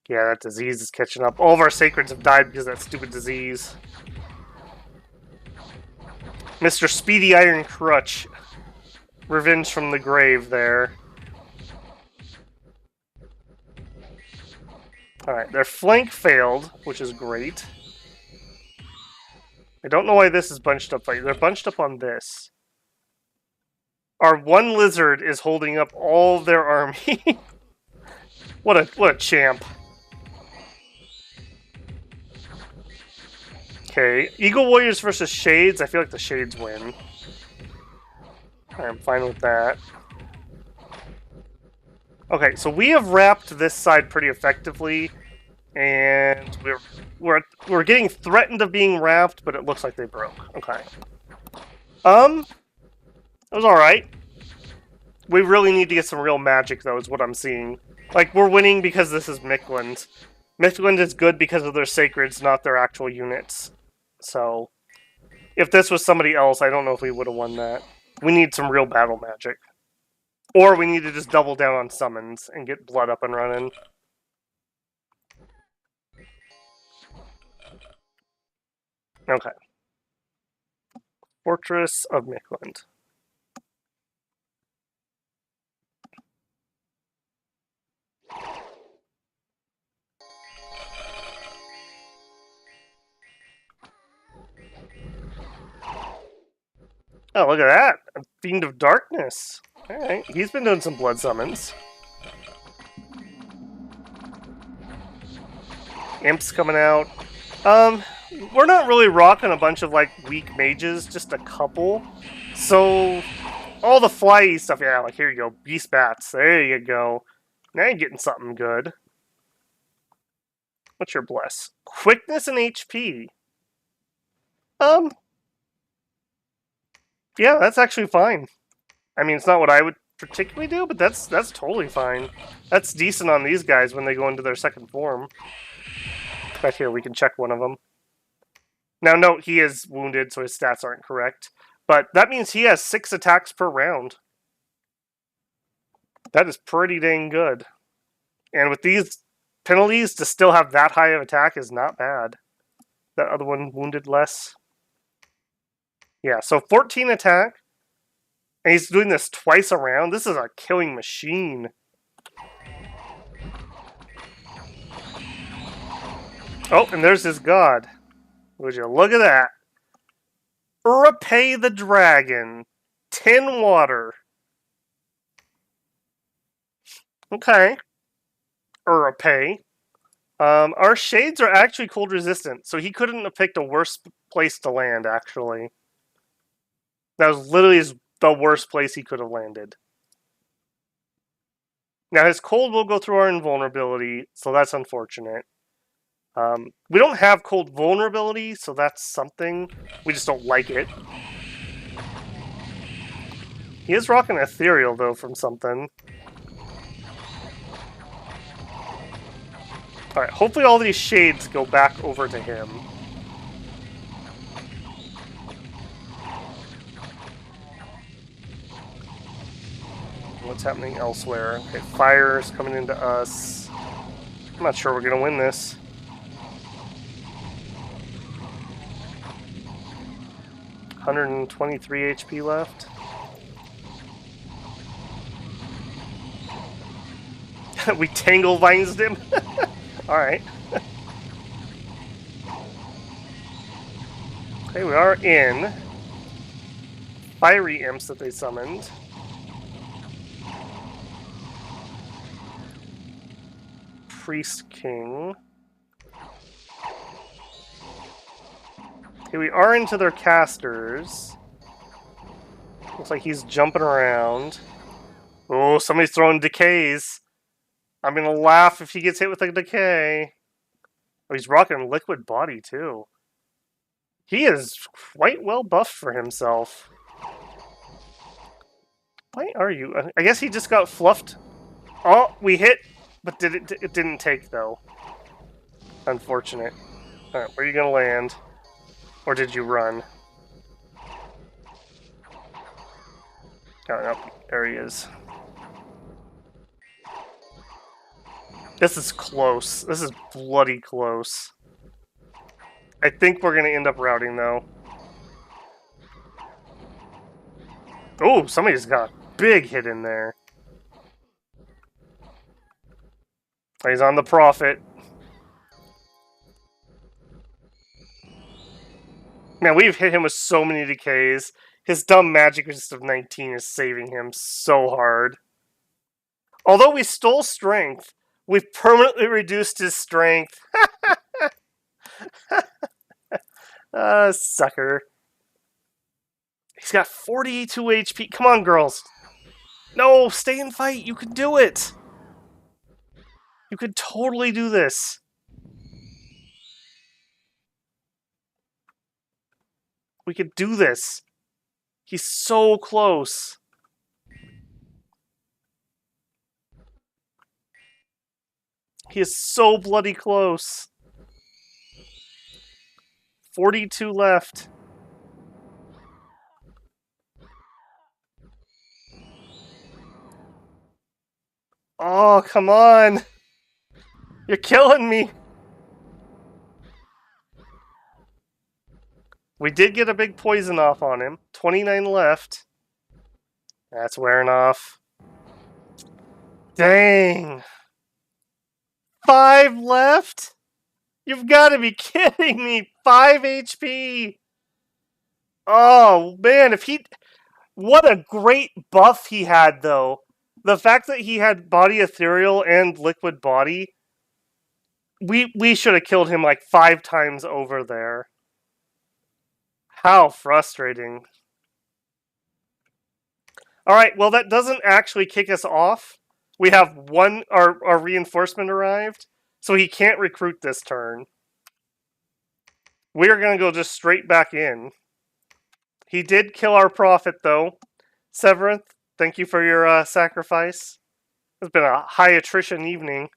Yeah, that disease is catching up. All of our sacreds have died because of that stupid disease. Mr. Speedy Iron Crutch. Revenge from the grave there. Alright, their flank failed, which is great. I don't know why this is bunched up. They're bunched up on this. Our one lizard is holding up all of their army. What a champ. Okay, Eagle Warriors versus Shades. I feel like the Shades win. I'm fine with that. Okay, so we have wrapped this side pretty effectively, and we're getting threatened of being wrapped, but it looks like they broke. Okay. It was alright. We really need to get some real magic, though, is what I'm seeing. Like, we're winning because this is Mickland. Mythwind is good because of their sacreds, not their actual units. So, if this was somebody else, I don't know if we would have won that. We need some real battle magic. Or we need to just double down on summons and get blood up and running. Okay. Fortress of Mythwind. Oh, look at that! A Fiend of Darkness. Alright, he's been doing some blood summons. Imps coming out. We're not really rocking a bunch of, like, weak mages, just a couple. So, all the flyy stuff, yeah, like, here you go, Beast Bats, there you go. Now you're getting something good. What's your bless? Quickness and HP. Yeah, that's actually fine. I mean, it's not what I would particularly do, but that's totally fine. That's decent on these guys when they go into their second form. Back here, we can check one of them. Now, note, he is wounded, so his stats aren't correct. But that means he has 6 attacks per round. That is pretty dang good. And with these penalties, to still have that high of attack is not bad. That other one wounded less. Yeah, so 14 attack. And he's doing this twice a round. This is a killing machine. Oh, and there's his god. Would you look at that? Repay the dragon. 10 water. Okay. Repay. Our shades are actually cold resistant, so he couldn't have picked a worse place to land, actually. That was literally the worst place he could have landed. Now, his cold will go through our invulnerability, so that's unfortunate. We don't have cold vulnerability, so that's something. We just don't like it. He is rocking ethereal, though, from something. Alright, hopefully all these shades go back over to him. What's happening elsewhere? Okay, fire's coming into us. I'm not sure we're going to win this. $123 HP left. We tangle vines him. Alright. Okay, we are in. Fiery imps that they summoned. Priest King. Okay, we are into their casters. Looks like he's jumping around. Oh, somebody's throwing decays. I'm gonna laugh if he gets hit with a decay. Oh, he's rocking liquid body too. He is quite well buffed for himself. Why are you? I guess he just got fluffed. Oh, we hit, but it didn't take though. Unfortunate. Alright, where are you gonna land? Or did you run? Oh, no, there he is. This is close. This is bloody close. I think we're going to end up routing, though. Oh, somebody's got a big hit in there. He's on the Prophet. Man, we've hit him with so many decays. His dumb magic resist of 19 is saving him so hard. Although we stole strength, we've permanently reduced his strength. Sucker. He's got 42 HP. Come on, girls. No, stay and fight. You can do it. You could totally do this. We could do this. He's so close. He is so bloody close. 42 left. Oh, come on. You're killing me. We did get a big poison off on him. 29 left. That's wearing off. Dang. 5 left? You've got to be kidding me. 5 HP. Oh, man. If he... What a great buff he had, though. The fact that he had Body Ethereal and Liquid Body, we should have killed him like 5 times over there. How frustrating. Alright, well that doesn't actually kick us off. We have our reinforcement arrived, so he can't recruit this turn. We are going to go just straight back in. He did kill our prophet, though. Severanth, thank you for your sacrifice. It's been a high attrition evening.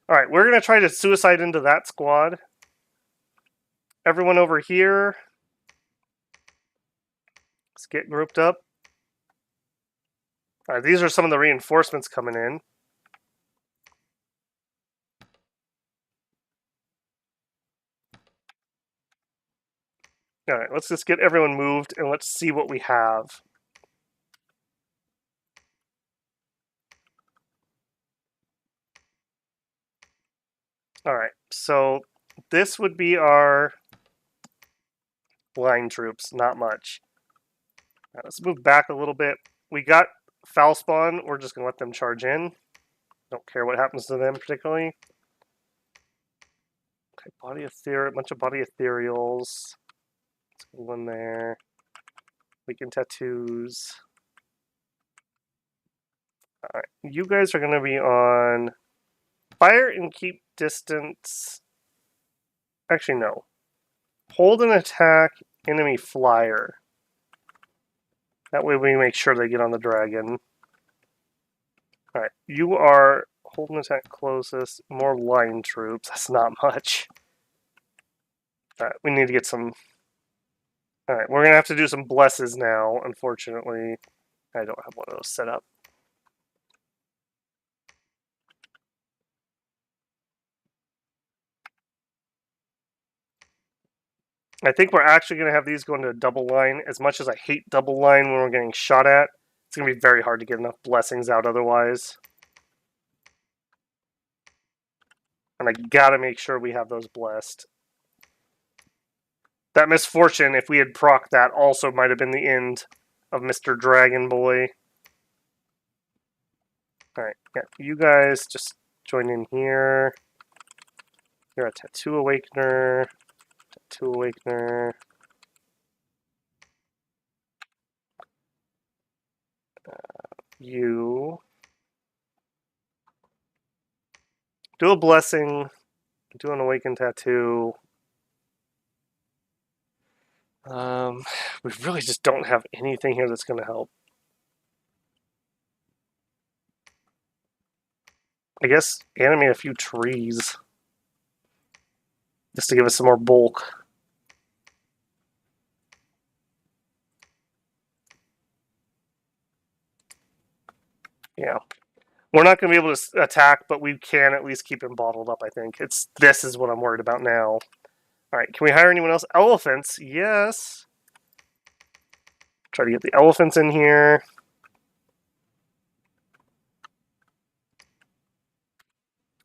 Alright, we're going to try to suicide into that squad. Everyone over here. Let's get grouped up. Alright, these are some of the reinforcements coming in. Alright, let's just get everyone moved and let's see what we have. Alright, so this would be our line troops, not much. Right, let's move back a little bit. We got foul spawn, we're just going to let them charge in. Don't care what happens to them particularly. Okay, a bunch of body ethereals. Let's go in there. Weaken tattoos. Alright, you guys are going to be on fire and keep distance. Actually, no. Hold and attack enemy flyer. That way we make sure they get on the dragon. Alright, you are hold and attack closest. More line troops. That's not much. Alright, we need to get some... Alright, we're going to have to do some blesses now, unfortunately. I don't have one of those set up. I think we're actually going to have these go into a double line. As much as I hate double line when we're getting shot at, it's going to be very hard to get enough blessings out otherwise. And I gotta make sure we have those blessed. That misfortune, if we had procced that, also might have been the end of Mr. Dragon Boy. Alright, yeah, you guys just join in here. You're a Tattoo Awakener. Tattoo Awakener. You. Do a blessing. Do an Awaken Tattoo. We really just don't have anything here that's going to help. I guess animate a few trees. Just to give us some more bulk. Yeah. We're not going to be able to attack, but we can at least keep him bottled up, I think. This is what I'm worried about now. Alright, can we hire anyone else? Elephants, yes. Try to get the elephants in here.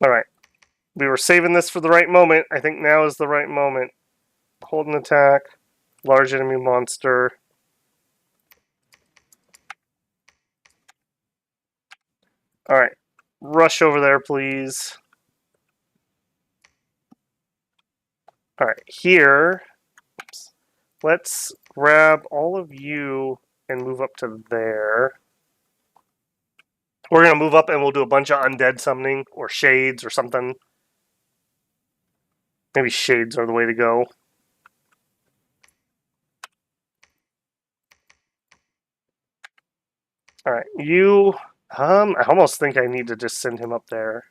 Alright. We were saving this for the right moment. I think now is the right moment. Hold an attack. Large enemy monster. Alright. Rush over there, please. Alright, here. Oops. Let's grab all of you and move up to there. We're going to move up and we'll do a bunch of undead summoning or shades or something. Maybe shades are the way to go. Alright, you... I almost think I need to just send him up there.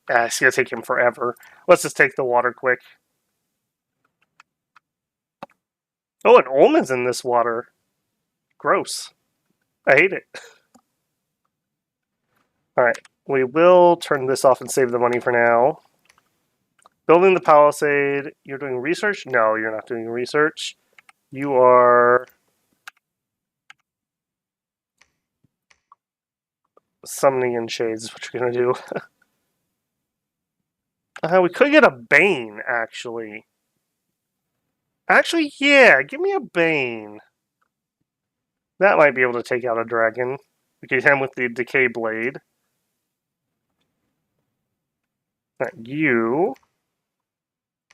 It's gonna take him forever. Let's just take the water quick. Oh, an almond's in this water. Gross. I hate it. Alright, we will turn this off and save the money for now. Building the palisade. You're doing research? No, you're not doing research. You are summoning in shades is what you're gonna do. We could get a Bane, actually. Actually, yeah, give me a Bane. That might be able to take out a dragon. We could hit him with the Decay Blade. You.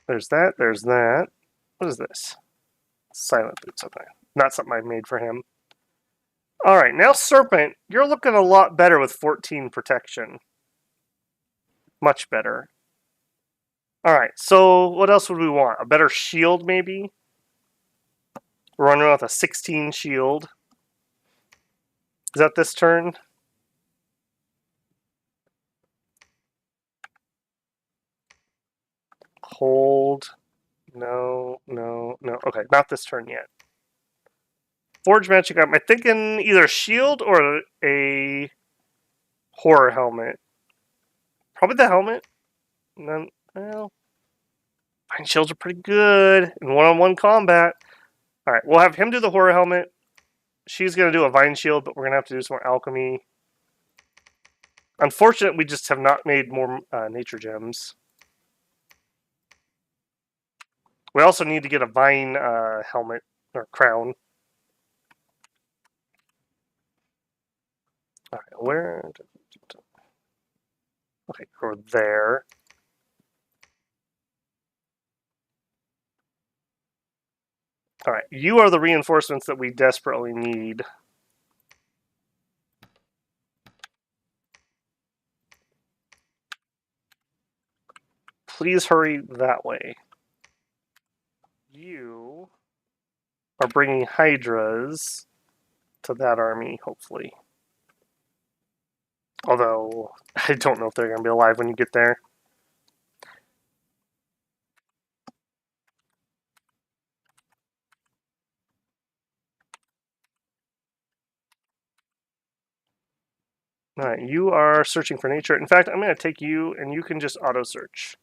There's that, there's that. What is this? Silent Boots, okay. Not something I made for him. Alright, now Serpent, you're looking a lot better with 14 protection. Much better. Alright, so what else would we want? A better shield, maybe? Run around with a 16 shield. Is that this turn? Hold. No, no, no. Okay, not this turn yet. Forge magic. Am I thinking either shield or a horror helmet? Probably the helmet. And then, well, Vine shields are pretty good in one-on-one combat. All right, we'll have him do the horror helmet. She's gonna do a vine shield, but we're gonna have to do some more alchemy. Unfortunately, we just have not made more nature gems. We also need to get a vine helmet or crown. All right, where? Okay, go there. All right, you are the reinforcements that we desperately need. Please hurry that way. You are bringing hydras to that army, hopefully. Although, I don't know if they're going to be alive when you get there. Alright, you are searching for nature. In fact, I'm going to take you, and you can just auto-search.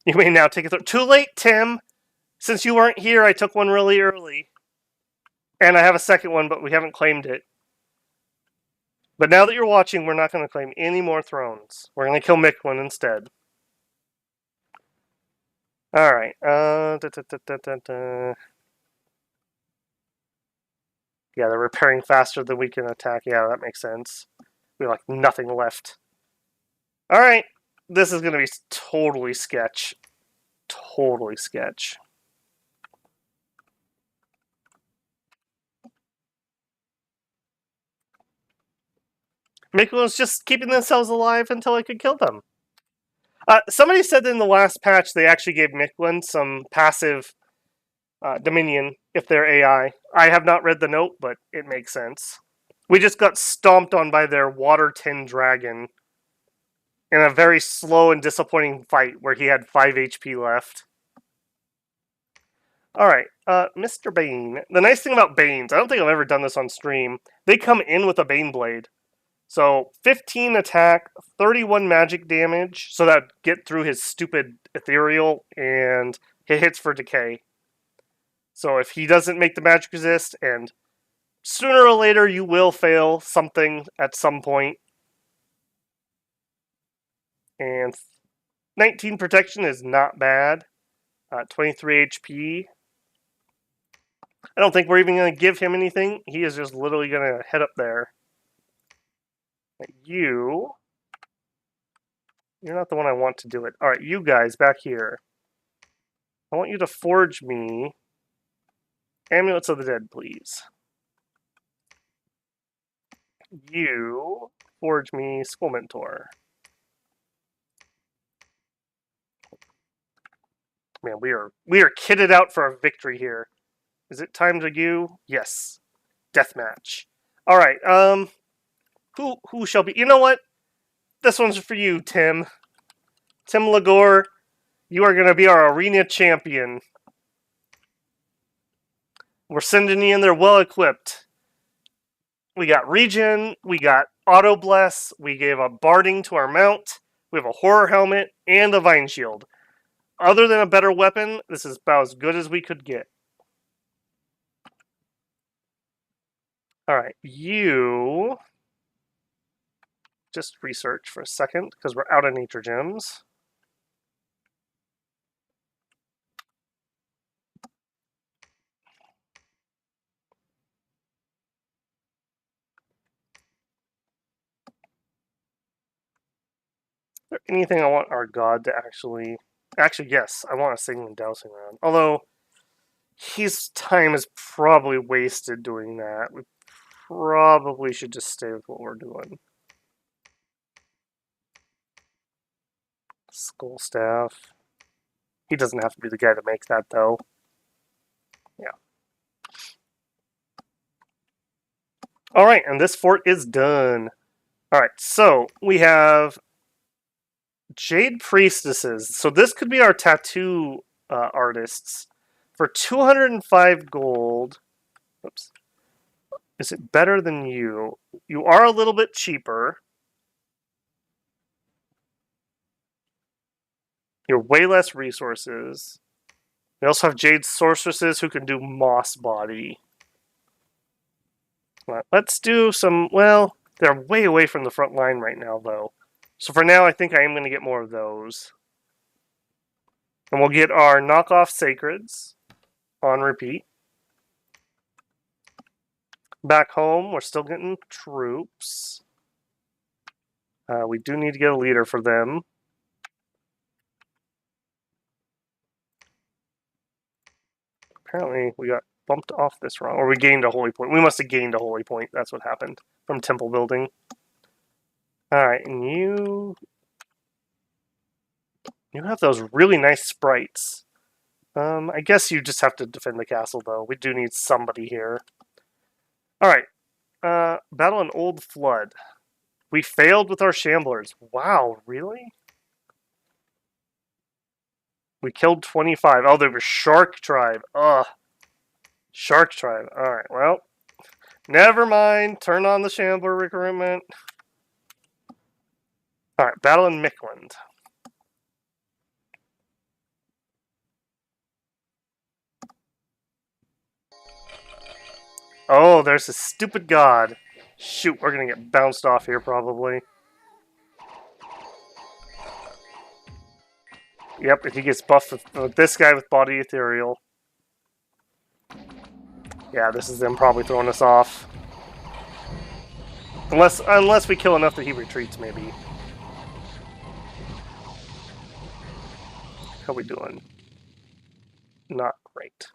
You may now take it. Too late, Tim! Since you weren't here, I took one really early. And I have a second one, but we haven't claimed it. But now that you're watching, we're not going to claim any more thrones. We're going to kill Mictlan instead. Alright, yeah, they're repairing faster than we can attack. Yeah, that makes sense. We have, like, nothing left. Alright, this is going to be totally sketch. Totally sketch. Mictlan's just keeping themselves alive until I could kill them. Somebody said in the last patch they actually gave Mictlan some passive dominion if they're AI. I have not read the note, but it makes sense. We just got stomped on by their water tin dragon in a very slow and disappointing fight where he had 5 HP left. Alright, Mr. Bane. The nice thing about Banes, I don't think I've ever done this on stream, they come in with a Bane Blade. So, 15 attack, 31 magic damage, so that get through his stupid ethereal, and he hits for decay. So if he doesn't make the magic resist, and sooner or later you will fail something at some point. And 19 protection is not bad. 23 HP. I don't think we're even going to give him anything. He is just literally going to head up there. You're not the one I want to do it. Alright, you guys back here. I want you to forge me Amulets of the Dead, please. You forge me School Mentor. Man, we are kitted out for a victory here. Is it time to you? Yes. Deathmatch. Alright, Who shall be? You know what? This one's for you, Tim. Tim Lagore, you are going to be our arena champion. We're sending you in there well equipped. We got regen, we got auto bless, we gave a barding to our mount, we have a horror helmet, and a vine shield. Other than a better weapon, this is about as good as we could get. Alright, you... just research for a second, because we're out of nature gems. Is there anything I want our god to actually... Actually, yes, I want a singing dowsing round. Although, his time is probably wasted doing that. We probably should just stay with what we're doing. Skull staff. He doesn't have to be the guy to make that, though. Yeah. Alright, and this fort is done. Alright, so we have Jade Priestesses. So this could be our tattoo artists. For 205 gold... Oops. Is it better than you? You are a little bit cheaper. You're way less resources. We also have Jade Sorceresses who can do Moss Body. Let's do some... Well, they're way away from the front line right now, though. So for now, I think I am going to get more of those. And we'll get our knockoff Sacreds on repeat. Back home, we're still getting troops. We do need to get a leader for them. Apparently, we got bumped off this round. Or we gained a holy point. We must have gained a holy point. That's what happened. From temple building. Alright, and you have those really nice sprites. I guess you just have to defend the castle, though. We do need somebody here. Alright. Battle an Old Flood. We failed with our Shamblers. Wow, really? We killed 25. Oh, they were Shark Tribe. Ugh. Shark Tribe. Alright, well. Never mind. Turn on the Shambler recruitment. Alright, battle in Mickland. Oh, there's a stupid god. Shoot, we're gonna get bounced off here, probably. Yep, if he gets buffed with this guy with Body Ethereal. Yeah, this is them probably throwing us off. Unless we kill enough that he retreats, maybe. How we doing? Not great.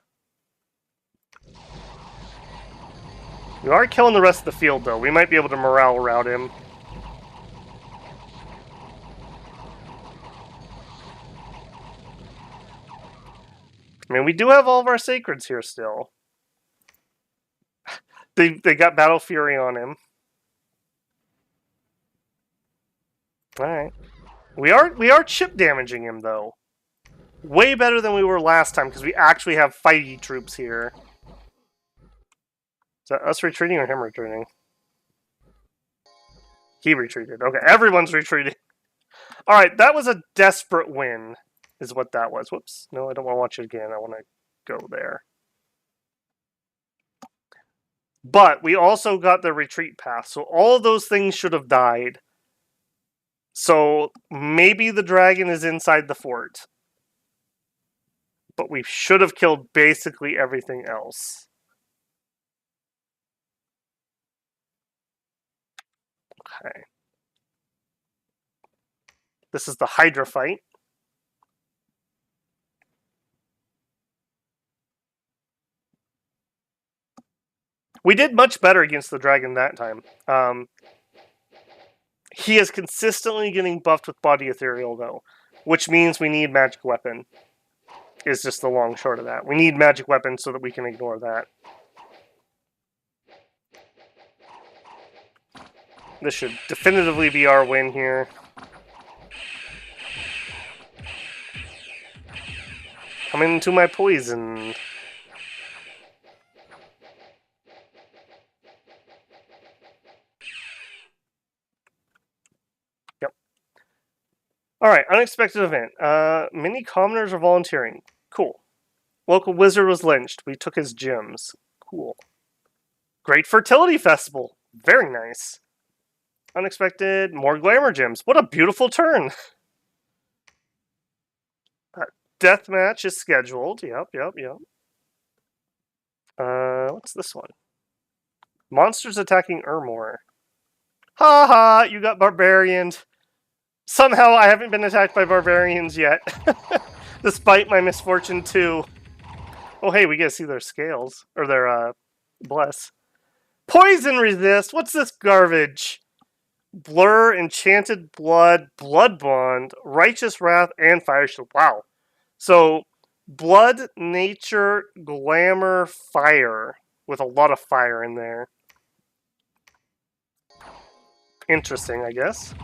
We are killing the rest of the field, though. We might be able to morale rout him. I mean, we do have all of our Sacreds here still. They got Battle Fury on him. Alright. We are chip damaging him, though. Way better than we were last time, because we actually have fighty troops here. Is that us retreating or him retreating? He retreated. Okay, everyone's retreating. Alright, that was a desperate win, is what that was. Whoops. No, I don't want to watch it again. I want to go there. But we also got the retreat path, so all of those things should have died. So maybe the dragon is inside the fort. But we should have killed basically everything else. Okay. This is the Hydra fight. We did much better against the dragon that time. He is consistently getting buffed with Body Ethereal, though, which means we need Magic Weapon, is just the long short of that. We need Magic Weapon so that we can ignore that. This should definitively be our win here. Come into my poison. Yep. Alright, unexpected event. Many commoners are volunteering. Cool. Local wizard was lynched. We took his gems. Cool. Great fertility festival. Very nice. Unexpected. More glamour gems. What a beautiful turn. Death match is scheduled. Yep. What's this one? Monsters attacking Ermor. Ha ha, you got barbarians. Somehow I haven't been attacked by barbarians yet. Despite my misfortune too. Oh hey, we get to see their scales. Or their, bless. Poison resist? What's this garbage? Blur, Enchanted Blood, Blood Bond, Righteous Wrath, and Fire Shield. Wow. So, Blood, Nature, Glamour, Fire. With a lot of fire in there. Interesting, I guess.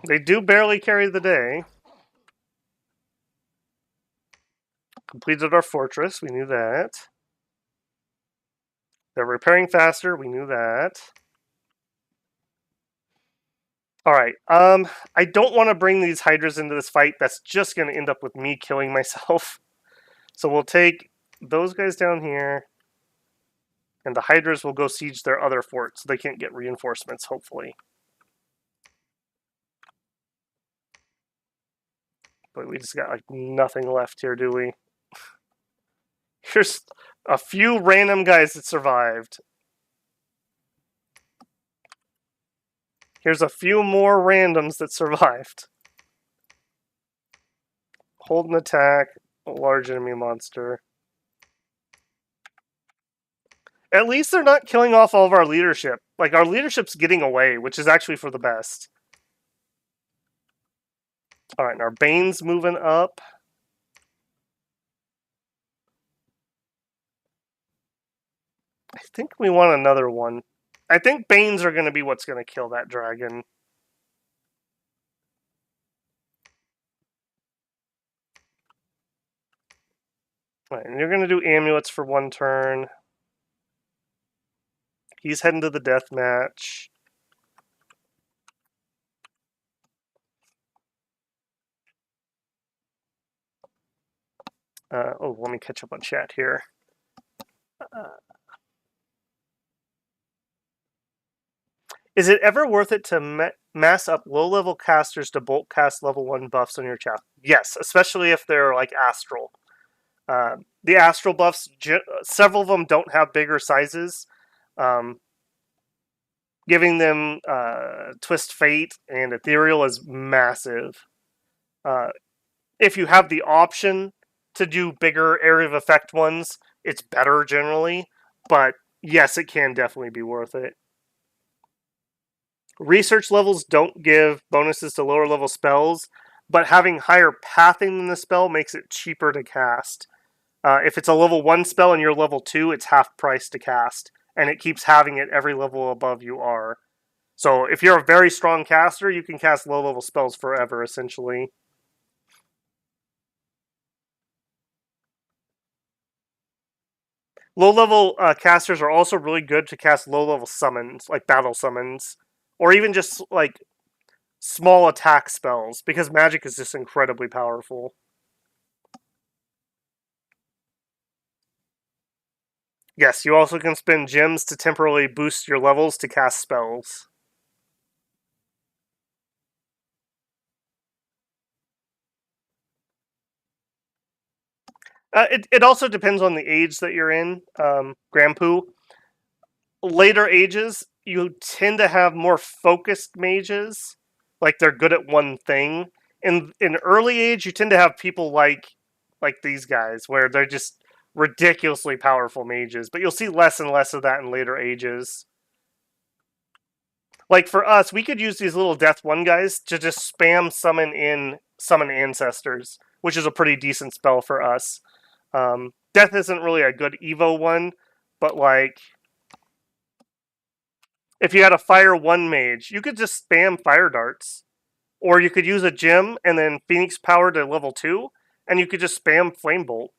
They do barely carry the day. Completed our fortress, we knew that. They're repairing faster, we knew that. Alright, I don't want to bring these Hydras into this fight. That's just going to end up with me killing myself. So we'll take those guys down here. And the Hydras will go siege their other forts, so they can't get reinforcements, hopefully. But we just got, like, nothing left here, do we? Here's a few random guys that survived. Here's a few more randoms that survived. Hold an attack, a large enemy monster. At least they're not killing off all of our leadership. Like, our leadership's getting away, which is actually for the best. Alright, and our Bane's moving up. I think we want another one. I think Banes are going to be what's going to kill that dragon. Right, and you're going to do amulets for one turn. He's heading to the death match. Oh, let me catch up on chat here. Is it ever worth it to mass up low-level casters to bulk cast level 1 buffs on your chat? Yes, especially if they're like astral. The astral buffs, several of them don't have bigger sizes. Giving them Twist Fate and Ethereal is massive. If you have the option to do bigger area of effect ones, it's better generally. But yes, it can definitely be worth it. Research levels don't give bonuses to lower level spells, but having higher pathing than the spell makes it cheaper to cast. If it's a level 1 spell and you're level 2, it's half price to cast, and it keeps having it every level above you are. So if you're a very strong caster, you can cast low level spells forever, essentially. Low level casters are also really good to cast low level summons, like battle summons. Or even just, like, small attack spells, because magic is just incredibly powerful. Yes, you also can spend gems to temporarily boost your levels to cast spells. It also depends on the age that you're in, Grandpoo. Later ages, you tend to have more focused mages, like they're good at one thing. In early age, you tend to have people like these guys, where they're just ridiculously powerful mages, but you'll see less and less of that in later ages. Like for us, we could use these little Death 1 guys to just spam summon Ancestors, which is a pretty decent spell for us. Death isn't really a good Evo one, but like If you had a Fire 1 mage, you could just spam Fire Darts. Or you could use a gem and then Phoenix Power to level 2, and you could just spam Flame Bolt,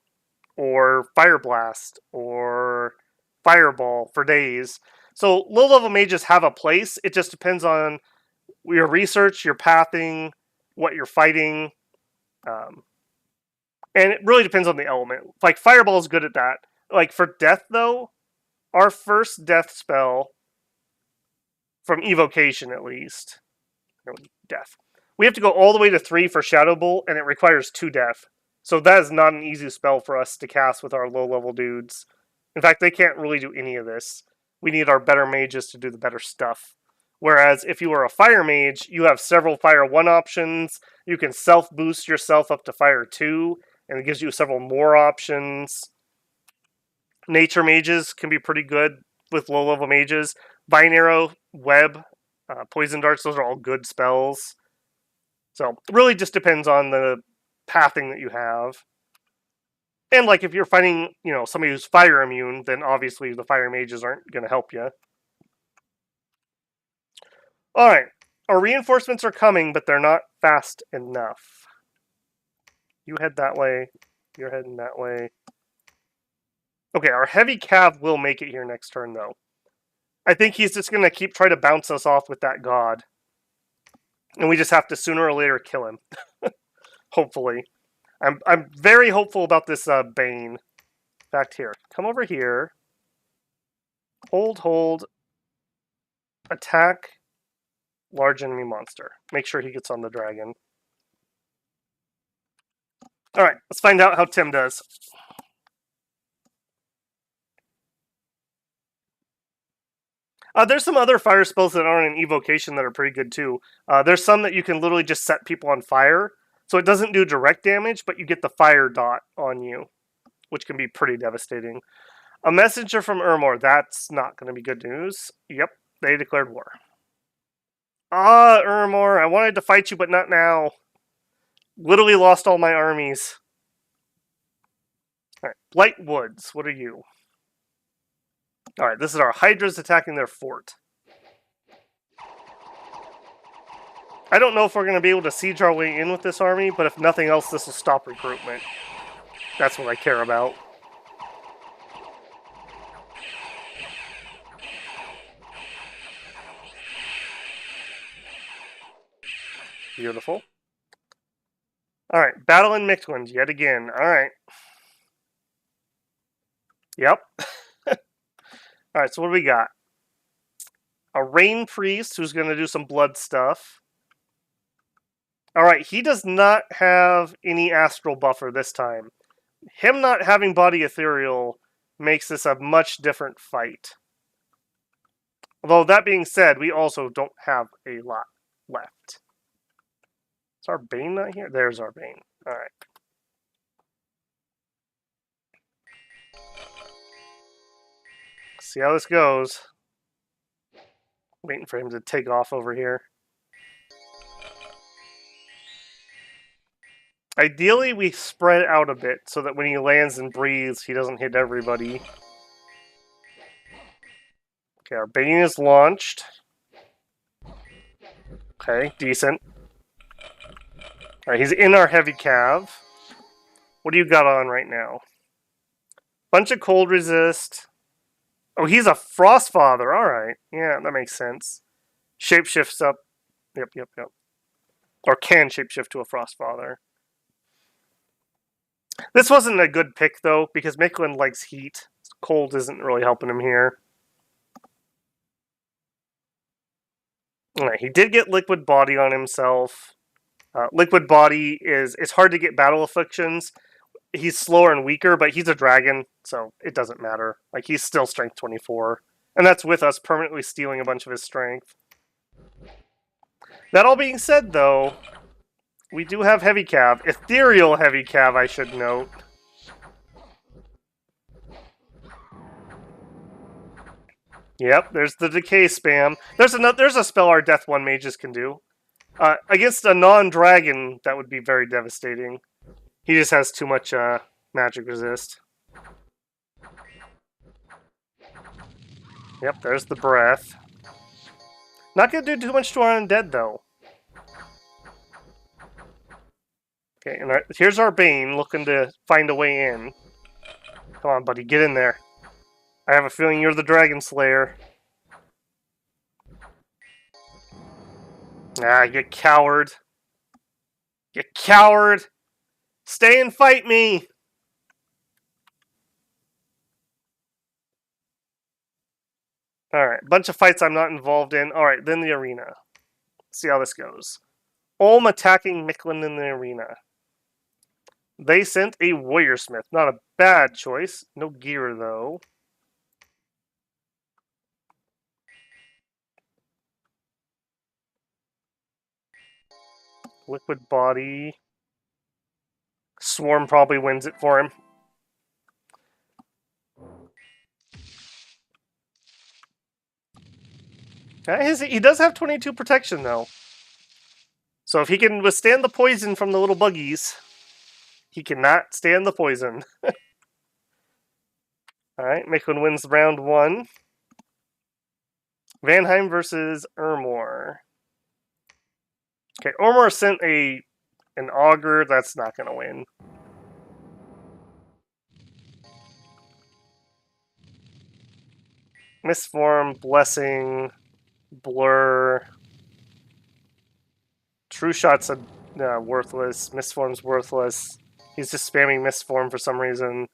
or Fire Blast, or Fireball for days. So low-level mages have a place. It just depends on your research, your pathing, what you're fighting. And it really depends on the element. Like, Fireball is good at that. Like, for death, though, our first death spell, from evocation at least, death, we have to go all the way to 3 for Shadow Bolt, and it requires 2 death. So that is not an easy spell for us to cast with our low-level dudes. In fact, they can't really do any of this. We need our better mages to do the better stuff. Whereas if you were a Fire Mage, you have several Fire 1 options. You can self-boost yourself up to Fire 2, and it gives you several more options. Nature Mages can be pretty good with low-level mages. Vine Arrow, Web, Poison Darts, those are all good spells. So it really just depends on the pathing that you have. And like if you're fighting, somebody who's fire immune, then obviously the Fire Mages aren't going to help you. Alright, our reinforcements are coming, but they're not fast enough. You head that way. You're heading that way. Okay, our heavy cav will make it here next turn, though. I think he's just going to keep trying to bounce us off with that god. And we just have to sooner or later kill him. Hopefully. I'm very hopeful about this Bane. In fact, here. Come over here. Hold. Attack large enemy monster. Make sure he gets on the dragon. Alright, let's find out how Tim does. There's some other fire spells that aren't an evocation that are pretty good too. There's some that you can literally just set people on fire. So it doesn't do direct damage, but you get the fire dot on you, which can be pretty devastating. A messenger from Urmor. That's not going to be good news. Yep, they declared war. Urmor, I wanted to fight you, but not now. Literally lost all my armies. Alright, Blight Woods, what are you? Alright, this is our Hydras attacking their fort. I don't know if we're going to be able to siege our way in with this army, but if nothing else, this will stop recruitment. That's what I care about. Beautiful. Alright, battle in Mictland yet again. Alright. Yep. Alright, so what do we got? A Rain Priest who's going to do some blood stuff. Alright, he does not have any astral buffer this time. Him not having body ethereal makes this a much different fight. Although, that being said, we also don't have a lot left. Is our Bane not here? There's our Bane. Alright. See how this goes. Waiting for him to take off over here. Ideally, we spread out a bit so that when he lands and breathes, he doesn't hit everybody. Okay, our Bane is launched. Okay, decent. Alright, he's in our heavy cav. What do you got on right now? Bunch of cold resist. Oh, he's a Frostfather. Alright. Yeah, that makes sense. Shapeshifts up. Yep. Or can shapeshift to a Frostfather. This wasn't a good pick, though, because Mictland likes heat. Cold isn't really helping him here. Alright, he did get Liquid Body on himself. Liquid Body it's hard to get battle afflictions. He's slower and weaker, but he's a dragon, so it doesn't matter. Like, he's still strength 24. And that's with us permanently stealing a bunch of his strength. That all being said, though, we do have heavy cav. Ethereal heavy cav, I should note. Yep, there's the decay spam. There's a spell our Death 1 mages can do. Against a non-dragon, that would be very devastating. He just has too much magic resist. Yep, there's the breath. Not gonna do too much to our undead, though. Okay, and here's our Bane looking to find a way in. Come on, buddy, get in there. I have a feeling you're the Dragon Slayer. Ah, you coward. You coward! Stay and fight me! Alright, bunch of fights I'm not involved in. Alright, then the arena. Let's see how this goes. Olm attacking Micklin in the arena. They sent a Warrior Smith. Not a bad choice. No gear, though. Liquid Body. Swarm probably wins it for him. He does have 22 protection, though. So if he can withstand the poison from the little buggies, he cannot stand the poison. Alright, Micklin wins round 1. Vanheim versus Ermor. Okay, Ermor sent an Augur. That's not going to win. Misform, Blessing, Blur. True Shot's worthless. Misform's worthless. He's just spamming Misform for some reason.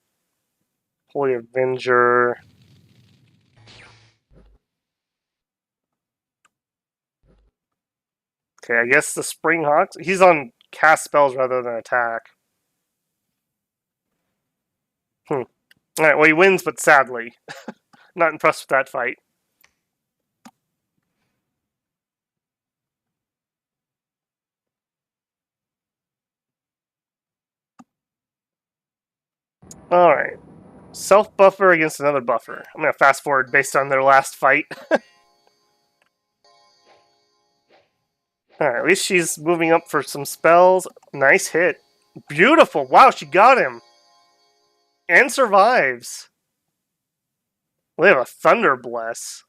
Holy Avenger. Okay, I guess the Spring Hawks. He's on cast spells rather than attack. Alright, well, he wins, but sadly. Not impressed with that fight. Alright. Self-buffer against another buffer. I'm going to fast forward based on their last fight. Alright, at least she's moving up for some spells. Nice hit. Beautiful. Wow, she got him. And survives. We have a Thunder Bless.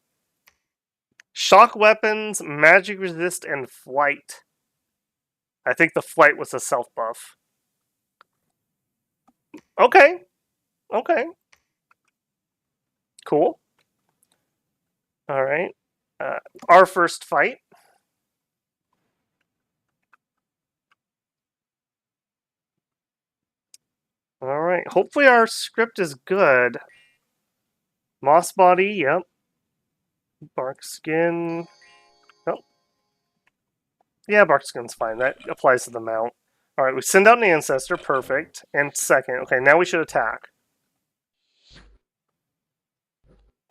Shock weapons, magic resist, and flight. I think the flight was a self-buff. Okay. Okay. Cool. Alright. Our first fight. Alright. Hopefully our script is good. Moss body, yep. Bark skin. Oh. Yeah, bark skin's fine. That applies to the mount. Alright, we send out an ancestor. Perfect. And second. Okay, now we should attack.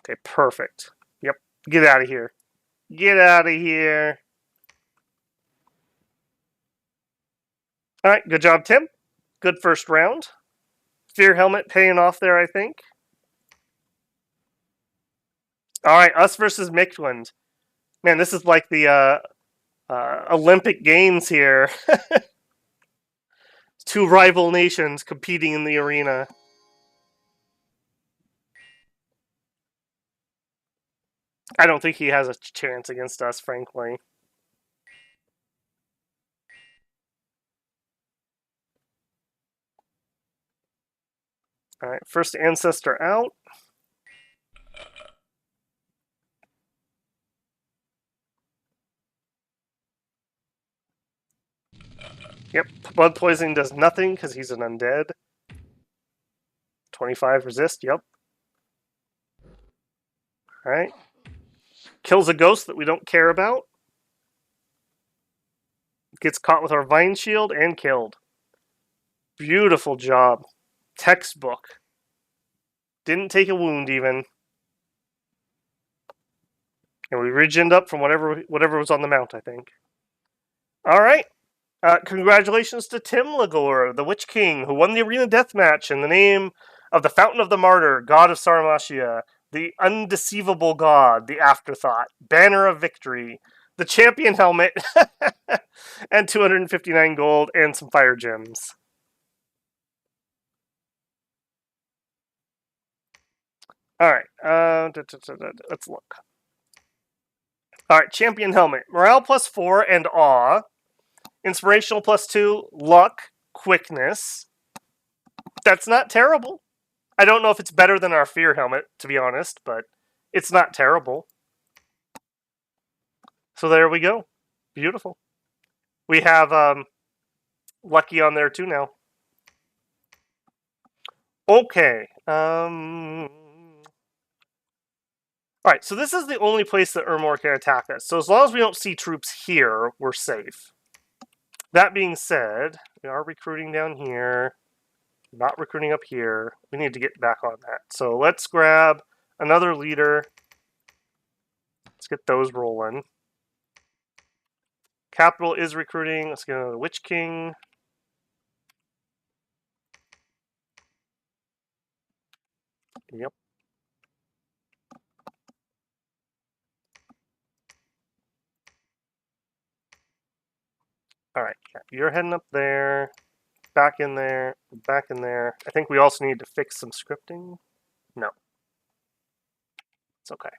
Okay, perfect. Yep. Get out of here. Get out of here. Alright, good job, Tim. Good first round. Fear Helmet paying off there, I think. Alright, us versus Micklin. Man, this is like the Olympic Games here. Two rival nations competing in the arena. I don't think he has a chance against us, frankly. Alright, first ancestor out. Yep, blood poisoning does nothing because he's an undead. 25 resist, yep. Alright. Kills a ghost that we don't care about. Gets caught with our Vine Shield and killed. Beautiful job. Textbook. Didn't take a wound even. And we regened up from whatever was on the mount, I think. Alright. Congratulations to Tim Lagore, the Witch King, who won the Arena Deathmatch in the name of the Fountain of the Martyr, God of Sauromatia, the Undeceivable God, the Afterthought, Banner of Victory, the Champion Helmet, and 259 gold and some fire gems. Alright, let's look. Alright, champion helmet. Morale +4 and awe. Inspirational +2, luck, quickness. That's not terrible. I don't know if it's better than our fear helmet, to be honest, but it's not terrible. So there we go. Beautiful. We have Lucky on there too now. Okay. Alright, so this is the only place that Urmor can attack us. So as long as we don't see troops here, we're safe. That being said, we are recruiting down here. Not recruiting up here. We need to get back on that. So let's grab another leader. Let's get those rolling. Capital is recruiting. Let's get another Witch King. Yep. Alright, you're heading up there. Back in there. Back in there. I think we also need to fix some scripting. No. It's okay.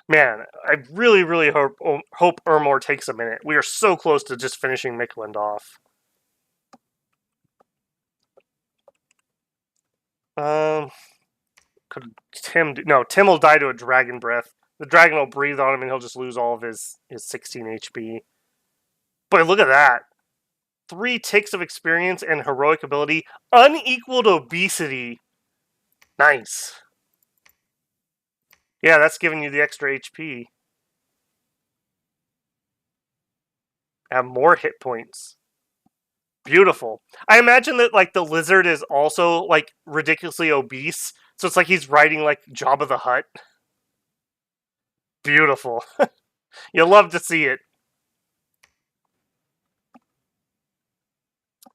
Man, I really, really hope Urmor takes a minute. We are so close to just finishing Mikland off. Could Tim do? No, Tim will die to a dragon breath. The dragon will breathe on him and he'll just lose all of his 16 HP. But look at that. 3 ticks of experience and heroic ability. Unequaled obesity. Nice. Yeah, that's giving you the extra HP. Have more hit points. Beautiful. I imagine that like the lizard is also like ridiculously obese, so it's like he's riding like Jabba the Hutt. Beautiful. You'll love to see it.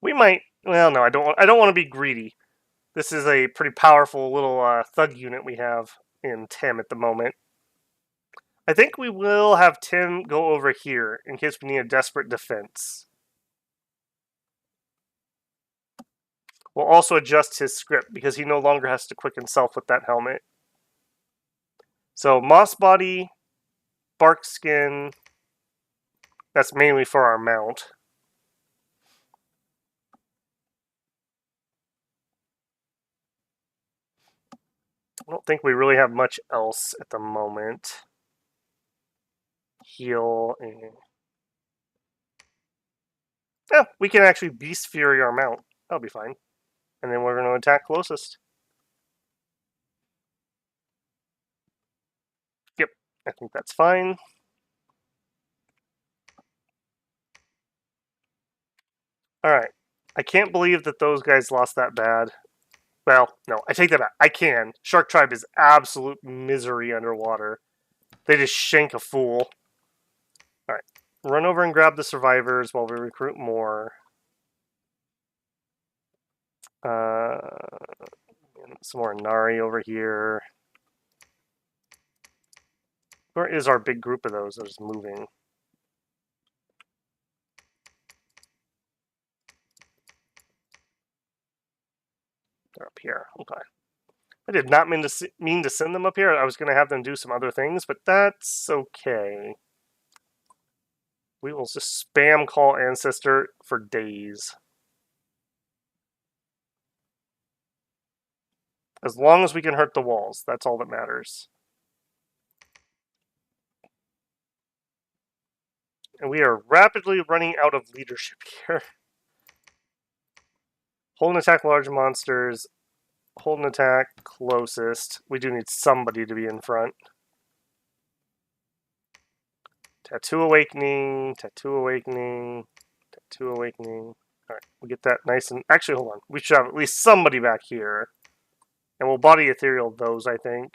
We might. Well, no, I don't want to be greedy. This is a pretty powerful little thug unit we have in Tim at the moment. I think we will have Tim go over here in case we need a desperate defense. We'll also adjust his script because he no longer has to quicken self with that helmet. So moss body, bark skin. That's mainly for our mount. I don't think we really have much else at the moment. Heal. Yeah, we can actually Beast Fury our mount. That'll be fine. And then we're going to attack closest. Yep, I think that's fine. Alright. I can't believe that those guys lost that bad. Well, no, I take that back. I can. Shark Tribe is absolute misery underwater. They just shank a fool. Alright. Run over and grab the survivors while we recruit more. Some more Nari over here. Where is our big group of those that is moving? They're up here. Okay. I did not mean to send them up here. I was going to have them do some other things, but that's okay. We will just spam call Ancestor for days. As long as we can hurt the walls, that's all that matters. And we are rapidly running out of leadership here. Hold and attack large monsters. Hold and attack closest. We do need somebody to be in front. Tattoo Awakening, Tattoo Awakening, Tattoo Awakening. Alright, we'll get that nice and... Actually, hold on. We should have at least somebody back here. And we'll body ethereal those, I think.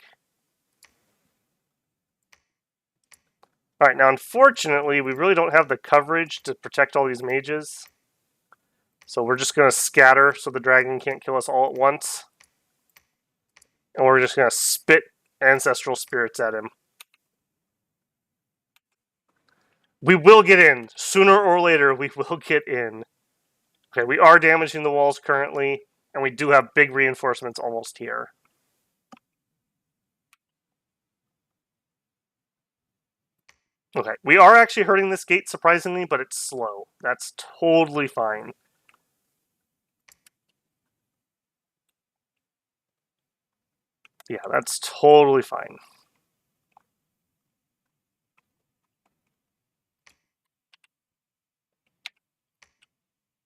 Alright, now unfortunately, we really don't have the coverage to protect all these mages. So we're just going to scatter so the dragon can't kill us all at once. And we're just going to spit ancestral spirits at him. We will get in. Sooner or later, we will get in. Okay, we are damaging the walls currently. And we do have big reinforcements almost here. Okay, we are actually hurting this gate, surprisingly, but it's slow. That's totally fine. Yeah, that's totally fine.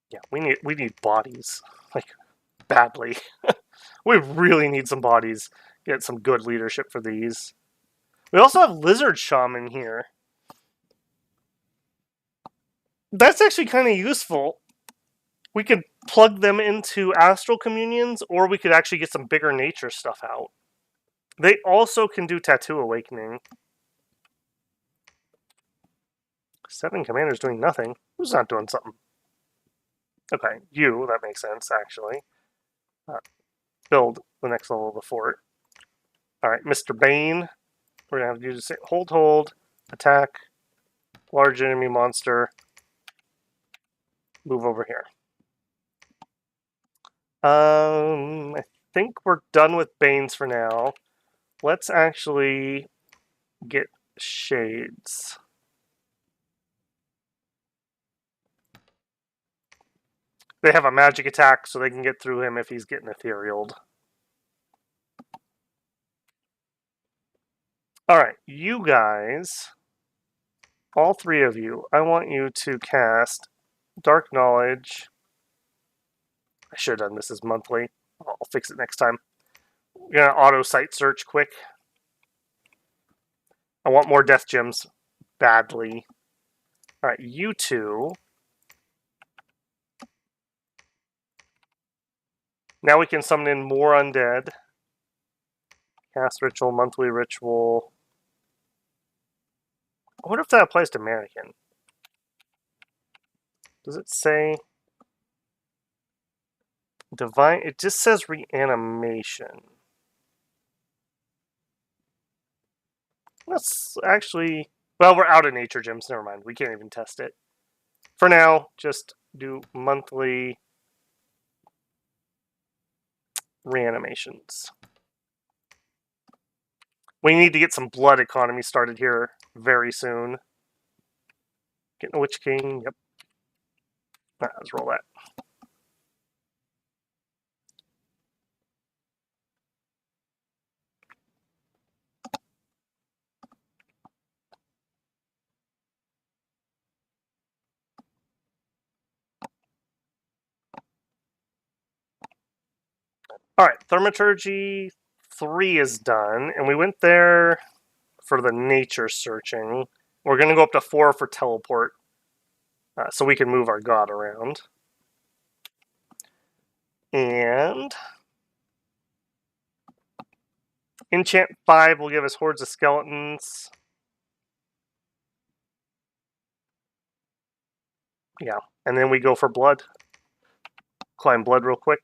Yeah, we need bodies, like, badly. We really need some bodies. Get some good leadership for these. We also have Lizard Shaman here. That's actually kind of useful. We could plug them into Astral Communions, or we could actually get some bigger nature stuff out. They also can do Tattoo Awakening. 7 commanders doing nothing. Who's not doing something? Okay, you, that makes sense, actually. Build the next level of the fort. Alright, Mr. Bane. We're going to have to use hold, attack, large enemy monster, move over here. I think we're done with Banes for now. Let's actually get Shades. They have a magic attack, so they can get through him if he's getting etherealed. Alright, you guys, all 3 of you, I want you to cast Dark Knowledge. I should have done this as monthly. I'll fix it next time. We're going to auto site search quick. I want more death gems badly. Alright, you 2. Now we can summon in more undead. Cast ritual, monthly ritual. I wonder if that applies to Mannequin. Does it say divine? It just says reanimation. Let's actually... Well, we're out of nature gems. Never mind. We can't even test it. For now, just do monthly reanimations. We need to get some blood economy started here very soon. Getting a Witch King. Yep. Let's roll that. Alright, Thaumaturgy 3 is done, and we went there for the nature searching. We're going to go up to 4 for teleport, so we can move our god around. And enchant 5 will give us hordes of skeletons. Yeah, and then we go for blood. Climb blood real quick.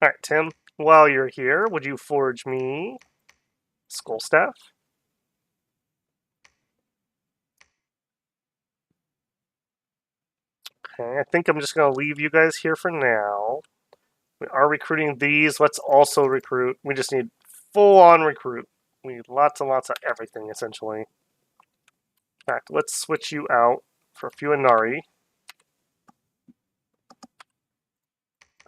Alright, Tim, while you're here, would you forge me Skull Staff? Okay, I think I'm just going to leave you guys here for now. We are recruiting these. Let's also recruit. We just need full-on recruit. We need lots and lots of everything, essentially. In fact, let's switch you out for a few Inari.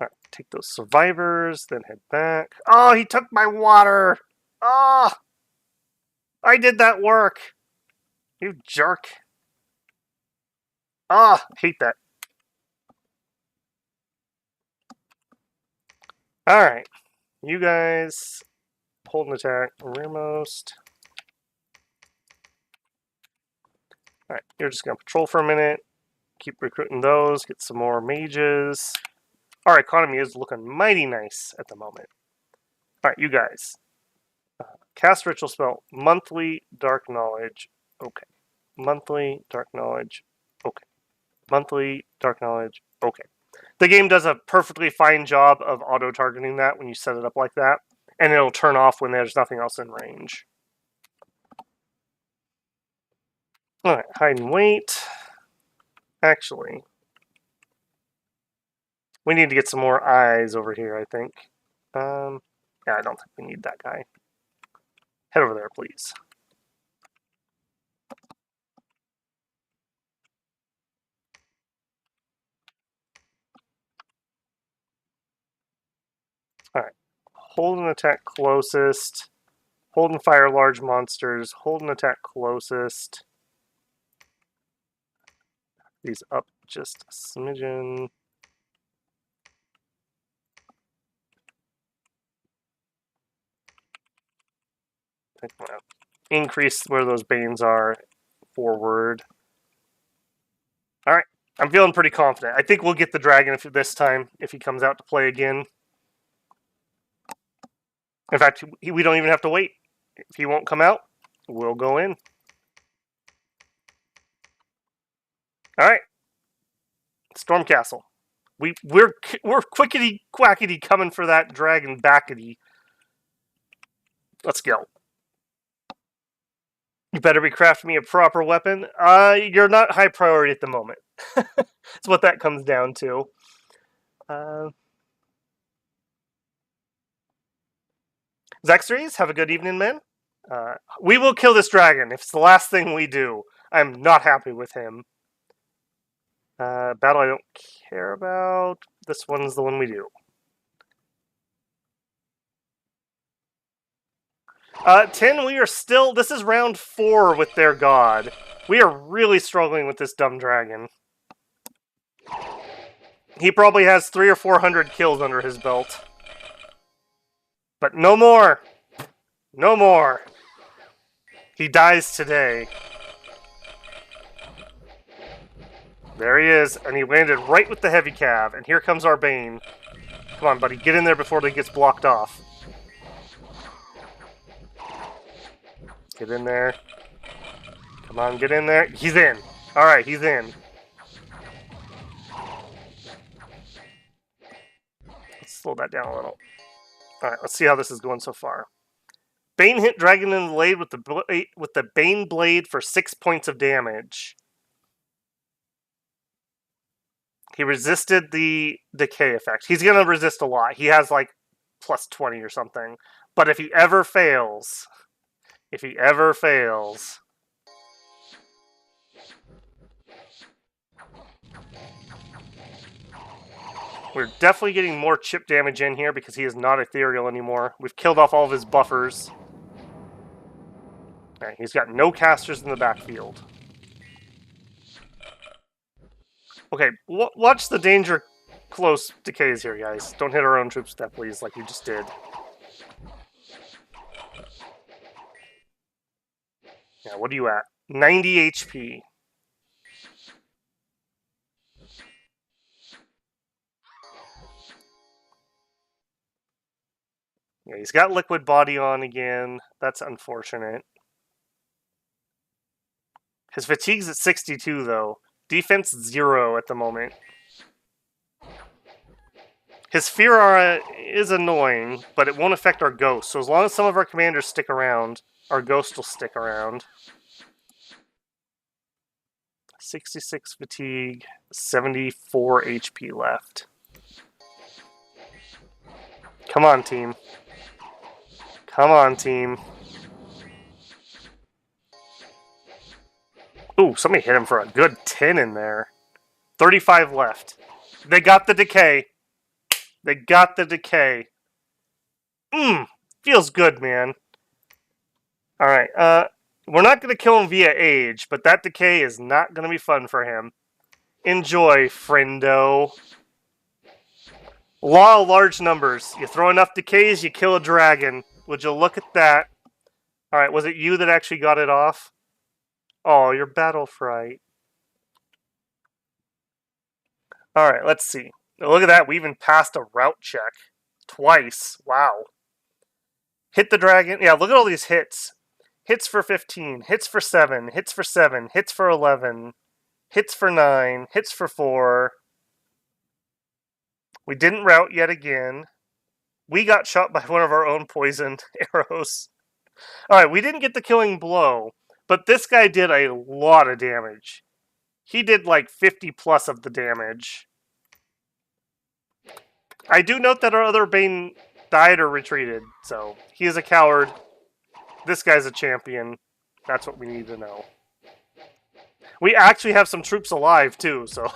Alright, take those survivors, then head back. Oh, he took my water! Oh! I did that work! You jerk. Ah, hate that. Alright. You guys hold an attack. Rearmost. Alright, you're just going to patrol for a minute. Keep recruiting those. Get some more mages. Our economy is looking mighty nice at the moment. Alright, you guys. Cast ritual spell. Monthly dark knowledge. Okay. Monthly dark knowledge. Okay. Monthly dark knowledge. Okay. The game does a perfectly fine job of auto-targeting that when you set it up like that. And it'll turn off when there's nothing else in range. Alright, hide and wait. Actually, We need to get some more eyes over here, I think. Yeah, I don't think we need that guy. Head over there, please. Alright. Hold and attack closest. Hold and fire large monsters. Hold and attack closest. These up just a smidgen. I think I'm gonna increase where those banes are forward. Alright. I'm feeling pretty confident. I think we'll get the dragon this time if he comes out to play again. In fact, we don't even have to wait. If he won't come out, we'll go in. Alright. Stormcastle. We're quickety quackety coming for that dragon backety. Let's go. You better be crafting me a proper weapon. You're not high priority at the moment. That's what that comes down to. Zextries, have a good evening, man. We will kill this dragon if it's the last thing we do. I'm not happy with him. Battle I don't care about. This one's the one we do. 10, we are still... This is round 4 with their god. We are really struggling with this dumb dragon. He probably has 300 or 400 kills under his belt. But no more! No more! He dies today. There he is, and he landed right with the heavy cav, and here comes our Bane. Come on, buddy, get in there before he gets blocked off. Get in there. Come on, get in there. He's in. Alright, he's in. Let's slow that down a little. Alright, let's see how this is going so far. Bane hit Dragon in the blade with the Bane Blade for 6 points of damage. He resisted the decay effect. He's going to resist a lot. He has like plus 20 or something. But if he ever fails... We're definitely getting more chip damage in here because he is not ethereal anymore. We've killed off all of his buffers. Alright, he's got no casters in the backfield. Okay, watch the danger close decays here, guys. Don't hit our own troops with that, please, like you just did. Yeah, what are you at? 90 HP. Yeah, he's got liquid body on again. That's unfortunate. His fatigue's at 62, though. Defense 0 at the moment. His fear aura is annoying, but it won't affect our ghost. So as long as some of our commanders stick around, our ghost will stick around. 66 fatigue, 74 HP left. Come on, team. Come on, team. Ooh, somebody hit him for a good 10 in there. 35 left. They got the decay. They got the decay. Feels good, man. Alright, we're not going to kill him via age, but that decay is not going to be fun for him. Enjoy, friendo. Law of large numbers. You throw enough decays, you kill a dragon. Would you look at that? Alright, was it you that actually got it off? Oh, your battle fright. Alright, let's see. Look at that, we even passed a route check. Twice. Wow. Hit the dragon. Yeah, look at all these hits. Hits for 15, hits for 7, hits for 7, hits for 11, hits for 9, hits for 4. We didn't route yet again. We got shot by one of our own poisoned arrows. Alright, we didn't get the killing blow, but this guy did a lot of damage. He did like 50 plus of the damage. I do note that our other Bane died or retreated, so he is a coward. This guy's a champion. That's what we need to know. We actually have some troops alive, too, so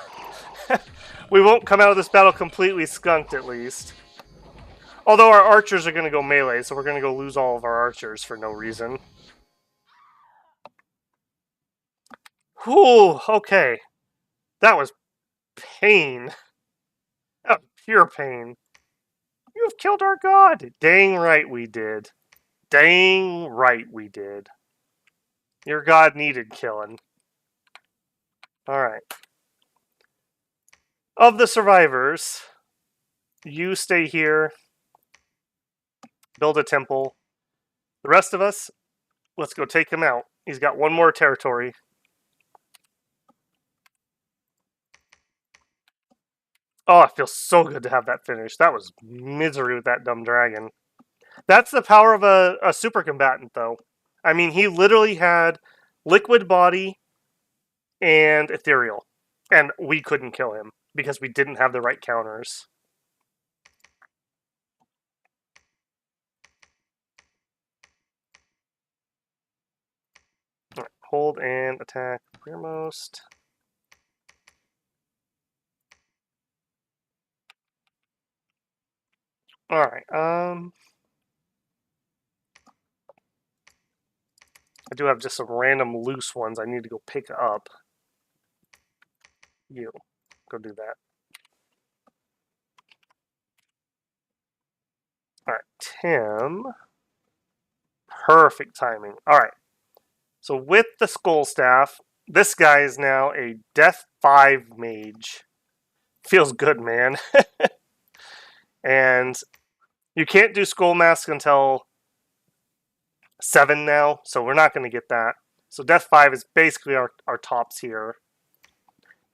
we won't come out of this battle completely skunked, at least. Although our archers are going to go melee, so we're going to go lose all of our archers for no reason. Whew, okay. That was pain. That was pure pain. You have killed our god! Dang right we did. Dang right we did. Your god needed killing. Alright. Of the survivors, you stay here. Build a temple. The rest of us, let's go take him out. He's got one more territory. Oh, it feels so good to have that finished. That was misery with that dumb dragon. That's the power of a super combatant, though. I mean, he literally had liquid body and ethereal. And we couldn't kill him because we didn't have the right counters. Right, hold and attack rearmost. Alright, I do have just some random loose ones I need to go pick up. You. Go do that. Alright, Tim. Perfect timing. Alright. So with the Skull Staff, this guy is now a Death 5 mage. Feels good, man. And you can't do Skull Mask until 7 now, so we're not going to get that. So Death 5 is basically our tops here.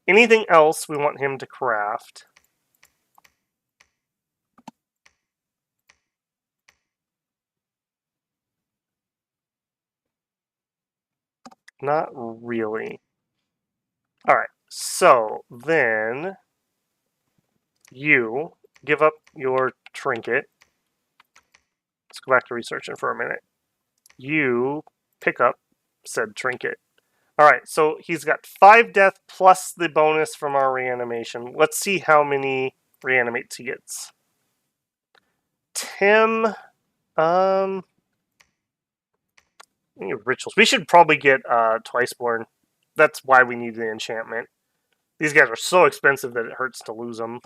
Anything else we want him to craft? Not really. Alright, so then you give up your trinket. Let's go back to researching for a minute. You pick up said trinket. Alright, so he's got 5 death plus the bonus from our reanimation. Let's see how many reanimates he gets. Tim, rituals. We should probably get Twiceborn. That's why we need the enchantment. These guys are so expensive that it hurts to lose them.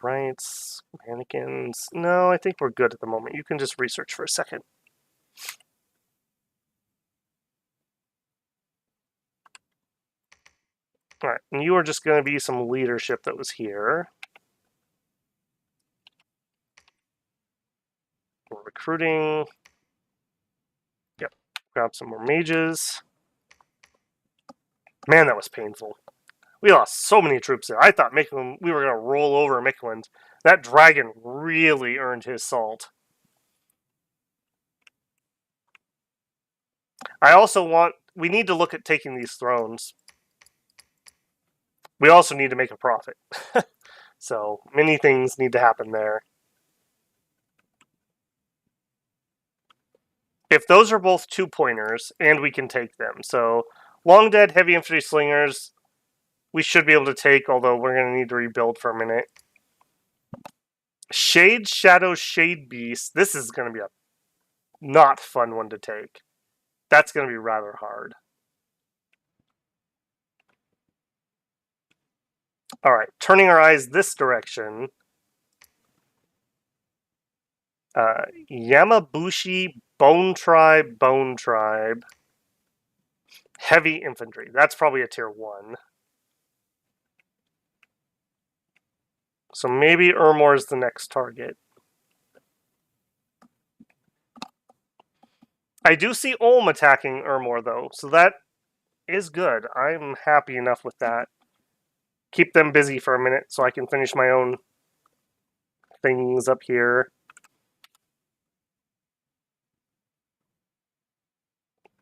Rights, mannequins. No, I think we're good at the moment. You can just research for a second. Alright, and you are just going to be some leadership that was here. We're recruiting. Yep, grab some more mages. Man, that was painful. We lost so many troops there. I thought Mictland, we were going to roll over Mictland. That dragon really earned his salt. I also want... We need to look at taking these thrones. We also need to make a profit. So, many things need to happen there. If those are both 2-pointers, and we can take them. So, long dead, heavy infantry slingers, we should be able to take, although we're going to need to rebuild for a minute. Shade, Shadow, Shade Beast. This is going to be a not fun one to take. That's going to be rather hard. Alright, turning our eyes this direction. Yamabushi, Bone Tribe. Heavy infantry. That's probably a tier 1. So maybe Urmor is the next target. I do see Ulm attacking Urmor, though, so that is good. I'm happy enough with that. Keep them busy for a minute so I can finish my own things up here.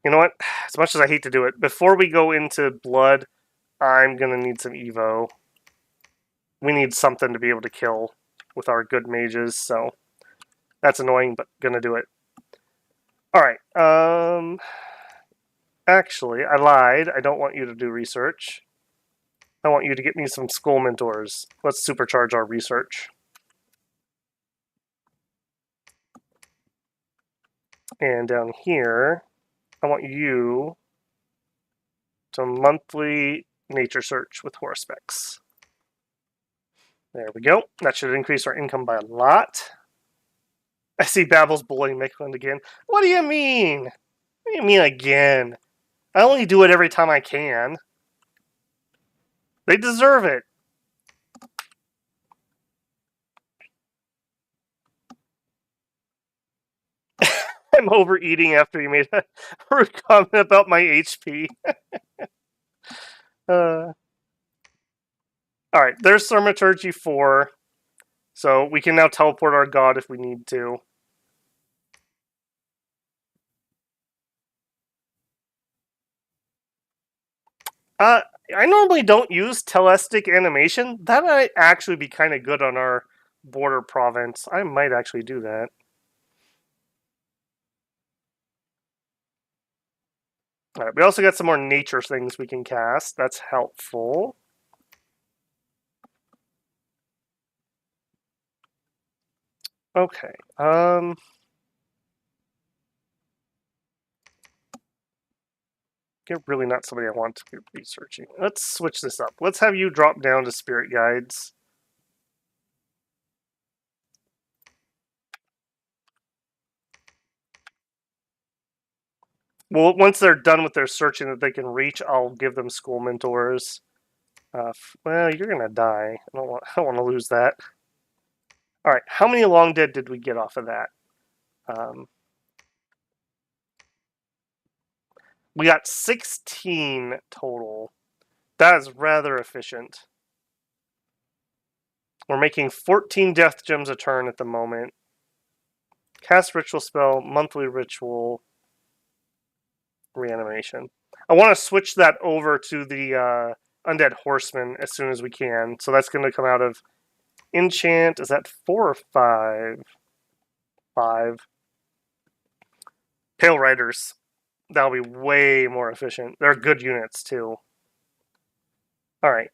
You know what? As much as I hate to do it, before we go into blood, I'm going to need some Evo. We need something to be able to kill with our good mages, so that's annoying, but going to do it. Alright, actually, I lied. I don't want you to do research. I want you to get me some school mentors. Let's supercharge our research. And down here, I want you to monthly nature search with horospecs. There we go. That should increase our income by a lot. I see Babel's bullying Micklin again. What do you mean? What do you mean again? I only do it every time I can. They deserve it. I'm overeating after you made a rude comment about my HP. Alright, there's Thaumaturgy 4. So we can now teleport our god if we need to. I normally don't use telestic animation. That might actually be kind of good on our border province. I might actually do that. Alright, we also got some more nature things we can cast. That's helpful. Okay, you're really not somebody I want to be researching. Let's switch this up. Let's have you drop down to spirit guides. Well, once they're done with their searching that they can reach, I'll give them school mentors. Well, you're gonna die. I don't want to lose that. All right, how many long dead did we get off of that? We got 16 total. That is rather efficient. We're making 14 death gems a turn at the moment. Cast ritual spell, monthly ritual, reanimation. I want to switch that over to the undead horseman as soon as we can. So that's going to come out of enchant. Is that 4 or 5? 5. Pale Riders. That'll be way more efficient. They're good units too. Alright,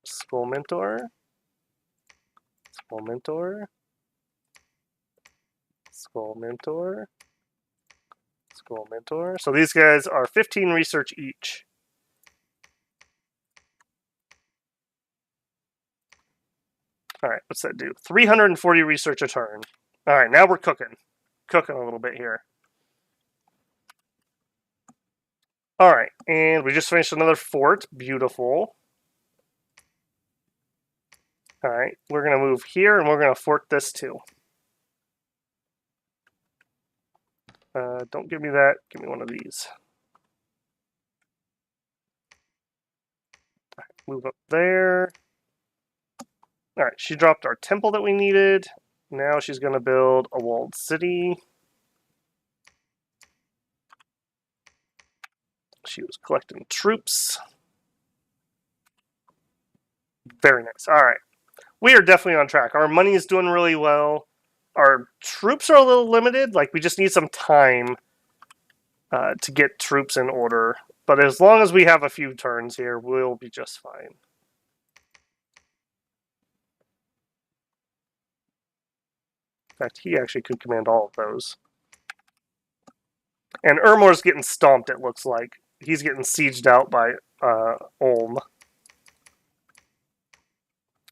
School Mentor. School Mentor. School Mentor. School Mentor. So these guys are 15 research each. Alright, what's that do? 340 research a turn. Alright, now we're cooking. Cooking a little bit here. Alright, and we just finished another fort. Beautiful. Alright, we're going to move here, and we're going to fort this too. Don't give me that. Give me one of these. Right, move up there. Alright, she dropped our temple that we needed. Now she's going to build a walled city. She was collecting troops. Very nice. Alright. We are definitely on track. Our money is doing really well. Our troops are a little limited. Like, we just need some time to get troops in order. But as long as we have a few turns here, we'll be just fine. In fact, he actually could command all of those. And Ermor's getting stomped, it looks like. He's getting sieged out by Ulm.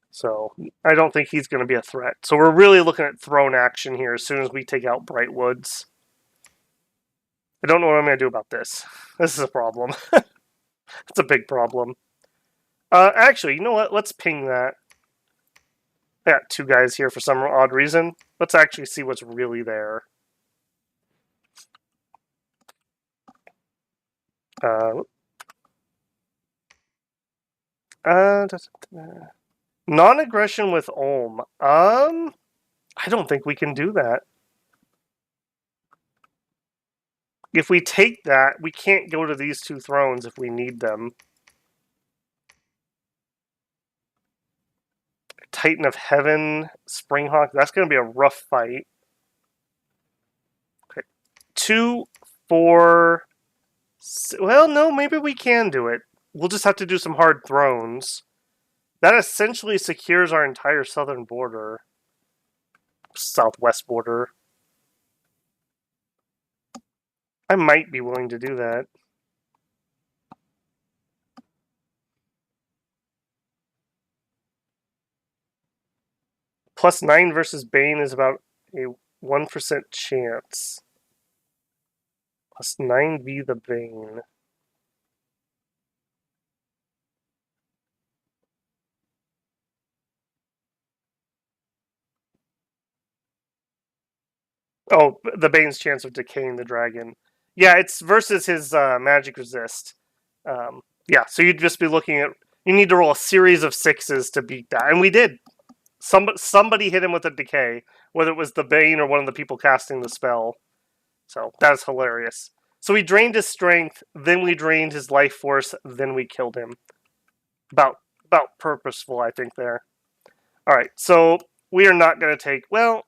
So I don't think he's going to be a threat. So we're really looking at throne action here as soon as we take out Brightwoods. I don't know what I'm going to do about this. This is a problem. It's a big problem. Actually, you know what? Let's ping that. I got 2 guys here for some odd reason. Let's actually see what's really there. Non-aggression with Ulm. I don't think we can do that. If we take that, we can't go to these two thrones if we need them. Titan of Heaven, Springhawk. That's going to be a rough fight. Okay. 2, 4... Well, no, maybe we can do it. We'll just have to do some hard thrones. That essentially secures our entire southern border. Southwest border. I might be willing to do that. Plus 9 versus Bane is about a 1% chance. Plus 9v the Bane. Oh, the Bane's chance of decaying the dragon. Yeah, it's versus his magic resist. Yeah, so you'd just be looking at... You need to roll a series of 6s to beat that. And we did. Somebody hit him with a decay, whether it was the Bane or one of the people casting the spell. So that's hilarious. So we drained his strength, then we drained his life force, then we killed him. About purposeful, I think, there. Alright, so we are not going to take... Well,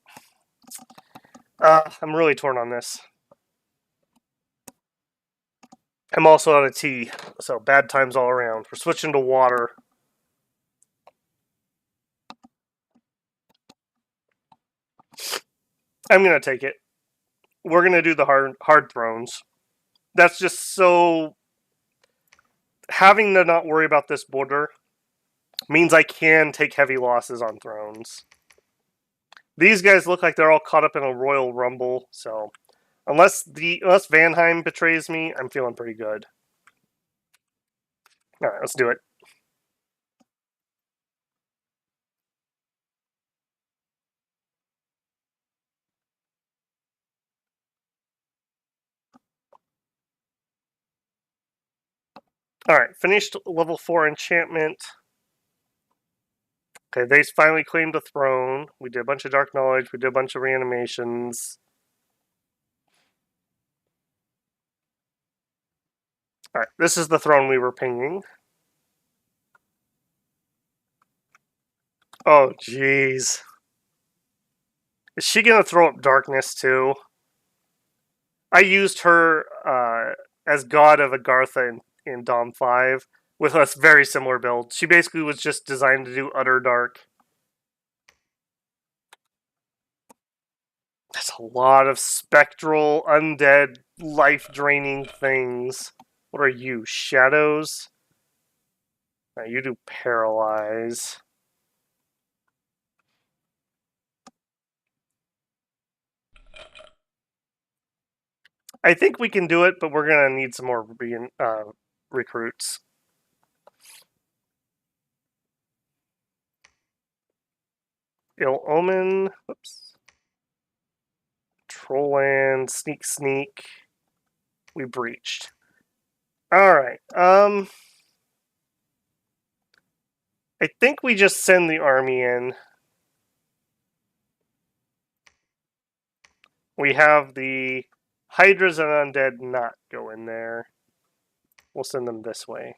I'm really torn on this. I'm also on a T, so bad times all around. We're switching to water. I'm going to take it. We're going to do the hard thrones. That's just so... Having to not worry about this border means I can take heavy losses on thrones. These guys look like they're all caught up in a royal rumble, so... Unless Vanheim betrays me, I'm feeling pretty good. Alright, let's do it. Alright, finished level 4 enchantment. Okay, they finally claimed the throne. We did a bunch of Dark Knowledge. We did a bunch of reanimations. Alright, this is the throne we were pinging. Oh, jeez. Is she gonna throw up darkness, too? I used her as God of Agartha in Dom 5 with a very similar build. She basically was just designed to do utter dark. That's a lot of spectral, undead, life-draining things. What are you, shadows? No, you do paralyze. I think we can do it, but we're gonna need some more recruits. Ill Omen. Whoops. Trollland. Sneak. We breached. Alright. I think we just send the army in. We have the Hydras and Undead not go in there. We'll send them this way.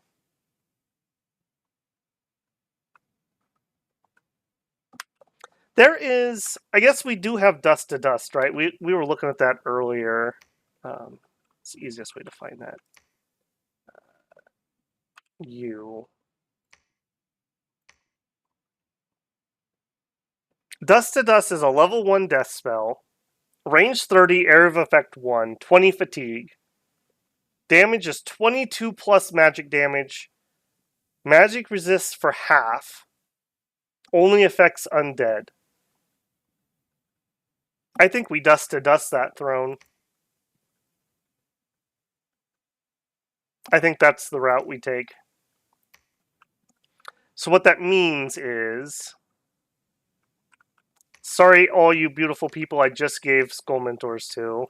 There is... I guess we do have Dust to Dust, right? We were looking at that earlier. It's the easiest way to find that. Dust to Dust is a level 1 death spell. Range 30, area of effect 1, 20 fatigue. Damage is 22 plus magic damage. Magic resists for half. Only affects undead. I think we Dust to Dust that throne. I think that's the route we take. So what that means is... Sorry, all you beautiful people I just gave Skull Mentors to.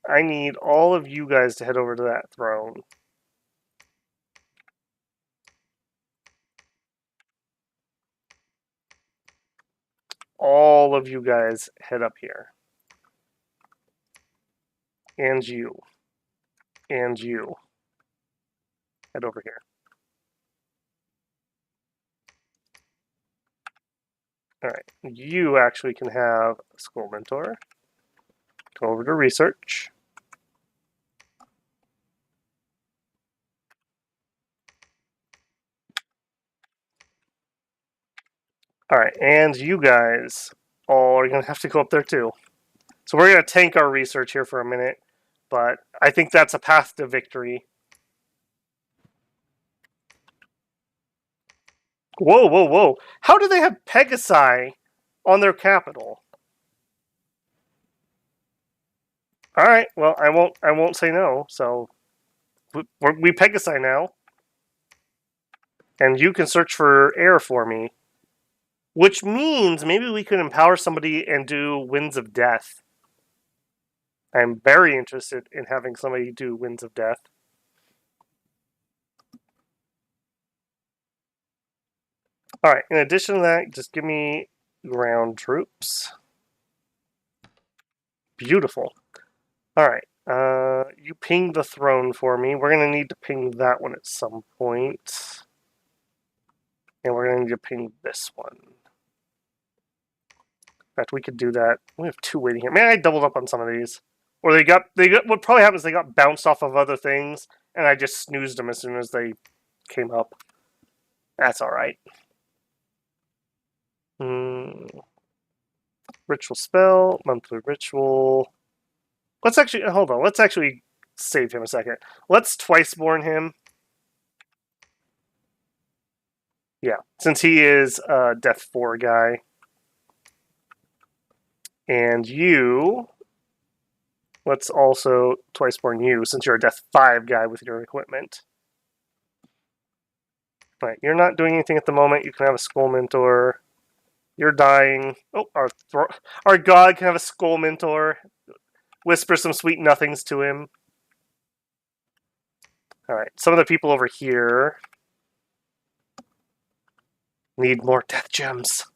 I need all of you guys to head over to that throne. All of you guys head up here. And you. And you. Head over here. Alright, you actually can have a school mentor. Go over to research. Alright, and you guys all are going to have to go up there too. So we're going to tank our research here for a minute, but I think that's a path to victory. Whoa, whoa, whoa. How do they have Pegasi on their capital? Alright, well, I won't say no, so we Pegasi now. And you can search for air for me. Which means maybe we could empower somebody and do Winds of Death. I'm very interested in having somebody do Winds of Death. Alright, in addition to that, just give me ground troops. Beautiful. Alright, you ping the throne for me. We're going to need to ping that one at some point. And we're going to need to ping this one. In fact, we could do that. We have two waiting here. Man, I doubled up on some of these. Or what probably happened is they got bounced off of other things, and I just snoozed them as soon as they came up. That's alright. Ritual spell, monthly ritual. Let's actually, hold on, let's actually save him a second. Let's twice-born him. Yeah, since he is a Death 4 guy. And you, let's also twice-born you, since you're a Death 5 guy with your equipment. Right, you're not doing anything at the moment. You can have a Skull Mentor. You're dying. Oh, our god can have a Skull Mentor. Whisper some sweet nothings to him. Alright, some of the people over here need more death gems.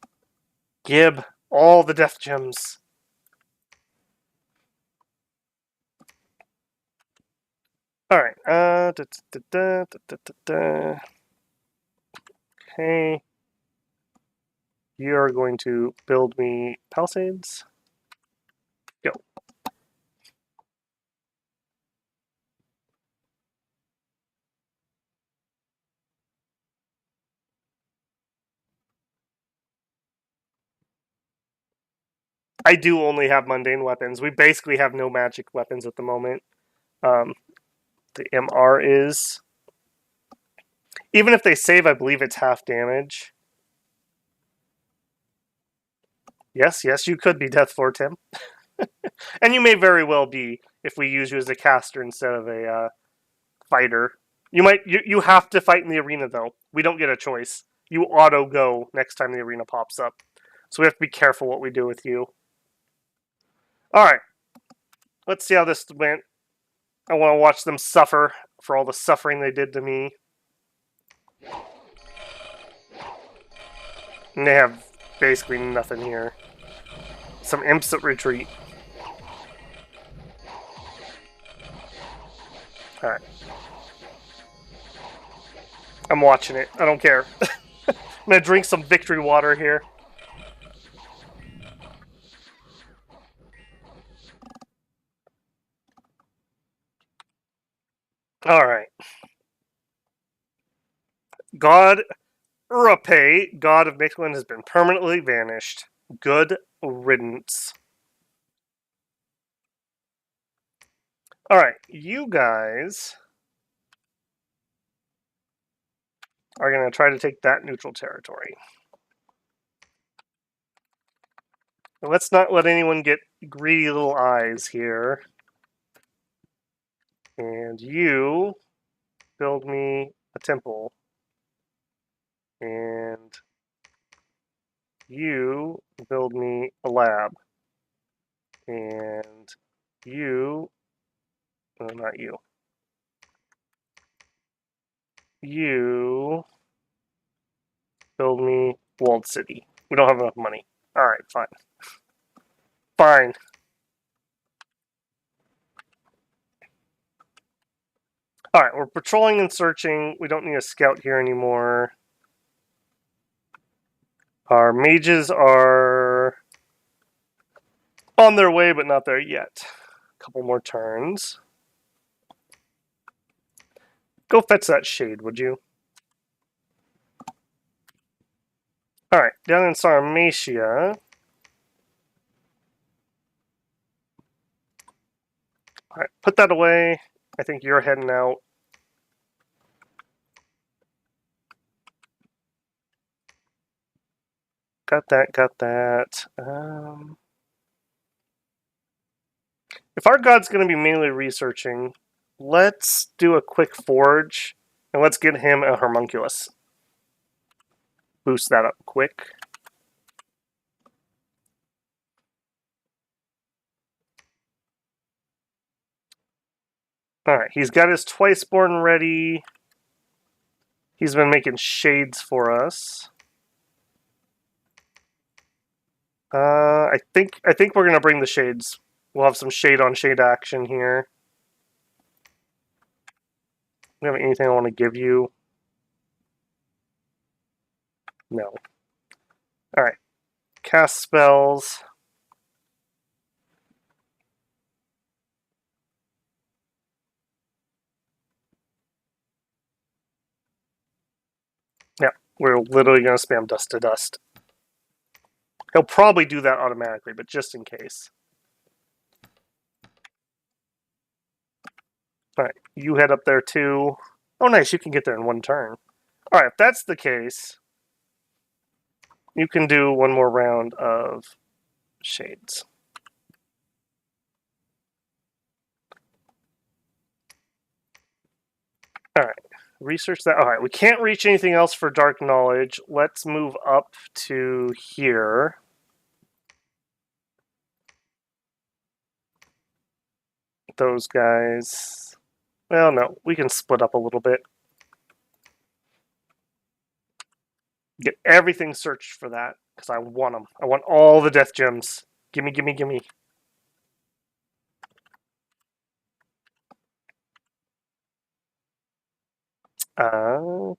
Gib, all the death gems. Alright, okay. You are going to build me palisades. Go. I do only have mundane weapons. We basically have no magic weapons at the moment. The MR is... Even if they save, I believe it's half damage. Yes, you could be Death 4, Tim. And you may very well be, if we use you as a caster instead of a fighter. You have to fight in the arena, though. We don't get a choice. You auto-go next time the arena pops up. So we have to be careful what we do with you. Alright. Let's see how this went. I want to watch them suffer for all the suffering they did to me. And they have basically nothing here. Some imps that retreat. Alright. I'm watching it. I don't care. I'm gonna drink some victory water here. Alright. God Urape, god of Mixland, has been permanently vanished. Good riddance. Alright, you guys are going to try to take that neutral territory. Let's not let anyone get greedy little eyes here. And you build me a temple. And you build me a lab. And you... No, not you. You build me walled city. We don't have enough money. Alright, fine. Fine. Alright, we're patrolling and searching. We don't need a scout here anymore. Our mages are on their way, but not there yet. A couple more turns. Go fetch that shade, would you? Alright, down in Sauromatia. Alright, put that away. I think you're heading out. Got that, got that. If our god's going to be mainly researching, let's do a quick forge, and let's get him a homunculus. Boost that up quick. Alright, he's got his Twiceborn ready. He's been making shades for us. I think we're gonna bring the shades. We'll have some shade on shade action here. Do you have anything I want to give you? No. Alright. Cast spells. Yeah, we're literally gonna spam dust to dust. He'll probably do that automatically, but just in case. Alright, you head up there too. Oh nice, you can get there in one turn. Alright, if that's the case, you can do one more round of shades. Alright, research that. Alright, we can't reach anything else for dark knowledge. Let's move up to here. Those guys. Well, no, we can split up a little bit. Get everything searched for that, because I want them. I want all the death gems. Gimme, gimme, gimme. Alright,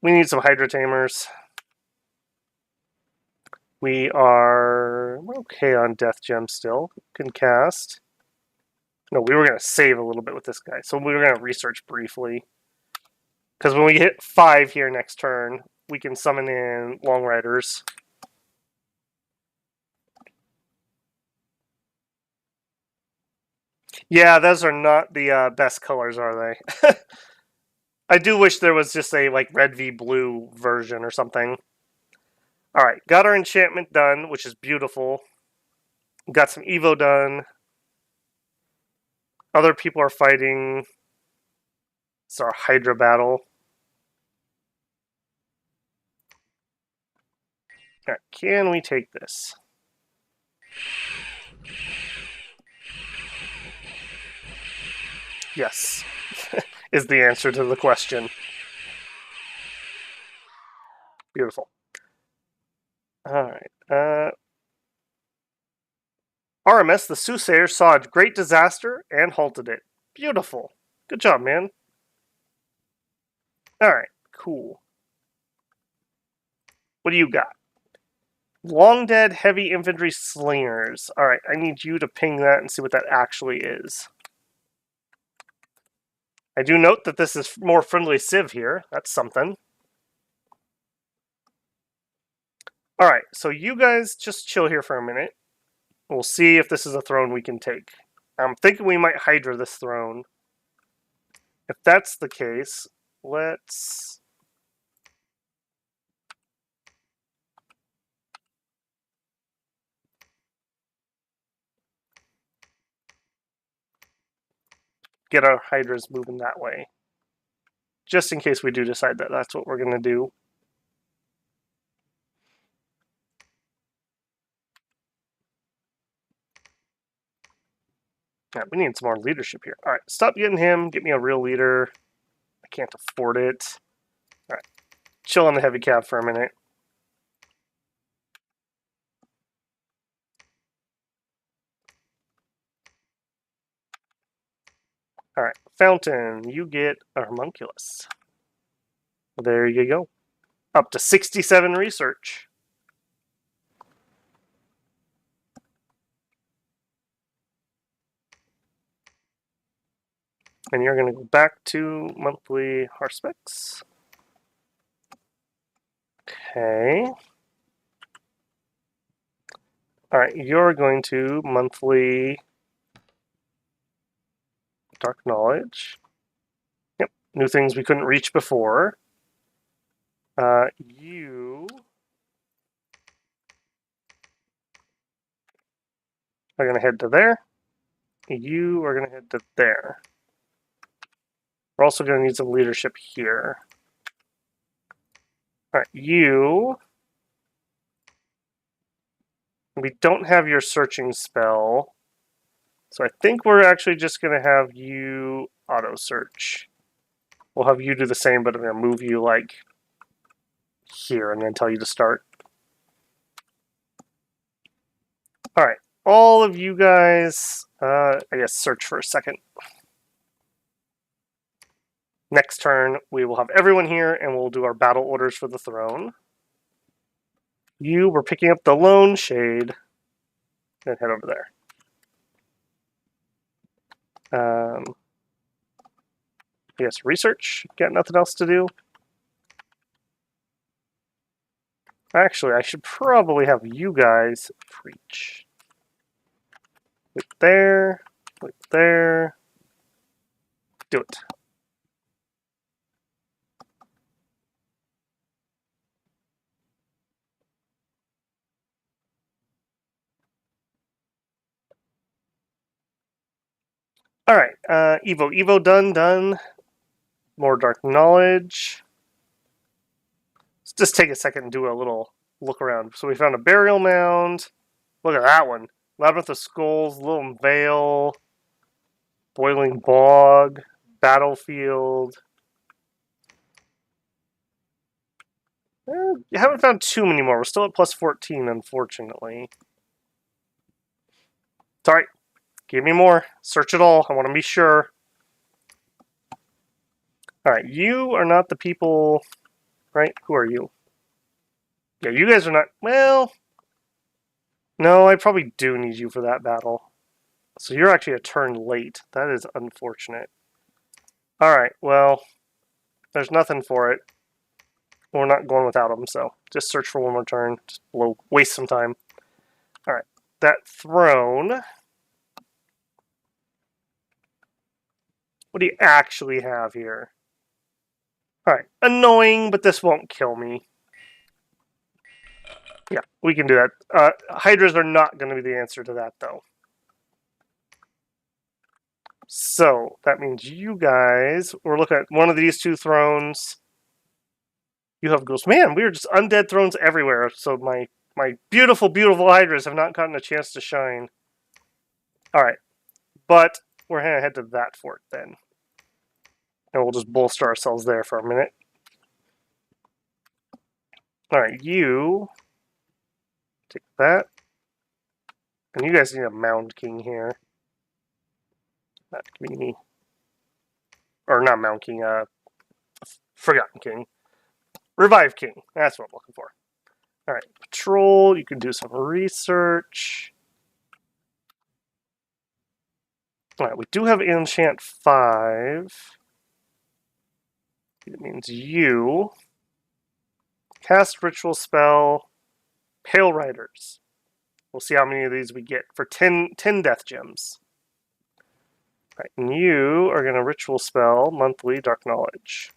we need some Hydra Tamers. We're okay on death gem still. Can cast. No, we were going to save a little bit with this guy, so we were going to research briefly. Because when we hit 5 here next turn, we can summon in Long Riders. Yeah, those are not the best colors, are they? I do wish there was just a like red v blue version or something. Alright, got our enchantment done, which is beautiful. Got some Evo done. Other people are fighting. It's our Hydra battle. Alright, can we take this? Yes, is the answer to the question. Beautiful. Alright, RMS, the Soothsayer, saw a great disaster and halted it. Beautiful. Good job, man. Alright, cool. What do you got? Long Dead Heavy Infantry Slingers. Alright, I need you to ping that and see what that actually is. I do note that this is more friendly Civ here. That's something. Alright, so you guys just chill here for a minute. We'll see if this is a throne we can take. I'm thinking we might Hydra this throne. If that's the case, let's... get our Hydras moving that way. Just in case we do decide that that's what we're going to do. Yeah, we need some more leadership here. Alright, stop getting him. Get me a real leader. I can't afford it. Alright, chill on the heavy cab for a minute. Fountain, you get a homunculus. There you go. Up to 67 research. And you're going to go back to monthly Harspecs. Okay. All right, you're going to monthly Dark Knowledge. Yep, new things we couldn't reach before. You are going to head to there. You are going to head to there. We're also going to need some leadership here. All right, you... We don't have your searching spell. So I think we're actually just going to have you auto-search. We'll have you do the same, but I'm going to move you, like, here and then tell you to start. Alright, all of you guys, I guess search for a second. Next turn, we will have everyone here, and we'll do our battle orders for the throne. You were picking up the Lone Shade, and head over there. Yes, research. Got nothing else to do. Actually, I should probably have you guys preach. Wait there. Wait there. Do it. Alright, Evo. Evo done. More Dark Knowledge. Let's just take a second and do a little look around. So we found a burial mound. Look at that one. Labyrinth of Skulls, Little Vale, Boiling Bog, Battlefield. You haven't found too many more. We're still at plus 14, unfortunately. It's alright. Give me more. Search it all. I want to be sure. Alright, you are not the people, right? Who are you? Yeah, you guys are not... Well... No, I probably do need you for that battle. So you're actually a turn late. That is unfortunate. Alright, well... There's nothing for it. We're not going without them, so just search for one more turn. Just waste some time. Alright, that throne... What do you actually have here? Alright, annoying, but this won't kill me. Yeah, we can do that. Hydras are not going to be the answer to that, though. So, that means you guys... We're looking at one of these two thrones. You have ghosts. Man, we are just undead thrones everywhere. So my beautiful, beautiful Hydras have not gotten a chance to shine. Alright, but we're going to head to that fort then. And we'll just bolster ourselves there for a minute. Alright, you... Take that. And you guys need a Mound King here. That could be me. Or not Mound King, Forgotten King. Revive King. That's what I'm looking for. Alright, Patrol. You can do some research. Alright, we do have Enchant 5. It means you cast Ritual Spell, Pale Riders. We'll see how many of these we get for 10 Death Gems. Right, and you are going to Ritual Spell monthly Dark Knowledge.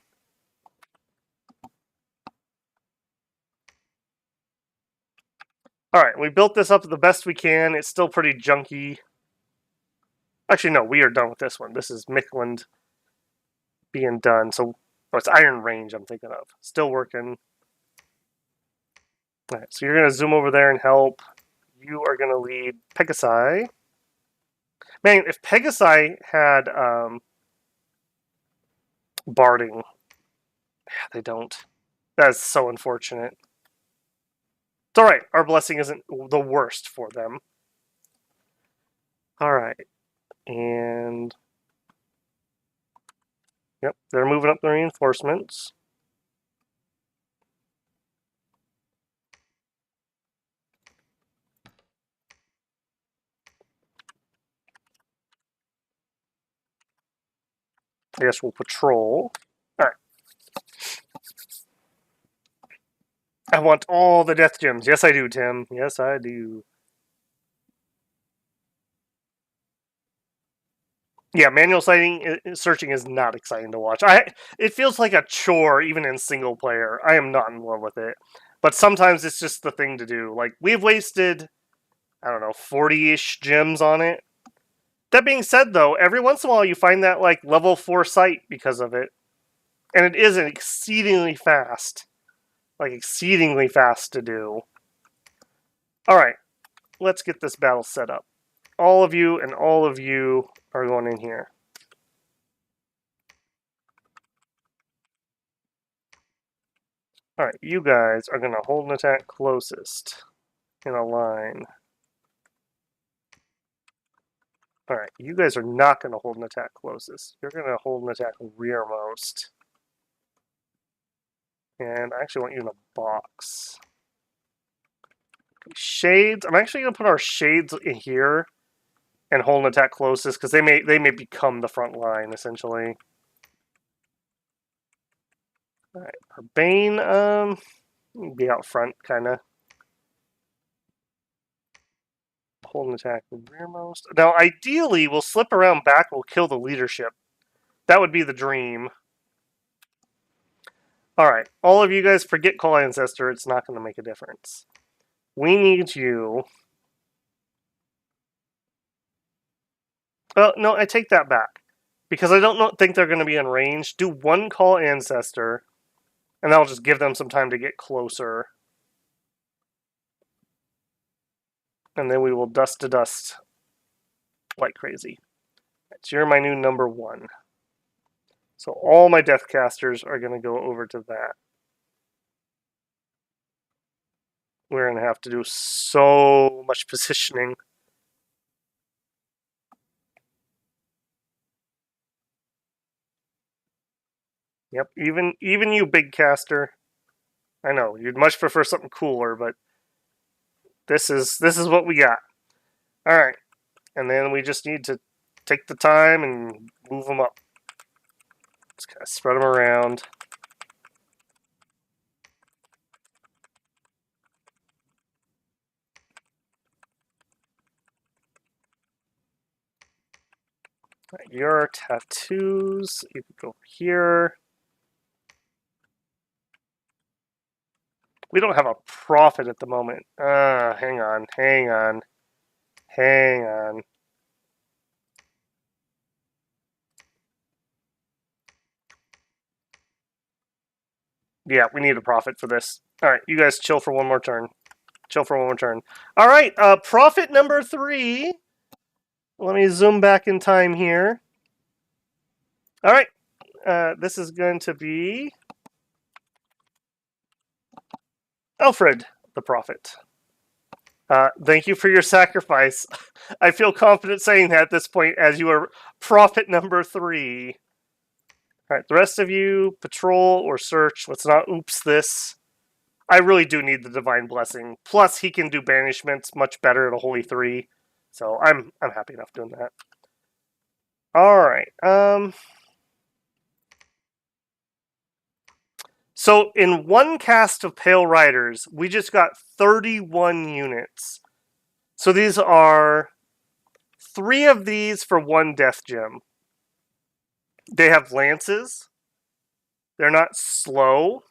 Alright, we built this up the best we can. It's still pretty junky. Actually, no, we are done with this one. This is Mickland being done. So, it's Iron Range I'm thinking of. Still working. Alright, so you're going to zoom over there and help. You are going to lead Pegasi. Man, if Pegasi had barding, they don't. That is so unfortunate. It's alright. Our blessing isn't the worst for them. Alright. And Yep, they're moving up the reinforcements. I guess we'll patrol. Alright. I want all the death gems. Yes, I do, Tim. Yes, I do. Yeah, manual searching is not exciting to watch. It feels like a chore even in single player. I am not in love with it. But sometimes it's just the thing to do. Like, we've wasted, I don't know, 40-ish gems on it. That being said, though, every once in a while you find that, like, level 4 site because of it. And it is exceedingly fast. Like, exceedingly fast to do. Alright, let's get this battle set up. All of you and all of you are going in here. Alright, you guys are going to hold an attack closest in a line. Alright, you guys are not going to hold an attack closest. You're going to hold an attack rearmost. And I actually want you in a box. Shades. I'm actually going to put our shades in here and hold an attack closest because they may become the front line essentially. All right, our Bane be out front kind of. Hold an attack rearmost. Now ideally we'll slip around back. We'll kill the leadership. That would be the dream. All right, all of you guys forget Call Ancestor. It's not going to make a difference. We need you. Well, no, I take that back. Because I don't think they're going to be in range. Do one Call Ancestor, and that'll just give them some time to get closer. And then we will dust to dust like crazy. So you're my new number 1. So all my Deathcasters are going to go over to that. We're going to have to do so much positioning. Yep, even you, big caster. I know you'd much prefer something cooler, but this is what we got. All right, and then we just need to take the time and move them up. Just kind of spread them around. Right, your tattoos. You can go here. We don't have a prophet at the moment. Hang on. Yeah, we need a prophet for this. All right, you guys chill for one more turn. All right, prophet number 3. Let me zoom back in time here. All right, this is going to be Alfred the prophet. Thank you for your sacrifice. I feel confident saying that at this point as you are prophet number 3. All right, the rest of you, patrol or search. Let's not oops this. I really do need the Divine Blessing. Plus, he can do banishments much better at a Holy 3. So I'm happy enough doing that. Alright. So in one cast of Pale Riders, we just got 31 units. So these are 3 of these for 1 death gem. They have lances. They're not slow.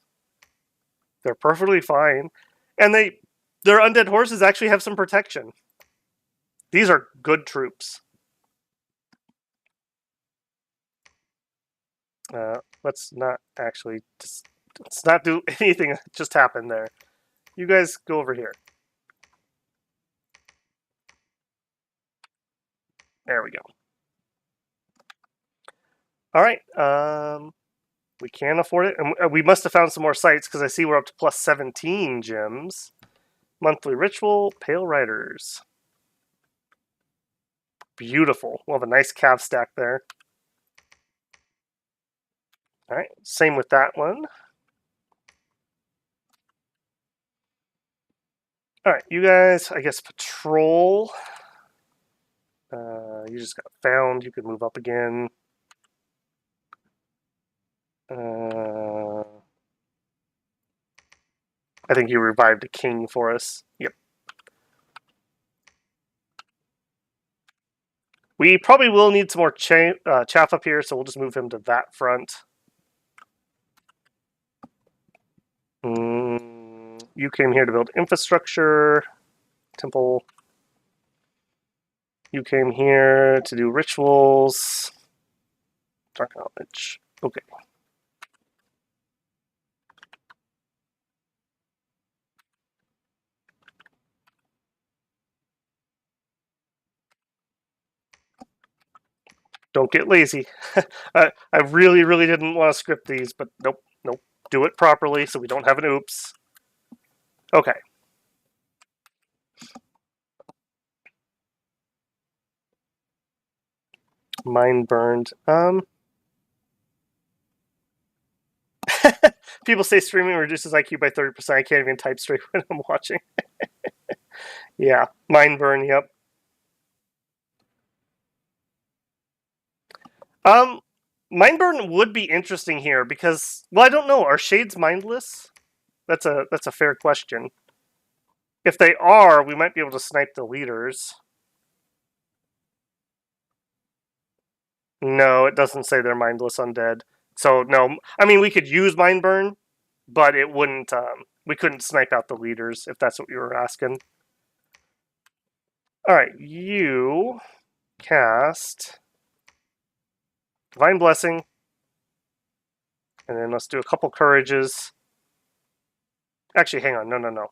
They're perfectly fine. And their undead horses actually have some protection. These are good troops. Let's not actually... Let's not do anything that just happened there. You guys go over here. There we go. Alright, we can afford it. And we must have found some more sites because I see we're up to plus 17 gems. Monthly Ritual, Pale Riders. Beautiful. We'll have a nice cav stack there. All right, same with that one. All right, you guys, I guess patrol. You just got found. You can move up again. I think you revived a king for us. Yep. We probably will need some more chaff up here, so we'll just move him to that front. You came here to build infrastructure. Temple. You came here to do rituals. Dark knowledge. Okay. Don't get lazy. I really, really didn't want to script these, but nope, nope. Do it properly so we don't have an oops. Okay. Mine burned. People say streaming reduces IQ by 30%. I can't even type straight when I'm watching. Yeah, mine burn, yep. Mindburn would be interesting here because, well, I don't know. Are shades mindless? That's a fair question. If they are, we might be able to snipe the leaders. No, it doesn't say they're mindless undead. So no, I mean we could use Mindburn, but it wouldn't. We couldn't snipe out the leaders if that's what you were asking. All right, you cast Divine Blessing, and then let's do a couple courages. Actually, hang on. No.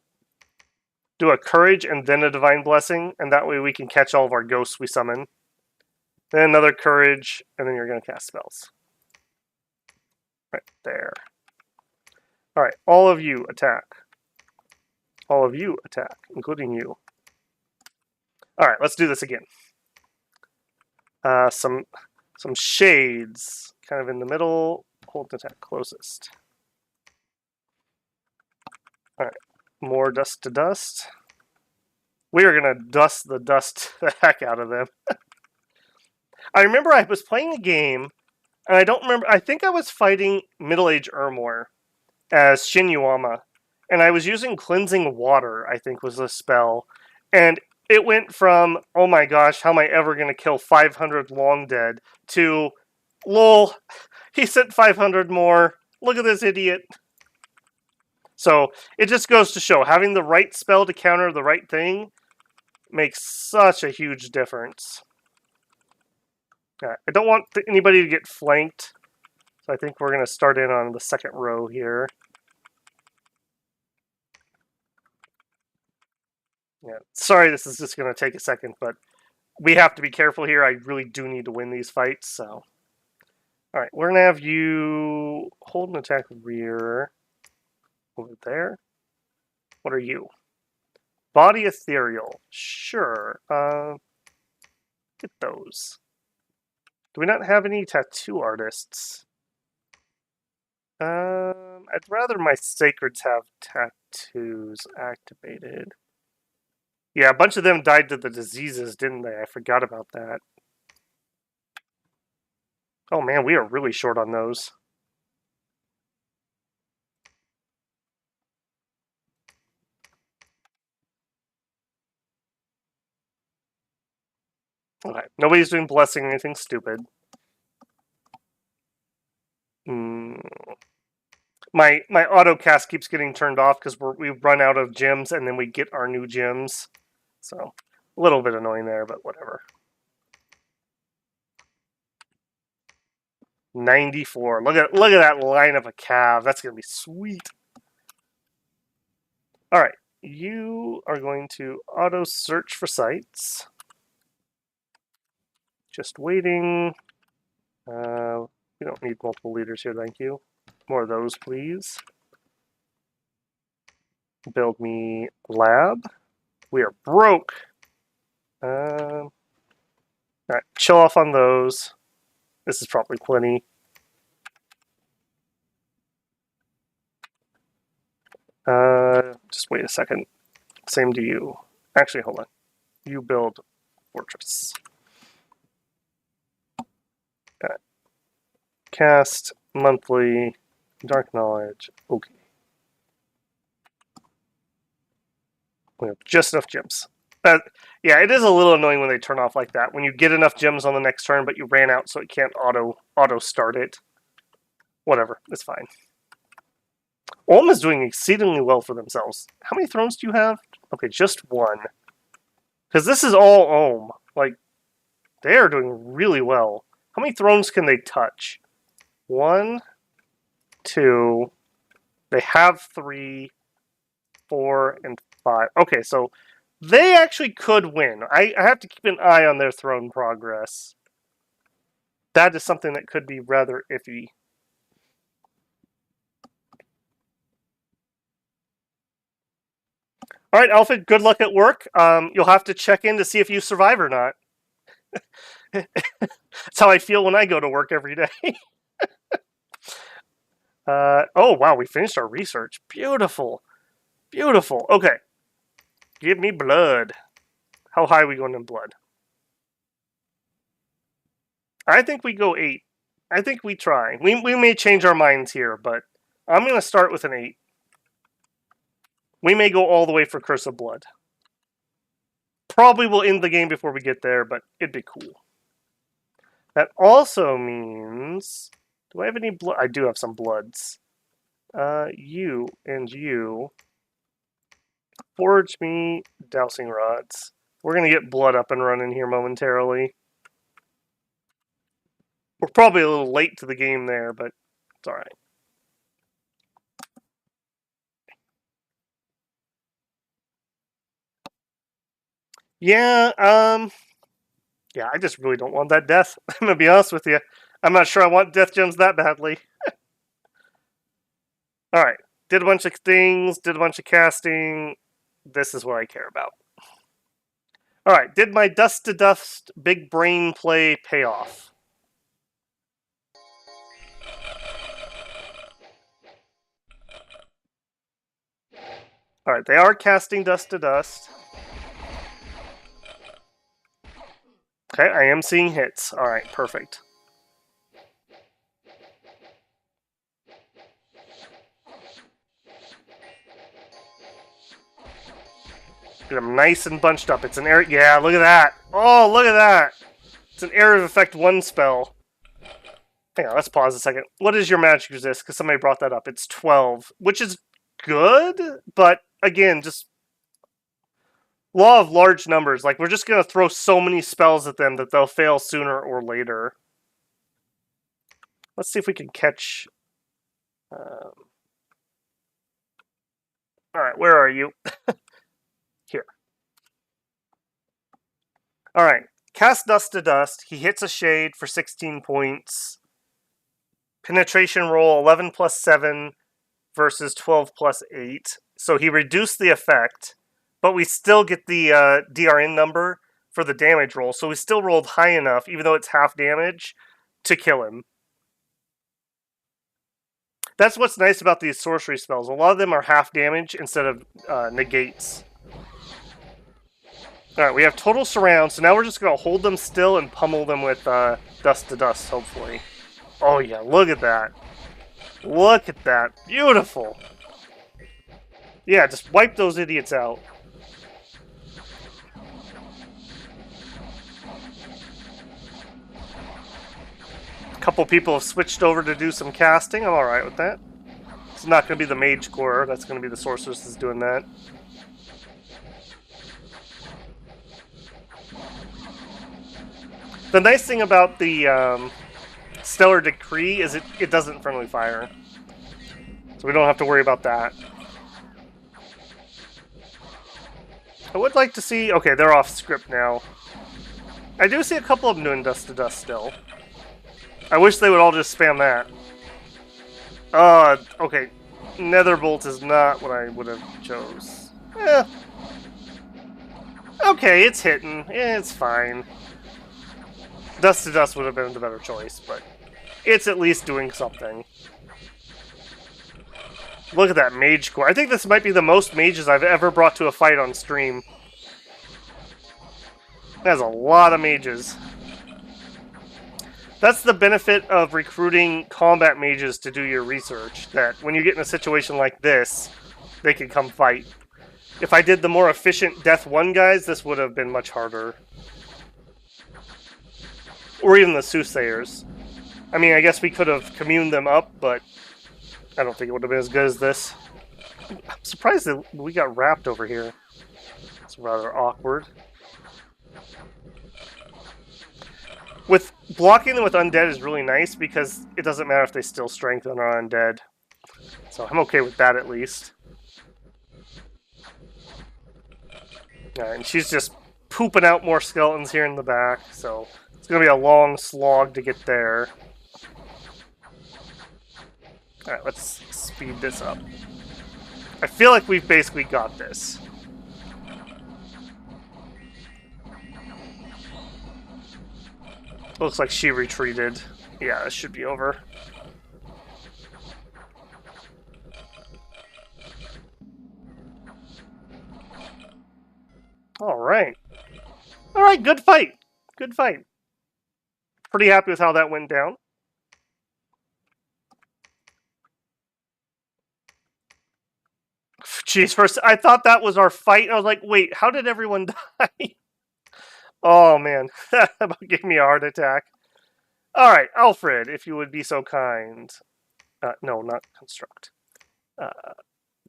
Do a courage and then a Divine Blessing, and that way we can catch all of our ghosts we summon. Then another courage, and then you're going to cast spells. Right there. All right, all of you attack. All of you attack, including you. All right, let's do this again. Some shades, kind of in the middle. Hold attack closest. All right, more dust to dust. We are gonna dust the heck out of them. I remember I was playing a game, and I don't remember. I think I was fighting middle-aged Ermor as Shinyuama, and I was using cleansing water. I think was the spell, and it went from, oh my gosh, how am I ever going to kill 500 long dead, to, lol, he sent 500 more. Look at this idiot. So it just goes to show, having the right spell to counter the right thing makes such a huge difference. I don't want anybody to get flanked, so I think we're going to start in on the second row here. Yeah, sorry this is just going to take a second, but we have to be careful here. I really do need to win these fights, so. Alright, we're going to have you hold and attack rear over there. What are you? Body ethereal. Sure. Get those. Do we not have any tattoo artists? I'd rather my sacreds have tattoos activated. Yeah, a bunch of them died to the diseases, didn't they? I forgot about that. Oh man, we are really short on those. Okay, nobody's doing blessing or anything stupid. My auto cast keeps getting turned off because we run out of gems and then we get our new gems. So, a little bit annoying there, but whatever. 94. Look at that line of a cav. That's gonna be sweet. All right, you are going to auto search for sites. Just waiting. We don't need multiple leaders here, thank you. More of those, please. Build me lab. We are broke. All right, chill off on those. This is probably plenty. just wait a second. Same to you. Actually, hold on. You build fortress. Okay. Cast monthly dark knowledge. Okay. We have just enough gems. Yeah, it is a little annoying when they turn off like that. When you get enough gems on the next turn, but you ran out, so it can't auto start it. Whatever, it's fine. Ulm is doing exceedingly well for themselves. How many thrones do you have? Okay, just one. Because this is all Ulm. Like, they are doing really well. How many thrones can they touch? 1, 2. They have 3, 4, and 5. Okay, so they actually could win. I have to keep an eye on their throne progress. That is something that could be rather iffy. All right, Alfred, good luck at work. You'll have to check in to see if you survive or not. That's how I feel when I go to work every day. Oh, wow, we finished our research. Beautiful. Beautiful. Okay. Give me blood. How high are we going in blood? I think we go 8. I think we try. We may change our minds here, but I'm going to start with an 8. We may go all the way for Curse of Blood. Probably will end the game before we get there, but it'd be cool. That also means... Do I have any blood? I do have some bloods. You and you. Forge me dowsing rods. We're going to get blood up and running here momentarily. We're probably a little late to the game there, but it's alright. Yeah, yeah, I just really don't want that death. I'm going to be honest with you. I'm not sure I want death gems that badly. Alright, did a bunch of things, did a bunch of casting. This is what I care about. Alright, did my dust to dust big brain play pay off? Alright, they are casting dust to dust. Okay, I am seeing hits. Alright, perfect. Get them nice and bunched up. It's an area. Yeah, look at that. Oh, look at that. It's an area of effect 1 spell. Hang on, let's pause a second. What is your magic resist? Because somebody brought that up. It's 12, which is good, but again, just law of large numbers. Like, we're just going to throw so many spells at them that they'll fail sooner or later. Let's see if we can catch... Alright, where are you? Here. Alright, cast Dust to Dust. He hits a shade for 16 points. Penetration roll 11 plus 7 versus 12 plus 8. So he reduced the effect, but we still get the DRN number for the damage roll. So we still rolled high enough, even though it's half damage, to kill him. That's what's nice about these sorcery spells. A lot of them are half damage instead of negates. Alright, we have total surround, so now we're just going to hold them still and pummel them with Dust to Dust, hopefully. Oh yeah, look at that. Look at that. Beautiful. Yeah, just wipe those idiots out. A couple people have switched over to do some casting. I'm alright with that. It's not going to be the Mage Core. That's going to be the Sorceress that's doing that. The nice thing about the Stellar Decree is it doesn't friendly fire. So we don't have to worry about that. I would like to see... Okay, they're off script now. I do see a couple of them doing Dust to Dust still. I wish they would all just spam that. Okay. Netherbolt is not what I would have chose. Okay, it's hitting. It's fine. Dust to Dust would have been the better choice, but it's at least doing something. Look at that mage core. I think this might be the most mages I've ever brought to a fight on stream. That's a lot of mages. That's the benefit of recruiting combat mages to do your research, that when you get in a situation like this, they can come fight. If I did the more efficient Death 1 guys, this would have been much harder. Or even the Soothsayers. I mean, I guess we could have communed them up, but I don't think it would have been as good as this. I'm surprised that we got wrapped over here. It's rather awkward. With blocking them with undead is really nice because it doesn't matter if they still strengthen or undead. So I'm okay with that at least. And she's just pooping out more skeletons here in the back, so it's going to be a long slog to get there. Alright, let's speed this up. I feel like we've basically got this. Looks like she retreated. Yeah, this should be over. Alright. Alright, good fight. Good fight. Pretty happy with how that went down. Jeez, first I thought that was our fight, and I was like, wait, how did everyone die? Oh, man. That about gave me a heart attack. Alright, Alfred, if you would be so kind. No, not construct.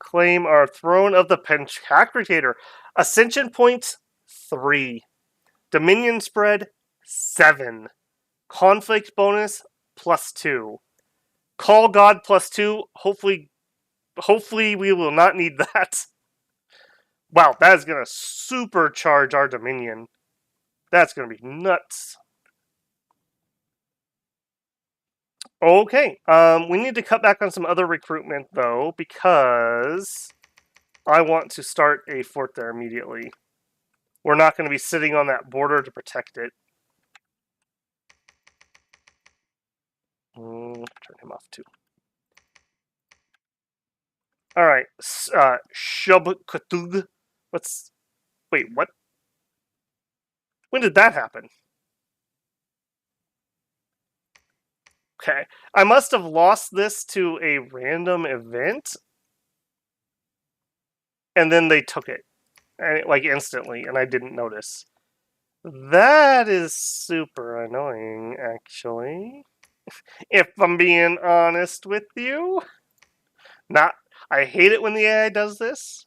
Claim our Throne of the Pentacrator. Ascension points, 3. Dominion spread, 7. Conflict bonus, +2. Call God, +2. Hopefully we will not need that. Wow, that is going to supercharge our Dominion. That's going to be nuts. Okay, we need to cut back on some other recruitment, though, because I want to start a fort there immediately. We're not going to be sitting on that border to protect it. Turn him off, too. Alright, Shubkatug. Wait, what? When did that happen? Okay, I must have lost this to a random event, and then they took it, like instantly, and I didn't notice. That is super annoying, actually. If I'm being honest with you. I hate it when the AI does this.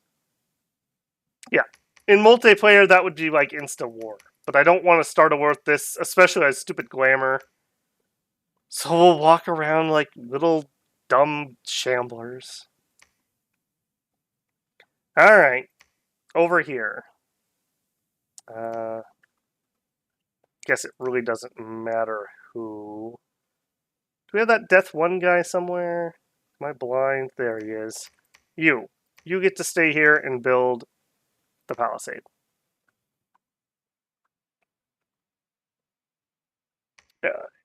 Yeah, in multiplayer that would be like insta-war, but I don't want to start a war with this, especially as stupid glamour. So we'll walk around like little dumb shamblers. Alright, over here. Guess it really doesn't matter who. Do we have that Death 1 guy somewhere? Am I blind? There he is. You get to stay here and build the palisade.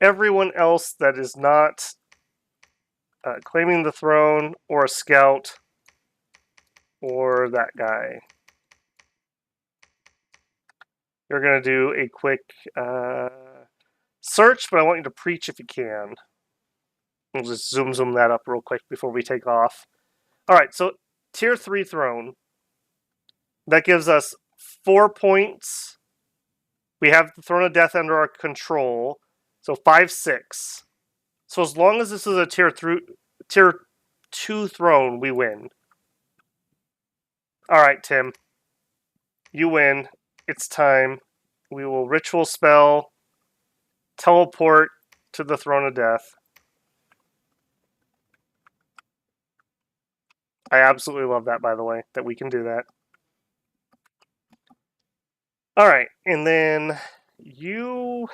Everyone else that is not claiming the throne, or a scout, or that guy, you're going to do a quick search, but I want you to preach if you can. We'll just zoom that up real quick before we take off. Alright, so tier 3 throne. That gives us 4 points. We have the Throne of Death under our control. So 5, 6. So as long as this is a tier 2 throne, we win. Alright, Tim. You win. It's time. We will ritual spell, teleport to the Throne of Death. I absolutely love that, by the way, that we can do that. Alright, and then you...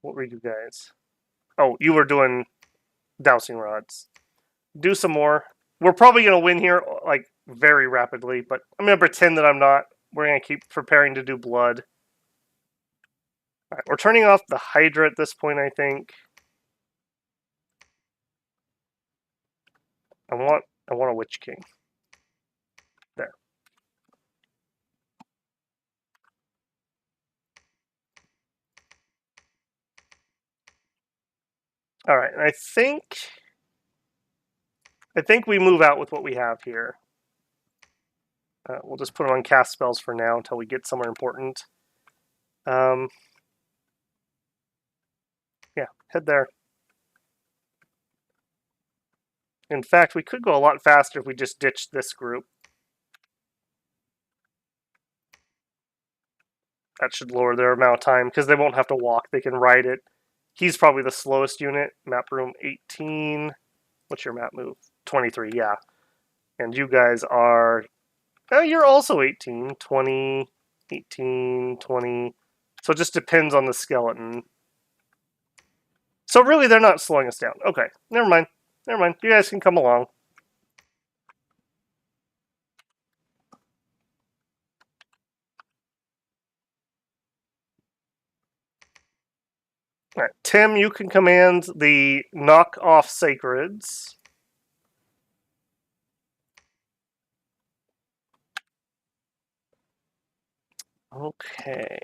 What were you guys? Oh, you were doing dowsing rods. Do some more. We're probably going to win here, like, very rapidly, but I'm going to pretend that I'm not. We're going to keep preparing to do blood. Alright, we're turning off the Hydra at this point, I think. I want a Witch King. There. All right, and I think we move out with what we have here. We'll just put them on cast spells for now until we get somewhere important. Yeah, head there. In fact, we could go a lot faster if we just ditched this group. That should lower their amount of time, because they won't have to walk. They can ride it. He's probably the slowest unit. Map room 18. What's your map move? 23, yeah. And you guys are... Oh, you're also 18. 20, 18, 20. So it just depends on the skeleton. So really, they're not slowing us down. Okay, never mind. Never mind. You guys can come along. All right, Tim, you can command the knock-off sacreds. Okay.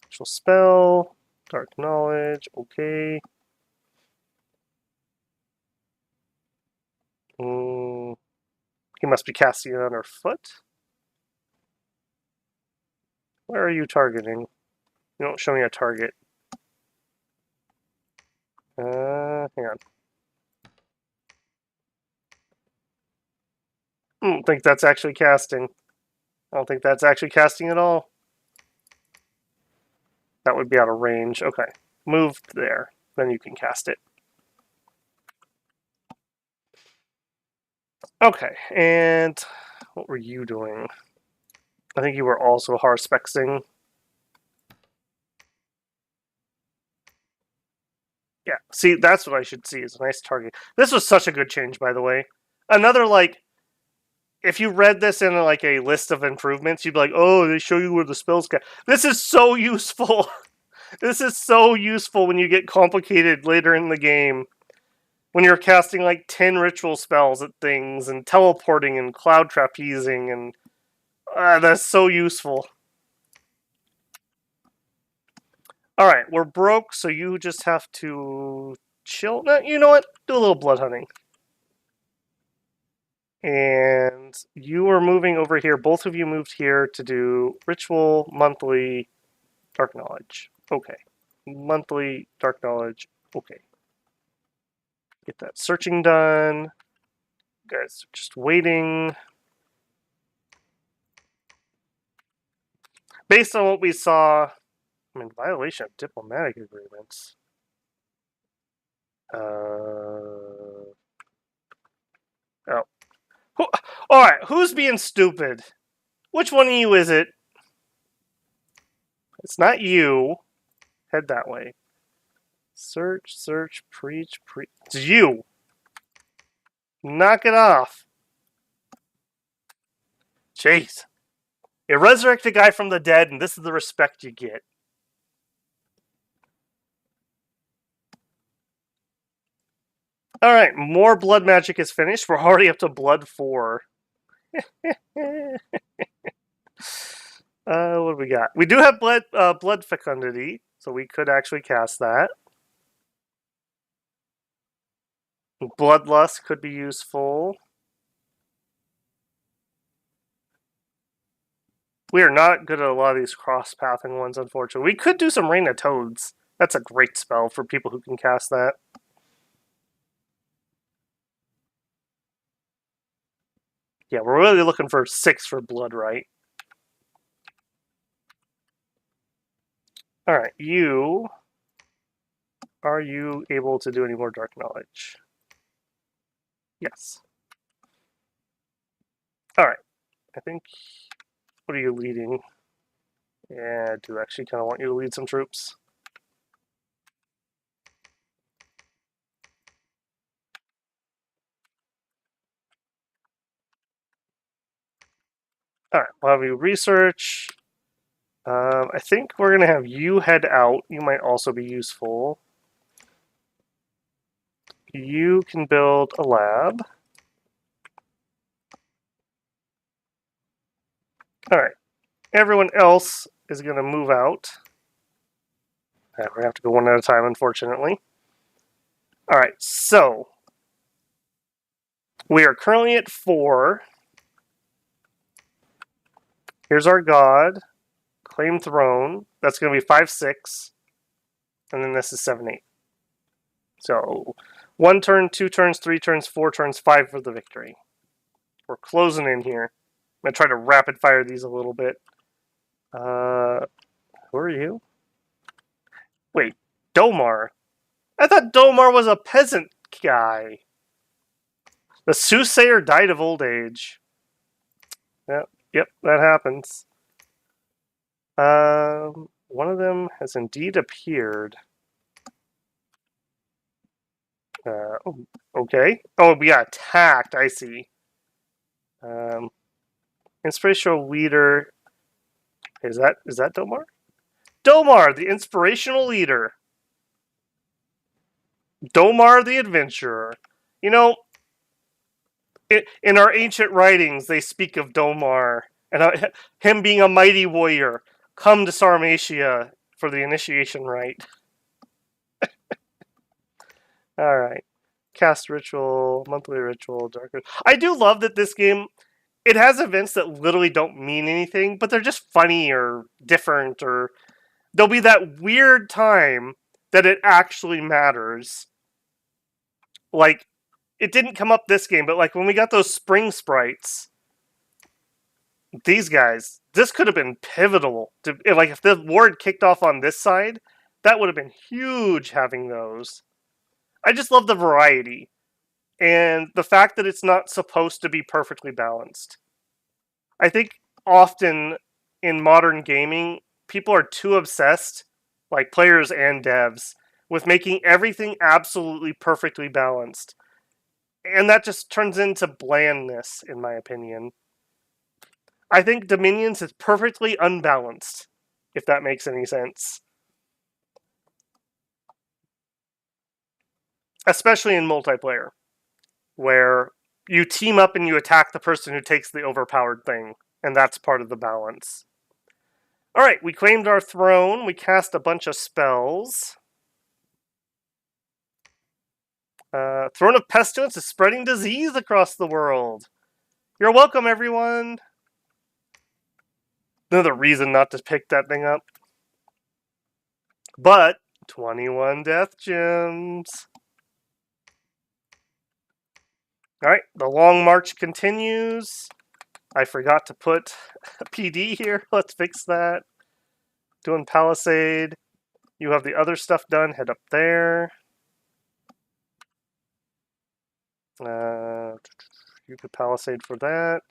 Actual spell, dark knowledge, okay. He must be casting it on her foot. Where are you targeting? You don't show me a target. Hang on. I don't think that's actually casting. I don't think that's actually casting at all. That would be out of range. Okay. Move there. Then you can cast it. Okay. And what were you doing? I think you were also harspexing. Yeah. See, that's what I should see is a nice target. This was such a good change, by the way. Another, like, if you read this in like a list of improvements, you'd be like, oh, they show you where the spells go. This is so useful. This is so useful when you get complicated later in the game. When you're casting like 10 ritual spells at things and teleporting and cloud trapezing, and that's so useful. Alright, we're broke, so you just have to chill. No, you know what? Do a little blood hunting. And you are moving over here. Both of you moved here to do ritual, monthly, dark knowledge. Okay. Monthly, dark knowledge. Okay. Get that searching done. You guys are just waiting. Based on what we saw, I'm in violation of diplomatic agreements. Oh. Alright, who's being stupid? Which one of you is it? It's not you. Head that way. Search, search, preach, preach. It's you. Knock it off. Jeez. You resurrect a guy from the dead, and this is the respect you get. Alright, more blood magic is finished. We're already up to blood 4. What do we got? We do have blood fecundity, so we could actually cast that. Bloodlust could be useful. We are not good at a lot of these cross-pathing ones, unfortunately. We could do some Rain of Toads. That's a great spell for people who can cast that. Yeah, we're really looking for 6 for blood, right? Alright, you... Are you able to do any more Dark Knowledge? Yes. Alright, I think... What are you leading? Yeah, I do actually kind of want you to lead some troops. Alright, we'll have you research. I think we're going to have you head out. You might also be useful. you can build a lab. All right. Everyone else is going to move out. We're going to have to go one at a time, unfortunately. All right, so we are currently at 4. Here's our god. Claim throne. That's going to be 5, 6. And then this is 7, 8. So 1 turn, 2 turns, 3 turns, 4 turns, 5 for the victory. We're closing in here. I'm going to try to rapid fire these a little bit. Who are you? Wait, Domar. I thought Domar was a peasant guy. The soothsayer died of old age. Yep, that happens. One of them has indeed appeared. Okay. Oh, we got attacked. I see. Inspirational leader. Is that Domar? Domar, the inspirational leader. Domar the adventurer. You know, in our ancient writings, they speak of Domar and him being a mighty warrior. Come to Sauromatia for the initiation rite. All right. Cast ritual, monthly ritual, dark. I do love that this game, it has events that literally don't mean anything, but they're just funny or different, or there'll be that weird time that it actually matters. Like, it didn't come up this game, but like when we got those spring sprites, these guys, this could have been pivotal. Like if the war had kicked off on this side, that would have been huge having those. I just love the variety. And the fact that it's not supposed to be perfectly balanced. I think often in modern gaming, people are too obsessed, like players and devs, with making everything absolutely perfectly balanced. And that just turns into blandness, in my opinion. I think Dominions is perfectly unbalanced, if that makes any sense. Especially in multiplayer, where you team up and you attack the person who takes the overpowered thing, and that's part of the balance. Alright, we claimed our throne, we cast a bunch of spells. Throne of Pestilence is spreading disease across the world. You're welcome, everyone! Another reason not to pick that thing up. But 21 death gems. Alright, the long march continues. I forgot to put a PD here. Let's fix that. Doing Palisade. You have the other stuff done. Head up there. You could Palisade for that.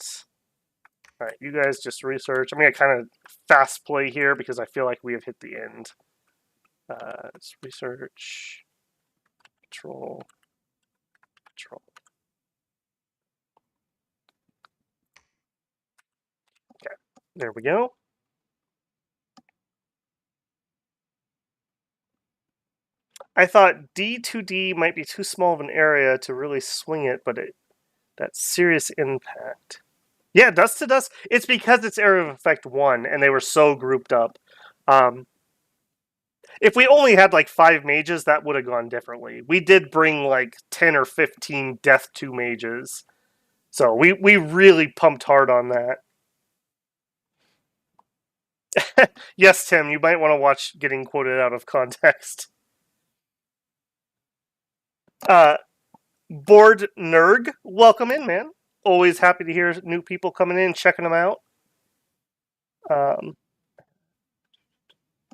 Alright, you guys just research. I'm going to kind of fast play here because I feel like we have hit the end. Let's research. Control. Control. Okay, there we go. I thought D2D might be too small of an area to really swing it, but that's serious impact. Yeah, dust to dust. It's because it's area of effect 1, and they were so grouped up. If we only had like 5 mages, that would have gone differently. We did bring like 10 or 15 Death 2 mages. So we really pumped hard on that. Yes, Tim, you might want to watch getting quoted out of context. Board Nerg, welcome in, man. Always happy to hear new people coming in, checking them out.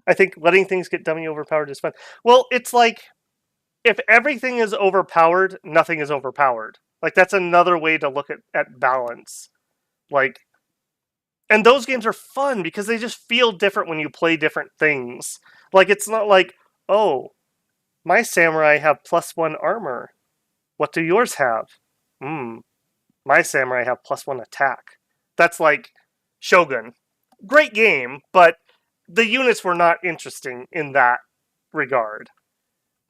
I think letting things get dummy overpowered is fun. Well, it's like, if everything is overpowered, nothing is overpowered. Like, that's another way to look at balance. Like, and those games are fun because they just feel different when you play different things. Like, it's not like, oh, my samurai have +1 armor. What do yours have? My samurai have +1 attack. That's like Shogun. Great game, but the units were not interesting in that regard.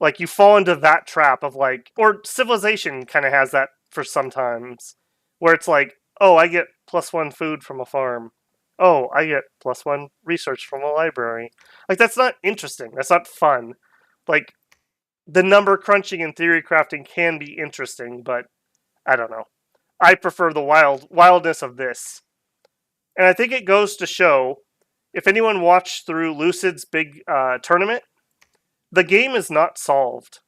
Like, you fall into that trap of, like, or Civilization kind of has that for sometimes, where it's like, oh, I get +1 food from a farm. Oh, I get +1 research from a library. Like, that's not interesting. That's not fun. Like, the number crunching and theory crafting can be interesting, but I don't know. I prefer the wildness of this. And I think it goes to show, if anyone watched through Lucid's big tournament, the game is not solved,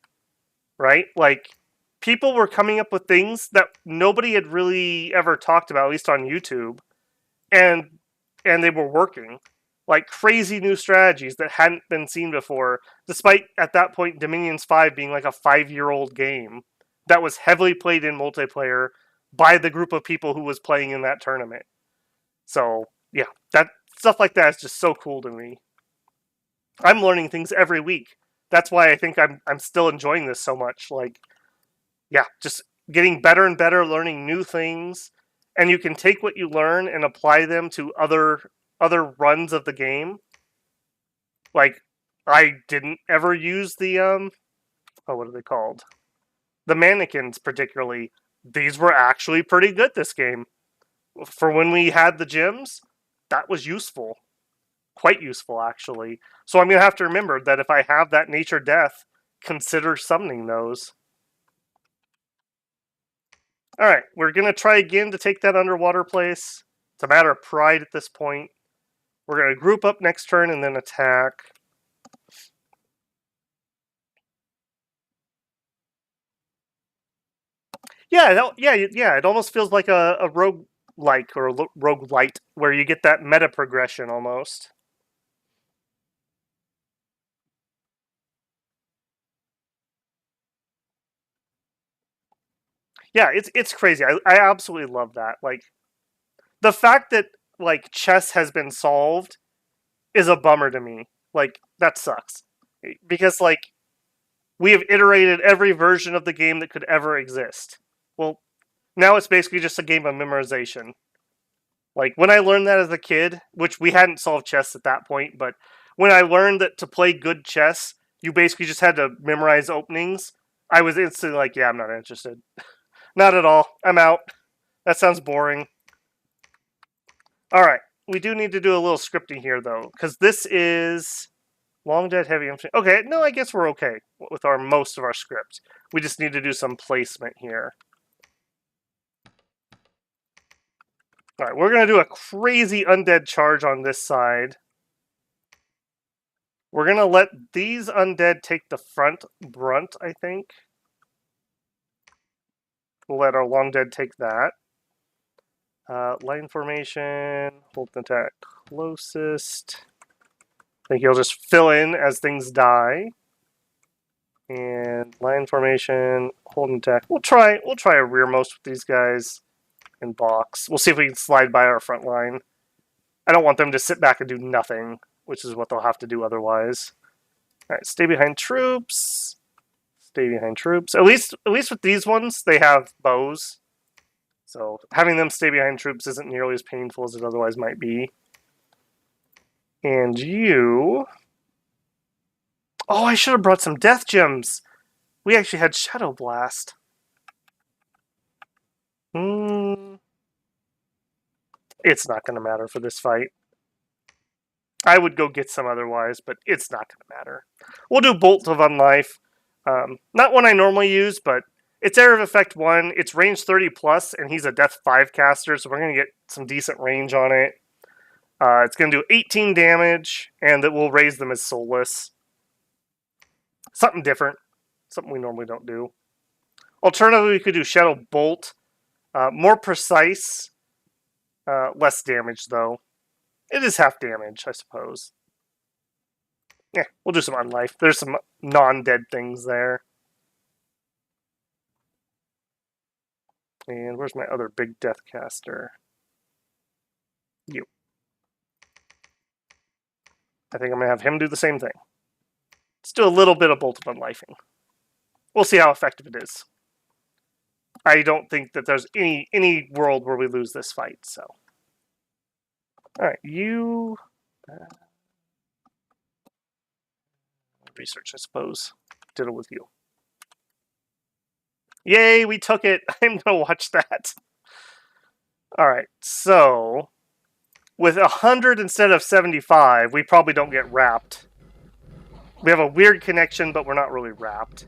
right? Like, people were coming up with things that nobody had really ever talked about, at least on YouTube, and they were working. Like, crazy new strategies that hadn't been seen before, despite at that point Dominions 5 being like a 5-year-old game that was heavily played in multiplayer by the group of people who was playing in that tournament. So, yeah, that stuff like that is just so cool to me. I'm learning things every week. That's why I think I'm still enjoying this so much. Like, yeah, just getting better and better, learning new things, and you can take what you learn and apply them to other runs of the game. Like, I didn't ever use the what are they called? The mannequins particularly. These were actually pretty good this game. For when we had the gyms, that was useful. Quite useful, actually. So I'm going to have to remember that if I have that nature death, consider summoning those. Alright, we're going to try again to take that underwater place. It's a matter of pride at this point. We're going to group up next turn and then attack. Yeah, it almost feels like a rogue-like or a roguelite, where you get that meta progression almost. Yeah, it's crazy. I absolutely love that. Like, the fact that, like, chess has been solved is a bummer to me. Like, that sucks. Because, like, we have iterated every version of the game that could ever exist. Well, now it's basically just a game of memorization. Like, when I learned that as a kid, which we hadn't solved chess at that point, but when I learned that to play good chess, you basically just had to memorize openings, I was instantly like, yeah, I'm not interested. Not at all. I'm out. That sounds boring. Alright, we do need to do a little scripting here, though, because this is long dead heavy infantry. Okay, no, I guess we're okay with most of our script. We just need to do some placement here. Alright, we're going to do a crazy undead charge on this side. We're going to let these undead take the front brunt, I think. We'll let our long dead take that. Line formation, hold the attack closest. I think he'll just fill in as things die. And line formation, hold and attack. We'll try a rearmost with these guys and box. We'll see if we can slide by our front line. I don't want them to sit back and do nothing, which is what they'll have to do otherwise. Alright, stay behind troops. Stay behind troops. At least with these ones, they have bows. So having them stay behind troops isn't nearly as painful as it otherwise might be. And you... Oh, I should have brought some death gems. We actually had Shadow Blast. It's not going to matter for this fight. I would go get some otherwise, but it's not going to matter. We'll do Bolt of Unlife. Not one I normally use, but it's Area of Effect 1. It's range 30 plus, and he's a Death 5 caster, so we're going to get some decent range on it. It's going to do 18 damage, and it will raise them as soulless. Something different. Something we normally don't do. Alternatively, we could do Shadow Bolt. More precise. Less damage, though. It is half damage, I suppose. Yeah, we'll do some Unlife. There's some non-dead things there. And where's my other big death caster? You. I think I'm going to have him do the same thing. Let's do a little bit of Bolt of Unlifing. We'll see how effective it is. I don't think that there's any world where we lose this fight, so. Alright, you... research, I suppose. did it with you. Yay, we took it. I'm going to watch that. All right, so with 100 instead of 75, we probably don't get wrapped. We have a weird connection, but we're not really wrapped.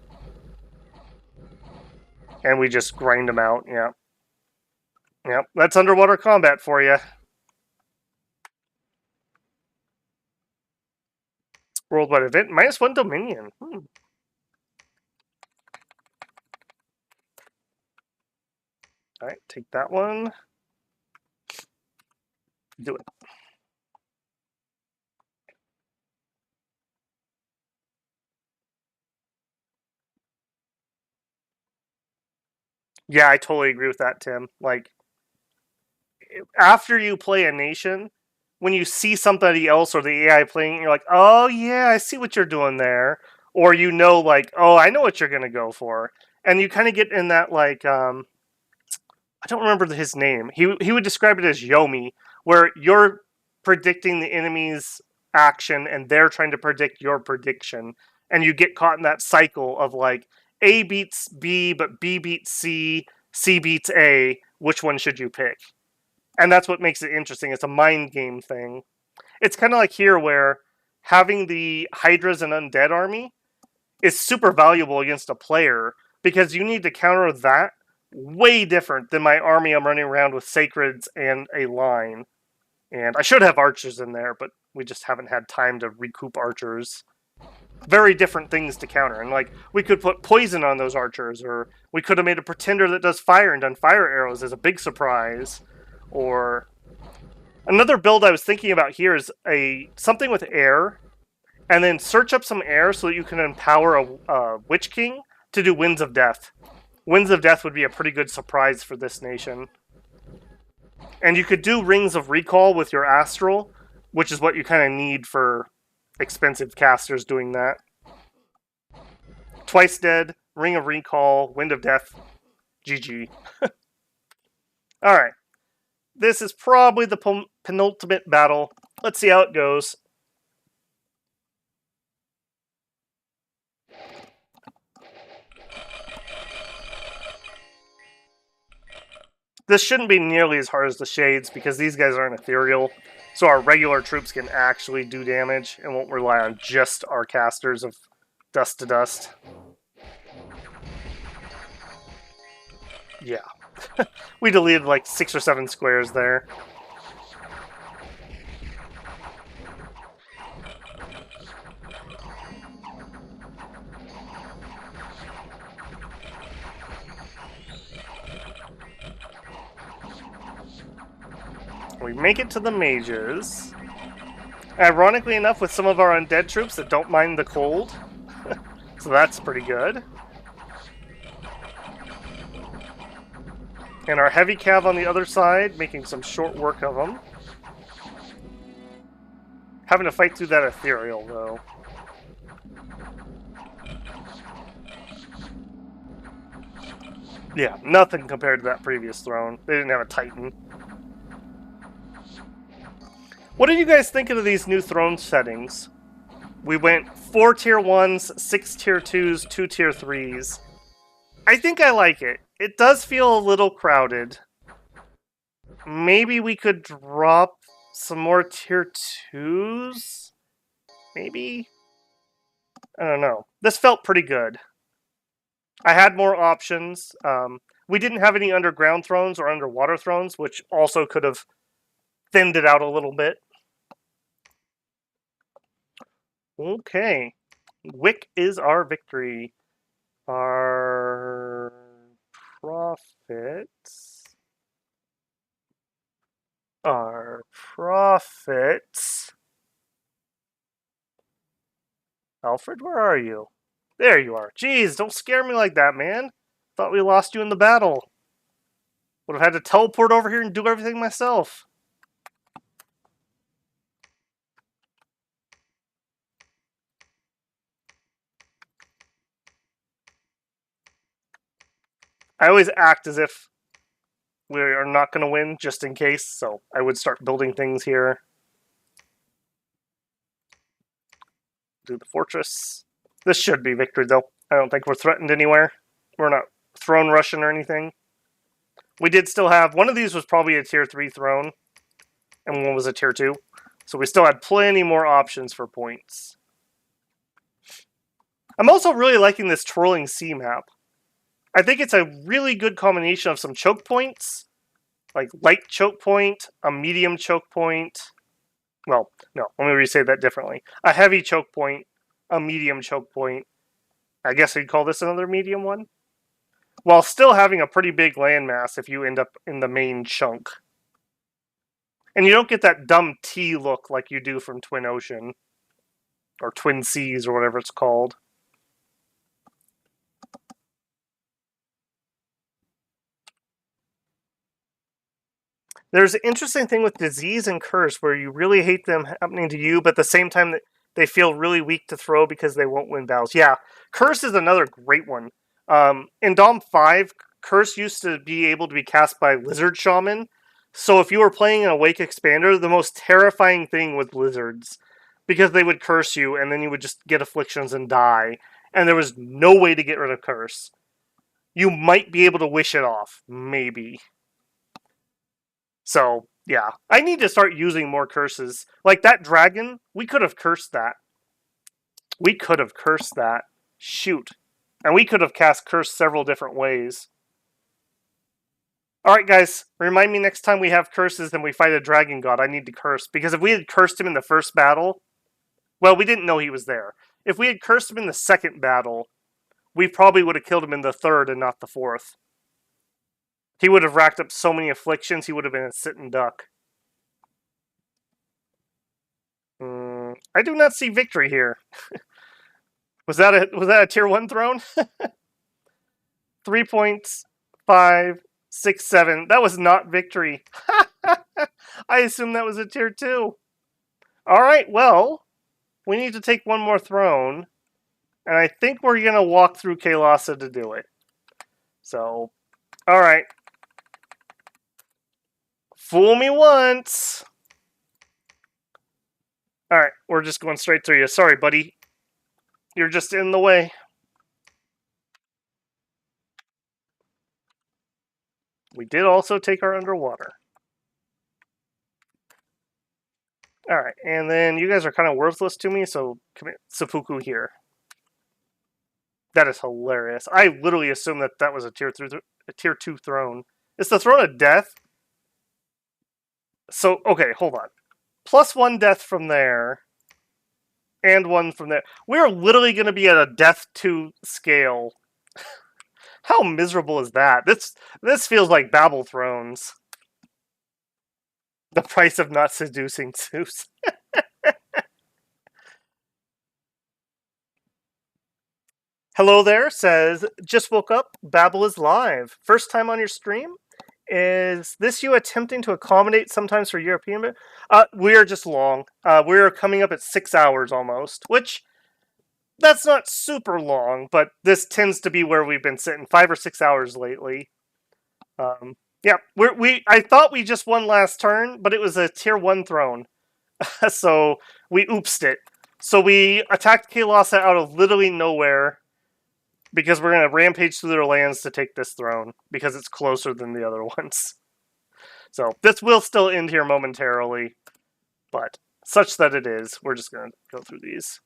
And we just grind them out, yeah. Yep, that's underwater combat for you. Worldwide event, -1 Dominion. Alright, take that one. Do it. Yeah, I totally agree with that, Tim. Like, after you play a nation, when you see somebody else or the AI playing, you're like, oh yeah, I see what you're doing there. Or you know, like, oh, I know what you're gonna go for. And you kind of get in that, like, I don't remember his name. He would describe it as Yomi, where you're predicting the enemy's action and they're trying to predict your prediction. And you get caught in that cycle of, like, A beats B, but B beats C, C beats A. Which one should you pick? And that's what makes it interesting. It's a mind game thing. It's kind of like here where having the Hydras and Undead army is super valuable against a player because you need to counter that way different than my army I'm running around with Sacreds and a line. And I should have archers in there, but we just haven't had time to recoup archers. Very different things to counter. And, like, we could put poison on those archers, or we could have made a pretender that does fire and done fire arrows as a big surprise. Or another build I was thinking about here is something with air, and then search up some air so that you can empower a Witch King to do Winds of Death. Winds of Death would be a pretty good surprise for this nation. And you could do Rings of Recall with your Astral, which is what you kind of need for expensive casters doing that. Twice Dead, Ring of Recall, Wind of Death, GG. Alright. This is probably the penultimate battle. Let's see how it goes. This shouldn't be nearly as hard as the Shades because these guys aren't ethereal. So our regular troops can actually do damage and won't rely on just our casters of Dust to Dust. Yeah. We deleted like 6 or 7 squares there. We make it to the mages. Ironically enough, with some of our undead troops that don't mind the cold. So that's pretty good. And our heavy cav on the other side, making some short work of them. Having to fight through that ethereal, though. Yeah, nothing compared to that previous throne. They didn't have a Titan. What did you guys think of these new throne settings? We went 4 tier 1s, 6 tier 2s, 2 tier 3s. I think I like it. It does feel a little crowded. Maybe we could drop some more tier 2s? Maybe? I don't know. This felt pretty good. I had more options. We didn't have any underground thrones or underwater thrones, which also could have thinned it out a little bit. Okay. Wick is our victory. Our profits. Alfred, where are you? There you are. Jeez, don't scare me like that, man. Thought we lost you in the battle. Would have had to teleport over here and do everything myself. I always act as if we are not going to win, just in case, so I would start building things here. Do the fortress. This should be victory, though. I don't think we're threatened anywhere. We're not throne rushing or anything. We did still have... One of these was probably a tier 3 throne, and one was a tier 2. So we still had plenty more options for points. I'm also really liking this Twirling Sea map. I think it's a really good combination of some choke points, like light choke point, a medium choke point. Well, no, let me re-say that differently. A heavy choke point, a medium choke point. I guess you'd call this another medium one. While still having a pretty big landmass if you end up in the main chunk. And you don't get that dumb T look like you do from Twin Ocean. Or Twin Seas, or whatever it's called. There's an interesting thing with disease and curse where you really hate them happening to you, but at the same time they feel really weak to throw because they won't win battles. Yeah, curse is another great one. In Dom 5, curse used to be able to be cast by Lizard Shaman. So if you were playing an Awake Expander, the most terrifying thing was lizards. Because they would curse you, and then you would just get afflictions and die. And there was no way to get rid of curse. You might be able to wish it off. Maybe. So, yeah. I need to start using more curses. Like that dragon, we could have cursed that. We could have cursed that. Shoot. And we could have cast curse several different ways. Alright, guys. Remind me next time we have curses and we fight a dragon god, I need to curse. Because if we had cursed him in the first battle... Well, we didn't know he was there. If we had cursed him in the second battle, we probably would have killed him in the third and not the fourth. He would have racked up so many afflictions, he would have been a sitting duck. I do not see victory here. Was that a tier 1 throne? 3 points, 5, 6, 7. That was not victory. I assume that was a tier 2. Alright, well, we need to take one more throne. And I think we're going to walk through Kailasa to do it. So, alright. Fool me once. Alright, we're just going straight through you. Sorry, buddy. You're just in the way. We did also take our underwater. Alright, and then you guys are kind of worthless to me, so commit seppuku here. That is hilarious. I literally assumed that that was a tier 2 throne. It's the throne of death. So, okay, hold on. Plus 1 death from there. And 1 from there. We're literally going to be at a death 2 scale. How miserable is that? This feels like Babel Thrones. The price of not seducing Zeus. Hello there, says, just woke up, Babel is live. First time on your stream? Is this you attempting to accommodate sometimes for European? We are just long. We're coming up at 6 hours almost, which that's not super long, but this tends to be where we've been sitting, 5 or 6 hours lately. Yeah, I thought we just won last turn, but it was a tier 1 throne, so we oopsed it. So we attacked Kailasa out of literally nowhere. Because we're going to rampage through their lands to take this throne. Because it's closer than the other ones. So, this will still end here momentarily. But, such that it is. We're just going to go through these.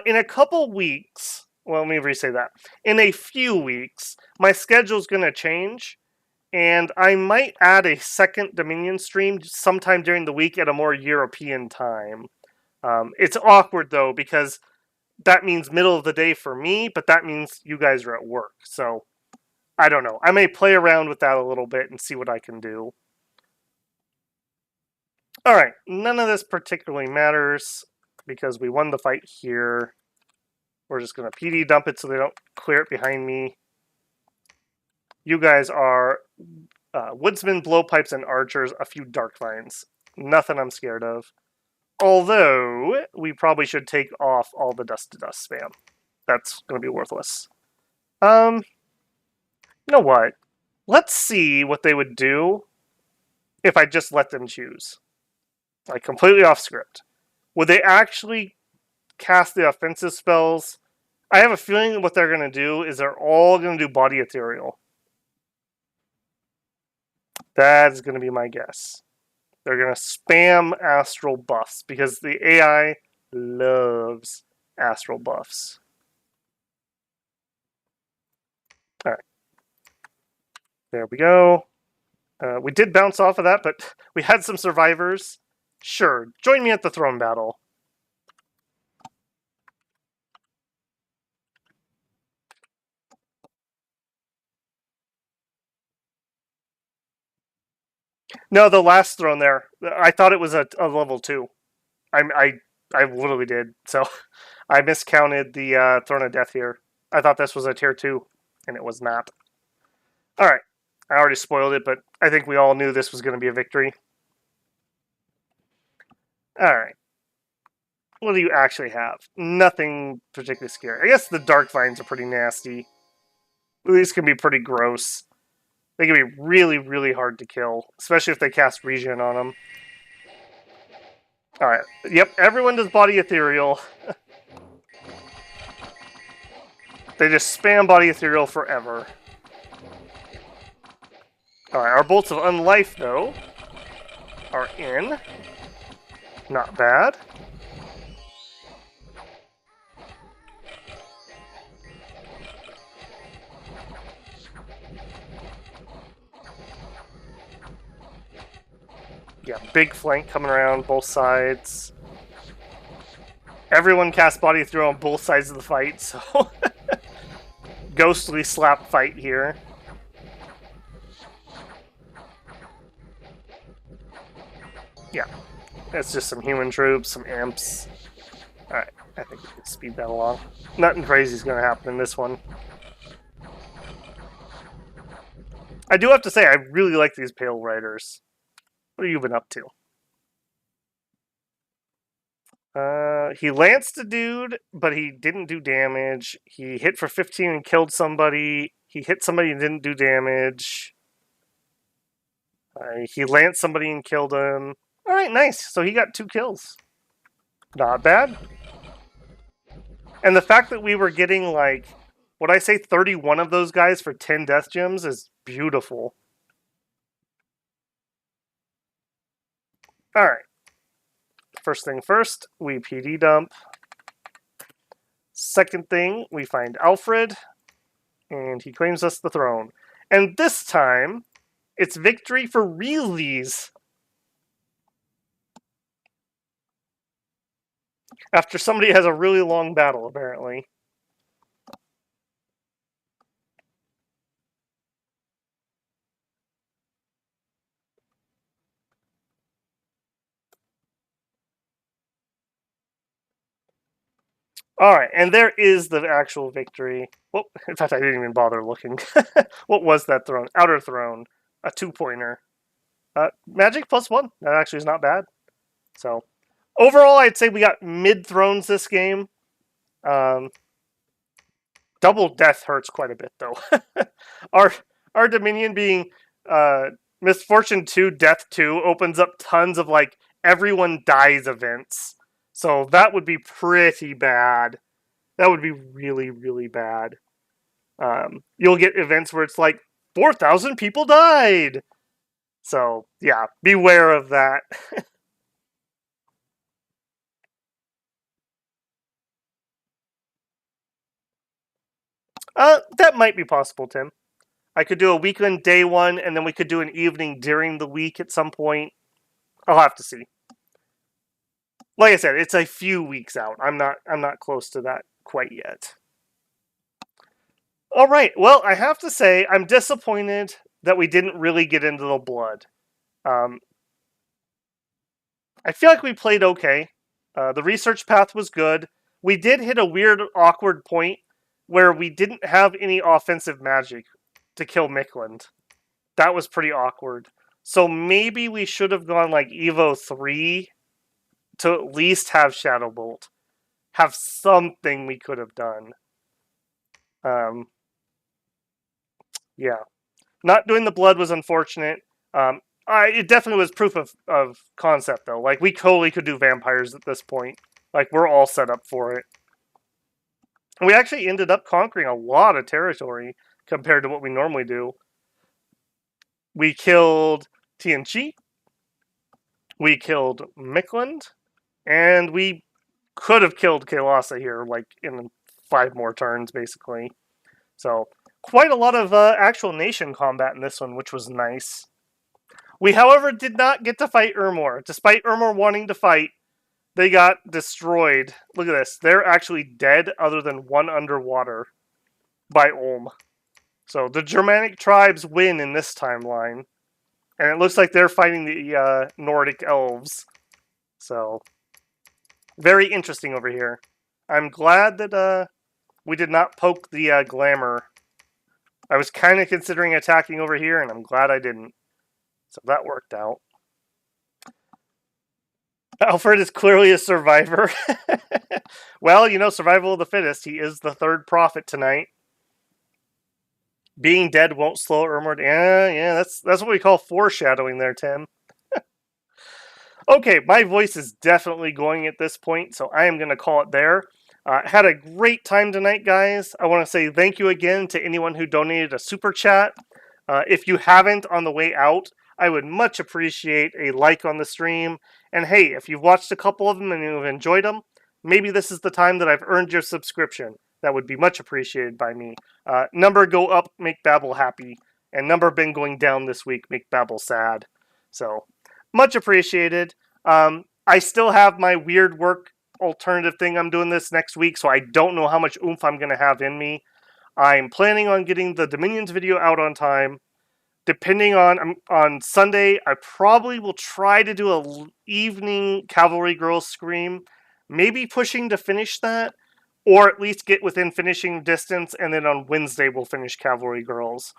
In a couple weeks... Well, let me re-say that. In a few weeks, my schedule's going to change. And I might add a second Dominion stream sometime during the week at a more European time. It's awkward, though, because... that means middle of the day for me, but that means you guys are at work. So, I don't know. I may play around with that a little bit and see what I can do. Alright, none of this particularly matters because we won the fight here. We're just going to PD dump it so they don't clear it behind me. You guys are woodsmen, blowpipes, and archers, a few dark vines. Nothing I'm scared of. Although, we probably should take off all the dust-to-dust spam. That's going to be worthless. You know what? Let's see what they would do if I just let them choose. Like, completely off script. Would they actually cast the offensive spells I have a feeling that what they're going to do is they're all going to do body ethereal. That's going to be my guess. They're going to spam astral buffs because the AI loves astral buffs. All right. There we go. We did bounce off of that, but we had some survivors. Sure, join me at the throne battle. No, the last throne there. I thought it was a level 2. I literally did. So I miscounted the Throne of Death here. I thought this was a tier 2, and it was not. Alright. I already spoiled it, but I think we all knew this was going to be a victory. Alright. What do you actually have? Nothing particularly scary. I guess the Dark Vines are pretty nasty. These can be pretty gross. They can be really, really hard to kill, especially if they cast regen on them. Alright. Yep, everyone does body ethereal. They just spam body ethereal forever. Alright, our bolts of unlife, though, are in. Not bad. Yeah, big flank coming around both sides. Everyone casts body ethereal on both sides of the fight, so ghostly slap fight here. Yeah, it's just some human troops, some imps. Alright, I think we can speed that along. Nothing crazy is going to happen in this one. I do have to say, I really like these Pale Riders. What have you been up to? He lanced a dude, but he didn't do damage. He hit for 15 and killed somebody. He hit somebody and didn't do damage. He lanced somebody and killed him. Alright, nice. So he got 2 kills. Not bad. And the fact that we were getting, like, what I say, 31 of those guys for 10 death gems is beautiful. Alright. First thing first, we PD dump. Second thing, we find Alfred, and he claims us the throne. And this time, it's victory for realies. After somebody has a really long battle, apparently. Alright, and there is the actual victory. Well, in fact, I didn't even bother looking. What was that throne? Outer throne. A 2-pointer. Magic +1. That actually is not bad. So, overall, I'd say we got mid-thrones this game. Double death hurts quite a bit, though. our Dominion being Misfortune 2, Death 2 opens up tons of, like, everyone dies events. So that would be pretty bad. That would be really, really bad. You'll get events where it's like, 4,000 people died! So, yeah, beware of that. That might be possible, Tim. I could do a weekend day one, and then we could do an evening during the week at some point. I'll have to see. Like I said, it's a few weeks out. I'm not close to that quite yet. All right. Well, I have to say I'm disappointed that we didn't really get into the blood. I feel like we played okay. The research path was good. We did hit a weird, awkward point where we didn't have any offensive magic to kill Mikland. That was pretty awkward. So maybe we should have gone like Evo 3 to at least have Shadow Bolt. Have something we could have done. Yeah. Not doing the blood was unfortunate. It definitely was proof of concept, though. Like, we totally could do vampires at this point. Like, we're all set up for it. And we actually ended up conquering a lot of territory compared to what we normally do. We killed Tianchi, we killed Mikland, and we could have killed Kailasa here, like in 5 more turns, basically. So, quite a lot of actual nation combat in this one, which was nice. We, however, did not get to fight Urmor. Despite Urmor wanting to fight, they got destroyed. Look at this. They're actually dead other than one underwater by Ulm. So the Germanic tribes win in this timeline. And it looks like they're fighting the Nordic elves. So, very interesting over here. I'm glad that we did not poke the glamour. I was kind of considering attacking over here, and I'm glad I didn't. So that worked out. Alfred is clearly a survivor. Well, you know, survival of the fittest. He is the third prophet tonight. Being dead won't slow Ermord. Yeah, that's what we call foreshadowing there, Tim. Okay, my voice is definitely going at this point, so I am going to call it there. Had a great time tonight, guys. I want to say thank you again to anyone who donated a super chat. If you haven't on the way out, I would much appreciate a like on the stream. And hey, if you've watched a couple of them and you've enjoyed them, maybe this is the time that I've earned your subscription. That would be much appreciated by me. Number go up, make Babel happy. And number been going down this week, make Babel sad. So, much appreciated. I still have my weird work alternative thing I'm doing this next week, so I don't know how much oomph I'm going to have in me. I'm planning on getting the Dominions video out on time. Depending on Sunday, I probably will try to do a evening Cavalry Girls scream. Maybe pushing to finish that, or at least get within finishing distance, and then on Wednesday we'll finish Cavalry Girls.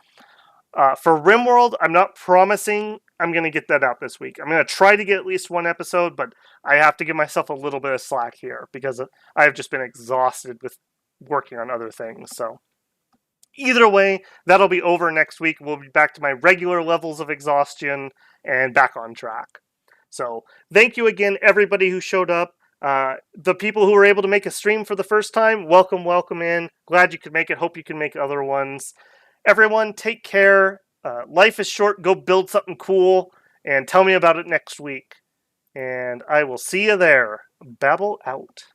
For RimWorld, I'm not promising I'm going to get that out this week. I'm going to try to get at least one episode, but I have to give myself a little bit of slack here because I've just been exhausted with working on other things. So either way, that'll be over next week. We'll be back to my regular levels of exhaustion and back on track. So thank you again, everybody who showed up. The people who were able to make a stream for the first time, welcome in. Glad you could make it. Hope you can make other ones. Everyone, take care. Life is short. Go build something cool and tell me about it next week. And I will see you there. Babel out.